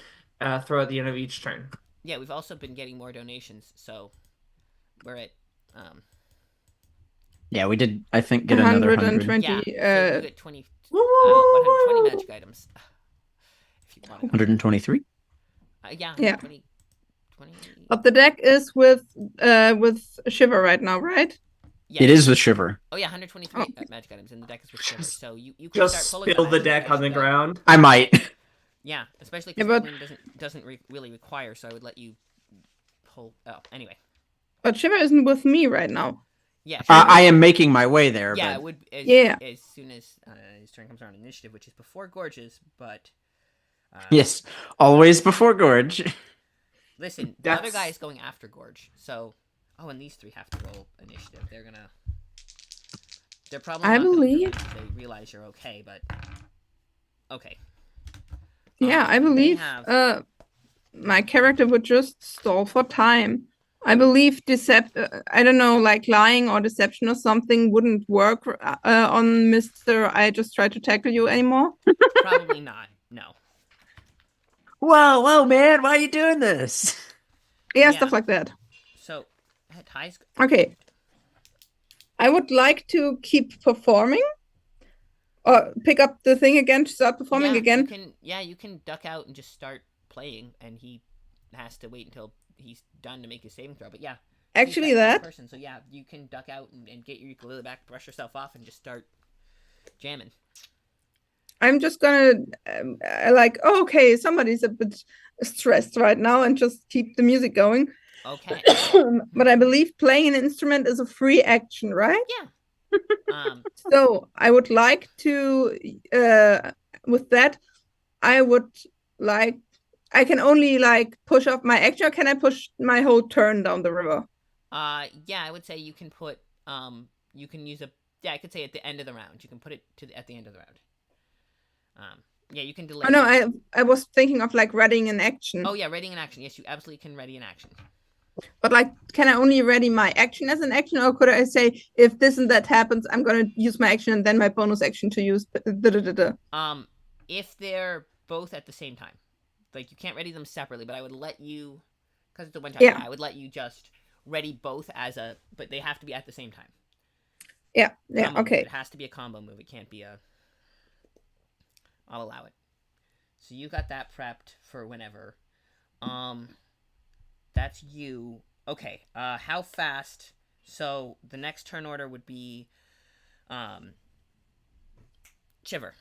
Throw at the end of each turn. Yeah, we've also been getting more donations, so we're at Yeah, we did, I think, get another 100. 120. yeah. So you get 20 Woo! 120 magic items. If you want to 123? yeah, Yeah. 20 But the deck is with Shiver right now, right? yeah. It is with Shiver. Oh yeah, 123 Oh. magic items, and the deck is with Shiver. So you could Just start pulling spill them the as deck you on the go. ground. I might. Yeah, especially Yeah, because but- Calhoun doesn't really require. So I would let you pull. Oh, anyway. But Shiver isn't with me right now. Yeah. I am making my way there, Yeah, but it would. Yeah. As soon as his turn comes around, initiative, which is before Gorge's, but. yes, always before Gorge. Listen, the other That's- guy is going after Gorge, so. Oh, and these three have to roll initiative. They're probably I not gonna do believe- it until they realize you're okay, but. Okay. Yeah, I They believe have- my character would just stall for time. I believe I don't know, like lying or deception or something wouldn't work on Mr. I just tried to tackle you anymore. Probably not. No. Whoa, man, why are you doing this? Yeah, Yeah. stuff like that. So, Ty's. Okay. I would like to keep performing or pick up the thing again to start performing again. You can duck out and just start playing, and he has to wait until he's done to make his saving throw. But yeah, he's Actually, that kind of that. person. So yeah, you can duck out and get your ukulele back, brush yourself off, and just start jamming. I'm just gonna okay, somebody's a bit stressed right now and just keep the music going. Okay. But I believe playing an instrument is a free action, right? Yeah. So I would like to, with that, I would like, I can only like push off my action, or can I push my whole turn down the river? Yeah, I would say you can put, you can use I could say at the end of the round. You can put it at the end of the round. Yeah, you can delay. Oh no, I was thinking of like readying an action. Oh yeah, readying an action. Yes, you absolutely can ready an action. But like, can I only ready my action as an action, or could I say if this and that happens, I'm gonna use my action and then my bonus action to use If they're both at the same time, like you can't ready them separately, but I would let you, because it's a one time. Yeah. I would let you just ready both but they have to be at the same time. Yeah, Combo move. okay. It has to be a combo move. It can't be I'll allow it. So you got that prepped for whenever. That's you. Okay. How fast? So the next turn order would be, Shiver.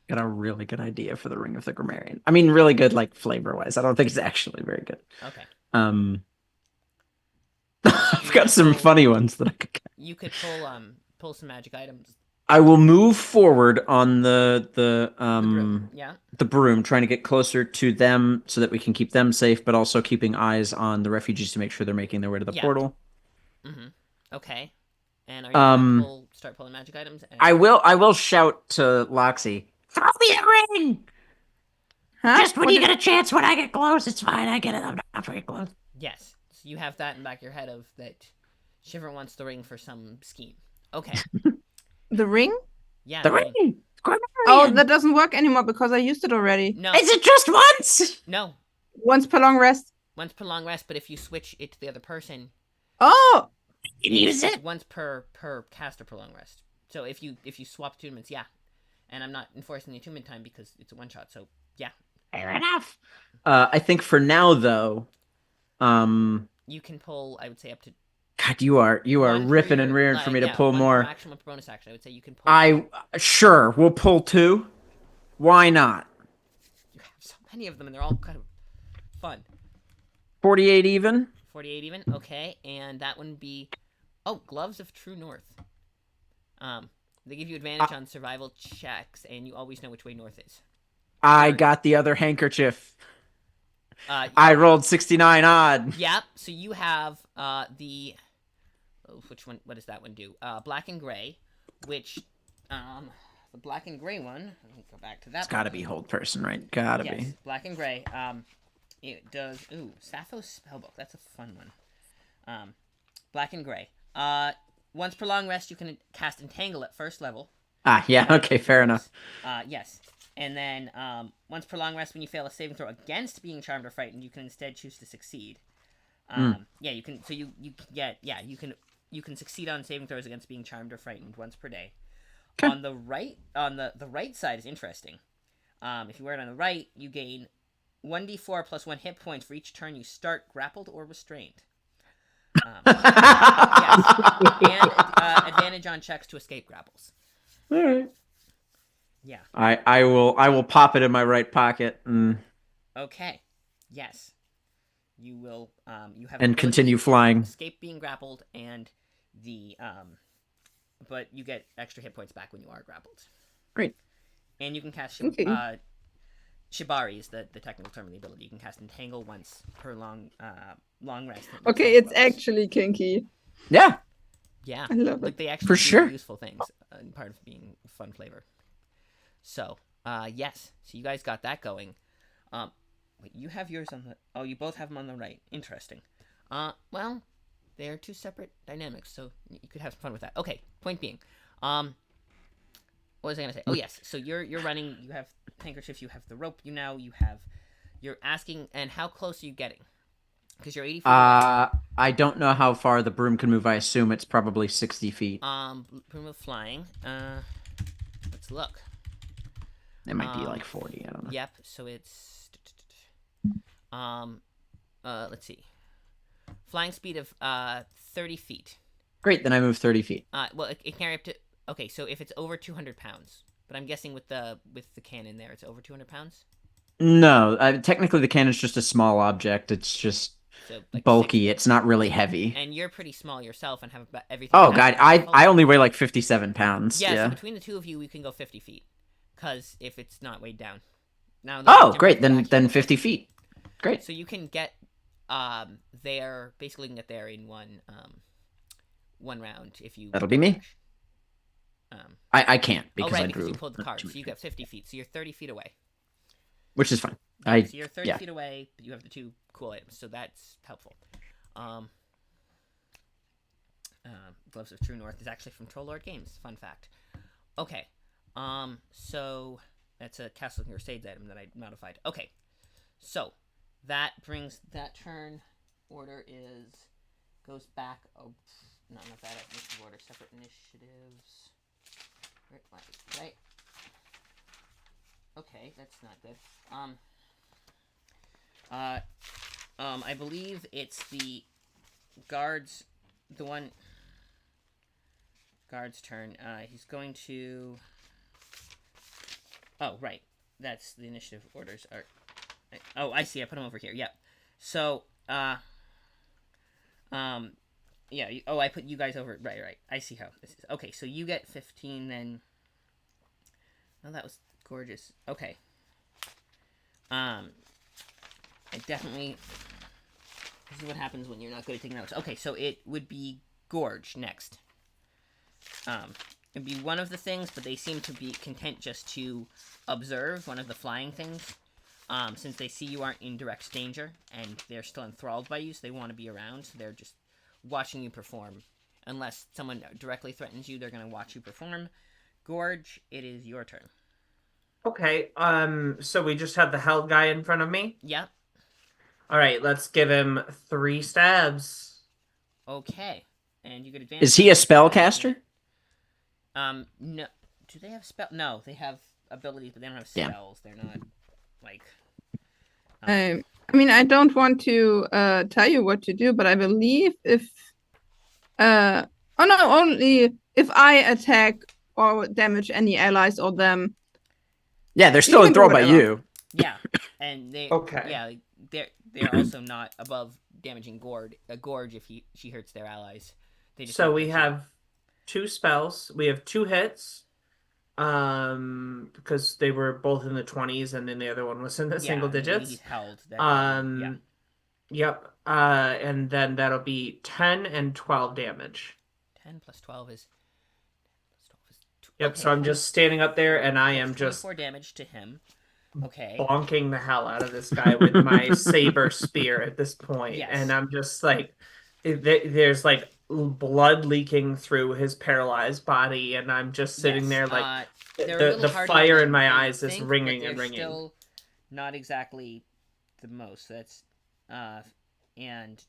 Got a really good idea for the Ring of the Grammarian. I mean, really good, like flavor wise. I don't think it's actually very good. Okay. I've got some funny ones that I could. You could pull some magic items. I will move forward on The broom. Yeah. the broom, trying to get closer to them so that we can keep them safe, but also keeping eyes on the refugees to make sure they're making their way to the Yeah. portal. Mm-hmm. Okay. And are you gonna start pulling magic items? And... I will shout to Loxy, throw me the ring! Huh? Just when you get a chance, when I get close, it's fine. I get it. I'm not very close. Yes. So you have that in the back of your head of that Shiver wants the ring for some scheme. Okay. The ring? Yeah. The ring! Grammarian! Oh, that doesn't work anymore because I used it already. No. Is it just once? No. Once per long rest. Once per long rest, but if you switch it to the other person, Oh, You can use it's it? once per caster per long rest. So if you swap attunements, yeah. And I'm not enforcing the attunement time because it's a one shot. So yeah. Fair enough. I think for now though, You can pull, I would say, up to God, you are one per riffing and your, rearing for me to pull one per more. action, one per bonus action. I would say you can pull. Sure, we'll pull 2. Why not? You have so many of them, and they're all kind of fun. 48 even. 48 even. Okay, and that one be Gloves of True North. They give you advantage on survival checks, and you always know which way north is. I got the other handkerchief. I rolled 69 odd. Yep. So you have the which one? What does that one do? Black and gray, which the black and gray one. Let me go back to that. It's got to be hold person, right? Gotta Yes, be. black and gray. It does. Ooh, Sappho's Spellbook. That's a fun one. Black and gray. Once per long rest, you can cast Entangle at first level. Yeah. Okay. Fair enough. Yes. And then once per long rest, when you fail a saving throw against being charmed or frightened, you can instead choose to succeed. Yeah, you can. So you get. Yeah, you can succeed on saving throws against being charmed or frightened once per day. Okay. On the right side is interesting. If you wear it on the right, you gain 1d4 plus 1 hit points for each turn you start grappled or restrained. Yes, and advantage on checks to escape grapples. All right. Yeah. I will pop it in my right pocket and Okay. Yes. You will. You have and ability continue to flying. escape being grappled, and the but you get extra hit points back when you are grappled. Great. And you can cast Okay. Shibari is the technical term of the ability. You can cast Entangle once per long rest. Okay, it's actually kinky. Yeah. Yeah, I love like it. they actually For do sure. useful things and part of being a fun flavor. So, yes. So you guys got that going. Wait, you have yours on the. Oh, you both have them on the right. Interesting. Well, they are 2 separate dynamics, so you could have some fun with that. Okay. Point being, what was I gonna say? Oh yes. So you're running. You have handkerchiefs. You have the rope. You're asking, and how close are you getting? Because you're 80 feet away. I don't know how far the broom can move. I assume it's probably 60 feet. Broom of flying. Let's look. It might be like 40. I don't know. Yep. So it's let's see. Flying speed of 30 feet. Great. Then I move 30 feet. Well, it can carry up to. Okay, so if it's over 200 pounds, but I'm guessing with the cannon there, it's over 200 pounds. No, technically the cannon's just a small object. It's just So like bulky. It's not really heavy. And you're pretty small yourself and have about everything. Oh packed god, in your I full- only weigh like 57 pounds. Yeah, Yeah. so between the two of you, we can go 50 feet. Because if it's not weighed down. Now. Oh, great. Then 50 feet. Great. So you can get there. Basically, you can get there in one round if you. That'll be me. dash. I can't because right, I because drew. you pulled the card, too so many you get 50 feet. So you're 30 feet away. Which is fine. So you're 30 yeah. feet away, but you have the 2 cool items, so that's helpful. Gloves of True North is actually from Troll Lord Games. Fun fact. Okay. So that's a Castle Crusades item that I modified. Okay. So that brings that turn. Order goes back. Oh, no, not that initiative order. Separate initiatives. Right. Okay, that's not good. I believe it's the guard's turn. He's going to. Oh, right. That's the initiative orders are. Oh, I see. I put them over here. Yep. So, yeah. Oh, I put you guys over. Right. I see how this is. Okay, so you get 15 then. Oh, that was gorgeous. Okay. I definitely. This is what happens when you're not good at taking notes. Okay, so it would be Gorge next. It'd be one of the things, but they seem to be content just to observe one of the flying things. Since they see you aren't in direct danger, and they're still enthralled by you, so they want to be around, so they're just watching you perform. Unless someone directly threatens you, they're going to watch you perform. Gorge, it is your turn. Okay, so we just have the held guy in front of me? Yep. All right, let's give him 3 stabs. Okay. And you get advantage. Is he a spellcaster? No. Do they have spell? No, they have abilities, but they don't have Yeah. spells. They're not, like... I mean, I don't want to tell you what to do, but I believe if oh no, only if I attack or damage any allies or them, Yeah, they're you still can do enthralled by whatever. you. Yeah, and they Okay. yeah they're also not above damaging Gorge if she hurts their allies. They just So won't we hit you. have 2 spells. We have 2 hits. Because they were both in the 20s and then the other one was in the single and the way he's digits. held. That yeah. Yep. And then that'll be 10 and 12 damage. 10 plus 12 is. Yep, Okay, so I'm just standing up there and I that's am just 24 damage to him. Okay. bonking the hell out of this guy with my saber spear at this point. Yes. And I'm just like, there's like blood leaking through his paralyzed body, and I'm just sitting there like they're a little the hard to fire run. in my They eyes is think, but ringing they're and ringing. Still not exactly the most. That's and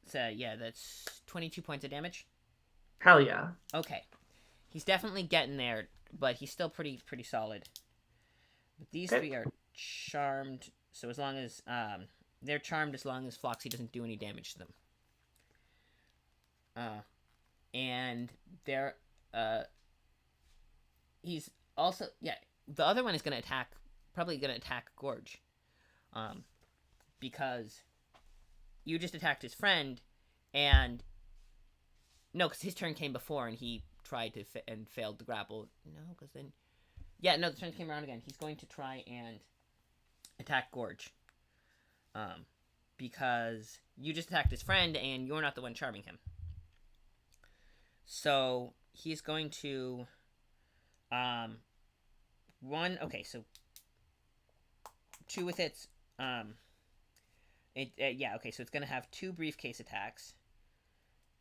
so yeah, that's 22 points of damage. Hell yeah. Okay, he's definitely getting there, but he's still pretty solid. But these three are charmed, so as long as they're charmed as long as Floxy doesn't do any damage to them. And they're he's also the other one is probably gonna attack Gorge, because you just attacked his friend, and no, because his turn came before and he tried to and failed to grapple. No, because then the turn came around again. He's going to try and attack Gorge, because you just attacked his friend and you're not the one charming him. So he's going to so 2 with its so it's gonna have 2 briefcase attacks.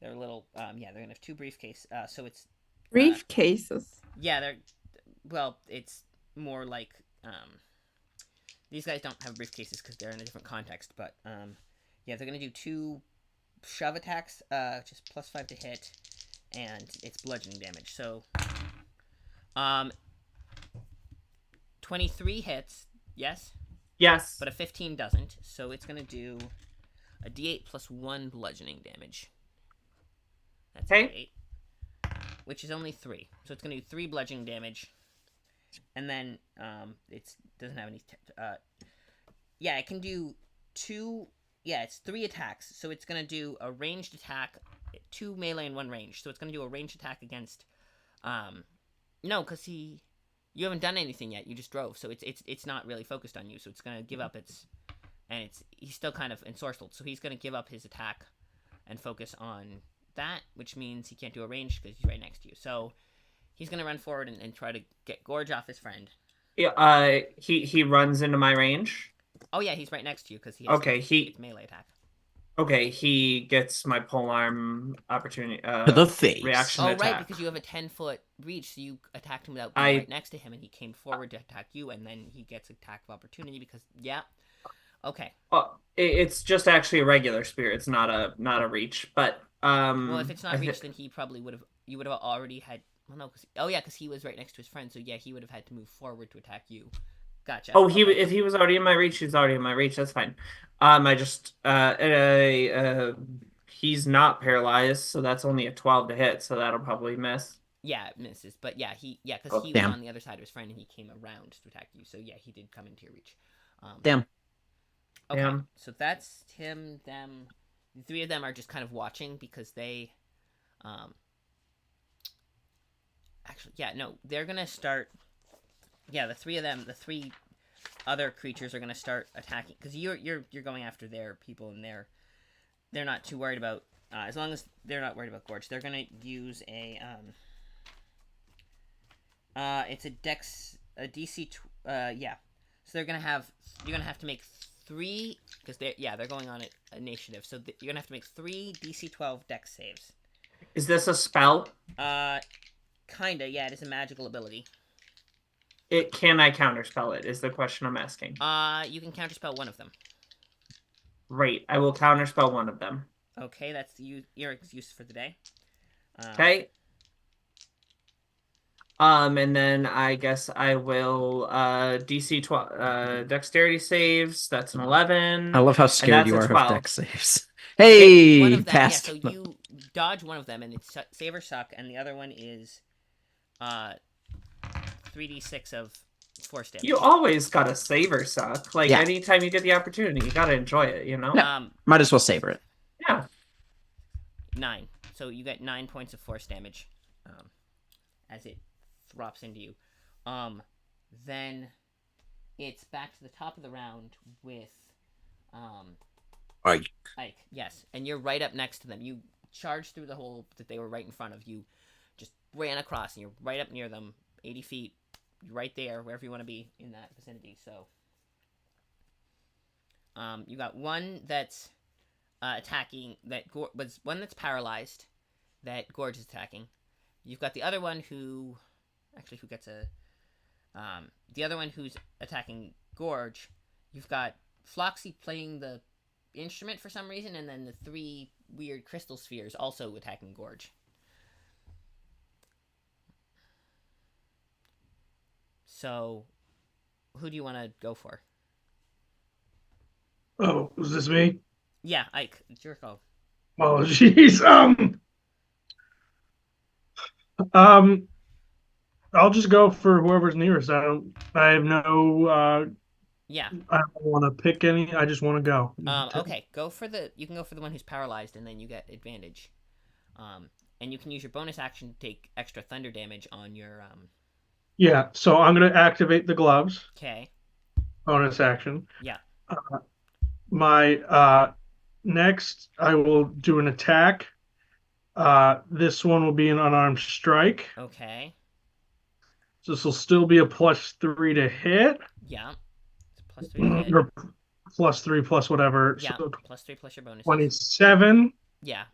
They're little they're gonna have 2 briefcase so it's Briefcases. it's more like these guys don't have briefcases because they're in a different context, but they're gonna do 2 shove attacks, just +5 to hit, and it's bludgeoning damage. So 23 hits, yes, Yes. but a 15 doesn't. So it's gonna do a D8 plus 1 bludgeoning damage. That's Okay. D8, which is only 3. So it's gonna do 3 bludgeoning damage, and then it doesn't have any. It can do 2. Yeah, it's 3 attacks. So it's gonna do a ranged attack, 2 melee and 1 range. So it's gonna do a ranged attack against. No, because you haven't done anything yet. You just drove, so it's not really focused on you. So it's gonna give up its, and he's still kind of ensorcelled. So he's gonna give up his attack, and focus on that, which means he can't do a range because he's right next to you. So he's gonna run forward and try to get Gorge off his friend. Yeah. He runs into my range. Oh yeah, he's right next to you because he has Okay. melee attack. Okay, he gets my polearm opportunity. To the face. Reaction Oh attack. right, because you have a 10-foot reach, so you attacked him without being right next to him, and he came forward to attack you, and then he gets attack of opportunity because okay. It's just actually a regular spear. It's not a reach, but Well, if it's not reach, then he probably would have. You would have already had. Well, no, because he was right next to his friend, so yeah, he would have had to move forward to attack you. Gotcha. Oh, if he was already in my reach, he's already in my reach. That's fine. I just he's not paralyzed, so that's only a 12 to hit, so that'll probably miss. Yeah, it misses, but because he was on the other side of his friend and he came around to attack you, so yeah, he did come into your reach. Damn. Okay, Damn. so that's him. Them, the 3 of them are just kind of watching because they, they're gonna start. Yeah, the 3 of them, the 3 other creatures are gonna start attacking because you're going after their people, and they're not too worried about as long as they're not worried about Gorge. They're gonna use a it's a DC so you're gonna have to make 3 because they're going on initiative, so you're gonna have to make 3 DC 12 Dex saves. Is this a spell? Kinda, yeah, it is a magical ability. Can I counterspell it? Is the question I'm asking. You can counterspell one of them. Right, I will counterspell one of them. Okay, that's your use for the day. Okay. And then I guess I will DC 12 dexterity saves. That's an 11. I love how And scared that's you a are 12. of dex saves. One Hey, of them, yeah. passed. So you dodge one of them, and it's save or suck, and the other one is 3d6 of force damage. You always gotta savor suck. Like Yeah. anytime you get the opportunity, you gotta enjoy it, you know? Yeah. Might as well savor it. Yeah. 9. So you get 9 points of force damage as it drops into you. Then it's back to the top of the round with Ike. Yes, and you're right up next to them. You charged through the hole that they were right in front of you, just ran across, and you're right up near them, 80 feet, right there, wherever you want to be in that vicinity. So, you got one that's attacking, was one that's paralyzed, that Gorge is attacking. You've got the other one who gets the other one who's attacking Gorge. You've got Floxy playing the instrument for some reason, and then the 3 weird crystal spheres also attacking Gorge. So, who do you want to go for? Oh, is this me? Yeah, Ike, it's your go. Oh, jeez. I'll just go for whoever's nearest. I have no. Yeah. I don't want to pick any. I just want to go. Okay, you can go for the one who's paralyzed, and then you get advantage. And you can use your bonus action to take extra thunder damage on your Yeah, so I'm gonna activate the gloves. Okay. Bonus action. Yeah. My next, I will do an attack. This one will be an unarmed strike. Okay. So this will still be a +3 to hit. Yeah. It's a +3 to hit. Or +3 plus whatever. Yeah. So +3 plus your bonus. 27. Yeah.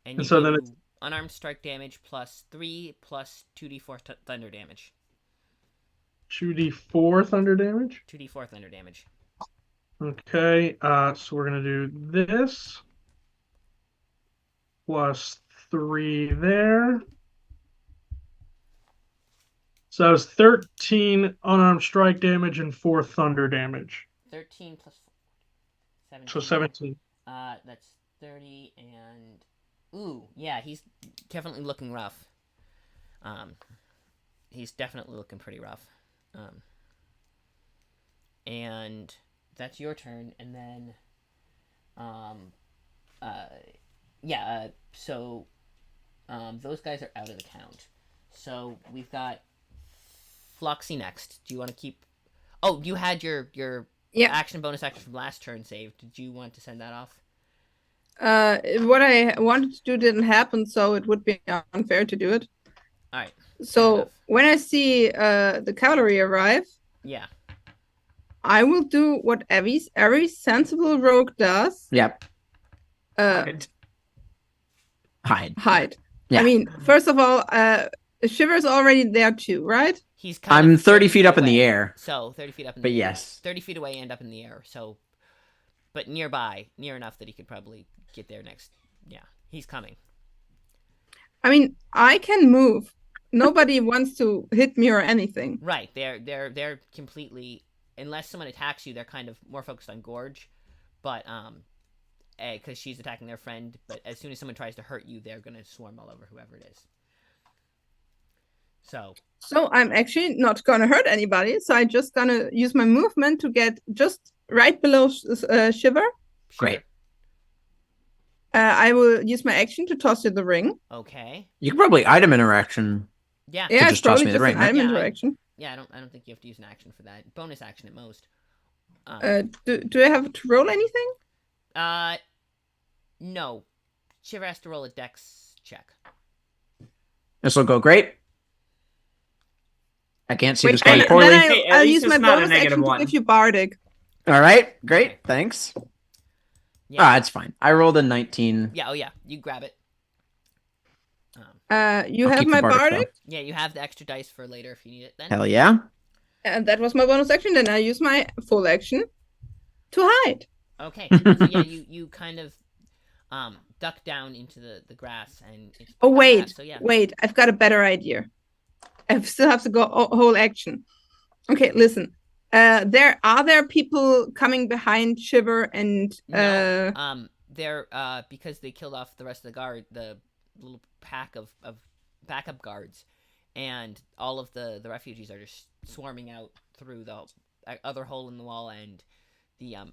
And you so do then it's unarmed strike damage +3 plus 2d4 thunder damage. 2d4 thunder damage. 2d4 thunder damage. Okay, so we're gonna do this +3 there. So that was 13 unarmed strike damage and 4 thunder damage. 13 plus 17. So 17. That's 30 and ooh, yeah, he's definitely looking rough. He's definitely looking pretty rough. And that's your turn, and then so those guys are out of the count. So we've got Floxy next. Do you want to keep you had your action bonus action from last turn saved. Did you want to send that off? What I wanted to do didn't happen, so it would be unfair to do it. All right. So when I see the cavalry arrive, yeah, I will do what every sensible rogue does. Yep. Hide. Yeah. I mean, first of all, Shiver's already there too, right? He's I'm 30 feet up in the air. So 30 feet up in but the air. yes. 30 feet away and up in the air. So, but near enough that he could probably get there next. Yeah, he's coming. I mean, I can move. Nobody wants to hit me or anything. Right. They're completely, unless someone attacks you, they're kind of more focused on Gorge, but because she's attacking their friend. But as soon as someone tries to hurt you, they're gonna swarm all over whoever it is. So I'm actually not gonna hurt anybody. So I'm just gonna use my movement to get just right below Shiver. Great. I will use my action to toss you the ring. Okay. You can probably item interaction. Yeah. Yeah, just toss me the ring, an item right? interaction. I don't think you have to use an action for that. Bonus action at most. Do I have to roll anything? No. Shiver has to roll a dex check. This will go great. I can't see Wait, this going then poorly. I'll use my bonus action to give you Bardic. All right, great, thanks. Yeah. It's fine. I rolled a 19. Yeah, you grab it. You I'll have keep my the Bardic, Bardic? Yeah, you have the extra dice for later if you need it then. Hell yeah. And that was my bonus action. Then I use my full action to hide. Okay. So yeah, you kind of duck down into the grass and. It's Oh, wait, grass, so yeah. wait. I've got a better idea. I still have to go whole action. Okay, listen. Are there people coming behind Shiver and No. They're because they killed off the rest of the little pack of backup guards, and all of the refugees are just swarming out through the other hole in the wall, and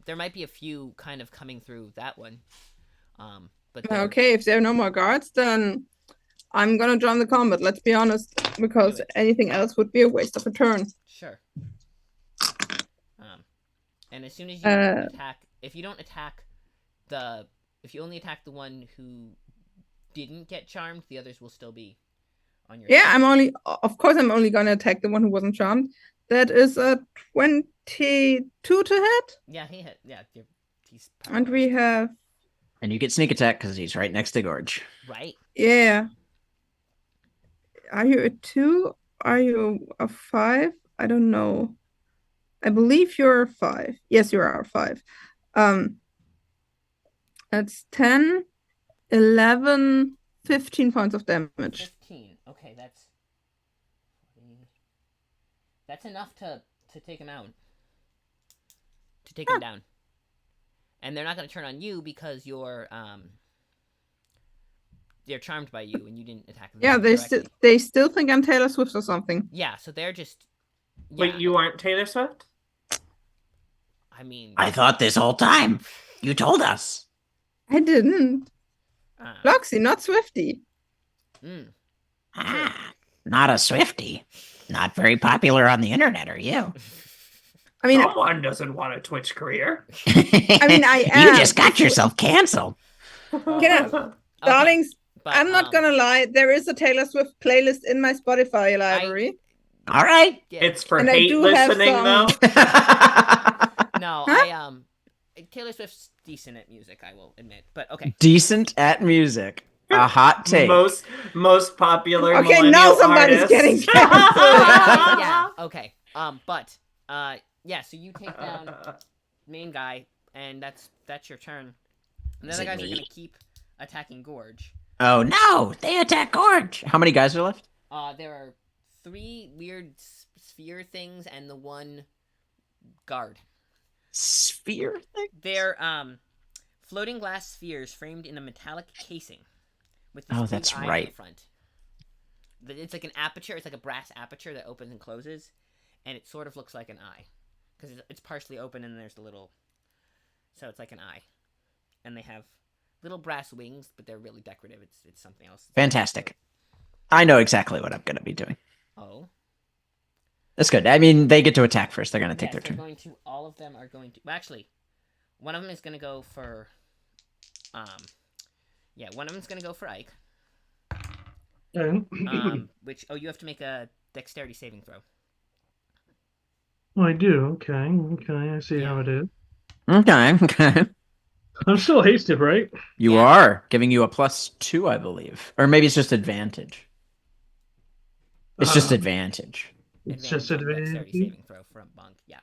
there might be a few kind of coming through that one. But okay, if there are no more guards, then I'm gonna join the combat, let's be honest, because anything else would be a waste of a turn. Sure. And as soon as you attack, if you don't attack if you only attack the one who didn't get charmed, the others will still be on your side. Of course, I'm only gonna attack the one who wasn't charmed. That is a 22 to hit. Yeah, he hit. Yeah, he's and we have. And you get sneak attack because he's right next to Gorge. Right. Yeah. Are you a 2? Are you a 5? I don't know. I believe you're a 5. Yes, you are a 5. That's 10, 11, 15 points of damage. 15. Okay, that's enough to take him out. To take him down. And they're not going to turn on you because they're charmed by you and you didn't attack them. Yeah, they still think I'm Taylor Swift or something. Yeah, so they're just. Yeah. Wait, you aren't Taylor Swift? I mean, I thought this whole time you told us. I didn't. Floxy, not Swifty. Not a Swifty. Not very popular on the internet, are you? I mean, someone doesn't want a Twitch career. I mean, I am. You just got yourself canceled. Darlings, but, I'm not gonna lie. There is a Taylor Swift playlist in my Spotify library. All right. Yeah. It's for hate listening, though. No, Taylor Swift's decent at music, I will admit. But okay. Decent at music. A hot take. Most popular. Okay, now somebody's artist. getting canceled. Yeah. Okay. Yeah. So you take down main guy, and that's your turn. And the other guys are gonna keep attacking Gorge. Oh no! They attack Gorge. How many guys are left? There are 3 weird sphere things and the 1 guard. Sphere thing? They're floating glass spheres framed in a metallic casing with this big that's eye right. in the front. It's like an aperture. It's like a brass aperture that opens and closes, and it sort of looks like an eye because it's partially open and there's the little. So it's like an eye, and they have little brass wings, but they're really decorative. It's something else. Fantastic. I know exactly what I'm going to be doing. Oh. That's good. I mean, they get to attack first. They're going to take their turn. All of them are going to. Well, actually, one of them is going to go for. Yeah, one of them's going to go for Ike. Which you have to make a dexterity saving throw. Oh, I do. Okay. I see how it is. Okay. I'm still hasted, right? You are giving you a +2, I believe, or maybe it's just advantage. It's just advantage. It's just advantage. Dexterity saving throw from Monk. Yeah.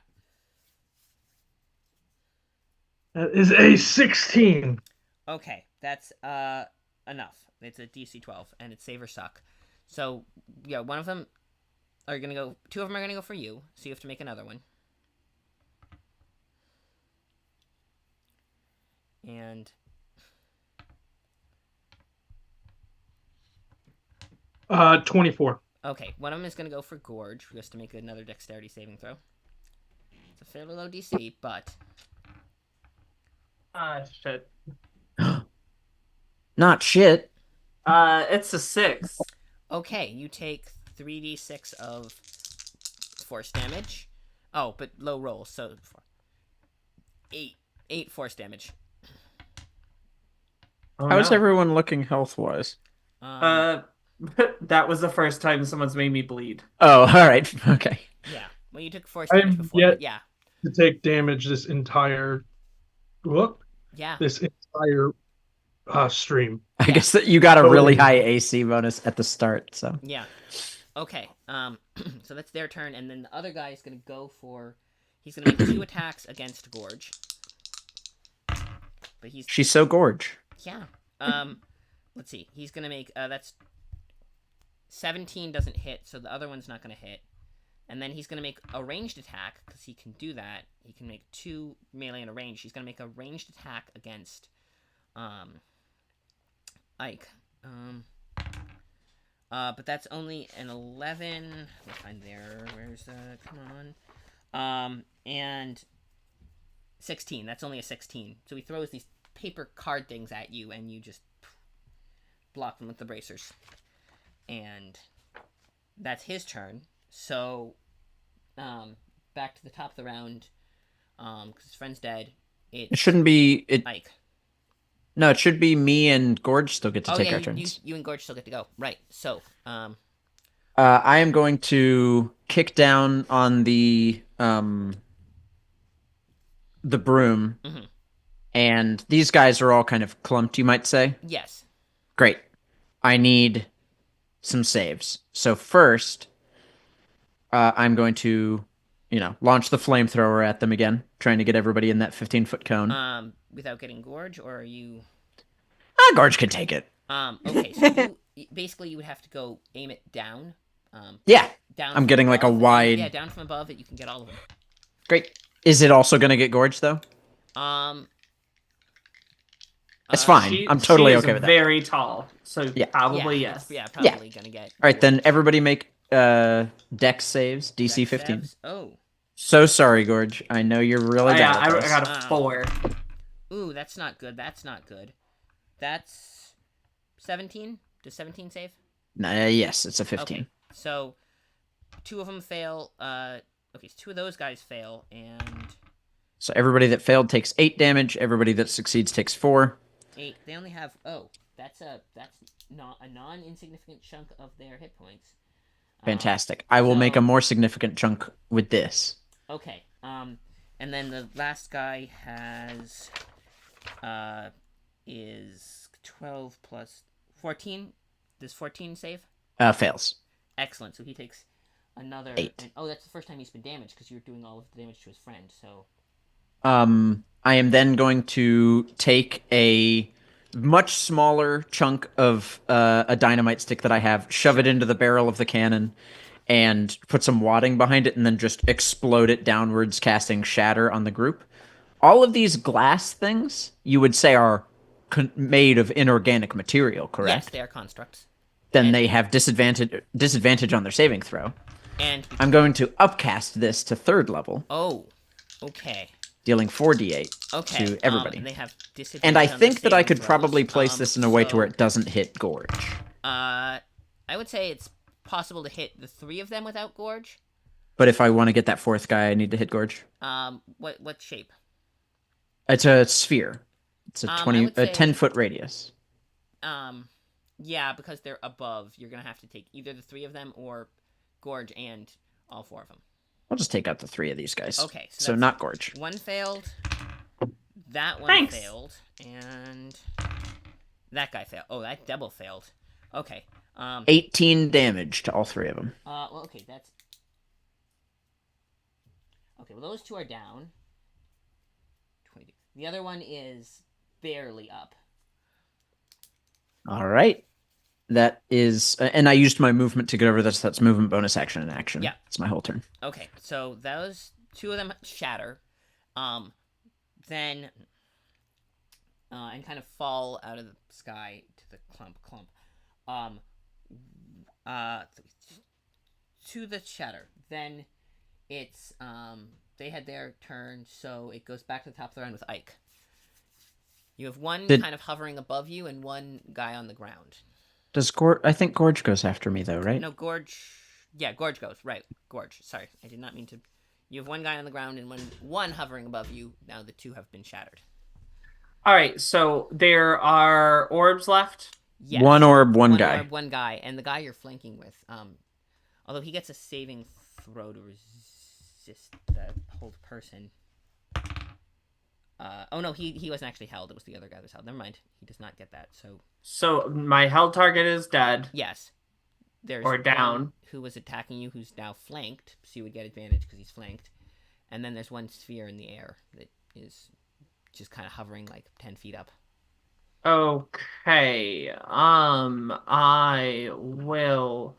That is a 16. Okay, that's enough. It's a DC 12, and it's save or suck. So yeah, one of them are gonna go. 2 of them are gonna go for you. So you have to make another one. And 24. okay, one of them is gonna go for Gorge, who has to make another dexterity saving throw. It's a fairly low DC, but shit. Not shit. It's a 6. okay, you take 3d6 of force damage. Oh, but low roll, so 8 force damage. Oh, How's no. everyone looking health-wise? That was the first time someone's made me bleed. Oh, all right. Okay. Yeah. Well, you took force damage before, but yeah. To take damage this entire this entire stream. I guess that you got a really high AC bonus at the start, so. Yeah. Okay. So that's their turn, and then the other guy is gonna go for. He's gonna make 2 attacks against Gorge. But She's so Gorge. Yeah. Let's see. He's gonna make that's 17 doesn't hit, so the other one's not gonna hit. And then he's gonna make a ranged attack because he can do that. He can make 2 melee and a range. He's gonna make a ranged attack against Ike. But that's only an 11. Let me find there. Where's come on. And 16. That's only a 16. So he throws these paper card things at you, and you just block them with the bracers. And that's his turn. So, back to the top of the round, because his friend's dead. It shouldn't be it. Ike. No, it should be me and Gorge still get to take our turns. You and Gorge still get to go. Right. So, I am going to kick down on the broom, and these guys are all kind of clumped, you might say. yes. Great. I need some saves. So first, I'm going to, launch the flamethrower at them again, trying to get everybody in that 15-foot cone. Without getting Gorge, or are you? Gorge can take it. Okay, so basically you would have to go aim it down. Yeah. Down. I'm from getting like a above. wide. Yeah, down from above it, you can get all of them. Great. Is it also going to get Gorge though? It's fine. I'm totally okay with that. Very tall, so probably yeah, yes. Yeah, probably gonna get. All right, then everybody make Dex saves, DC Dex 15. saves. Oh. So sorry, Gorge. I know you're really bad at I this. got a 4. Ooh, that's not good. That's not good. That's 17. Does 17 save? Yes, it's a 15. Okay. So 2 of them fail. Okay, so 2 of those guys fail, and So everybody that failed takes 8 damage. Everybody that succeeds takes 4. 8. They only have. Oh, that's not a non-insignificant chunk of their hit points. Fantastic. I will make a so- more significant chunk with this. Okay. And then the last guy has is 12 plus 14. Does 14 save? Fails. Excellent. So he takes another 8. And, oh, that's the first time he's been damaged because you were doing all of the damage to his friend. So. I am then going to take a much smaller chunk of a dynamite stick that I have, shove it into the barrel of the cannon, and put some wadding behind it, and then just explode it downwards, casting shatter on the group. All of these glass things, you would say, are made of inorganic material, correct? Yes, they are constructs. Then they have disadvantage on their saving throw. And I'm going to upcast this to 3rd level, oh, okay. dealing 4d8 Okay. to everybody. They have disadvantage. And I on think their that I saving could probably throws. place this in a way to so, where it doesn't hit Gorge. I would say it's possible to hit the 3 of them without Gorge. But if I want to get that 4th guy, I need to hit Gorge. What shape? It's a sphere. It's a I would say- 10-foot radius. Yeah, because they're above, you're gonna have to take either the 3 of them or Gorge and all 4 of them. I'll just take out the 3 of these guys. Okay, So that's not Gorge. 1 failed. That one Thanks. failed, and that guy failed. Oh, that double failed. Okay. 18 damage to all 3 of them. Well, okay, that's okay. Well, those 2 are down. 20. The other one is barely up. All right. That is, and I used my movement to get over this. That's movement, bonus action, and action. Yeah. It's my whole turn. Okay, so those 2 of them shatter, then, and kind of fall out of the sky to the clump. To the shatter. Then it's, they had their turn, so it goes back to the top of the round with Ike. You have one kind of hovering above you and one guy on the ground. Does Gorge? I think Gorge goes after me though, right? No, Gorge. Yeah, Gorge goes. Right, Gorge. Sorry, I did not mean to. You have one guy on the ground and one hovering above you. Now the 2 have been shattered. All right, so there are orbs left. Yes. One orb, one guy. Orb, one guy, and the guy you're flanking with. Although he gets a saving throw to resist the hold person. Oh no, he wasn't actually held. It was the other guy that was held. Never mind. He does not get that. So my held target is dead. Yes. There's Or down. one who was attacking you who's now flanked, so you would get advantage because he's flanked. And then there's one sphere in the air that is just kind of hovering like 10 feet up. Okay. I will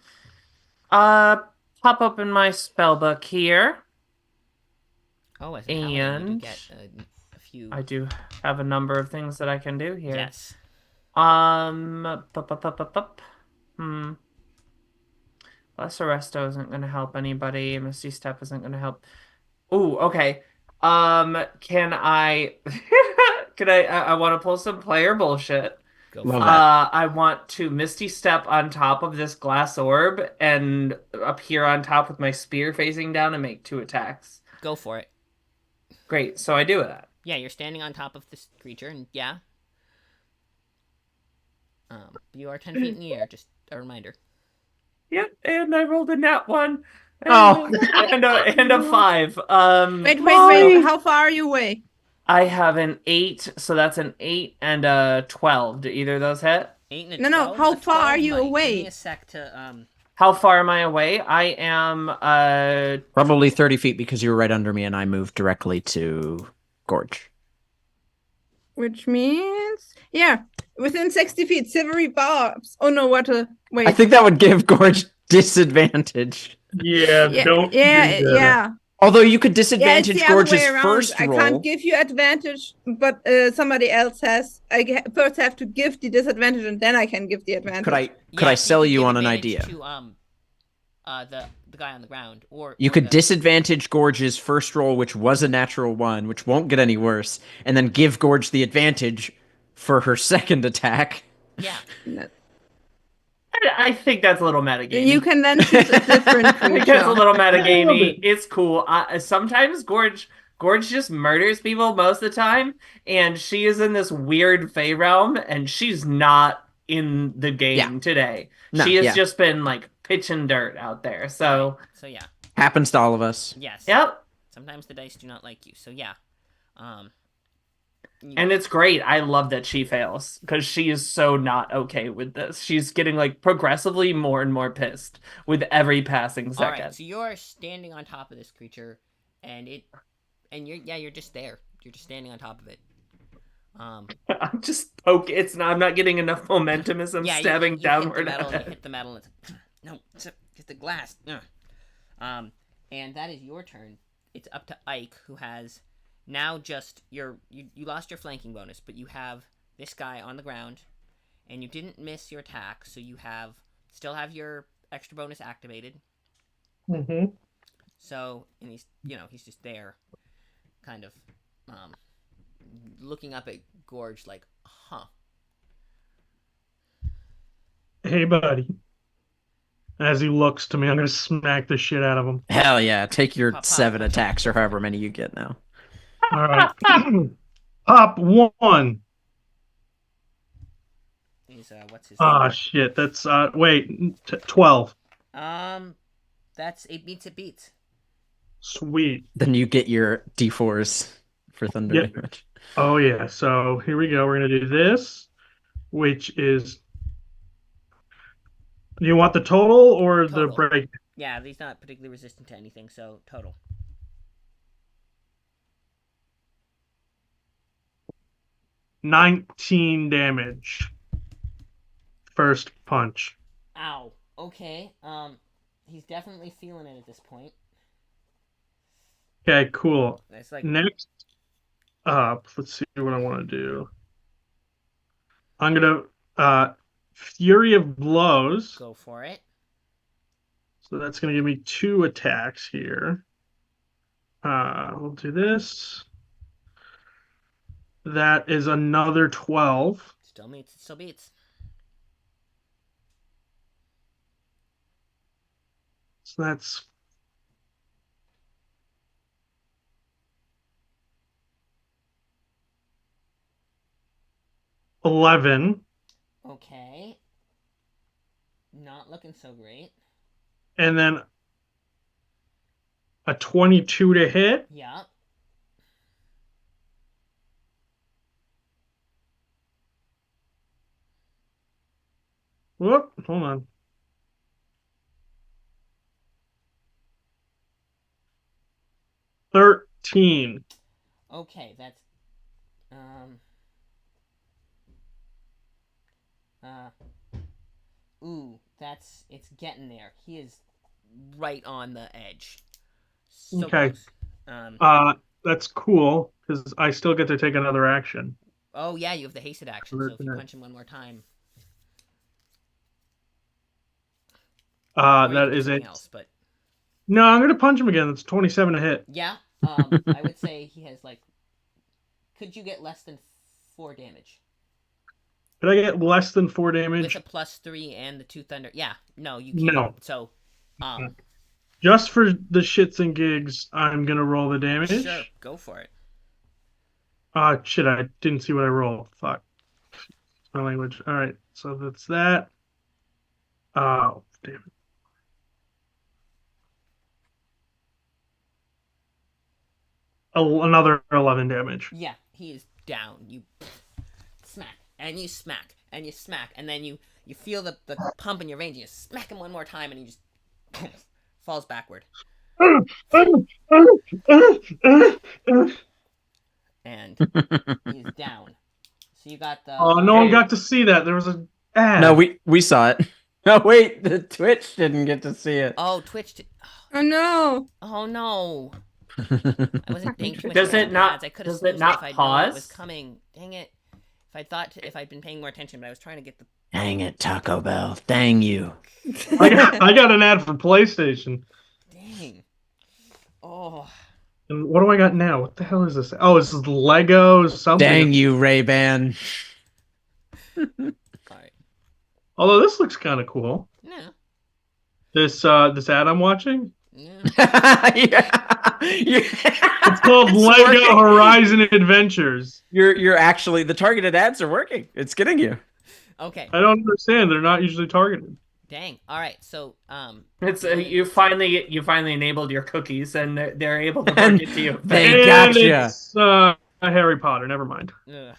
uh pop open my spell book here, Oh, as a paladin, you do and get a few. I do have a number of things that I can do here. Yes. Bup, bup, bup, bup, bup. Hmm. Lesser Resto isn't gonna help anybody. Misty Step isn't gonna help. Ooh, okay. Can I can I want to pull some player bullshit. Go Love for it. that. I want to Misty Step on top of this glass orb and appear on top with my spear facing down and make 2 attacks. Go for it. Great, so I do that. Yeah, you're standing on top of this creature, and yeah. You are 10 feet in the air, just a reminder. Yep, and I rolled a nat one. Oh. And a 5. Wait. How far are you away? I have an 8, so that's an 8 and a 12. Do either of those hit? 8 and a No, 12? how A far 12 are you might. away? Give me a sec to, How far am I away? I am Probably 30 feet because you were right under me and I moved directly to Gorge. Which means, yeah, within 60 feet, silvery barbs. Oh no, what a wait. I think that would give Gorge disadvantage. Yeah, don't do that. Yeah. Although you could Yeah, it's disadvantage the other Gorge's way around. first I roll. can't give you advantage, but somebody else has. First have to give the disadvantage, and then I can give the advantage. Could I yeah, so sell could you give on an advantage idea? To, the guy on the ground, or You or could the- disadvantage Gorge's first roll, which was a natural 1, which won't get any worse, and then give Gorge the advantage for her second attack. Yeah. I think that's a little metagamey. You can then choose a different I think that's a creature. little A little metagamey. bit. It's cool. Sometimes Gorge just murders people most of the time, and she is in this weird Fey realm, and she's not in the game Yeah. today. No, She has yeah. just been like pitching dirt out there. So, Alright, so yeah. Happens to all of us. Yes. yep. Sometimes the dice do not like you. So yeah. And it's great. I love that she fails because she is so not okay with this. She's getting like progressively more and more pissed with every passing All second. right. So you're standing on top of this creature, and you're just there. You're just standing on top of it. I'm just poke. I'm not getting enough momentum as I'm Yeah, stabbing you downward. Hit the metal, and you hit the metal, and it's no, hit the glass. And that is your turn. It's up to Ike, who has now just you lost your flanking bonus, but you have this guy on the ground, and you didn't miss your attack, so you still have your extra bonus activated. Mm-hmm. So, and he's just there, kind of, looking up at Gorge like, huh. Hey, buddy. As he looks to me, I'm gonna smack the shit out of him. Hell yeah, take your Pop, 7 pop. attacks or however many you get now. All right. Pop 1. He's what's his? Ah, shit. That's 12. That's it beats. Sweet. Then you get your d4s for thunder Yep. damage. Oh yeah. So here we go. We're gonna do this, which is. Do you want the total or the Total. break? Yeah, he's not particularly resistant to anything, so total. 19 damage. First punch. Ow. Okay. He's definitely feeling it at this point. Okay, cool. It's like Next up, let's see what I want to do. I'm gonna Fury of Blows. go for it. So that's gonna give me 2 attacks here. We'll do this. That is another 12. Still beats. So that's 11. Okay. Not looking so great. And then a 22 to hit. Yeah. Whoop, hold on. $13. Okay, that's Ooh, it's getting there. He is right on the edge. So Okay. close. That's cool because I still get to take another action. Oh yeah, you have the hasted action. So if you punch him one more time, or you That can do is something it. else. But No, I'm gonna punch him again. That's 27 to hit. yeah, I would say he has like. Could you get less than 4 damage Could I get less than 4 with damage? a +3 and the 2 thunder? Yeah, no, you can't. No. So, Just for the shits and gigs, I'm gonna roll the damage. sure, go for it. Shit, I didn't see what I rolled. Fuck. My language. All right, so that's that. Oh, damn it. Another 11 damage. Yeah, he is down. You smack, and you smack, and you smack, and then you feel the pump in your range, and you smack him one more time, and he just falls backward. And he's down. So you got the. Oh, no one got to see that. There was a ad. No, we saw it. No, wait, the Twitch didn't get to see it. Oh, Twitch. Oh no. Oh no. I wasn't paying too much Does it attention to not- ads. I could have does it snoozed not if I'd known it was pause? coming. Dang it. If I'd been paying more attention, but I was trying to get the. Dang it, Taco Bell. Dang you. I got an ad for PlayStation. Dang. Oh. And what do I got now? What the hell is this? Oh, this is Lego something. Dang you, Ray-Ban. Alright. Although this looks kind of cool. Yeah. This ad I'm watching. Yeah. Yeah. It's called It's Lego working. Horizon Adventures. You're actually, the targeted ads are working. It's getting you. Okay. I don't understand. They're not usually targeted. Dang. All right. So It's you finally enabled your cookies, and they're able to And work it to you. they And gotcha. it's Harry Potter. Never mind. ugh,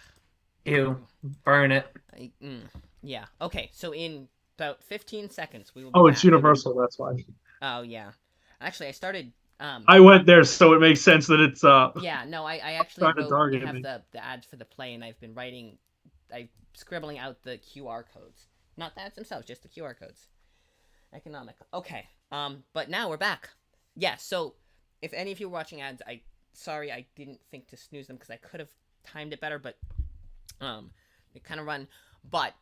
Ew, burn it. yeah. Okay. So in about 15 seconds we will. Be Oh, it's back. Universal. That's why. Oh yeah. Actually, I started. I went there, so it makes sense that it's Yeah. No, I actually Trying to wrote. target Have me. the ads for the play, and I've been writing. I'm scribbling out the QR codes, not the ads themselves, just the QR codes. Economic. Okay. But now we're back. Yeah. So if any of you were watching ads, sorry I didn't think to snooze them because I could have timed it better, but they kind of run. But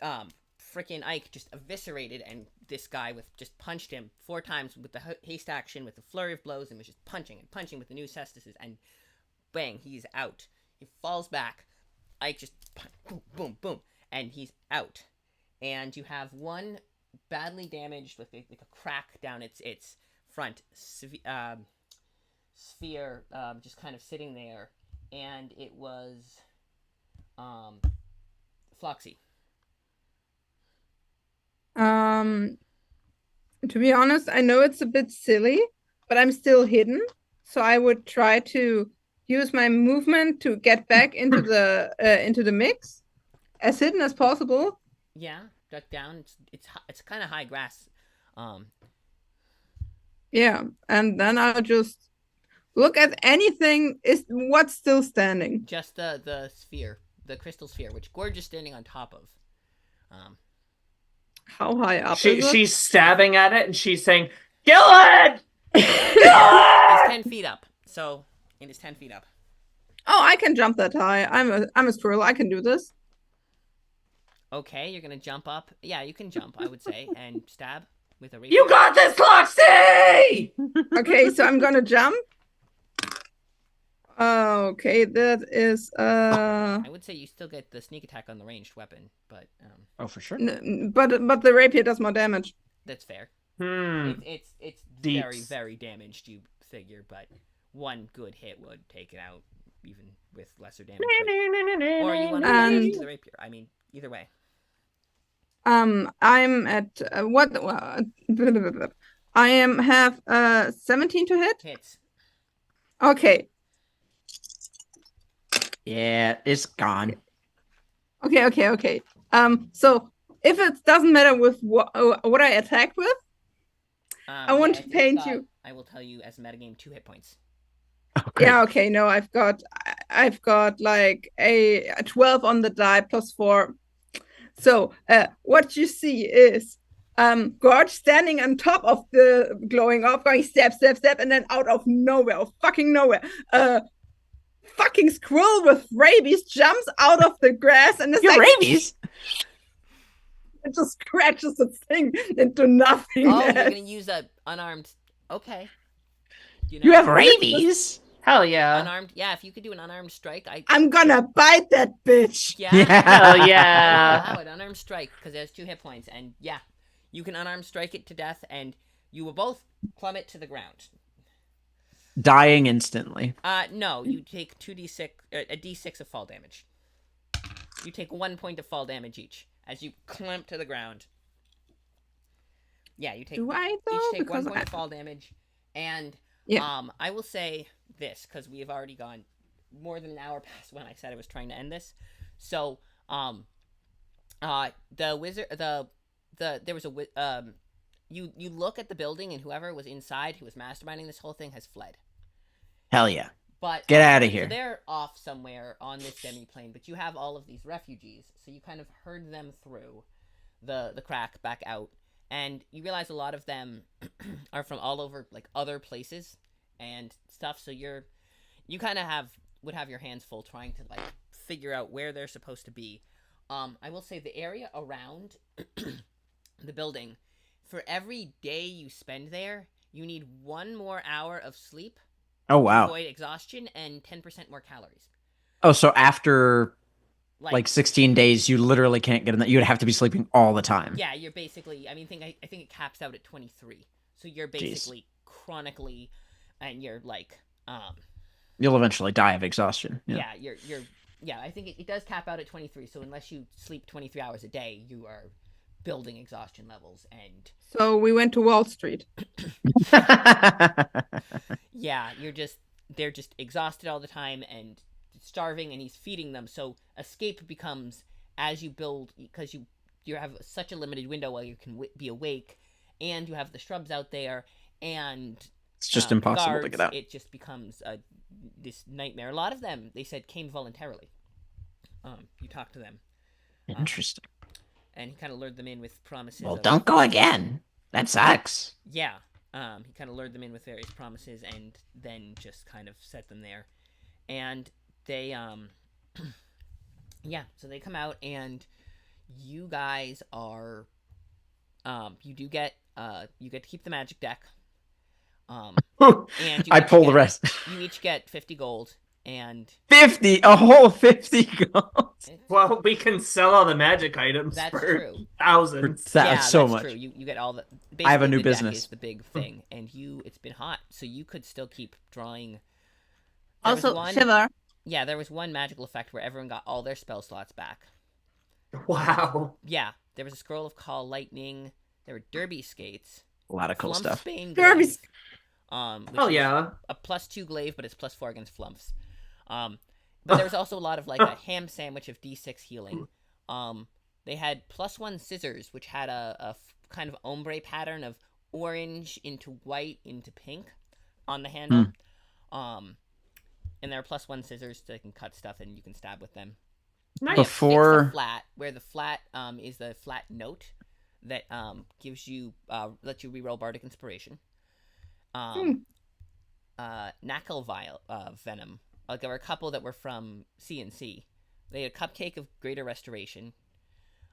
freaking Ike just eviscerated and this guy with just punched him 4 times with the haste action with the flurry of blows and was just punching and punching with the new cestuses and bang, he's out. He falls back. Ike just boom, boom, boom, and he's out. And you have one badly damaged with like a crack down its front sphere, just kind of sitting there, and it was Floxy. To be honest, I know it's a bit silly, but I'm still hidden. So I would try to use my movement to get back into the mix as hidden as possible. Yeah, duck down. It's kind of high grass. Yeah, and then I'll just look at anything is what's still standing. Just the sphere, the crystal sphere, which Gorge is standing on top of. How high up is it? She's stabbing at it, and she's saying, "Kill it! It's 10 feet up, so it is 10 feet up. Oh, I can jump that high. I'm a squirrel. I can do this. Okay, you're gonna jump up. Yeah, you can jump, I would say, and stab with a rapier. You got this, Loxy!" Okay, so I'm gonna jump. Okay, that is I would say you still get the sneak attack on the ranged weapon, but Oh, for sure. but the rapier does more damage. that's fair. Hmm. It's Deeps. very, very damaged, you figure, but one good hit would take it out, even with lesser damage. Or you want to And- use the rapier. I mean, either way. I'm at what? I have 17 to hit. Hits. Okay, Yeah, it's gone. okay. So if it doesn't matter with what I attack with, I want to it's paint got, you. I will tell you as a metagame 2 hit points. Okay. yeah, okay. No, I've got like a 12 on the die plus 4. So what you see is Gorge standing on top of the glowing orb, going step, step, step, and then out of nowhere, fucking nowhere, fucking squirrel with rabies jumps out of the grass and is You have like, rabies? it just scratches the thing into Oh, nothingness. you're gonna use a unarmed. Okay. You have rabies? Hell yeah. Unarmed. Yeah, if you could do an unarmed strike, I'm gonna bite that bitch. Yeah. Hell I will yeah. allow it. Unarmed strike because it has 2 hit points, and yeah, you can unarmed strike it to death, and you will both plummet to the ground. Dying instantly. No, you take 2d6, a d6 of fall damage. You take 1 point of fall damage each as you clamp to the ground. Yeah, you take Do I though? each take Because 1 point of fall damage, and Yeah. I will say this because we have already gone more than an hour past when I said I was trying to end this. So, the wizard, there was a you look at the building and whoever was inside who was masterminding this whole thing has fled. Hell yeah. But Get out of So here. they're off somewhere on this demi-plane, but you have all of these refugees, so you kind of herd them through the crack back out, and you realize a lot of them are from all over, like, other places and stuff, so you kind of would have your hands full trying to, like, figure out where they're supposed to be. I will say the area around the building, for every day you spend there, you need 1 more hour of sleep Oh to wow. avoid exhaustion and 10% more calories. Oh, so after like 16 days, you literally can't get in that. You'd have to be sleeping all the time. Yeah, you're basically. I mean, I think it caps out at 23. So you're basically chronically, and you're like, You'll eventually die of exhaustion. yeah, you're. Yeah, I think it does cap out at 23. So unless you sleep 23 hours a day, you are building exhaustion levels, and So we went to Wall Street. yeah, they're just exhausted all the time and starving, and he's feeding them. So escape becomes as you build, because you have such a limited window while you can be awake, and you have the shrubs out there, and It's just impossible to guards, get out. It just becomes this nightmare. A lot of them, they said, came voluntarily. You talk to them, Interesting. and he kind of lured them in with promises. Well, of, don't go again. That sucks. Yeah. He kind of lured them in with various promises and then just kind of set them there. And they, yeah, so they come out and you guys are, you get to keep the magic deck. And you I each pull the get- rest. You each get 50 gold and 50, a whole 50 gold. Well, we can sell all the magic items That's for true. thousands. That's so that's much. true. You get all the. I have a basically new the deck business. is the big thing, and it's been hot, so you could still keep drawing. There was Also, one- Shiver. Yeah, there was one magical effect where everyone got all their spell slots back. Wow. Yeah, there was a scroll of call lightning. There were derby skates. A lot of cool stuff. Bane Derby glaive, which Oh is yeah. a +2 glaive, but it's +4 against flumps. But there was also a lot of like a ham sandwich of D6 healing. They had +1 scissors, which had a kind of ombre pattern of orange into white into pink on the handle. And there are +1 scissors that can cut stuff and you can stab with them. Nice. They have fix the Before flat, where the flat is the flat note that gives you lets you reroll bardic inspiration. Knackle venom. Like there were a couple that were from CNC. They had a cupcake of greater restoration.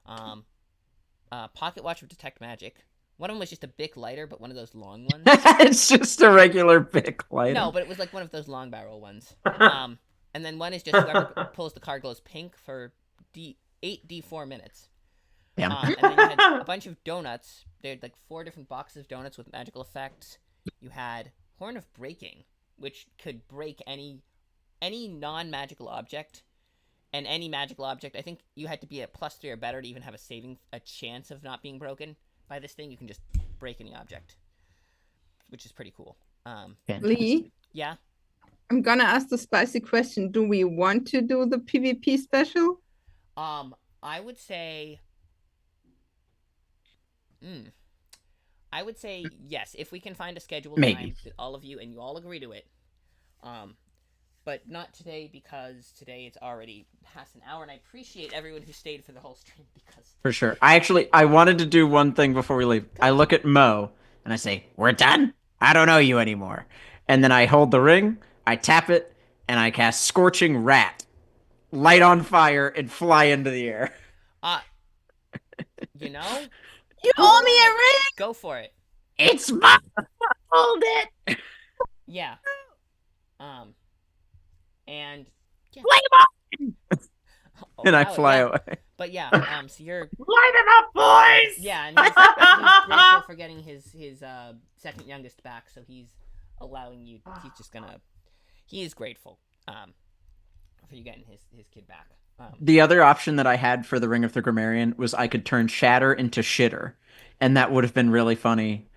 Pocket watch of detect magic. One of them was just a Bic lighter, but one of those long ones. It's just a regular Bic lighter. No, but it was like one of those long barrel ones. And then one is just whoever pulls the card glows pink for 8d4 minutes. Damn. And then you had a bunch of donuts. They had like 4 different boxes of donuts with magical effects. You had Horn of Breaking, which could break any non-magical object. And any magical object, I think you had to be at +3 or better to even have a chance of not being broken by this thing. You can just break any object, which is pretty cool. Lee, Yeah. I'm gonna ask the spicy question. Do we want to do the PvP special? I would say. I would say yes, if we can find a schedule Maybe. time with all of you and you all agree to it. but not today because today it's already past an hour, and I appreciate everyone who stayed for the whole stream because For sure. I wanted to do one thing before we leave. I look at Mo and I say, "We're done? I don't know you anymore." And then I hold the ring, I tap it, and I cast Scorching Rat. Light on fire and fly into the air. you know, You owe me a ring. go for it. It's mine. Hold it. Yeah. And yeah. Oh, And I wow, fly yeah. away. But yeah, so you're Light it up, boys. yeah, and he's grateful for getting his second youngest back, so he's allowing you. He's just gonna. He is grateful for you getting his kid back. The other option that I had for the Ring of the Grammarian was I could turn Shatter into Shitter, and that would have been really funny.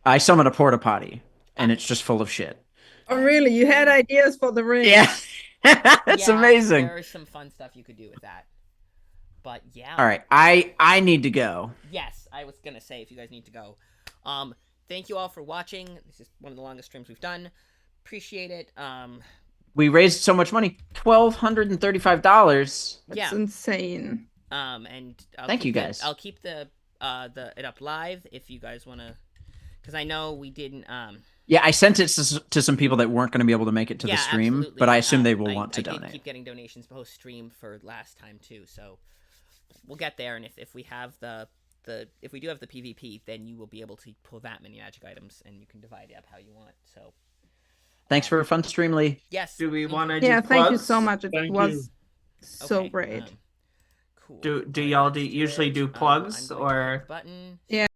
I summon a porta potty, and it's just full of shit. Oh, really? You had ideas for the ring? Yeah, it's Yeah, amazing. There is some fun stuff you could do with that. But yeah. All right, I need to go. Yes, I was gonna say if you guys need to go. Thank you all for watching. This is one of the longest streams we've done. Appreciate it. We raised so much money, $1,235. That's Yeah. insane. And Thank you, guys. I'll keep the it up live if you guys wanna, because I know we didn't. Yeah, I sent it to some people that weren't going to be able to make it to Yeah, the stream, absolutely. but I assume they will want to I did donate. keep getting donations post stream for last time too, so we'll get there. And if we have if we do have the PvP, then you will be able to pull that many magic items, and you can divide it up how you want. So Thanks for a fun stream, Lee. yes. Do we want to Yeah, do thank you plugs? so much. It Thank was so Okay, great. Cool. Do y'all usually do I'm plugs going to or? button. Yeah.